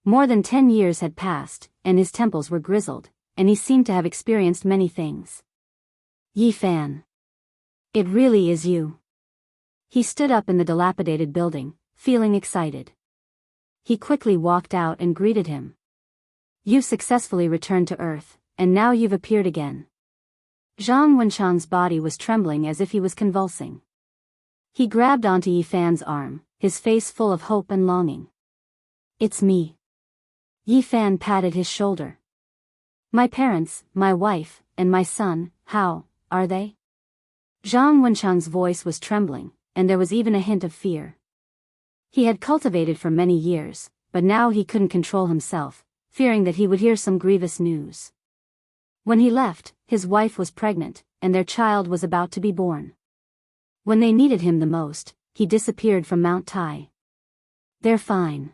More than 10 years had passed, and his temples were grizzled, and he seemed to have experienced many things. Yi Fan. It really is you. He stood up in the dilapidated building, feeling excited. He quickly walked out and greeted him. You've successfully returned to Earth, and now you've appeared again. Zhang Wenchang's body was trembling as if he was convulsing. He grabbed onto Yi Fan's arm, his face full of hope and longing. It's me. Yi Fan patted his shoulder. My parents, my wife, and my son, how are they? Zhang Wenchang's voice was trembling, and there was even a hint of fear. He had cultivated for many years, but now he couldn't control himself, fearing that he would hear some grievous news. When he left, his wife was pregnant, and their child was about to be born. When they needed him the most, he disappeared from Mount Tai. They're fine.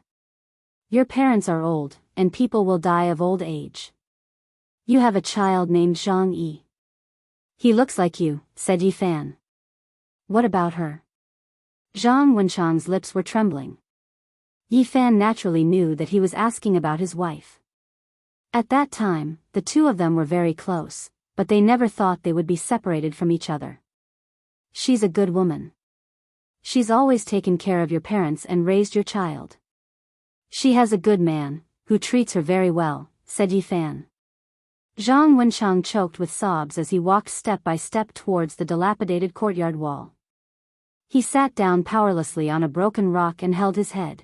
Your parents are old, and people will die of old age. You have a child named Zhang Yi. He looks like you, said Yi Fan. What about her? Zhang Wenchang's lips were trembling. Yi Fan naturally knew that he was asking about his wife. At that time, the two of them were very close, but they never thought they would be separated from each other. She's a good woman. She's always taken care of your parents and raised your child. She has a good man, who treats her very well, said Yi Fan. Zhang Wenchang choked with sobs as he walked step by step towards the dilapidated courtyard wall. He sat down powerlessly on a broken rock and held his head.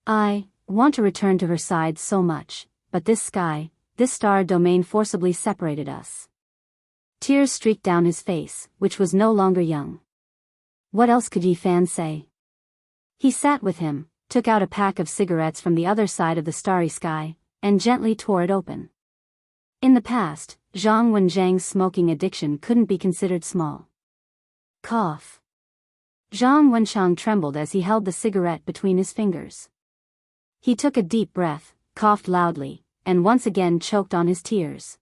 I want to return to her side so much, but this star domain forcibly separated us. Tears streaked down his face, which was no longer young. What else could Yi Fan say? He sat with him, took out a pack of cigarettes from the other side of the starry sky, and gently tore it open. In the past, Zhang Wenchang's smoking addiction couldn't be considered small. Cough. Zhang Wenchang trembled as he held the cigarette between his fingers. He took a deep breath, coughed loudly, and once again choked on his tears.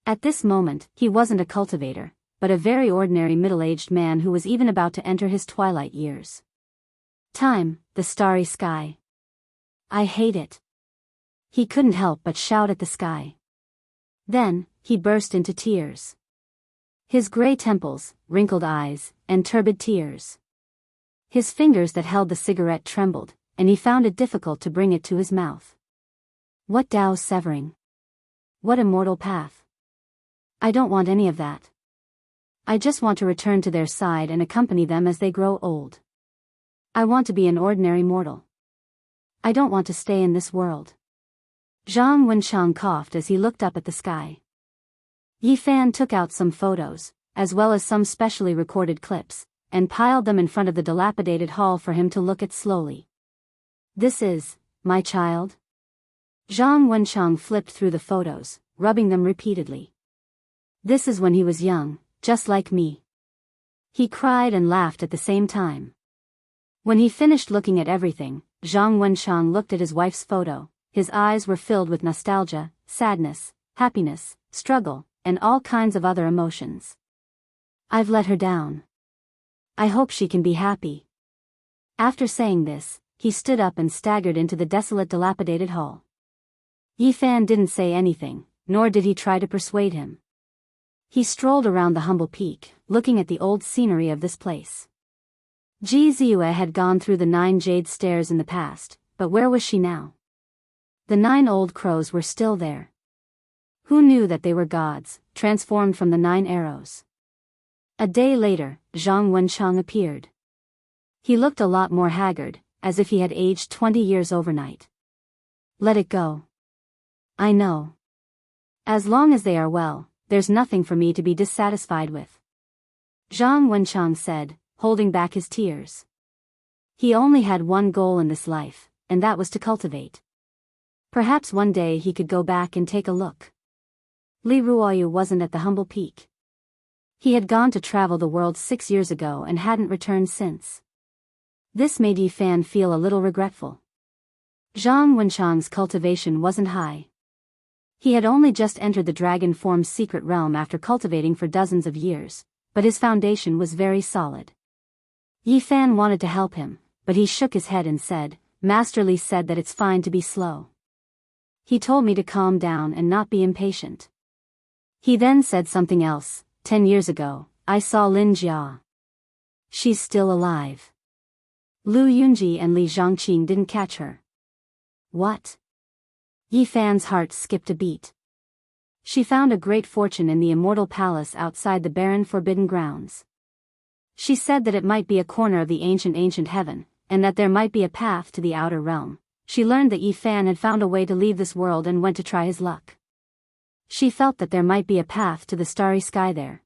At this moment, he wasn't a cultivator, but a very ordinary middle-aged man who was even about to enter his twilight years. Time, the starry sky. I hate it. He couldn't help but shout at the sky. Then, he burst into tears. His gray temples, wrinkled eyes, and turbid tears. His fingers that held the cigarette trembled, and he found it difficult to bring it to his mouth. What Tao severing? What immortal path? I don't want any of that. I just want to return to their side and accompany them as they grow old. I want to be an ordinary mortal. I don't want to stay in this world. Zhang Wenchang coughed as he looked up at the sky. Yi Fan took out some photos, as well as some specially recorded clips, and piled them in front of the dilapidated hall for him to look at slowly. This is, my child? Zhang Wenchang flipped through the photos, rubbing them repeatedly. This is when he was young, just like me. He cried and laughed at the same time. When he finished looking at everything, Zhang Wenchang looked at his wife's photo. His eyes were filled with nostalgia, sadness, happiness, struggle, and all kinds of other emotions. I've let her down. I hope she can be happy. After saying this, he stood up and staggered into the desolate, dilapidated hall. Yi Fan didn't say anything, nor did he try to persuade him. He strolled around the humble peak, looking at the old scenery of this place. Ji Ziyue had gone through the 9 jade stairs in the past, but where was she now? The 9 old crows were still there. Who knew that they were gods, transformed from the 9 arrows? A day later, Zhang Wenchang appeared. He looked a lot more haggard, as if he had aged 20 years overnight. Let it go. I know. As long as they are well, there's nothing for me to be dissatisfied with. Zhang Wenchang said, holding back his tears. He only had one goal in this life, and that was to cultivate. Perhaps one day he could go back and take a look. Li Ruoyu wasn't at the humble peak. He had gone to travel the world 6 years ago and hadn't returned since. This made Yi Fan feel a little regretful. Zhang Wenchang's cultivation wasn't high. He had only just entered the dragon form's secret realm after cultivating for dozens of years, but his foundation was very solid. Yi Fan wanted to help him, but he shook his head and said, Master Li said that it's fine to be slow. He told me to calm down and not be impatient. He then said something else. 10 years ago, I saw Lin Jia. She's still alive. Lu Yunji and Li Zhangqing didn't catch her. What? Yi Fan's heart skipped a beat. She found a great fortune in the immortal palace outside the barren forbidden grounds. She said that it might be a corner of the ancient heaven, and that there might be a path to the outer realm. She learned that Yi Fan had found a way to leave this world and went to try his luck. She felt that there might be a path to the starry sky there.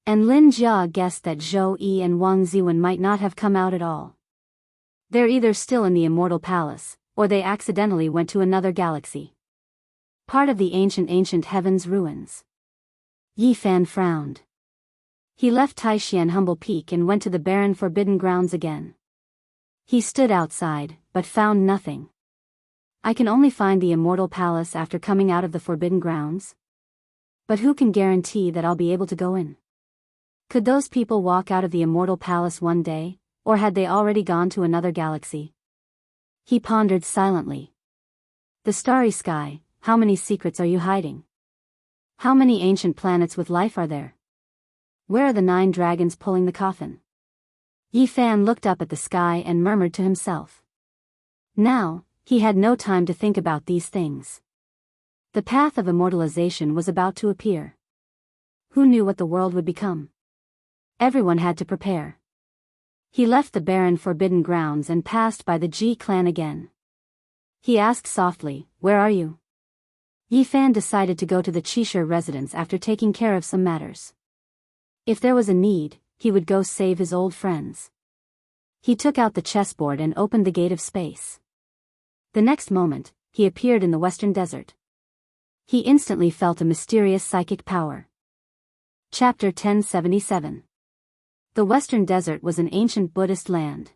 And Lin Jia guessed that Zhou Yi and Wang Ziwen might not have come out at all. They're either still in the immortal palace, or they accidentally went to another galaxy. Part of the ancient heaven's ruins. Yi Fan frowned. He left Taishan Humble Peak and went to the barren forbidden grounds again. He stood outside, but found nothing. I can only find the immortal palace after coming out of the forbidden grounds. But who can guarantee that I'll be able to go in? Could those people walk out of the immortal palace one day, or had they already gone to another galaxy? He pondered silently. The starry sky, how many secrets are you hiding? How many ancient planets with life are there? Where are the 9 dragons pulling the coffin? Yi Fan looked up at the sky and murmured to himself. Now, he had no time to think about these things. The path of immortalization was about to appear. Who knew what the world would become? Everyone had to prepare. He left the barren forbidden grounds and passed by the Ji clan again. He asked softly, Where are you? Yi Fan decided to go to the Qishir residence after taking care of some matters. If there was a need, he would go save his old friends. He took out the chessboard and opened the gate of space. The next moment, he appeared in the western desert. He instantly felt a mysterious psychic power. Chapter 1077. The western desert was an ancient Buddhist land.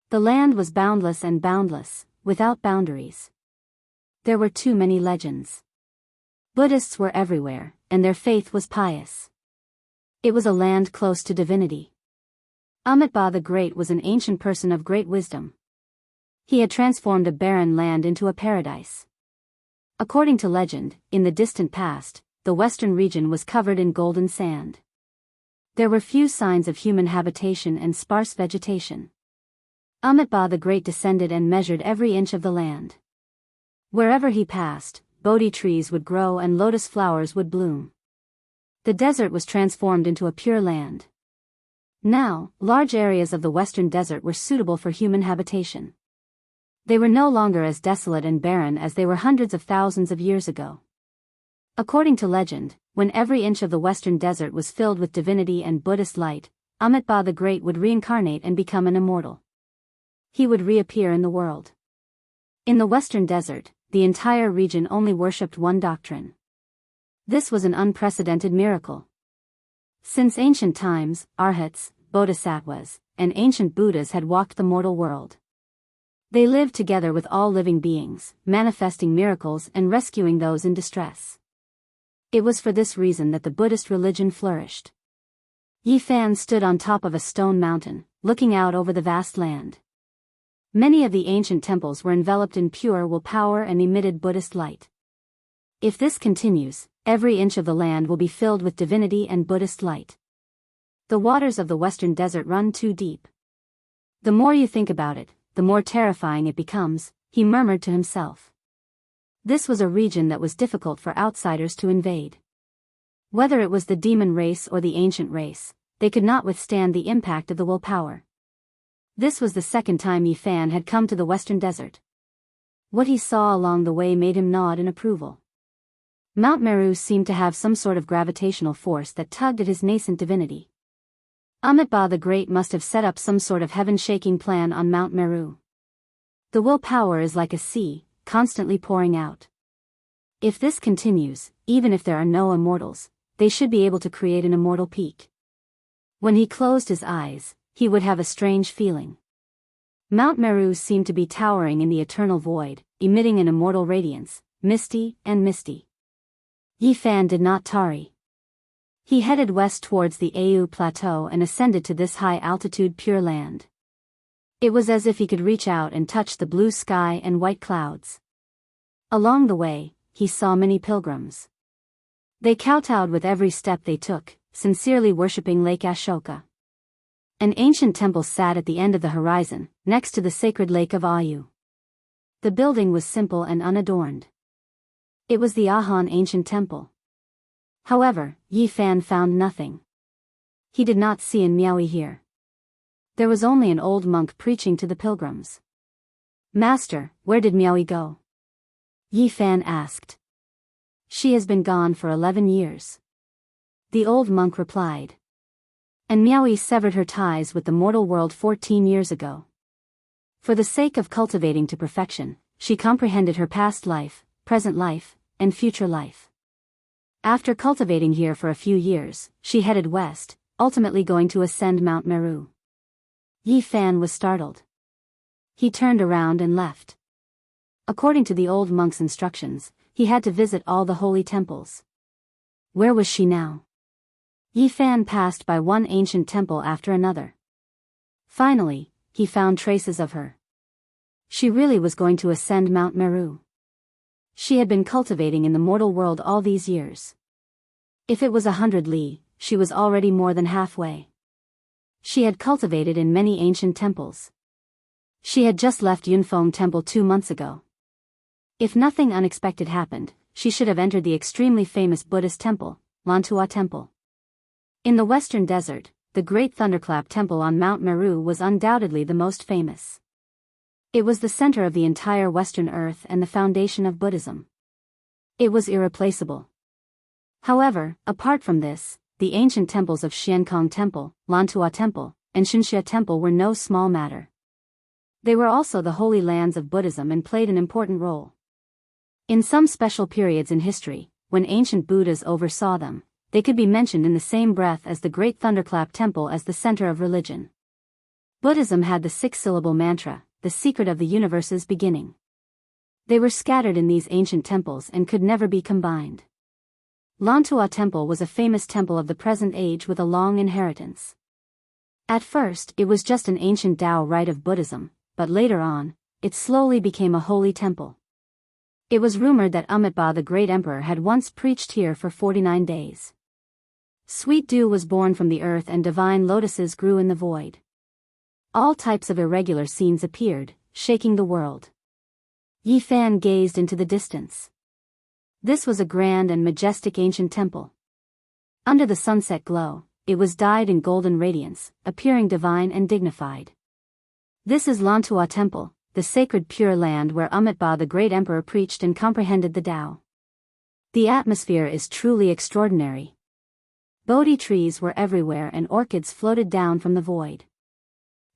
The land was boundless and boundless, without boundaries. There were too many legends. Buddhists were everywhere, and their faith was pious. It was a land close to divinity. Amitabha the Great was an ancient person of great wisdom. He had transformed a barren land into a paradise. According to legend, in the distant past, the western region was covered in golden sand. There were few signs of human habitation and sparse vegetation. Amitabha the Great descended and measured every inch of the land. Wherever he passed, Bodhi trees would grow and lotus flowers would bloom. The desert was transformed into a pure land. Now, large areas of the western desert were suitable for human habitation. They were no longer as desolate and barren as they were hundreds of thousands of years ago. According to legend, when every inch of the western desert was filled with divinity and Buddhist light, Amitabha the Great would reincarnate and become an immortal. He would reappear in the world. In the western desert, the entire region only worshipped one doctrine. This was an unprecedented miracle. Since ancient times, arhats, bodhisattvas, and ancient Buddhas had walked the mortal world. They lived together with all living beings, manifesting miracles and rescuing those in distress. It was for this reason that the Buddhist religion flourished. Yi Fan stood on top of a stone mountain, looking out over the vast land. Many of the ancient temples were enveloped in pure willpower and emitted Buddhist light. If this continues, every inch of the land will be filled with divinity and Buddhist light. The waters of the western desert run too deep. The more you think about it, the more terrifying it becomes, he murmured to himself. This was a region that was difficult for outsiders to invade. Whether it was the demon race or the ancient race, they could not withstand the impact of the willpower. This was the second time Yi Fan had come to the western desert. What he saw along the way made him nod in approval. Mount Meru seemed to have some sort of gravitational force that tugged at his nascent divinity. Amitabha the Great must have set up some sort of heaven-shaking plan on Mount Meru. The willpower is like a sea, constantly pouring out. If this continues, even if there are no immortals, they should be able to create an immortal peak. When he closed his eyes, he would have a strange feeling. Mount Meru seemed to be towering in the eternal void, emitting an immortal radiance, misty and misty. Yi Fan did not tarry. He headed west towards the Au Plateau and ascended to this high-altitude Pure Land. It was as if he could reach out and touch the blue sky and white clouds. Along the way, he saw many pilgrims. They kowtowed with every step they took, sincerely worshipping Lake Ashoka. An ancient temple sat at the end of the horizon, next to the sacred lake of Au. The building was simple and unadorned. It was the Ahan ancient temple. However, Yi Fan found nothing. He did not see an Miaoyi here. There was only an old monk preaching to the pilgrims. "Master, where did Miaoyi go?" Yi Fan asked. "She has been gone for 11 years. The old monk replied. "And Miaoyi severed her ties with the mortal world 14 years ago. For the sake of cultivating to perfection, she comprehended her past life, present life, and future life. After cultivating here for a few years, she headed west, ultimately going to ascend Mount Meru." Yi Fan was startled. He turned around and left. According to the old monk's instructions, he had to visit all the holy temples. Where was she now? Yi Fan passed by one ancient temple after another. Finally, he found traces of her. She really was going to ascend Mount Meru. She had been cultivating in the mortal world all these years. If it was 100 li, she was already more than halfway. She had cultivated in many ancient temples. She had just left Yunfeng Temple 2 months ago. If nothing unexpected happened, she should have entered the extremely famous Buddhist temple, Lantua Temple. In the western desert, the Great Thunderclap Temple on Mount Meru was undoubtedly the most famous. It was the center of the entire Western Earth and the foundation of Buddhism. It was irreplaceable. However, apart from this, the ancient temples of Xiankong Temple, Lantua Temple, and Xinxia Temple were no small matter. They were also the holy lands of Buddhism and played an important role. In some special periods in history, when ancient Buddhas oversaw them, they could be mentioned in the same breath as the Great Thunderclap Temple as the center of religion. Buddhism had the 6-syllable mantra, the secret of the universe's beginning. They were scattered in these ancient temples and could never be combined. Lantua Temple was a famous temple of the present age with a long inheritance. At first, it was just an ancient Tao rite of Buddhism, but later on, it slowly became a holy temple. It was rumored that Amitabha the Great Emperor had once preached here for 49 days. Sweet dew was born from the earth and divine lotuses grew in the void. All types of irregular scenes appeared, shaking the world. Yi Fan gazed into the distance. This was a grand and majestic ancient temple. Under the sunset glow, it was dyed in golden radiance, appearing divine and dignified. This is Lantua Temple, the sacred Pure Land where Amitabha the Great Emperor preached and comprehended the Tao. The atmosphere is truly extraordinary. Bodhi trees were everywhere and orchids floated down from the void.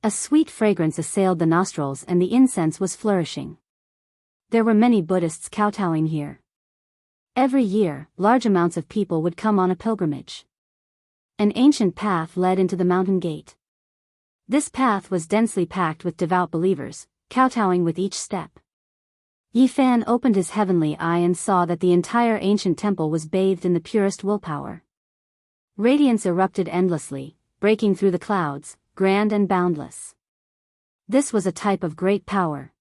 A sweet fragrance assailed the nostrils and the incense was flourishing. There were many Buddhists kowtowing here. Every year, large amounts of people would come on a pilgrimage. An ancient path led into the mountain gate. This path was densely packed with devout believers, kowtowing with each step. Yi Fan opened his heavenly eye and saw that the entire ancient temple was bathed in the purest willpower. Radiance erupted endlessly, breaking through the clouds, grand and boundless. This was a type of great power.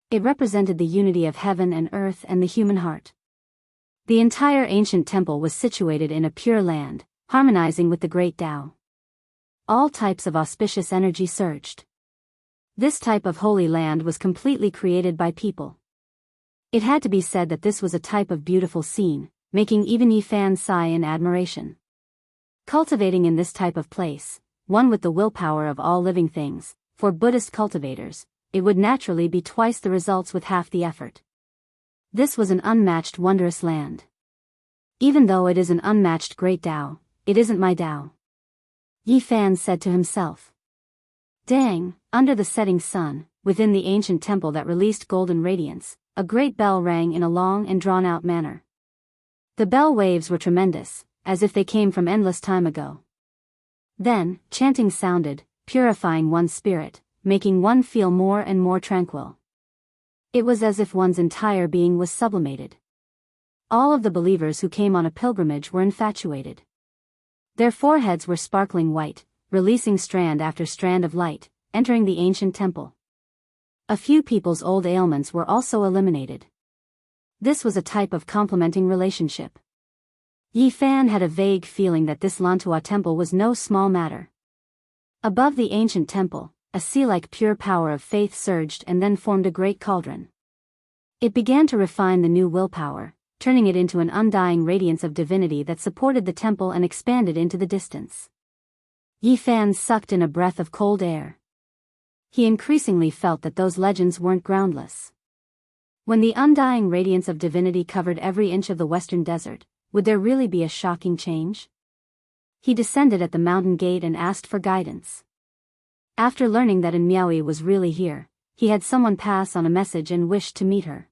It represented the unity of heaven and earth and the human heart. The entire ancient temple was situated in a pure land, harmonizing with the great Tao. All types of auspicious energy surged. This type of holy land was completely created by people. It had to be said that this was a type of beautiful scene, making even Yi Fan sigh in admiration. Cultivating in this type of place, one with the willpower of all living things, for Buddhist cultivators, it would naturally be twice the results with half the effort. This was an unmatched wondrous land. Even though it is an unmatched great Tao, it isn't my Tao. Yi Fan said to himself. Dang, under the setting sun, within the ancient temple that released golden radiance, a great bell rang in a long and drawn-out manner. The bell waves were tremendous, as if they came from endless time ago. Then, chanting sounded, purifying one's spirit, making one feel more and more tranquil. It was as if one's entire being was sublimated. All of the believers who came on a pilgrimage were infatuated. Their foreheads were sparkling white, releasing strand after strand of light, entering the ancient temple. A few people's old ailments were also eliminated. This was a type of complementing relationship. Yi Fan had a vague feeling that this Lantua temple was no small matter. Above the ancient temple, a sea-like pure power of faith surged and then formed a great cauldron. It began to refine the new willpower, turning it into an undying radiance of divinity that supported the temple and expanded into the distance. Yi Fan sucked in a breath of cold air. He increasingly felt that those legends weren't groundless. When the undying radiance of divinity covered every inch of the western desert, would there really be a shocking change? He descended at the mountain gate and asked for guidance. After learning that Miaoi was really here, he had someone pass on a message and wished to meet her.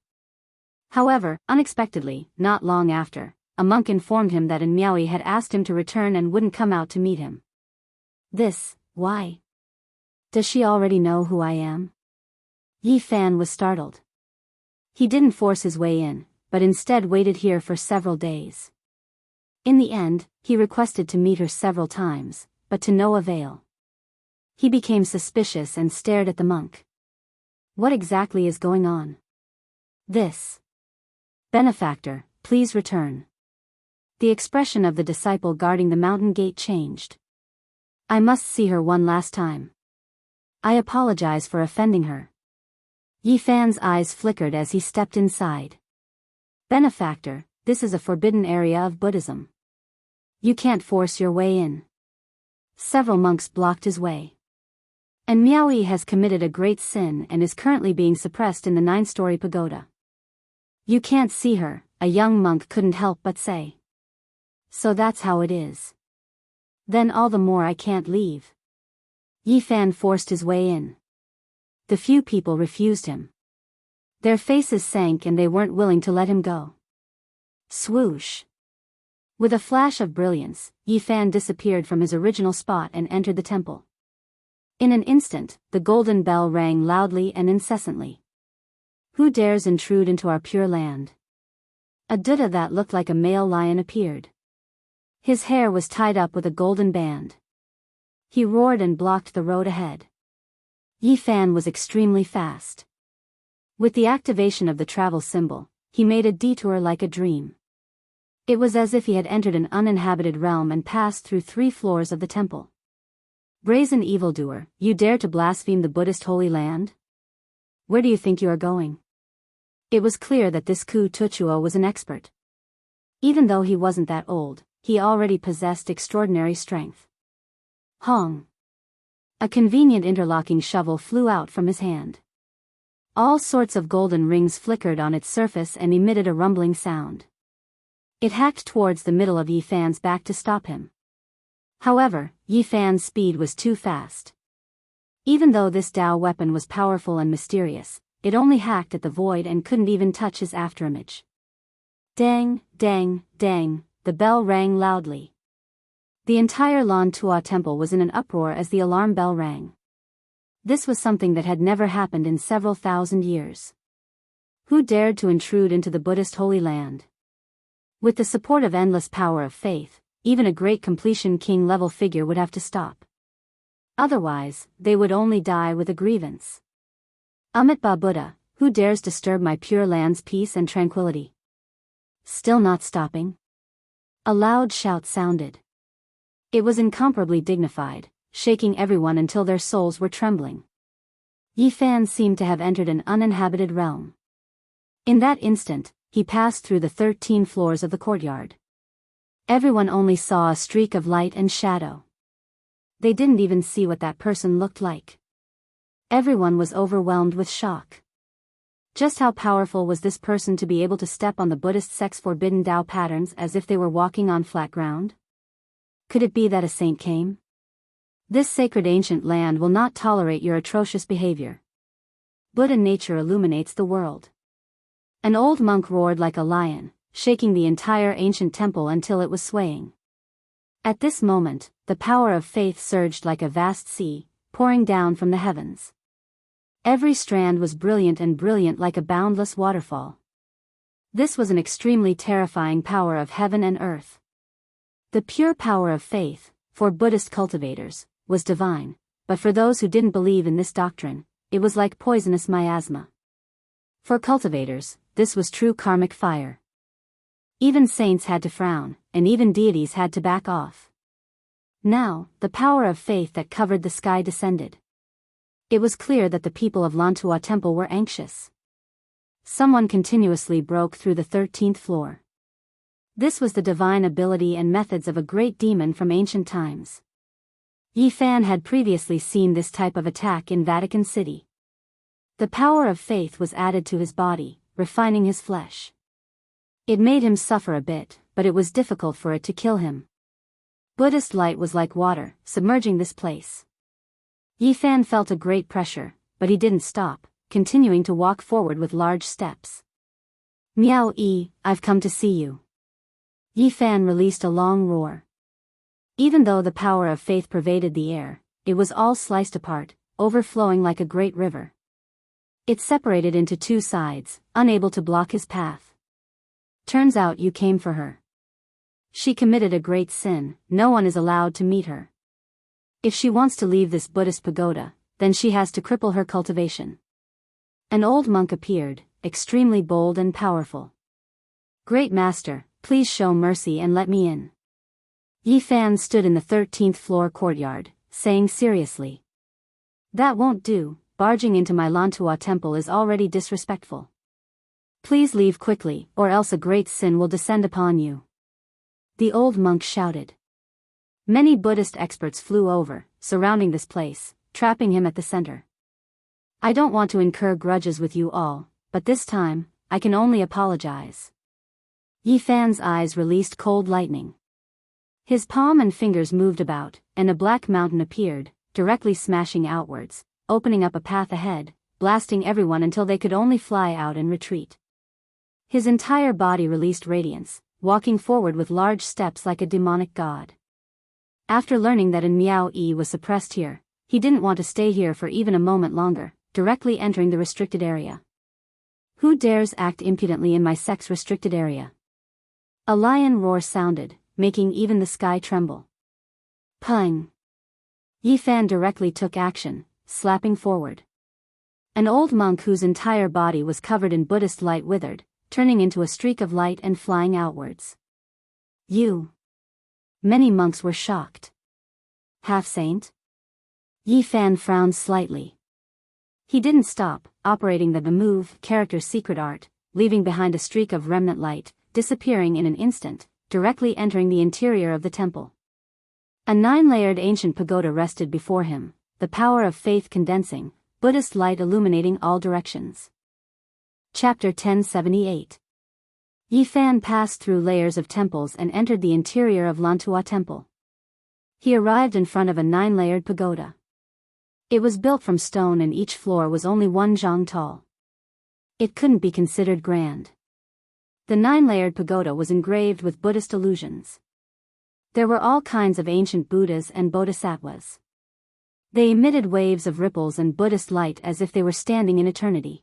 However, unexpectedly, not long after, a monk informed him that Miaoi had asked him to return and wouldn't come out to meet him. Why? Does she already know who I am? Yi Fan was startled. He didn't force his way in, but instead waited here for several days. In the end, he requested to meet her several times, but to no avail. He became suspicious and stared at the monk. What exactly is going on? Benefactor, please return. The expression of the disciple guarding the mountain gate changed. I must see her one last time. I apologize for offending her. Yi Fan's eyes flickered as he stepped inside. Benefactor, this is a forbidden area of Buddhism. You can't force your way in. Several monks blocked his way. And Miaoi has committed a great sin and is currently being suppressed in the 9-story pagoda. You can't see her, a young monk couldn't help but say. So that's how it is. Then all the more I can't leave. Yi Fan forced his way in. The few people refused him. Their faces sank and they weren't willing to let him go. Swoosh. With a flash of brilliance, Yi Fan disappeared from his original spot and entered the temple. In an instant, the golden bell rang loudly and incessantly. Who dares intrude into our pure land? A Buddha that looked like a male lion appeared. His hair was tied up with a golden band. He roared and blocked the road ahead. Yi Fan was extremely fast. With the activation of the travel symbol, he made a detour like a dream. It was as if he had entered an uninhabited realm and passed through 3 floors of the temple. Brazen evildoer, you dare to blaspheme the Buddhist holy land? Where do you think you are going? It was clear that this Ku Tuchuo was an expert. Even though he wasn't that old, he already possessed extraordinary strength. Hong. A convenient interlocking shovel flew out from his hand. All sorts of golden rings flickered on its surface and emitted a rumbling sound. It hacked towards the middle of Yi Fan's back to stop him. However, Yi Fan's speed was too fast. Even though this Tao weapon was powerful and mysterious, it only hacked at the void and couldn't even touch his afterimage. Dang, dang, dang, the bell rang loudly. The entire Lantua temple was in an uproar as the alarm bell rang. This was something that had never happened in several thousand years. Who dared to intrude into the Buddhist holy land? With the support of endless power of faith, even a great completion king-level figure would have to stop. Otherwise, they would only die with a grievance. Amitabha Buddha, who dares disturb my pure land's peace and tranquility? Still not stopping? A loud shout sounded. It was incomparably dignified, shaking everyone until their souls were trembling. Yi Fan seemed to have entered an uninhabited realm. In that instant, he passed through the 13 floors of the courtyard. Everyone only saw a streak of light and shadow. They didn't even see what that person looked like. Everyone was overwhelmed with shock. Just how powerful was this person to be able to step on the Buddhist sect's forbidden Tao patterns as if they were walking on flat ground? Could it be that a saint came? This sacred ancient land will not tolerate your atrocious behavior. Buddha nature illuminates the world. An old monk roared like a lion, shaking the entire ancient temple until it was swaying. At this moment, the power of faith surged like a vast sea, pouring down from the heavens. Every strand was brilliant like a boundless waterfall. This was an extremely terrifying power of heaven and earth. The pure power of faith, for Buddhist cultivators, was divine, but for those who didn't believe in this doctrine, it was like poisonous miasma. For cultivators, this was true karmic fire. Even saints had to frown, and even deities had to back off. Now, the power of faith that covered the sky descended. It was clear that the people of Lantua Temple were anxious. Someone continuously broke through the 13th floor. This was the divine ability and methods of a great demon from ancient times. Yi Fan had previously seen this type of attack in Vatican City. The power of faith was added to his body, refining his flesh. It made him suffer a bit, but it was difficult for it to kill him. Buddhist light was like water, submerging this place. Yi Fan felt a great pressure, but he didn't stop, continuing to walk forward with large steps. Miao Yi, I've come to see you. Yi Fan released a long roar. Even though the power of faith pervaded the air, it was all sliced apart, overflowing like a great river. It separated into two sides, unable to block his path. Turns out you came for her. She committed a great sin, no one is allowed to meet her. If she wants to leave this Buddhist pagoda, then she has to cripple her cultivation. An old monk appeared, extremely bold and powerful. Great master, please show mercy and let me in. Yi Fan stood in the 13th floor courtyard, saying seriously. That won't do, barging into my Lantua temple is already disrespectful. Please leave quickly, or else a great sin will descend upon you. The old monk shouted. Many Buddhist experts flew over, surrounding this place, trapping him at the center. I don't want to incur grudges with you all, but this time, I can only apologize. Yi Fan's eyes released cold lightning. His palm and fingers moved about, and a black mountain appeared, directly smashing outwards, opening up a path ahead, blasting everyone until they could only fly out and retreat. His entire body released radiance, walking forward with large steps like a demonic god. After learning that Miao Yi was suppressed here, he didn't want to stay here for even a moment longer, directly entering the restricted area. Who dares act impudently in my sect's restricted area? A lion roar sounded, making even the sky tremble. Pung! Yi Fan directly took action, slapping forward. An old monk whose entire body was covered in Buddhist light withered, turning into a streak of light and flying outwards. You! Many monks were shocked. Half-saint? Yi Fan frowned slightly. He didn't stop, operating the move character's secret art, leaving behind a streak of remnant light, disappearing in an instant, directly entering the interior of the temple. A 9-layered ancient pagoda rested before him, the power of faith condensing, Buddhist light illuminating all directions. Chapter 1078. Yi Fan passed through layers of temples and entered the interior of Lantua Temple. He arrived in front of a 9-layered pagoda. It was built from stone and each floor was only 1 zhang tall. It couldn't be considered grand. The 9-layered pagoda was engraved with Buddhist allusions. There were all kinds of ancient Buddhas and Bodhisattvas. They emitted waves of ripples and Buddhist light as if they were standing in eternity.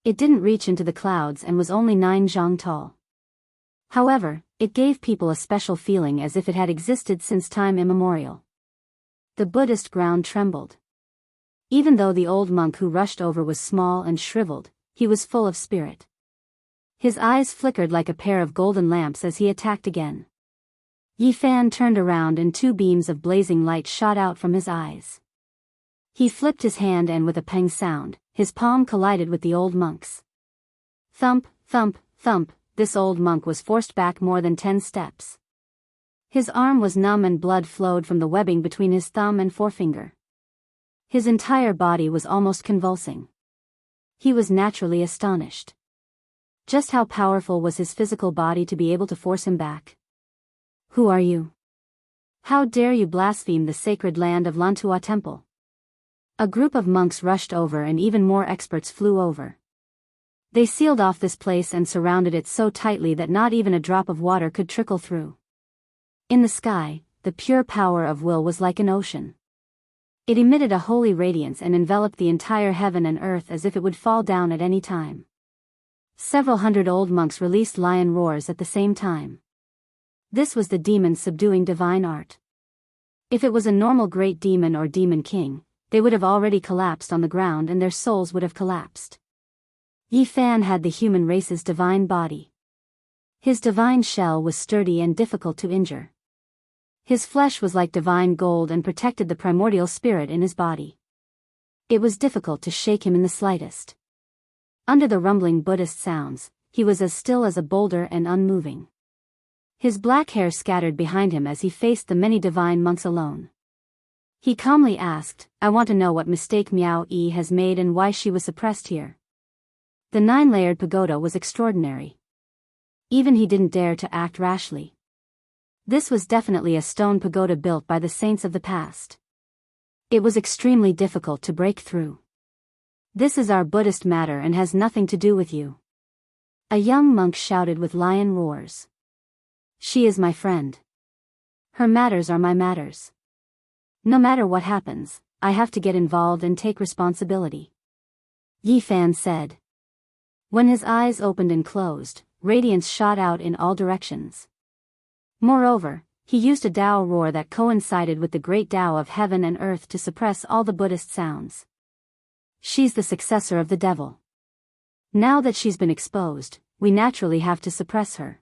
It didn't reach into the clouds and was only 9 zhang tall. However, it gave people a special feeling as if it had existed since time immemorial. The Buddhist ground trembled. Even though the old monk who rushed over was small and shriveled, he was full of spirit. His eyes flickered like a pair of golden lamps as he attacked again. Yi Fan turned around and 2 beams of blazing light shot out from his eyes. He flipped his hand and with a pang sound, his palm collided with the old monk's. Thump, thump, thump, this old monk was forced back more than 10 steps. His arm was numb and blood flowed from the webbing between his thumb and forefinger. His entire body was almost convulsing. He was naturally astonished. Just how powerful was his physical body to be able to force him back? Who are you? How dare you blaspheme the sacred land of Lantua Temple? A group of monks rushed over and even more experts flew over. They sealed off this place and surrounded it so tightly that not even a drop of water could trickle through. In the sky, the pure power of will was like an ocean. It emitted a holy radiance and enveloped the entire heaven and earth as if it would fall down at any time. Several hundred old monks released lion roars at the same time. This was the demon subduing divine art. If it was a normal great demon or demon king, they would have already collapsed on the ground and their souls would have collapsed. Yi Fan had the human race's divine body. His divine shell was sturdy and difficult to injure. His flesh was like divine gold and protected the primordial spirit in his body. It was difficult to shake him in the slightest. Under the rumbling Buddhist sounds, he was as still as a boulder and unmoving. His black hair scattered behind him as he faced the many divine monks alone. He calmly asked, I want to know what mistake Miao Yi has made and why she was suppressed here. The 9-layered pagoda was extraordinary. Even he didn't dare to act rashly. This was definitely a stone pagoda built by the saints of the past. It was extremely difficult to break through. This is our Buddhist matter and has nothing to do with you. A young monk shouted with lion roars. She is my friend. Her matters are my matters. No matter what happens, I have to get involved and take responsibility. Yi Fan said. When his eyes opened and closed, radiance shot out in all directions. Moreover, he used a Tao roar that coincided with the great Tao of heaven and earth to suppress all the Buddhist sounds. She's the successor of the devil. Now that she's been exposed, we naturally have to suppress her.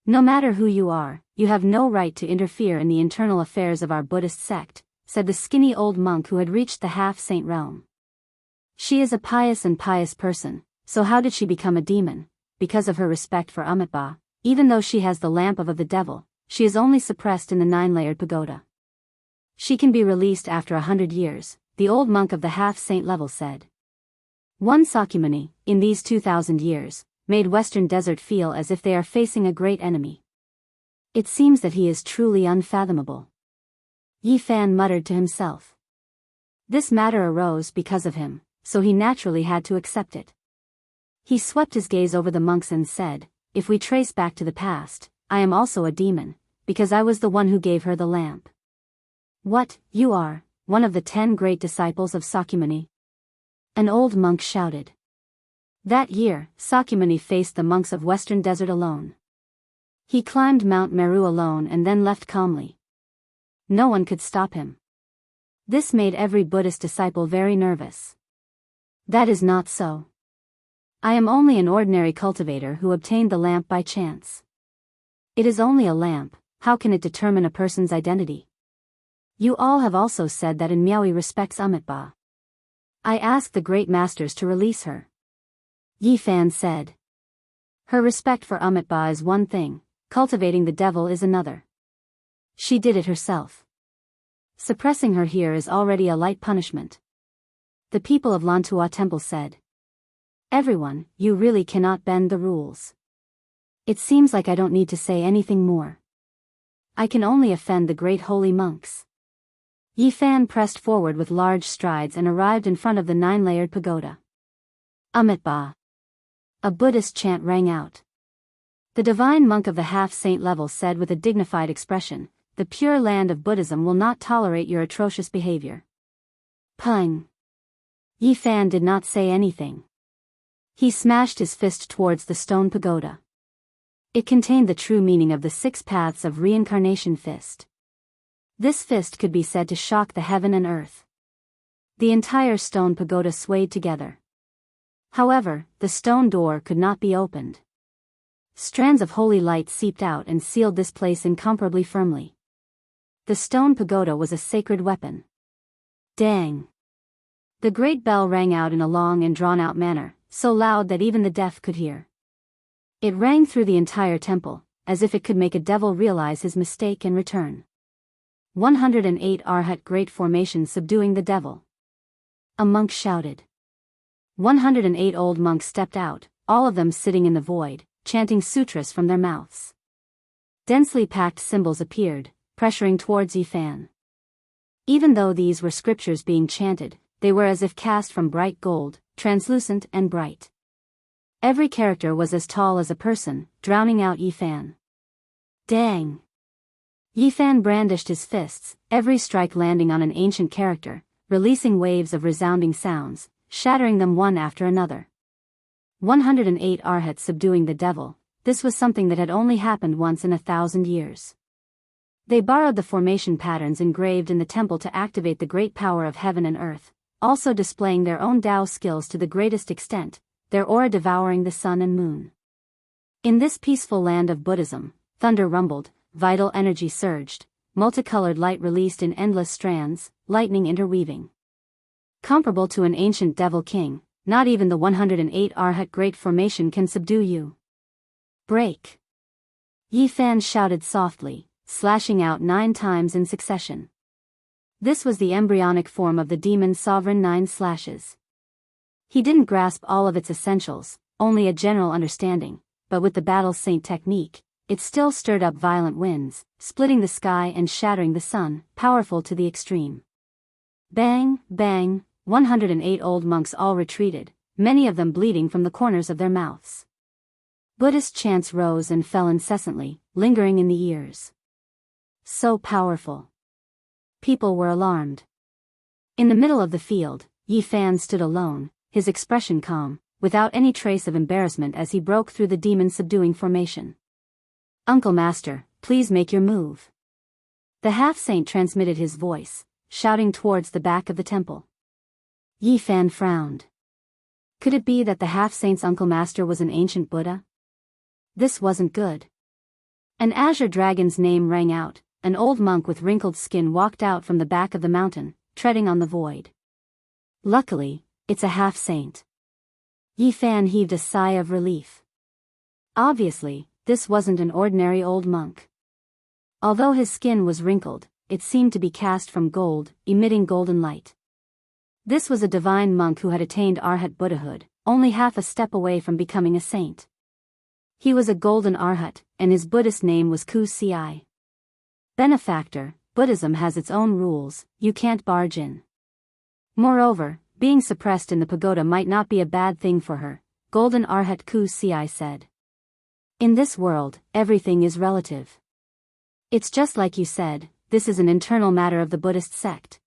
No matter who you are, you have no right to interfere in the internal affairs of our Buddhist sect, said the skinny old monk who had reached the half-saint realm. She is a pious person, so how did she become a demon? Because of her respect for Amitabha. Even though she has the lamp of the devil, she is only suppressed in the 9-layered pagoda. She can be released after 100 years, the old monk of the half-saint level said. One Sakyamuni, in these 2,000 years, made Western Desert feel as if they are facing a great enemy. It seems that he is truly unfathomable. Yi Fan muttered to himself. This matter arose because of him, so he naturally had to accept it. He swept his gaze over the monks and said, if we trace back to the past, I am also a demon, because I was the one who gave her the lamp. What, you are, one of the 10 great disciples of Sakyamuni? An old monk shouted. That year, Sakyamuni faced the monks of Western Desert alone. He climbed Mount Meru alone and then left calmly. No one could stop him. This made every Buddhist disciple very nervous. That is not so. I am only an ordinary cultivator who obtained the lamp by chance. It is only a lamp, how can it determine a person's identity? You all have also said that in Miaoi respects Amitabha. I asked the great masters to release her. Yi Fan said. Her respect for Amitabha is one thing, cultivating the devil is another. She did it herself. Suppressing her here is already a light punishment. The people of Lantua Temple said. Everyone, you really cannot bend the rules. It seems like I don't need to say anything more. I can only offend the great holy monks. Yi Fan pressed forward with large strides and arrived in front of the 9-layered pagoda. Amitabha. A Buddhist chant rang out. The divine monk of the half-saint level said with a dignified expression, the pure land of Buddhism will not tolerate your atrocious behavior. Pung. Yi Fan did not say anything. He smashed his fist towards the stone pagoda. It contained the true meaning of the 6 paths of reincarnation fist. This fist could be said to shock the heaven and earth. The entire stone pagoda swayed together. However, the stone door could not be opened. Strands of holy light seeped out and sealed this place incomparably firmly. The stone pagoda was a sacred weapon. Dang! The great bell rang out in a long and drawn-out manner, so loud that even the deaf could hear. It rang through the entire temple, as if it could make a devil realize his mistake and return. 108 Arhat Great Formation subduing the devil. A monk shouted. 108 old monks stepped out, all of them sitting in the void, chanting sutras from their mouths. Densely packed symbols appeared, pressuring towards Yifan. Even though these were scriptures being chanted, they were as if cast from bright gold, translucent and bright. Every character was as tall as a person, drowning out Yifan. Dang! Yifan brandished his fists, every strike landing on an ancient character, releasing waves of resounding sounds, shattering them one after another. 108 Arhats subduing the devil, this was something that had only happened once in 1,000 years. They borrowed the formation patterns engraved in the temple to activate the great power of heaven and earth, also displaying their own Tao skills to the greatest extent, their aura devouring the sun and moon. In this peaceful land of Buddhism, thunder rumbled, vital energy surged, multicolored light released in endless strands, lightning interweaving. Comparable to an ancient devil king, not even the 108 Arhat Great Formation can subdue you. Break! Yifan shouted softly, slashing out 9 times in succession. This was the embryonic form of the demon sovereign 9 slashes. He didn't grasp all of its essentials, only a general understanding, but with the battle saint technique, it still stirred up violent winds, splitting the sky and shattering the sun, powerful to the extreme. Bang, bang, 108 old monks all retreated, many of them bleeding from the corners of their mouths. Buddhist chants rose and fell incessantly, lingering in the ears. So powerful. People were alarmed. In the middle of the field, Yifan stood alone, his expression calm, without any trace of embarrassment as he broke through the demon-subduing formation. "Uncle Master, please make your move." The half-saint transmitted his voice, shouting towards the back of the temple. Yifan frowned. Could it be that the half-saint's Uncle Master was an ancient Buddha? This wasn't good. An azure dragon's name rang out. An old monk with wrinkled skin walked out from the back of the mountain, treading on the void. Luckily, it's a half-saint. Yifan heaved a sigh of relief. Obviously, this wasn't an ordinary old monk. Although his skin was wrinkled, it seemed to be cast from gold, emitting golden light. This was a divine monk who had attained Arhat Buddhahood, only half a step away from becoming a saint. He was a golden Arhat, and his Buddhist name was Ku Ci. Benefactor, Buddhism has its own rules, you can't barge in. Moreover, being suppressed in the pagoda might not be a bad thing for her, Golden Arhat Ku Ci said. In this world, everything is relative. It's just like you said, this is an internal matter of the Buddhist sect.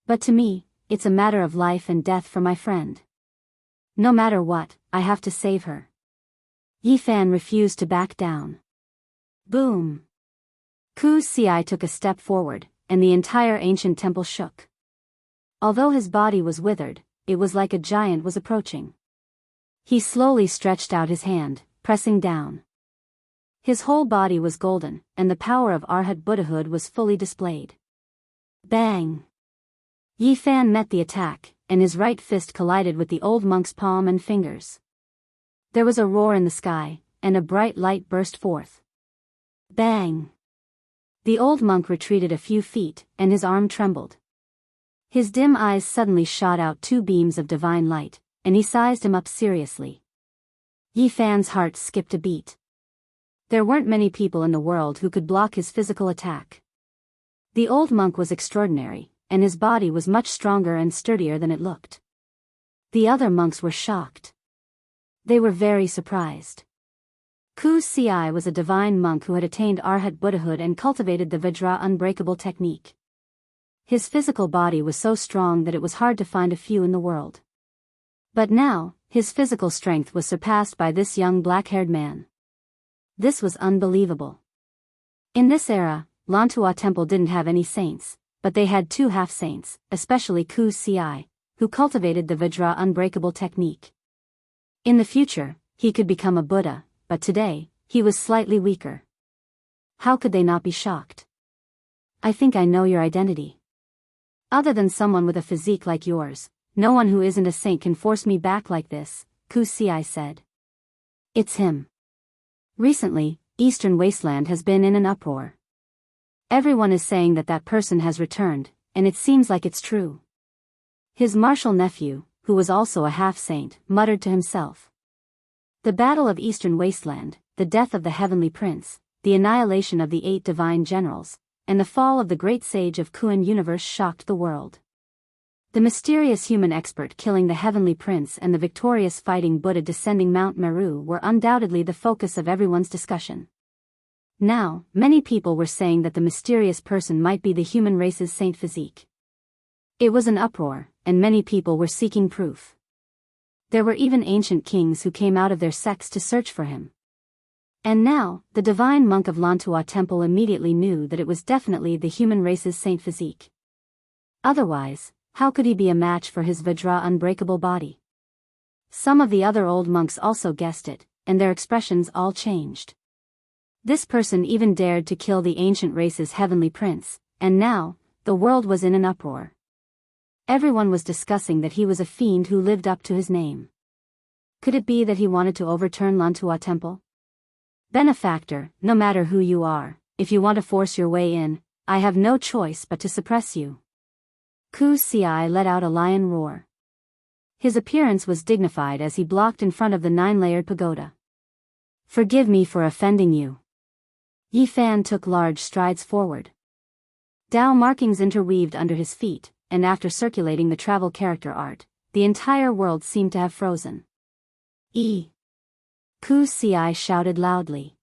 But to me, it's a matter of life and death for my friend. No matter what, I have to save her. Yifan refused to back down. Boom! Ku Ci took a step forward, and the entire ancient temple shook. Although his body was withered, it was like a giant was approaching. He slowly stretched out his hand, pressing down. His whole body was golden, and the power of Arhat Buddhahood was fully displayed. Bang! Yifan met the attack, and his right fist collided with the old monk's palm and fingers. There was a roar in the sky, and a bright light burst forth. Bang! The old monk retreated a few feet, and his arm trembled. His dim eyes suddenly shot out 2 beams of divine light, and he sized him up seriously. Yifan's heart skipped a beat. There weren't many people in the world who could block his physical attack. The old monk was extraordinary, and his body was much stronger and sturdier than it looked. The other monks were shocked. They were very surprised. Ku Ci was a divine monk who had attained Arhat Buddhahood and cultivated the Vajra unbreakable technique. His physical body was so strong that it was hard to find a few in the world. But now, his physical strength was surpassed by this young black-haired man. This was unbelievable. In this era, Lantua Temple didn't have any saints, but they had two half-saints, especially Ku Ci, who cultivated the Vajra unbreakable technique. In the future, he could become a Buddha, but today, he was slightly weaker. How could they not be shocked? I think I know your identity. Other than someone with a physique like yours, no one who isn't a saint can force me back like this, Ku Ci said. It's him. Recently, Eastern Wasteland has been in an uproar. Everyone is saying that that person has returned, and it seems like it's true. His martial nephew, who was also a half-saint, muttered to himself. The Battle of Eastern Wasteland, the death of the Heavenly Prince, the annihilation of the 8 divine generals, and the fall of the great sage of Kuan universe shocked the world. The mysterious human expert killing the Heavenly Prince and the victorious fighting Buddha descending Mount Meru were undoubtedly the focus of everyone's discussion. Now, many people were saying that the mysterious person might be the human race's saint physique. It was an uproar, and many people were seeking proof. There were even ancient kings who came out of their sects to search for him. And now, the divine monk of Lantua Temple immediately knew that it was definitely the human race's saint physique. Otherwise, how could he be a match for his Vajra unbreakable body? Some of the other old monks also guessed it, and their expressions all changed. This person even dared to kill the ancient race's heavenly prince, and now, the world was in an uproar. Everyone was discussing that he was a fiend who lived up to his name. Could it be that he wanted to overturn Lantua Temple? Benefactor, no matter who you are, if you want to force your way in, I have no choice but to suppress you. Ku Ci let out a lion roar. His appearance was dignified as he blocked in front of the 9-layered pagoda. Forgive me for offending you. Yi Fan took large strides forward. Dao markings interweaved under his feet, and after circulating the travel character art, the entire world seemed to have frozen. Ku Ci shouted loudly.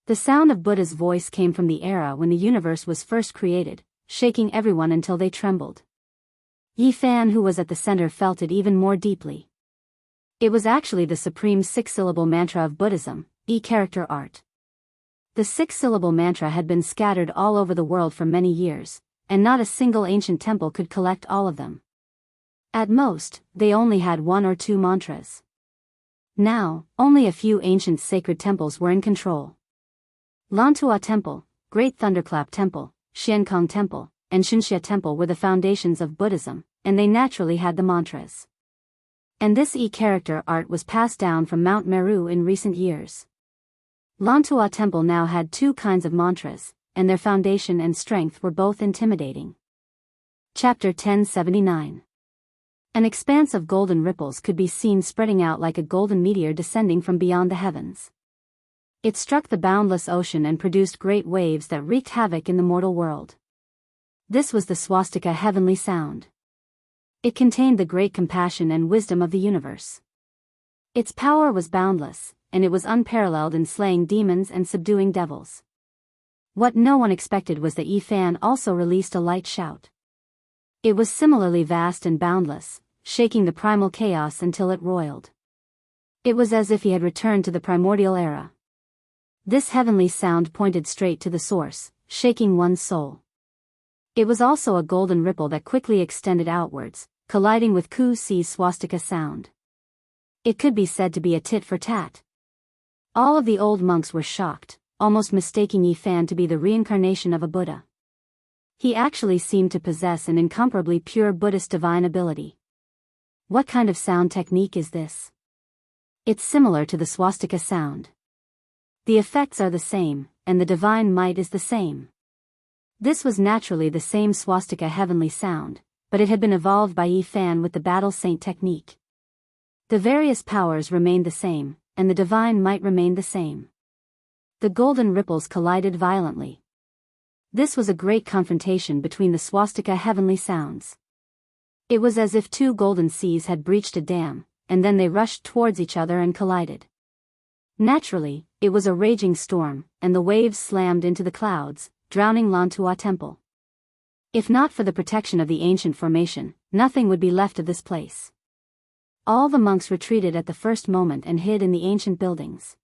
The sound of Buddha's voice came from the era when the universe was first created, shaking everyone until they trembled. Yi Fan, who was at the center, felt it even more deeply. It was actually the supreme 6-syllable mantra of Buddhism, character art. The 6-syllable mantra had been scattered all over the world for many years, and not a single ancient temple could collect all of them. At most, they only had 1 or 2 mantras. Now, only a few ancient sacred temples were in control. Lantua Temple, Great Thunderclap Temple, Xiankong Temple, and Xinxia Temple were the foundations of Buddhism, and they naturally had the mantras. And this character art was passed down from Mount Meru in recent years. Lantua Temple now had 2 kinds of mantras, and their foundation and strength were both intimidating. Chapter 1079. An expanse of golden ripples could be seen spreading out like a golden meteor descending from beyond the heavens. It struck the boundless ocean and produced great waves that wreaked havoc in the mortal world. This was the swastika heavenly sound. It contained the great compassion and wisdom of the universe. Its power was boundless, and it was unparalleled in slaying demons and subduing devils. What no one expected was that Yi Fan also released a light shout. It was similarly vast and boundless, shaking the primal chaos until it roiled. It was as if he had returned to the primordial era. This heavenly sound pointed straight to the source, shaking one's soul. It was also a golden ripple that quickly extended outwards, colliding with Ku Ci's swastika sound. It could be said to be a tit for tat. All of the old monks were shocked, almost mistaking Yi Fan to be the reincarnation of a Buddha. He actually seemed to possess an incomparably pure Buddhist divine ability. What kind of sound technique is this? It's similar to the swastika sound. The effects are the same, and the divine might is the same. This was naturally the same swastika heavenly sound, but it had been evolved by Yi Fan with the battle saint technique. The various powers remained the same, and the divine might remained the same. The golden ripples collided violently. This was a great confrontation between the swastika heavenly sounds. It was as if 2 golden seas had breached a dam, and then they rushed towards each other and collided. Naturally, it was a raging storm, and the waves slammed into the clouds, drowning Lantua Temple. If not for the protection of the ancient formation, nothing would be left of this place. All the monks retreated at the first moment and hid in the ancient buildings.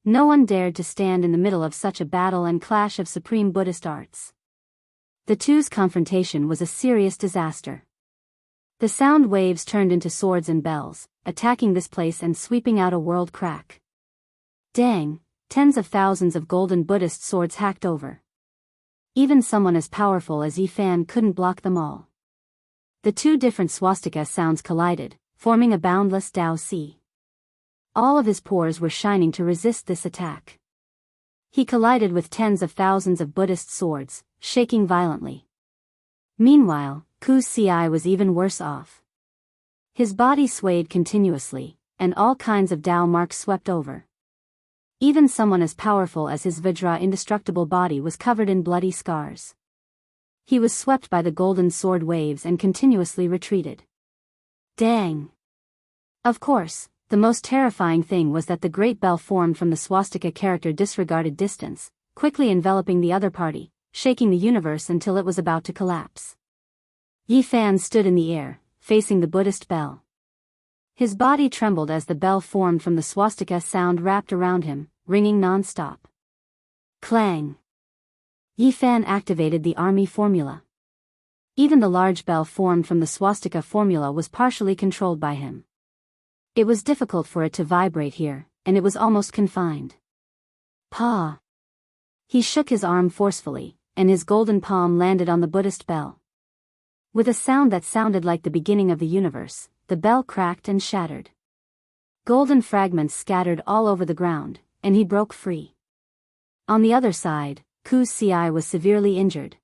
No one dared to stand in the middle of such a battle and clash of supreme Buddhist arts. The two's confrontation was a serious disaster. The sound waves turned into swords and bells, attacking this place and sweeping out a world crack. Dang, tens of thousands of golden Buddhist swords hacked over. Even someone as powerful as Yi Fan couldn't block them all. The two different swastika sounds collided, forming a boundless Tao sea. All of his pores were shining to resist this attack. He collided with tens of thousands of Buddhist swords, shaking violently. Meanwhile, Ku Si was even worse off. His body swayed continuously, and all kinds of Tao marks swept over. Even someone as powerful as his Vajra indestructible body was covered in bloody scars. He was swept by the golden sword waves and continuously retreated. Dang! Of course, the most terrifying thing was that the great bell formed from the swastika character disregarded distance, quickly enveloping the other party, shaking the universe until it was about to collapse. Yi Fan stood in the air, facing the Buddhist bell. His body trembled as the bell formed from the swastika sound wrapped around him, ringing non-stop. Clang! Yi Fan activated the army formula. Even the large bell formed from the swastika formula was partially controlled by him. It was difficult for it to vibrate here, and it was almost confined. Pa! He shook his arm forcefully, and his golden palm landed on the Buddhist bell. With a sound that sounded like the beginning of the universe, the bell cracked and shattered. Golden fragments scattered all over the ground, and he broke free. On the other side, Ku Si was severely injured.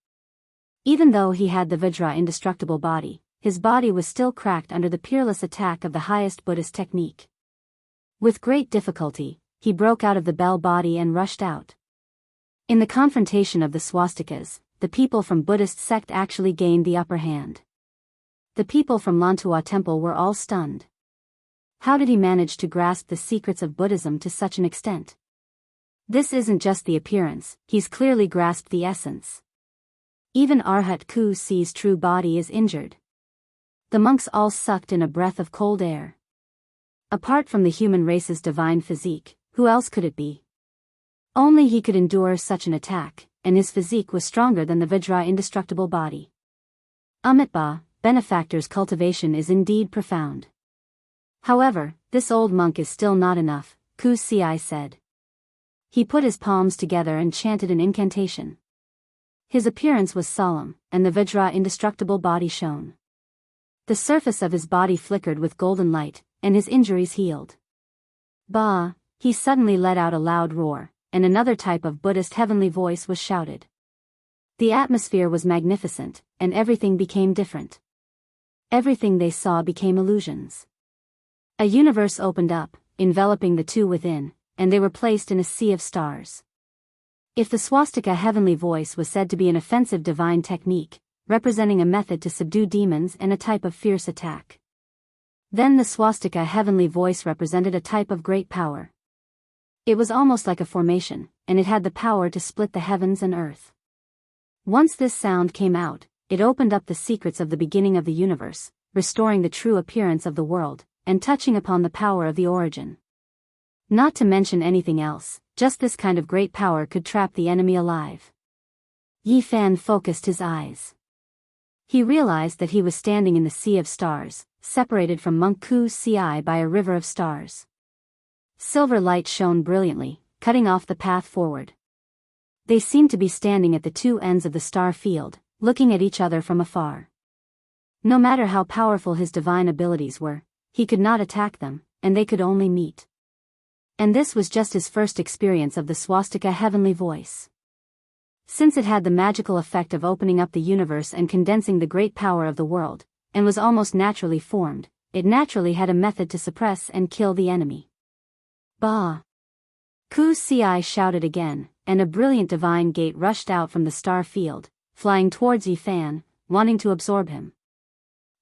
Even though he had the Vajra indestructible body, his body was still cracked under the peerless attack of the highest Buddhist technique. With great difficulty, he broke out of the bell body and rushed out. In the confrontation of the swastikas, the people from Buddhist sect actually gained the upper hand. The people from Lantua temple were all stunned. How did he manage to grasp the secrets of Buddhism to such an extent? This isn't just the appearance, he's clearly grasped the essence. Even Arhat Ku Si's true body is injured. The monks all sucked in a breath of cold air. Apart from the human race's divine physique, who else could it be? Only he could endure such an attack, and his physique was stronger than the Vajra indestructible body. Amitba, benefactor's cultivation is indeed profound. However, this old monk is still not enough, Ku Si said. He put his palms together and chanted an incantation. His appearance was solemn, and the Vajra indestructible body shone. The surface of his body flickered with golden light, and his injuries healed. Bah! He suddenly let out a loud roar, and another type of Buddhist heavenly voice was shouted. The atmosphere was magnificent, and everything became different. Everything they saw became illusions. A universe opened up, enveloping the two within, and they were placed in a sea of stars. If the swastika heavenly voice was said to be an offensive divine technique, representing a method to subdue demons and a type of fierce attack, then the swastika heavenly voice represented a type of great power. It was almost like a formation, and it had the power to split the heavens and earth. Once this sound came out, it opened up the secrets of the beginning of the universe, restoring the true appearance of the world, and touching upon the power of the origin. Not to mention anything else, just this kind of great power could trap the enemy alive. Yi Fan focused his eyes. He realized that he was standing in the sea of stars, separated from Monk Ku Si by a river of stars. Silver light shone brilliantly, cutting off the path forward. They seemed to be standing at the two ends of the star field, looking at each other from afar. No matter how powerful his divine abilities were, he could not attack them, and they could only meet. And this was just his first experience of the swastika heavenly voice. Since it had the magical effect of opening up the universe and condensing the great power of the world, and was almost naturally formed, it naturally had a method to suppress and kill the enemy. Bah! Ku Si shouted again, and a brilliant divine gate rushed out from the star field, flying towards Yi Fan, wanting to absorb him.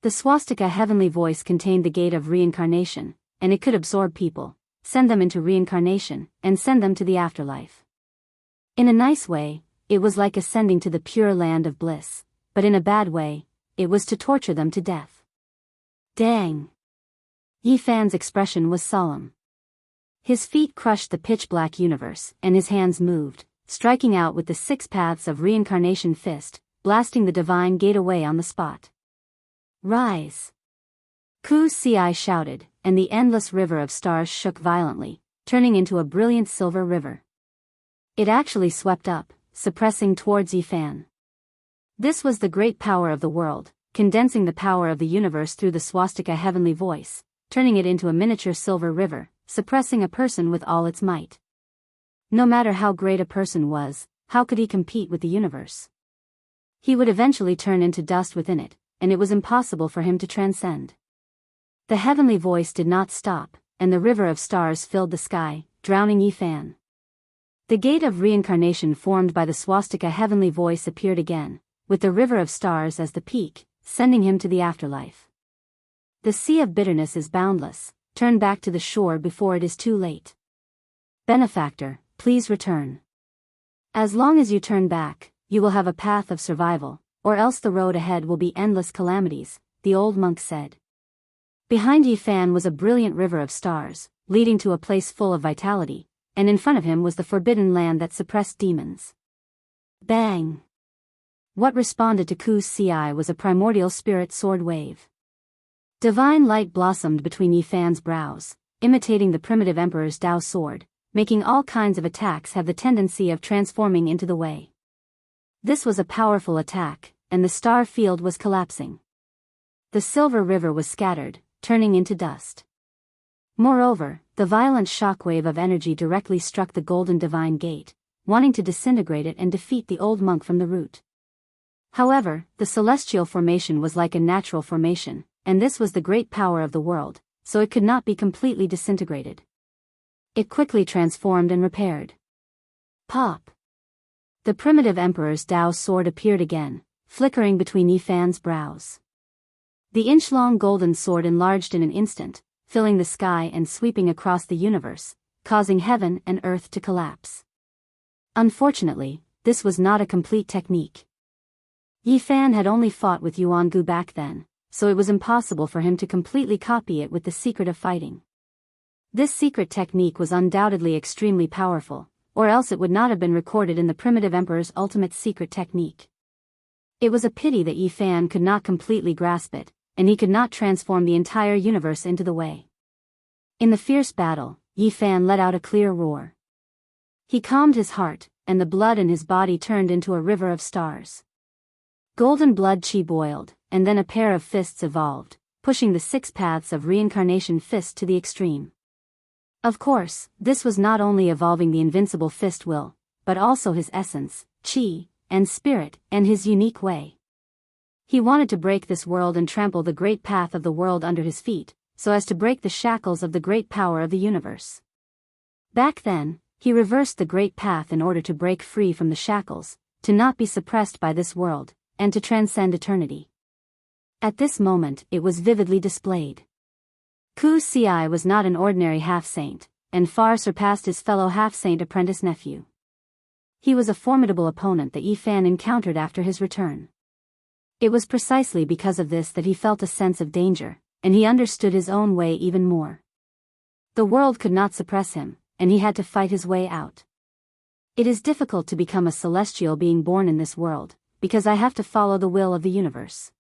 The swastika heavenly voice contained the gate of reincarnation, and it could absorb people, send them into reincarnation, and send them to the afterlife. In a nice way, it was like ascending to the pure land of bliss, but in a bad way, it was to torture them to death. Dang! Yi Fan's expression was solemn. His feet crushed the pitch-black universe, and his hands moved, striking out with the 6 paths of reincarnation fist, blasting the divine gate away on the spot. Rise! Ku Ci shouted, and the endless river of stars shook violently, turning into a brilliant silver river. It actually swept up, suppressing towards Yifan. This was the great power of the world, condensing the power of the universe through the swastika heavenly voice, turning it into a miniature silver river, suppressing a person with all its might. No matter how great a person was, how could he compete with the universe? He would eventually turn into dust within it, and it was impossible for him to transcend. The heavenly voice did not stop, and the river of stars filled the sky, drowning Yifan. The gate of reincarnation formed by the swastika heavenly voice appeared again, with the river of stars as the peak, sending him to the afterlife. The sea of bitterness is boundless, turn back to the shore before it is too late. Benefactor, please return. As long as you turn back, you will have a path of survival, or else the road ahead will be endless calamities, the old monk said. Behind Yifan was a brilliant river of stars, leading to a place full of vitality, and in front of him was the forbidden land that suppressed demons. Bang! What responded to Ku's Ci was a primordial spirit sword wave. Divine light blossomed between Yifan's brows, imitating the primitive emperor's Dao sword, making all kinds of attacks have the tendency of transforming into the way. This was a powerful attack, and the star field was collapsing. The silver river was scattered, turning into dust. Moreover, the violent shockwave of energy directly struck the golden divine gate, wanting to disintegrate it and defeat the old monk from the root. However, the celestial formation was like a natural formation, and this was the great power of the world, so it could not be completely disintegrated. It quickly transformed and repaired. Pop! The primitive emperor's Dao sword appeared again, flickering between Yifan's brows. The inch-long golden sword enlarged in an instant, filling the sky and sweeping across the universe, causing heaven and earth to collapse. Unfortunately, this was not a complete technique. Yifan had only fought with Yuan Gu back then, so it was impossible for him to completely copy it with the secret of fighting. This secret technique was undoubtedly extremely powerful, or else it would not have been recorded in the primitive emperor's ultimate secret technique. It was a pity that Yifan could not completely grasp it, and he could not transform the entire universe into the way. In the fierce battle, Yifan let out a clear roar. He calmed his heart, and the blood in his body turned into a river of stars. Golden blood chi boiled, and then a pair of fists evolved, pushing the 6 paths of reincarnation fist to the extreme. Of course, this was not only evolving the invincible fist will, but also his essence, chi, and spirit, and his unique way. He wanted to break this world and trample the great path of the world under his feet, so as to break the shackles of the great power of the universe. Back then, he reversed the great path in order to break free from the shackles, to not be suppressed by this world, and to transcend eternity. At this moment it was vividly displayed. Ku Ci was not an ordinary half-saint, and far surpassed his fellow half-saint apprentice-nephew. He was a formidable opponent that Yifan encountered after his return. It was precisely because of this that he felt a sense of danger, and he understood his own way even more. The world could not suppress him, and he had to fight his way out. It is difficult to become a celestial being born in this world, because I have to follow the will of the universe.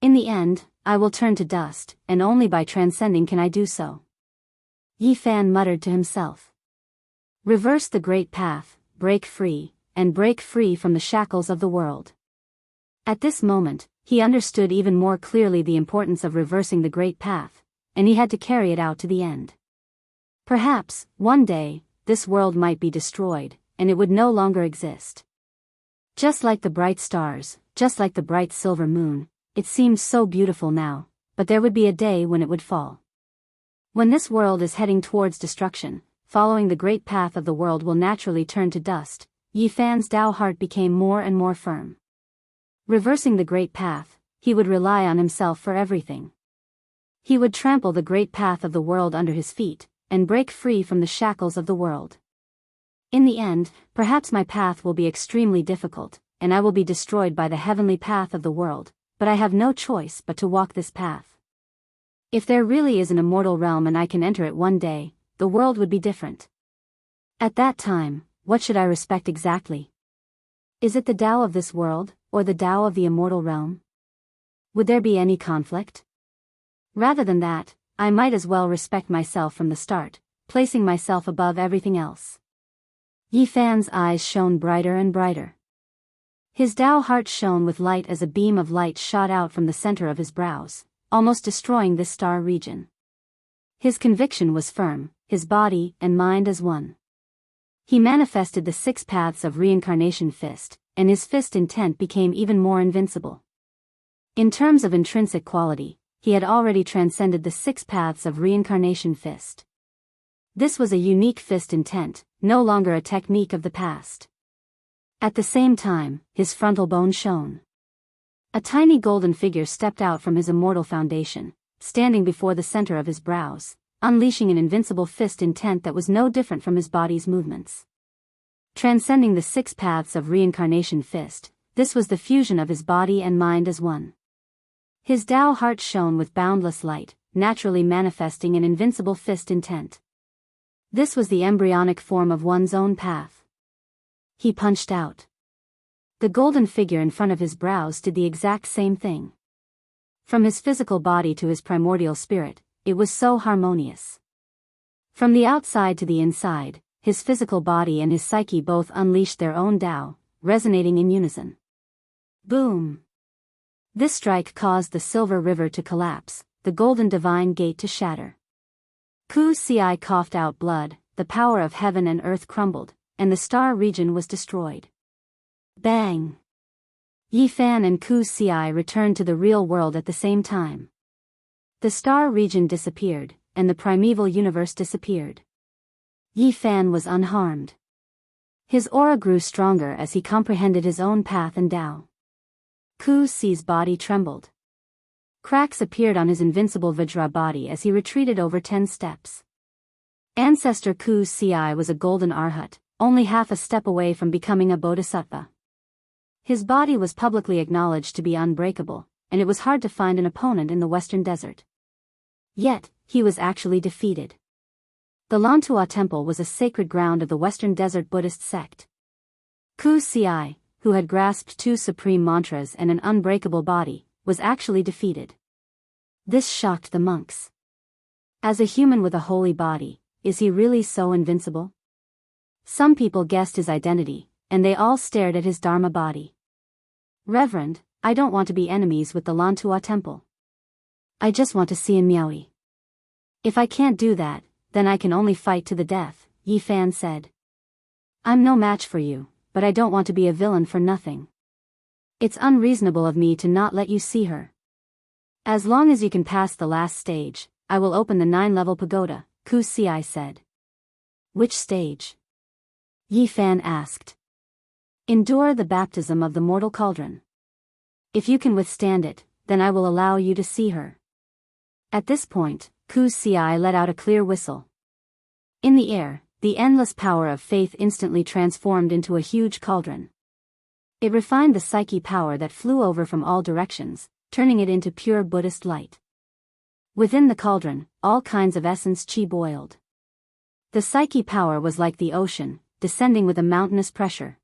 In the end, I will turn to dust, and only by transcending can I do so. Yifan muttered to himself. Reverse the great path, break free from the shackles of the world. At this moment, he understood even more clearly the importance of reversing the great path, and he had to carry it out to the end. Perhaps, one day, this world might be destroyed, and it would no longer exist. Just like the bright stars, just like the bright silver moon, it seemed so beautiful now, but there would be a day when it would fall. When this world is heading towards destruction, following the great path of the world will naturally turn to dust. Yifan's Dao heart became more and more firm. Reversing the great path, he would rely on himself for everything. He would trample the great path of the world under his feet, and break free from the shackles of the world. In the end, perhaps my path will be extremely difficult, and I will be destroyed by the heavenly path of the world, but I have no choice but to walk this path. If there really is an immortal realm and I can enter it one day, the world would be different. At that time, what should I respect exactly? Is it the Tao of this world, or the Tao of the immortal realm? Would there be any conflict? Rather than that, I might as well respect myself from the start, placing myself above everything else. Yi Fan's eyes shone brighter and brighter. His Tao heart shone with light as a beam of light shot out from the center of his brows, almost destroying this star region. His conviction was firm, his body and mind as one. He manifested the 6 paths of reincarnation fist, and his fist intent became even more invincible. In terms of intrinsic quality, he had already transcended the 6 paths of reincarnation fist. This was a unique fist intent, no longer a technique of the past. At the same time, his frontal bone shone. A tiny golden figure stepped out from his immortal foundation, standing before the center of his brows, unleashing an invincible fist intent that was no different from his body's movements. Transcending the 6 paths of reincarnation fist, this was the fusion of his body and mind as one. His Tao heart shone with boundless light, naturally manifesting an invincible fist intent. This was the embryonic form of one's own path. He punched out. The golden figure in front of his brows did the exact same thing. From his physical body to his primordial spirit, it was so harmonious. From the outside to the inside, his physical body and his psyche both unleashed their own Tao, resonating in unison. Boom! This strike caused the silver river to collapse, the golden divine gate to shatter. Ku Ci coughed out blood, the power of heaven and earth crumbled, and the star region was destroyed. Bang! Yi Fan and Ku Ci returned to the real world at the same time. The star region disappeared, and the primeval universe disappeared. Yi Fan was unharmed. His aura grew stronger as he comprehended his own path and Tao. Ku Ci's body trembled. Cracks appeared on his invincible Vajra body as he retreated over 10 steps. Ancestor Ku Ci was a golden arhat, only half a step away from becoming a bodhisattva. His body was publicly acknowledged to be unbreakable, and it was hard to find an opponent in the Western Desert. Yet, he was actually defeated. The Lantua Temple was a sacred ground of the Western Desert Buddhist sect. Ku Ci, who had grasped 2 supreme mantras and an unbreakable body, was actually defeated. This shocked the monks. As a human with a holy body, is he really so invincible? Some people guessed his identity, and they all stared at his Dharma body. Reverend, I don't want to be enemies with the Lantua Temple. I just want to see in Miaoi. If I can't do that, then I can only fight to the death, Yi Fan said. I'm no match for you, but I don't want to be a villain for nothing. It's unreasonable of me to not let you see her. As long as you can pass the last stage, I will open the 9-level pagoda, Ku Ci said. Which stage? Yi Fan asked. Endure the baptism of the mortal cauldron. If you can withstand it, then I will allow you to see her. At this point, Ku Ci let out a clear whistle. In the air, the endless power of faith instantly transformed into a huge cauldron. It refined the psyche power that flew over from all directions, turning it into pure Buddhist light. Within the cauldron, all kinds of essence chi boiled. The psyche power was like the ocean, descending with a mountainous pressure.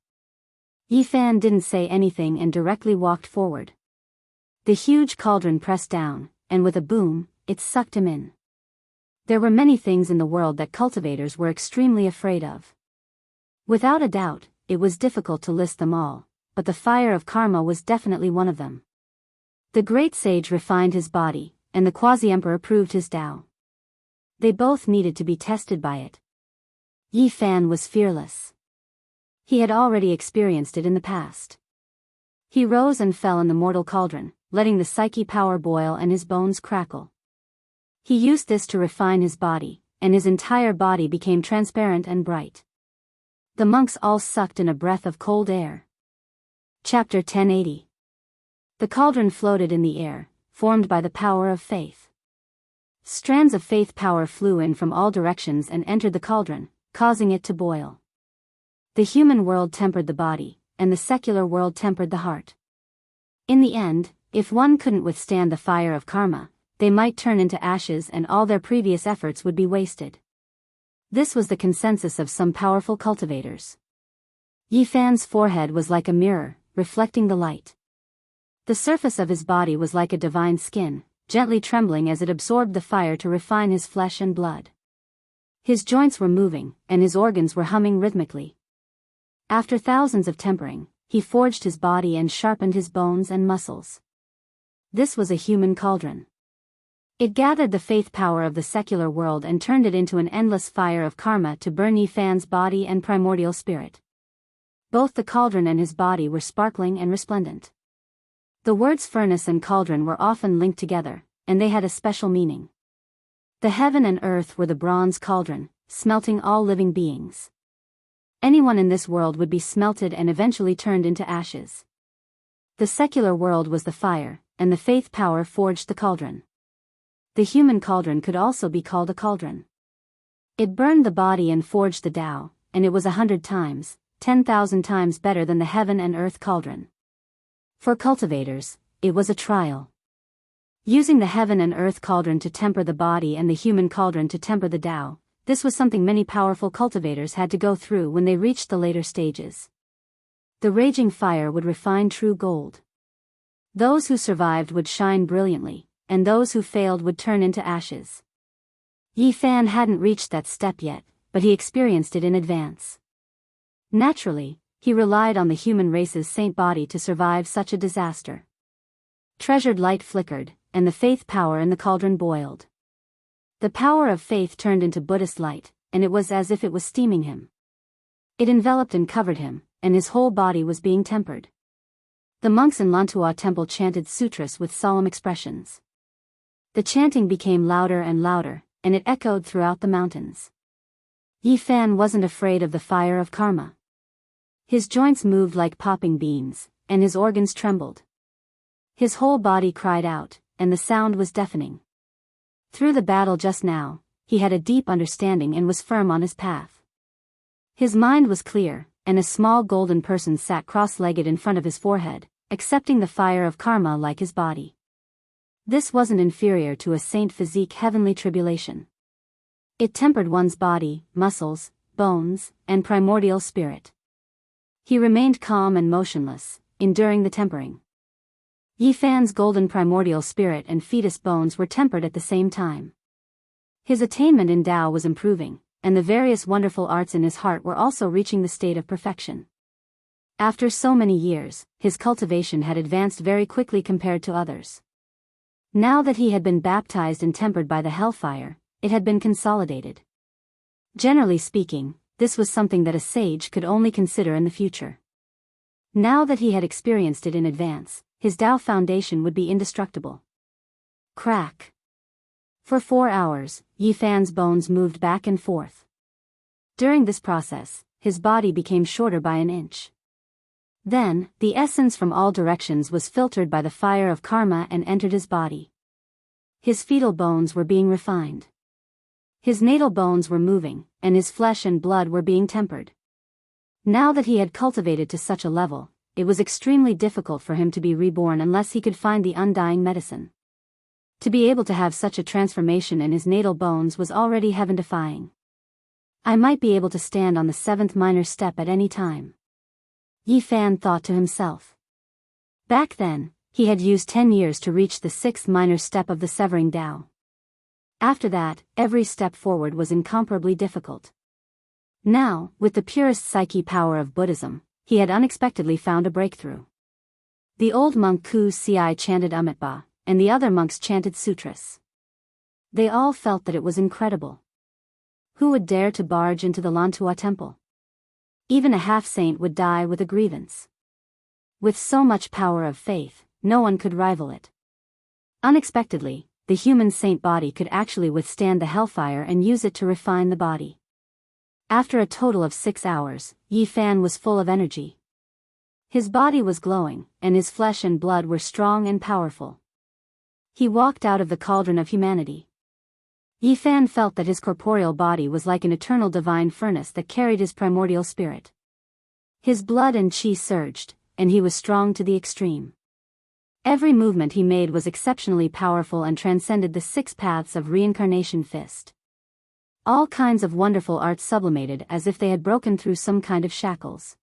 Yi Fan didn't say anything and directly walked forward. The huge cauldron pressed down, and with a boom, it sucked him in. There were many things in the world that cultivators were extremely afraid of. Without a doubt, it was difficult to list them all, but the fire of karma was definitely one of them. The great sage refined his body, and the quasi-emperor proved his Tao. They both needed to be tested by it. Yi Fan was fearless. He had already experienced it in the past. He rose and fell in the mortal cauldron, letting the psyche power boil and his bones crackle. He used this to refine his body, and his entire body became transparent and bright. The monks all sucked in a breath of cold air. Chapter 1080. The cauldron floated in the air, formed by the power of faith. Strands of faith power flew in from all directions and entered the cauldron, causing it to boil. The human world tempered the body, and the secular world tempered the heart. In the end, if one couldn't withstand the fire of karma, they might turn into ashes and all their previous efforts would be wasted. This was the consensus of some powerful cultivators. Yi Fan's forehead was like a mirror, reflecting the light. The surface of his body was like a divine skin, gently trembling as it absorbed the fire to refine his flesh and blood. His joints were moving, and his organs were humming rhythmically. After thousands of tempering, he forged his body and sharpened his bones and muscles. This was a human cauldron. It gathered the faith power of the secular world and turned it into an endless fire of karma to burn Yi Fan's body and primordial spirit. Both the cauldron and his body were sparkling and resplendent. The words furnace and cauldron were often linked together, and they had a special meaning. The heaven and earth were the bronze cauldron, smelting all living beings. Anyone in this world would be smelted and eventually turned into ashes. The secular world was the fire, and the faith power forged the cauldron. The human cauldron could also be called a cauldron. It burned the body and forged the Tao, and it was 100 times, 10,000 times better than the heaven and earth cauldron. For cultivators, it was a trial. Using the heaven and earth cauldron to temper the body and the human cauldron to temper the Tao, this was something many powerful cultivators had to go through when they reached the later stages. The raging fire would refine true gold. Those who survived would shine brilliantly, and those who failed would turn into ashes. Yi Fan hadn't reached that step yet, but he experienced it in advance. Naturally, he relied on the human race's saint body to survive such a disaster. Treasured light flickered, and the faith power in the cauldron boiled. The power of faith turned into Buddhist light, and it was as if it was steaming him. It enveloped and covered him, and his whole body was being tempered. The monks in Lantua temple chanted sutras with solemn expressions. The chanting became louder and louder, and it echoed throughout the mountains. Yi Fan wasn't afraid of the fire of karma. His joints moved like popping beans, and his organs trembled. His whole body cried out, and the sound was deafening. Through the battle just now, he had a deep understanding and was firm on his path. His mind was clear, and a small golden person sat cross-legged in front of his forehead, accepting the fire of karma like his body. This wasn't inferior to a saint physique heavenly tribulation. It tempered one's body, muscles, bones, and primordial spirit. He remained calm and motionless, enduring the tempering. Yi Fan's golden primordial spirit and fetus bones were tempered at the same time. His attainment in Tao was improving, and the various wonderful arts in his heart were also reaching the state of perfection. After so many years, his cultivation had advanced very quickly compared to others. Now that he had been baptized and tempered by the hellfire, it had been consolidated. Generally speaking, this was something that a sage could only consider in the future. Now that he had experienced it in advance, his Tao foundation would be indestructible. Crack. For 4 hours, Yi Fan's bones moved back and forth. During this process, his body became shorter by an inch. Then, the essence from all directions was filtered by the fire of karma and entered his body. His fetal bones were being refined. His natal bones were moving, and his flesh and blood were being tempered. Now that he had cultivated to such a level, it was extremely difficult for him to be reborn unless he could find the undying medicine. To be able to have such a transformation in his natal bones was already heaven-defying. I might be able to stand on the 7th minor step at any time. Yi Fan thought to himself. Back then, he had used 10 years to reach the 6th minor step of the severing Tao. After that, every step forward was incomparably difficult. Now, with the purest psyche power of Buddhism, he had unexpectedly found a breakthrough. The old monk Ku Si chanted Amitabha, and the other monks chanted sutras. They all felt that it was incredible. Who would dare to barge into the Lantua temple? Even a half-saint would die with a grievance. With so much power of faith, no one could rival it. Unexpectedly, the human saint body could actually withstand the hellfire and use it to refine the body. After a total of 6 hours, Yi Fan was full of energy. His body was glowing, and his flesh and blood were strong and powerful. He walked out of the cauldron of humanity. Yi Fan felt that his corporeal body was like an eternal divine furnace that carried his primordial spirit. His blood and chi surged, and he was strong to the extreme. Every movement he made was exceptionally powerful and transcended the 6 paths of reincarnation fist. All kinds of wonderful art sublimated as if they had broken through some kind of shackles.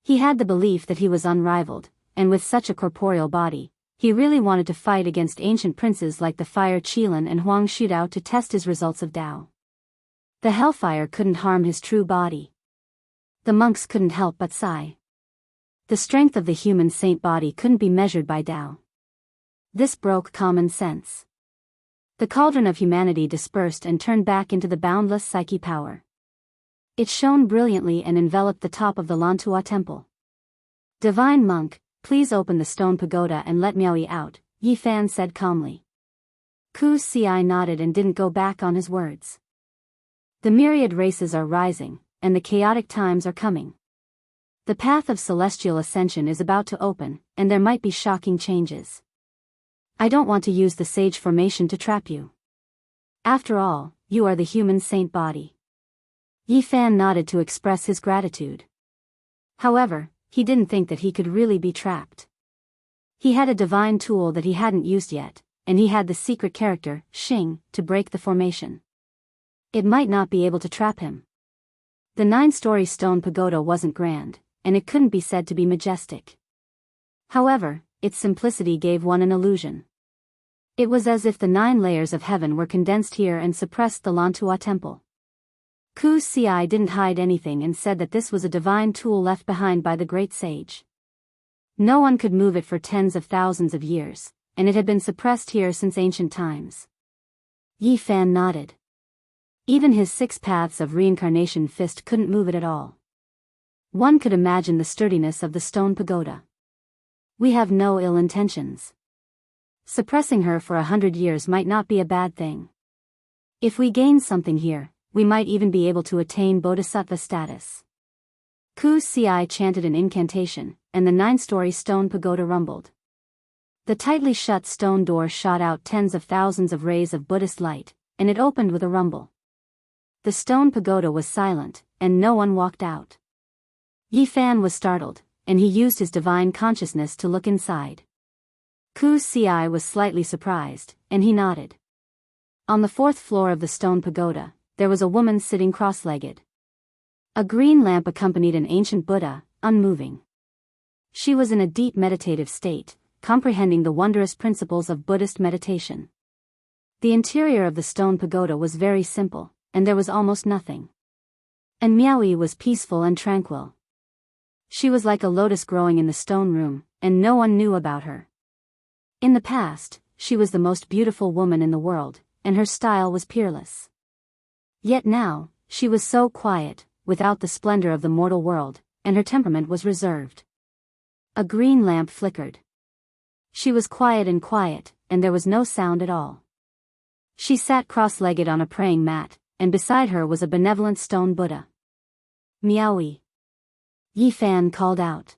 He had the belief that he was unrivaled, and with such a corporeal body, he really wanted to fight against ancient princes like the Fire Qilin and Huang Shudao to test his results of Tao. The hellfire couldn't harm his true body. The monks couldn't help but sigh. The strength of the human saint body couldn't be measured by Tao. This broke common sense. The cauldron of humanity dispersed and turned back into the boundless psyche power. It shone brilliantly and enveloped the top of the Lantua temple. "Divine monk, please open the stone pagoda and let Miaoyi out," Yi Fan said calmly. Ku Ci nodded and didn't go back on his words. The myriad races are rising, and the chaotic times are coming. The path of celestial ascension is about to open, and there might be shocking changes. I don't want to use the sage formation to trap you. After all, you are the human saint body. Yi Fan nodded to express his gratitude. However, he didn't think that he could really be trapped. He had a divine tool that he hadn't used yet, and he had the secret character, Xing, to break the formation. It might not be able to trap him. The 9-story stone pagoda wasn't grand, and it couldn't be said to be majestic. However, its simplicity gave one an illusion. It was as if the 9 layers of heaven were condensed here and suppressed the Lantua temple. Ku Ci didn't hide anything and said that this was a divine tool left behind by the great sage. No one could move it for tens of thousands of years, and it had been suppressed here since ancient times. Yi Fan nodded. Even his 6 paths of reincarnation fist couldn't move it at all. One could imagine the sturdiness of the stone pagoda. We have no ill intentions. Suppressing her for 100 years might not be a bad thing. If we gain something here, we might even be able to attain bodhisattva status. Ku Ci chanted an incantation, and the 9-story stone pagoda rumbled. The tightly shut stone door shot out tens of thousands of rays of Buddhist light, and it opened with a rumble. The stone pagoda was silent, and no one walked out. Yi Fan was startled, and he used his divine consciousness to look inside. Ku Ci was slightly surprised, and he nodded. On the 4th floor of the stone pagoda, there was a woman sitting cross-legged. A green lamp accompanied an ancient Buddha, unmoving. She was in a deep meditative state, comprehending the wondrous principles of Buddhist meditation. The interior of the stone pagoda was very simple, and there was almost nothing. And Miaoyi was peaceful and tranquil. She was like a lotus growing in the stone room, and no one knew about her. In the past, she was the most beautiful woman in the world, and her style was peerless. Yet now, she was so quiet, without the splendor of the mortal world, and her temperament was reserved. A green lamp flickered. She was quiet, and there was no sound at all. She sat cross-legged on a praying mat, and beside her was a benevolent stone Buddha. "Miaoyi," Yi Fan called out.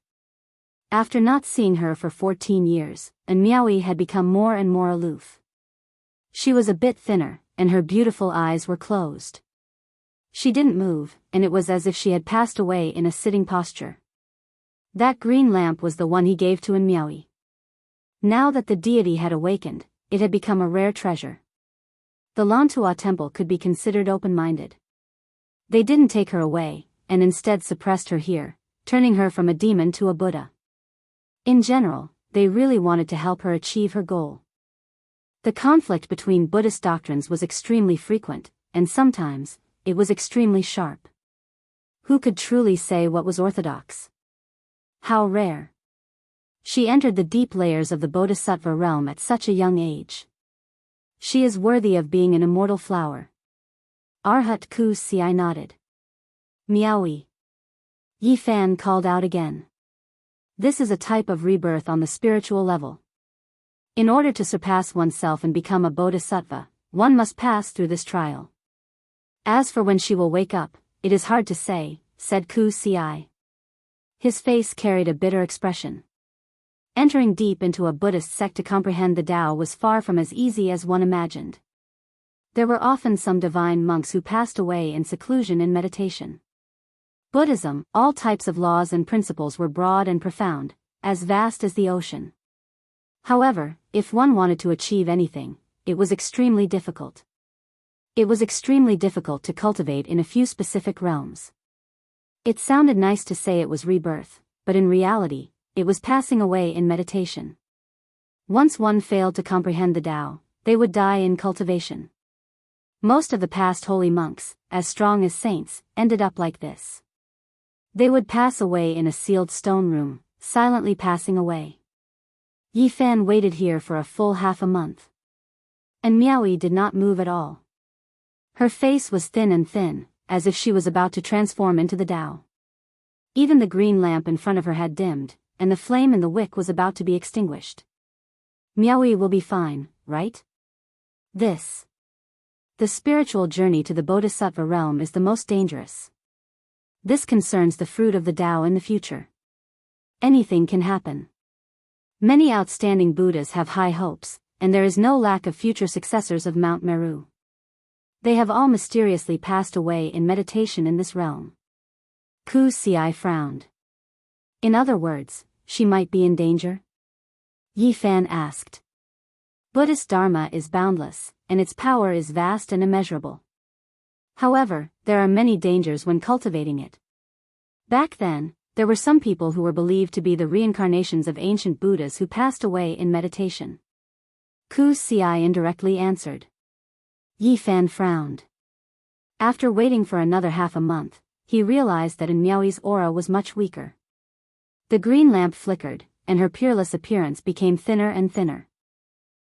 After not seeing her for 14 years, and Miaoyi had become more and more aloof. She was a bit thinner, and her beautiful eyes were closed. She didn't move, and it was as if she had passed away in a sitting posture. That green lamp was the one he gave to Miaoyi. Now that the deity had awakened, it had become a rare treasure. The Lantua temple could be considered open-minded. They didn't take her away, and instead suppressed her here, turning her from a demon to a Buddha. In general, they really wanted to help her achieve her goal. The conflict between Buddhist doctrines was extremely frequent, and sometimes, it was extremely sharp. Who could truly say what was orthodox? How rare. She entered the deep layers of the Bodhisattva realm at such a young age. She is worthy of being an immortal flower. Arhat Ku Ci nodded. "Miaoyi," Yi Fan called out again. "This is a type of rebirth on the spiritual level. In order to surpass oneself and become a bodhisattva, one must pass through this trial. As for when she will wake up, it is hard to say," said Ku Ci. His face carried a bitter expression. Entering deep into a Buddhist sect to comprehend the Tao was far from as easy as one imagined. There were often some divine monks who passed away in seclusion in meditation. Buddhism, all types of laws and principles were broad and profound, as vast as the ocean. However, if one wanted to achieve anything, it was extremely difficult. It was extremely difficult to cultivate in a few specific realms. It sounded nice to say it was rebirth, but in reality, it was passing away in meditation. Once one failed to comprehend the Tao, they would die in cultivation. Most of the past holy monks, as strong as saints, ended up like this. They would pass away in a sealed stone room, silently passing away. Yi Fan waited here for a full half a month. And Miaoyi did not move at all. Her face was thin and thin, as if she was about to transform into the Tao. Even the green lamp in front of her had dimmed, and the flame in the wick was about to be extinguished. Miaoyi will be fine, right? The spiritual journey to the Bodhisattva realm is the most dangerous. This concerns the fruit of the Tao in the future. Anything can happen. Many outstanding Buddhas have high hopes, and there is no lack of future successors of Mount Meru. They have all mysteriously passed away in meditation in this realm. Ku Ci frowned. In other words, she might be in danger? Yi Fan asked. Buddhist Dharma is boundless, and its power is vast and immeasurable. However, there are many dangers when cultivating it. Back then, there were some people who were believed to be the reincarnations of ancient Buddhas who passed away in meditation. Ku Ci indirectly answered. Yi Fan frowned. After waiting for another half a month, he realized that Miaoyi's aura was much weaker. The green lamp flickered, and her peerless appearance became thinner and thinner.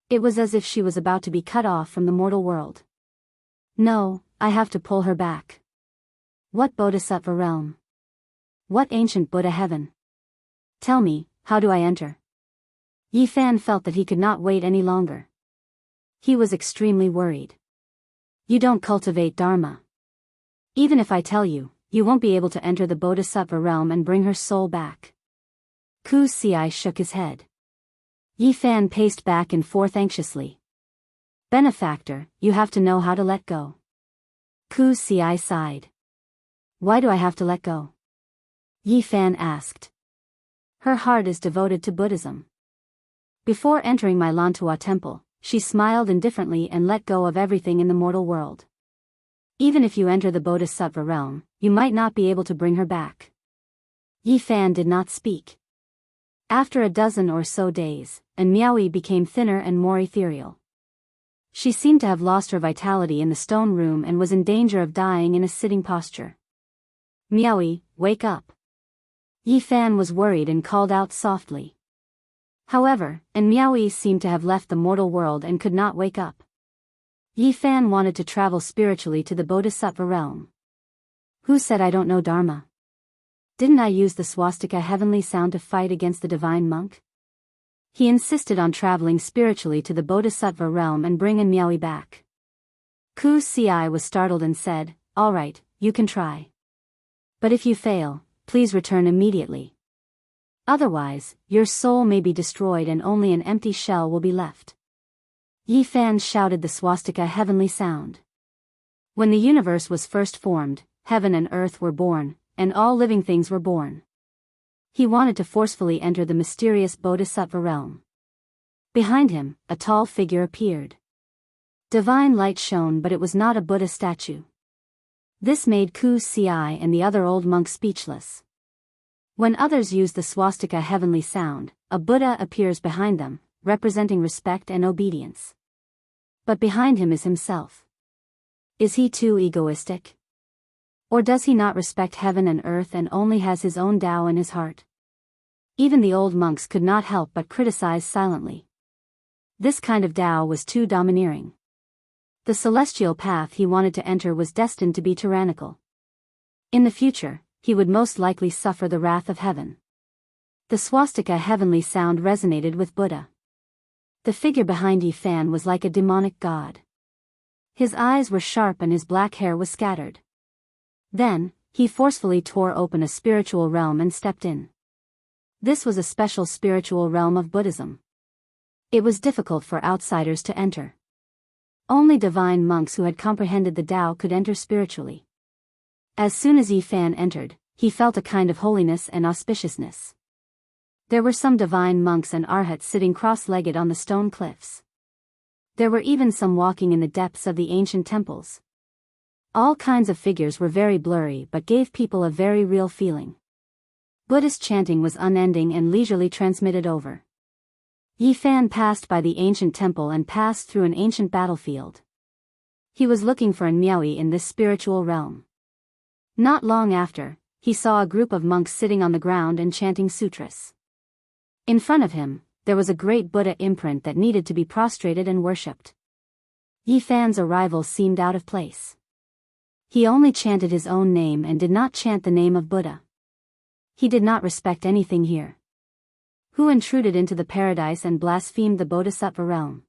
It was as if she was about to be cut off from the mortal world. No, I have to pull her back. What Bodhisattva realm? What ancient Buddha heaven? Tell me, how do I enter? Yi Fan felt that he could not wait any longer. He was extremely worried. You don't cultivate Dharma. Even if I tell you, you won't be able to enter the Bodhisattva realm and bring her soul back. Ku Ci shook his head. Yi Fan paced back and forth anxiously. Benefactor, you have to know how to let go. Ku Ci sighed. Why do I have to let go? Yi Fan asked. Her heart is devoted to Buddhism. Before entering my Lantua temple, she smiled indifferently and let go of everything in the mortal world. Even if you enter the Bodhisattva realm, you might not be able to bring her back. Yi Fan did not speak. After a dozen or so days, Miaoyi became thinner and more ethereal. She seemed to have lost her vitality in the stone room and was in danger of dying in a sitting posture. Miaoyi, wake up. Yi Fan was worried and called out softly. However, Miaoyi seemed to have left the mortal world and could not wake up. Yi Fan wanted to travel spiritually to the Bodhisattva realm. Who said I don't know Dharma? Didn't I use the swastika heavenly sound to fight against the divine monk? He insisted on traveling spiritually to the Bodhisattva realm and bring Miaoyi back. Ku Ci was startled and said, all right, you can try. But if you fail, please return immediately. Otherwise, your soul may be destroyed and only an empty shell will be left. Yi Fan shouted the swastika heavenly sound. When the universe was first formed, heaven and earth were born, and all living things were born. He wanted to forcefully enter the mysterious Bodhisattva realm. Behind him, a tall figure appeared. Divine light shone, but it was not a Buddha statue. This made Ku Ci and the other old monks speechless. When others use the swastika heavenly sound, a Buddha appears behind them, representing respect and obedience. But behind him is himself. Is he too egoistic? Or does he not respect heaven and earth and only has his own Tao in his heart? Even the old monks could not help but criticize silently. This kind of Tao was too domineering. The celestial path he wanted to enter was destined to be tyrannical. In the future, he would most likely suffer the wrath of heaven. The swastika heavenly sound resonated with Buddha. The figure behind Yi Fan was like a demonic god. His eyes were sharp and his black hair was scattered. Then, he forcefully tore open a spiritual realm and stepped in. This was a special spiritual realm of Buddhism. It was difficult for outsiders to enter. Only divine monks who had comprehended the Tao could enter spiritually. As soon as Yi Fan entered, he felt a kind of holiness and auspiciousness. There were some divine monks and arhats sitting cross-legged on the stone cliffs. There were even some walking in the depths of the ancient temples. All kinds of figures were very blurry but gave people a very real feeling. Buddhist chanting was unending and leisurely transmitted over. Yi Fan passed by the ancient temple and passed through an ancient battlefield. He was looking for an Miaoyi in this spiritual realm. Not long after, he saw a group of monks sitting on the ground and chanting sutras. In front of him, there was a great Buddha imprint that needed to be prostrated and worshipped. Yi Fan's arrival seemed out of place. He only chanted his own name and did not chant the name of Buddha. He did not respect anything here. Who intruded into the paradise and blasphemed the Bodhisattva realm?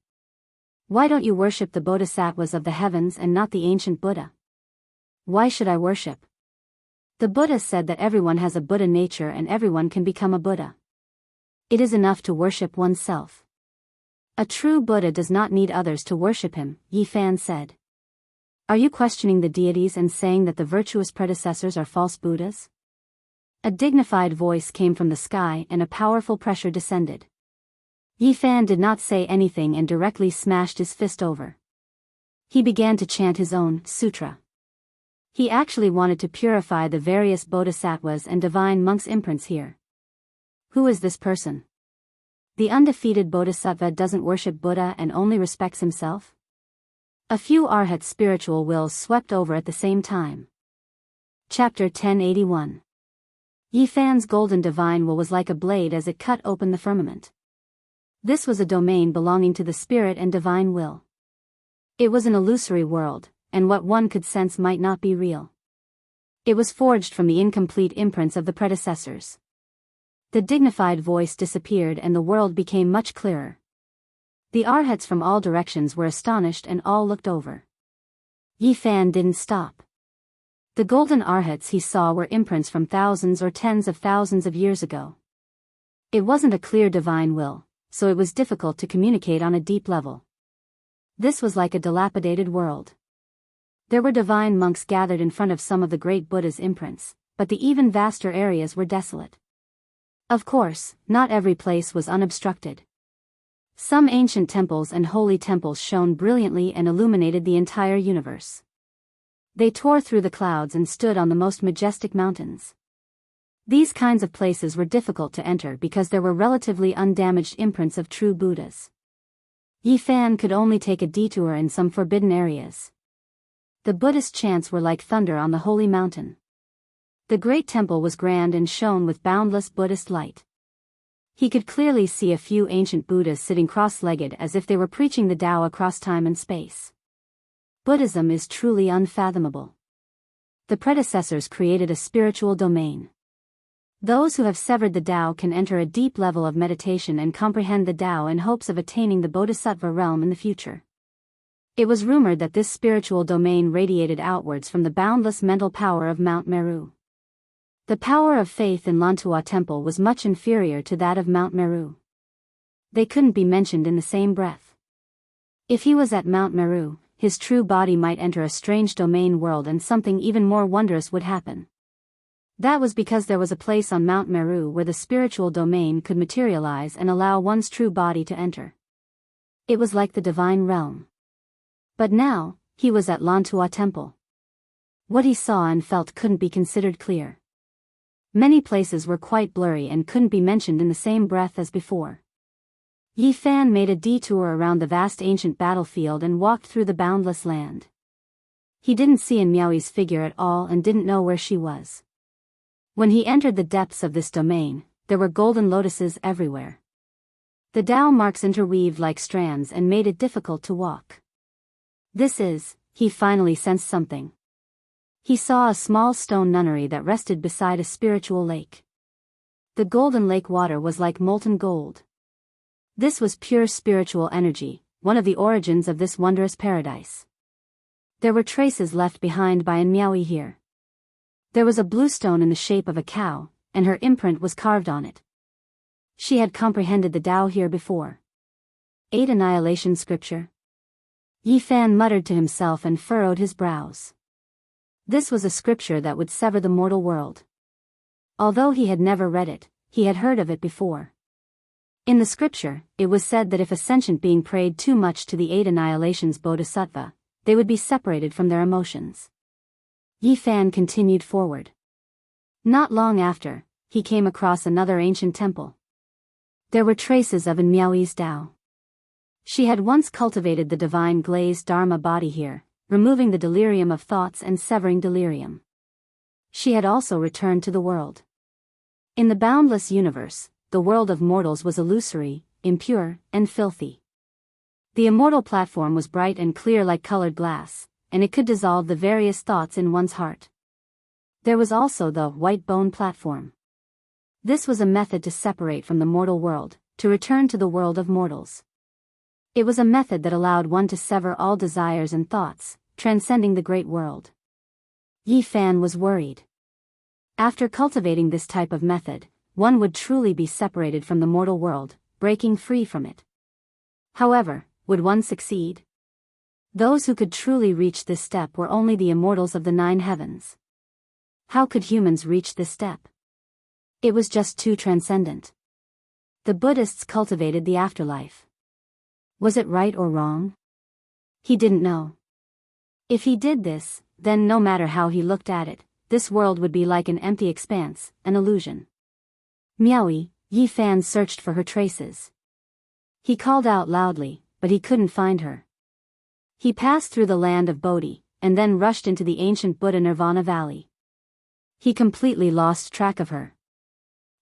Why don't you worship the Bodhisattvas of the heavens and not the ancient Buddha? Why should I worship? The Buddha said that everyone has a Buddha nature and everyone can become a Buddha. It is enough to worship oneself. A true Buddha does not need others to worship him, Yi Fan said. Are you questioning the deities and saying that the virtuous predecessors are false Buddhas? A dignified voice came from the sky and a powerful pressure descended. Yi Fan did not say anything and directly smashed his fist over. He began to chant his own sutra. He actually wanted to purify the various bodhisattvas and divine monks' imprints here. Who is this person? The undefeated bodhisattva doesn't worship Buddha and only respects himself? A few arhats' spiritual wills swept over at the same time. Chapter 1081. Yi Fan's golden divine will was like a blade as it cut open the firmament. This was a domain belonging to the spirit and divine will. It was an illusory world, and what one could sense might not be real. It was forged from the incomplete imprints of the predecessors. The dignified voice disappeared and the world became much clearer. The arhats from all directions were astonished and all looked over. Yi Fan didn't stop. The golden arhats he saw were imprints from thousands or tens of thousands of years ago. It wasn't a clear divine will, so it was difficult to communicate on a deep level. This was like a dilapidated world. There were divine monks gathered in front of some of the great Buddha's imprints, but the even vaster areas were desolate. Of course, not every place was unobstructed. Some ancient temples and holy temples shone brilliantly and illuminated the entire universe. They tore through the clouds and stood on the most majestic mountains. These kinds of places were difficult to enter because there were relatively undamaged imprints of true Buddhas. Yi Fan could only take a detour in some forbidden areas. The Buddhist chants were like thunder on the holy mountain. The great temple was grand and shone with boundless Buddhist light. He could clearly see a few ancient Buddhas sitting cross-legged as if they were preaching the Tao across time and space. Buddhism is truly unfathomable. The predecessors created a spiritual domain. Those who have severed the Tao can enter a deep level of meditation and comprehend the Tao in hopes of attaining the Bodhisattva realm in the future. It was rumored that this spiritual domain radiated outwards from the boundless mental power of Mount Meru. The power of faith in Lantua Temple was much inferior to that of Mount Meru. They couldn't be mentioned in the same breath. If he was at Mount Meru, his true body might enter a strange domain world and something even more wondrous would happen. That was because there was a place on Mount Meru where the spiritual domain could materialize and allow one's true body to enter. It was like the divine realm. But now, he was at Lantua Temple. What he saw and felt couldn't be considered clear. Many places were quite blurry and couldn't be mentioned in the same breath as before. Yi Fan made a detour around the vast ancient battlefield and walked through the boundless land. He didn't see An Miaoyi's figure at all and didn't know where she was. When he entered the depths of this domain, there were golden lotuses everywhere. The Tao marks interweaved like strands and made it difficult to walk. He finally sensed something. He saw a small stone nunnery that rested beside a spiritual lake. The golden lake water was like molten gold. This was pure spiritual energy, one of the origins of this wondrous paradise. There were traces left behind by An Miaoyi here. There was a blue stone in the shape of a cow, and her imprint was carved on it. She had comprehended the Tao here before. 8 Annihilation Scripture. Yi Fan muttered to himself and furrowed his brows. This was a scripture that would sever the mortal world. Although he had never read it, he had heard of it before. In the scripture, it was said that if a sentient being prayed too much to the 8 annihilations bodhisattva, they would be separated from their emotions. Yi Fan continued forward. Not long after, he came across another ancient temple. There were traces of Miaoi's Tao. She had once cultivated the divine glazed Dharma body here, removing the delirium of thoughts and severing delirium. She had also returned to the world. In the boundless universe, the world of mortals was illusory, impure, and filthy. The immortal platform was bright and clear like colored glass, and it could dissolve the various thoughts in one's heart. There was also the white bone platform. This was a method to separate from the mortal world, to return to the world of mortals. It was a method that allowed one to sever all desires and thoughts, transcending the great world. Yi Fan was worried. After cultivating this type of method, one would truly be separated from the mortal world, breaking free from it. However, would one succeed? Those who could truly reach this step were only the immortals of the 9 heavens. How could humans reach this step? It was just too transcendent. The Buddhists cultivated the afterlife. Was it right or wrong? He didn't know. If he did this, then no matter how he looked at it, this world would be like an empty expanse, an illusion. Miaoi, Yi Fan searched for her traces. He called out loudly, but he couldn't find her. He passed through the land of Bodhi, and then rushed into the ancient Buddha Nirvana Valley. He completely lost track of her.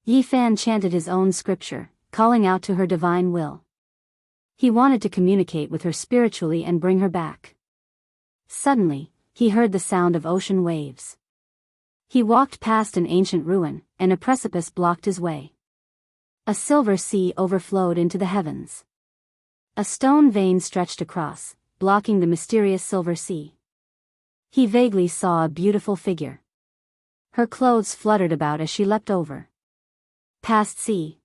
Yi Fan chanted his own scripture, calling out to her divine will. He wanted to communicate with her spiritually and bring her back. Suddenly, he heard the sound of ocean waves. He walked past an ancient ruin, and a precipice blocked his way. A silver sea overflowed into the heavens. A stone vein stretched across, blocking the mysterious silver sea. He vaguely saw a beautiful figure. Her clothes fluttered about as she leapt over. Past sea.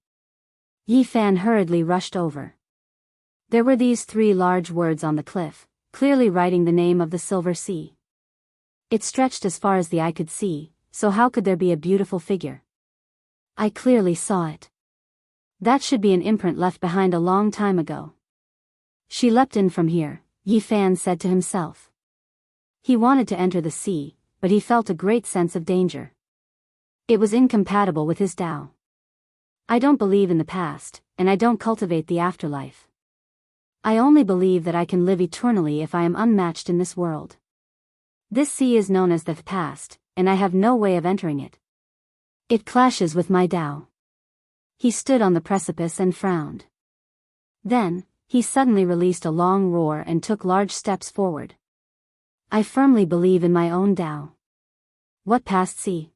Yi Fan hurriedly rushed over. There were these 3 large words on the cliff, clearly writing the name of the silver sea. It stretched as far as the eye could see, so how could there be a beautiful figure? I clearly saw it. That should be an imprint left behind a long time ago. She leapt in from here, Yi Fan said to himself. He wanted to enter the sea, but he felt a great sense of danger. It was incompatible with his Tao. I don't believe in the past, and I don't cultivate the afterlife. I only believe that I can live eternally if I am unmatched in this world. This sea is known as the past, and I have no way of entering it. It clashes with my Tao. He stood on the precipice and frowned. Then, he suddenly released a long roar and took large steps forward. I firmly believe in my own Tao. What past sea?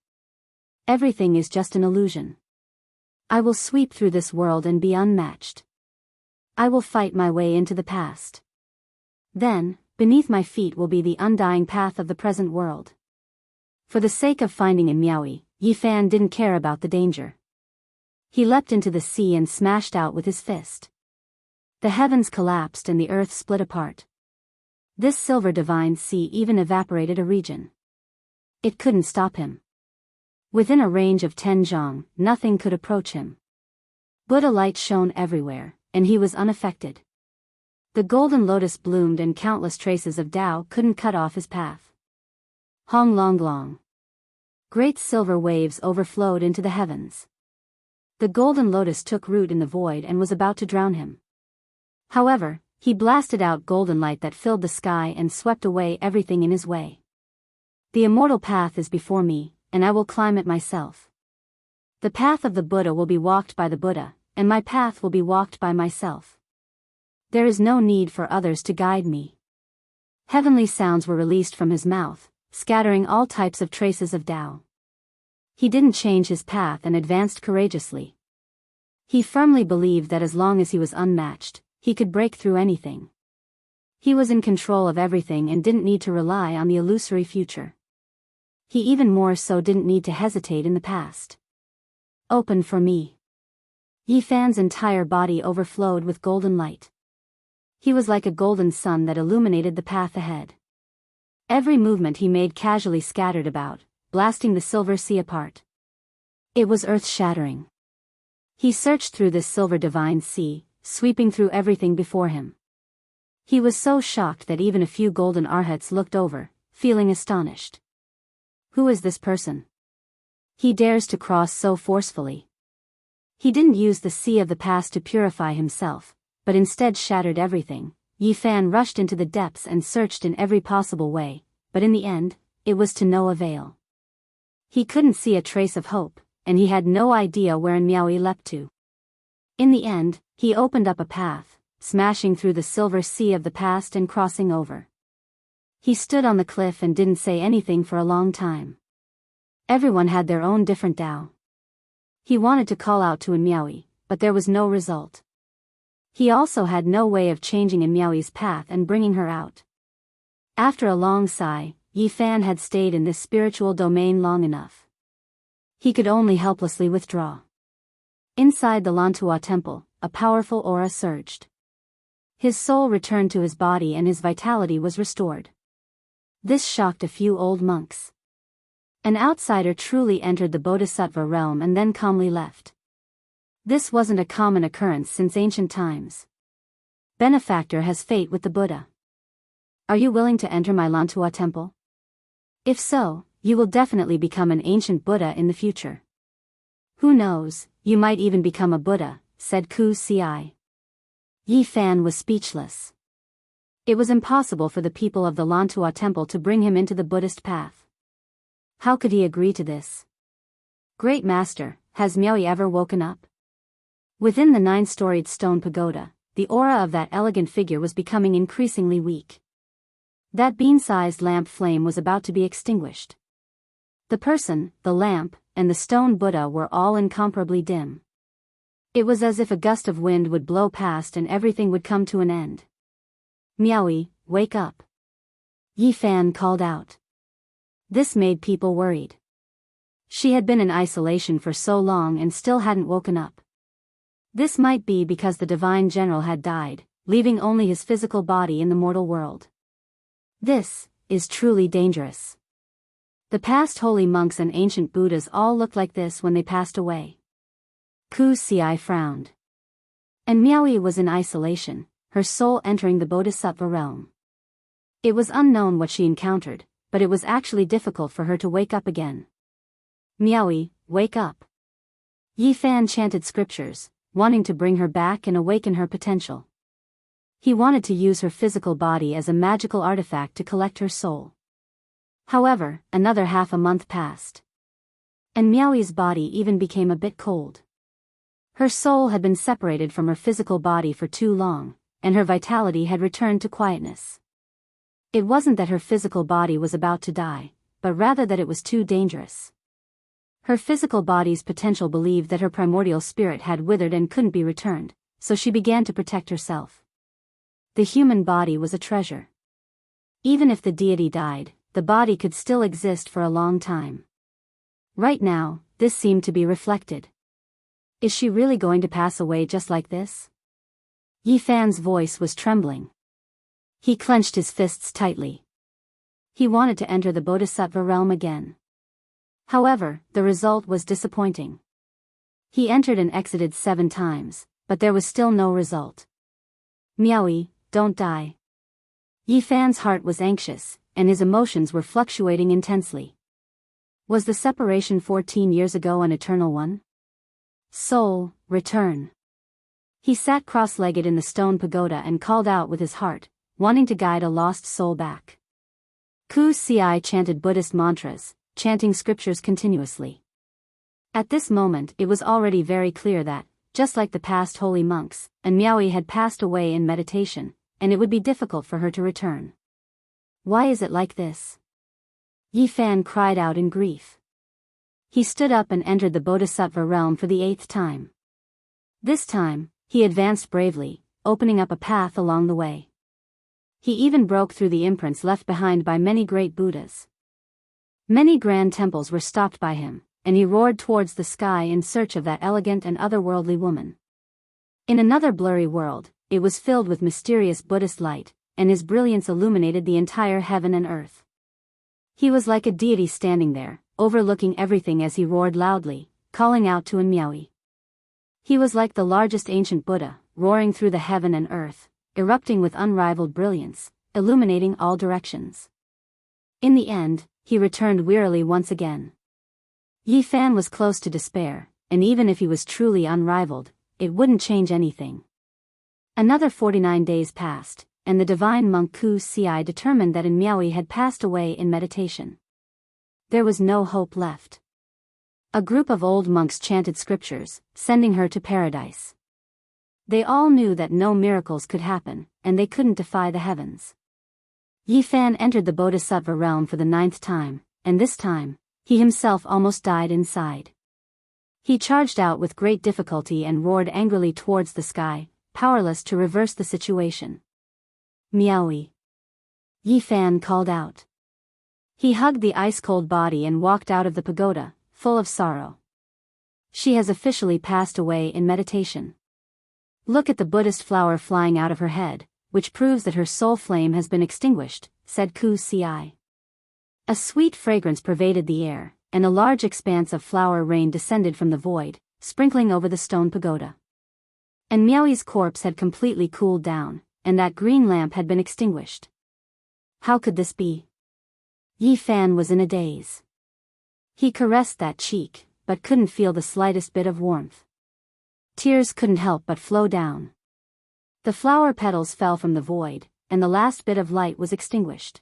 Everything is just an illusion. I will sweep through this world and be unmatched. I will fight my way into the past. Then, beneath my feet will be the undying path of the present world. For the sake of finding Miaoi, Yi Fan didn't care about the danger. He leapt into the sea and smashed out with his fist. The heavens collapsed and the earth split apart. This silver divine sea even evaporated a region. It couldn't stop him. Within a range of 10 zhang, nothing could approach him. Buddha light shone everywhere, and he was unaffected. The golden lotus bloomed and countless traces of Tao couldn't cut off his path. Hong Long Long. Great silver waves overflowed into the heavens. The golden lotus took root in the void and was about to drown him. However, he blasted out golden light that filled the sky and swept away everything in his way. The immortal path is before me, and I will climb it myself. The path of the Buddha will be walked by the Buddha, and my path will be walked by myself. There is no need for others to guide me. Heavenly sounds were released from his mouth, scattering all types of traces of Tao. He didn't change his path and advanced courageously. He firmly believed that as long as he was unmatched, he could break through anything. He was in control of everything and didn't need to rely on the illusory future. He even more so didn't need to hesitate in the past. Open for me. Yi Fan's entire body overflowed with golden light. He was like a golden sun that illuminated the path ahead. Every movement he made casually scattered about, blasting the silver sea apart. It was earth-shattering. He searched through this silver divine sea, sweeping through everything before him. He was so shocked that even a few golden arhats looked over, feeling astonished. Who is this person? He dares to cross so forcefully. He didn't use the sea of the past to purify himself, but instead shattered everything. Yi Fan rushed into the depths and searched in every possible way, but in the end, it was to no avail. He couldn't see a trace of hope, and he had no idea where Miaoyi leapt to. In the end, he opened up a path, smashing through the silver sea of the past and crossing over. He stood on the cliff and didn't say anything for a long time. Everyone had their own different Tao. He wanted to call out to Miaoyi, but there was no result. He also had no way of changing Miaoyi's path and bringing her out. After a long sigh, Yi Fan had stayed in this spiritual domain long enough. He could only helplessly withdraw. Inside the Lantua temple, a powerful aura surged. His soul returned to his body and his vitality was restored. This shocked a few old monks. An outsider truly entered the Bodhisattva realm and then calmly left. This wasn't a common occurrence since ancient times. Benefactor has fate with the Buddha. Are you willing to enter my Lantua temple? If so, you will definitely become an ancient Buddha in the future. Who knows, you might even become a Buddha, said Ku Ci. Yi Fan was speechless. It was impossible for the people of the Lantua temple to bring him into the Buddhist path. How could he agree to this? Great Master, has Miaoyi ever woken up? Within the 9-storied stone pagoda, the aura of that elegant figure was becoming increasingly weak. That bean-sized lamp flame was about to be extinguished. The person, the lamp, and the stone Buddha were all incomparably dim. It was as if a gust of wind would blow past and everything would come to an end. Miaoyi, wake up. Yi Fan called out. This made people worried. She had been in isolation for so long and still hadn't woken up. This might be because the divine general had died, leaving only his physical body in the mortal world. This is truly dangerous. The past holy monks and ancient Buddhas all looked like this when they passed away. Ku Ci frowned. And Miaoyi was in isolation, her soul entering the Bodhisattva realm. It was unknown what she encountered, but it was actually difficult for her to wake up again. Miaoyi, wake up. Yi Fan chanted scriptures, wanting to bring her back and awaken her potential. He wanted to use her physical body as a magical artifact to collect her soul. However, another half a month passed. And Miaoyi's body even became a bit cold. Her soul had been separated from her physical body for too long, and her vitality had returned to quietness. It wasn't that her physical body was about to die, but rather that it was too dangerous. Her physical body's potential believed that her primordial spirit had withered and couldn't be returned, so she began to protect herself. The human body was a treasure. Even if the deity died, the body could still exist for a long time. Right now, this seemed to be reflected. Is she really going to pass away just like this? Yi Fan's voice was trembling. He clenched his fists tightly. He wanted to enter the Bodhisattva realm again. However, the result was disappointing. He entered and exited 7 times, but there was still no result. Miaoyi, don't die. Yi Fan's heart was anxious, and his emotions were fluctuating intensely. Was the separation 14 years ago an eternal one? Soul, return. He sat cross-legged in the stone pagoda and called out with his heart, wanting to guide a lost soul back. Ku Ci chanted Buddhist mantras, chanting scriptures continuously. At this moment it was already very clear that, just like the past holy monks, and Miaoyi had passed away in meditation, and it would be difficult for her to return. Why is it like this? Yi Fan cried out in grief. He stood up and entered the Bodhisattva realm for the 8th time. This time, he advanced bravely, opening up a path along the way. He even broke through the imprints left behind by many great Buddhas. Many grand temples were stopped by him, and he roared towards the sky in search of that elegant and otherworldly woman. In another blurry world, it was filled with mysterious Buddhist light, and his brilliance illuminated the entire heaven and earth. He was like a deity standing there, overlooking everything as he roared loudly, calling out to Miaoyi. He was like the largest ancient Buddha, roaring through the heaven and earth, erupting with unrivaled brilliance, illuminating all directions. In the end, he returned wearily once again. Yi Fan was close to despair, and even if he was truly unrivaled, it wouldn't change anything. Another 49 days passed, and the divine monk Ku Si determined that Miaoyi had passed away in meditation. There was no hope left. A group of old monks chanted scriptures, sending her to paradise. They all knew that no miracles could happen, and they couldn't defy the heavens. Yi Fan entered the Bodhisattva realm for the 9th time, and this time, he himself almost died inside. He charged out with great difficulty and roared angrily towards the sky, powerless to reverse the situation. Miaoyi! Yi Fan called out. He hugged the ice-cold body and walked out of the pagoda, full of sorrow. She has officially passed away in meditation. Look at the Buddhist flower flying out of her head, which proves that her soul flame has been extinguished, said Ku Si. A sweet fragrance pervaded the air, and a large expanse of flower rain descended from the void, sprinkling over the stone pagoda. And Miaoyi's corpse had completely cooled down, and that green lamp had been extinguished. How could this be? Yi Fan was in a daze. He caressed that cheek, but couldn't feel the slightest bit of warmth. Tears couldn't help but flow down. The flower petals fell from the void, and the last bit of light was extinguished.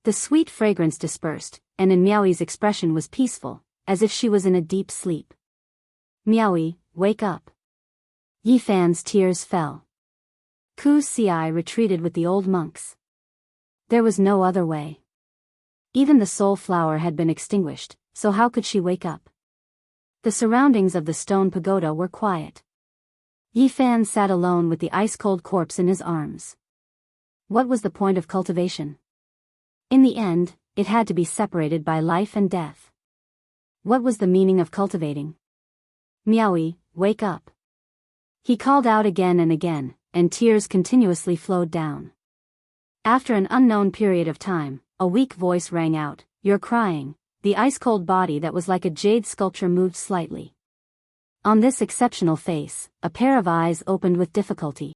The sweet fragrance dispersed, and in Miaoyi's expression was peaceful, as if she was in a deep sleep. Miaoyi, wake up. Yi Fan's tears fell. Ku Si retreated with the old monks. There was no other way. Even the soul flower had been extinguished, so how could she wake up? The surroundings of the stone pagoda were quiet. Yi Fan sat alone with the ice-cold corpse in his arms. What was the point of cultivation? In the end, it had to be separated by life and death. What was the meaning of cultivating? Miaoyi, wake up. He called out again and again, and tears continuously flowed down. After an unknown period of time, a weak voice rang out, "You're crying." The ice-cold body that was like a jade sculpture moved slightly. On this exceptional face, a pair of eyes opened with difficulty.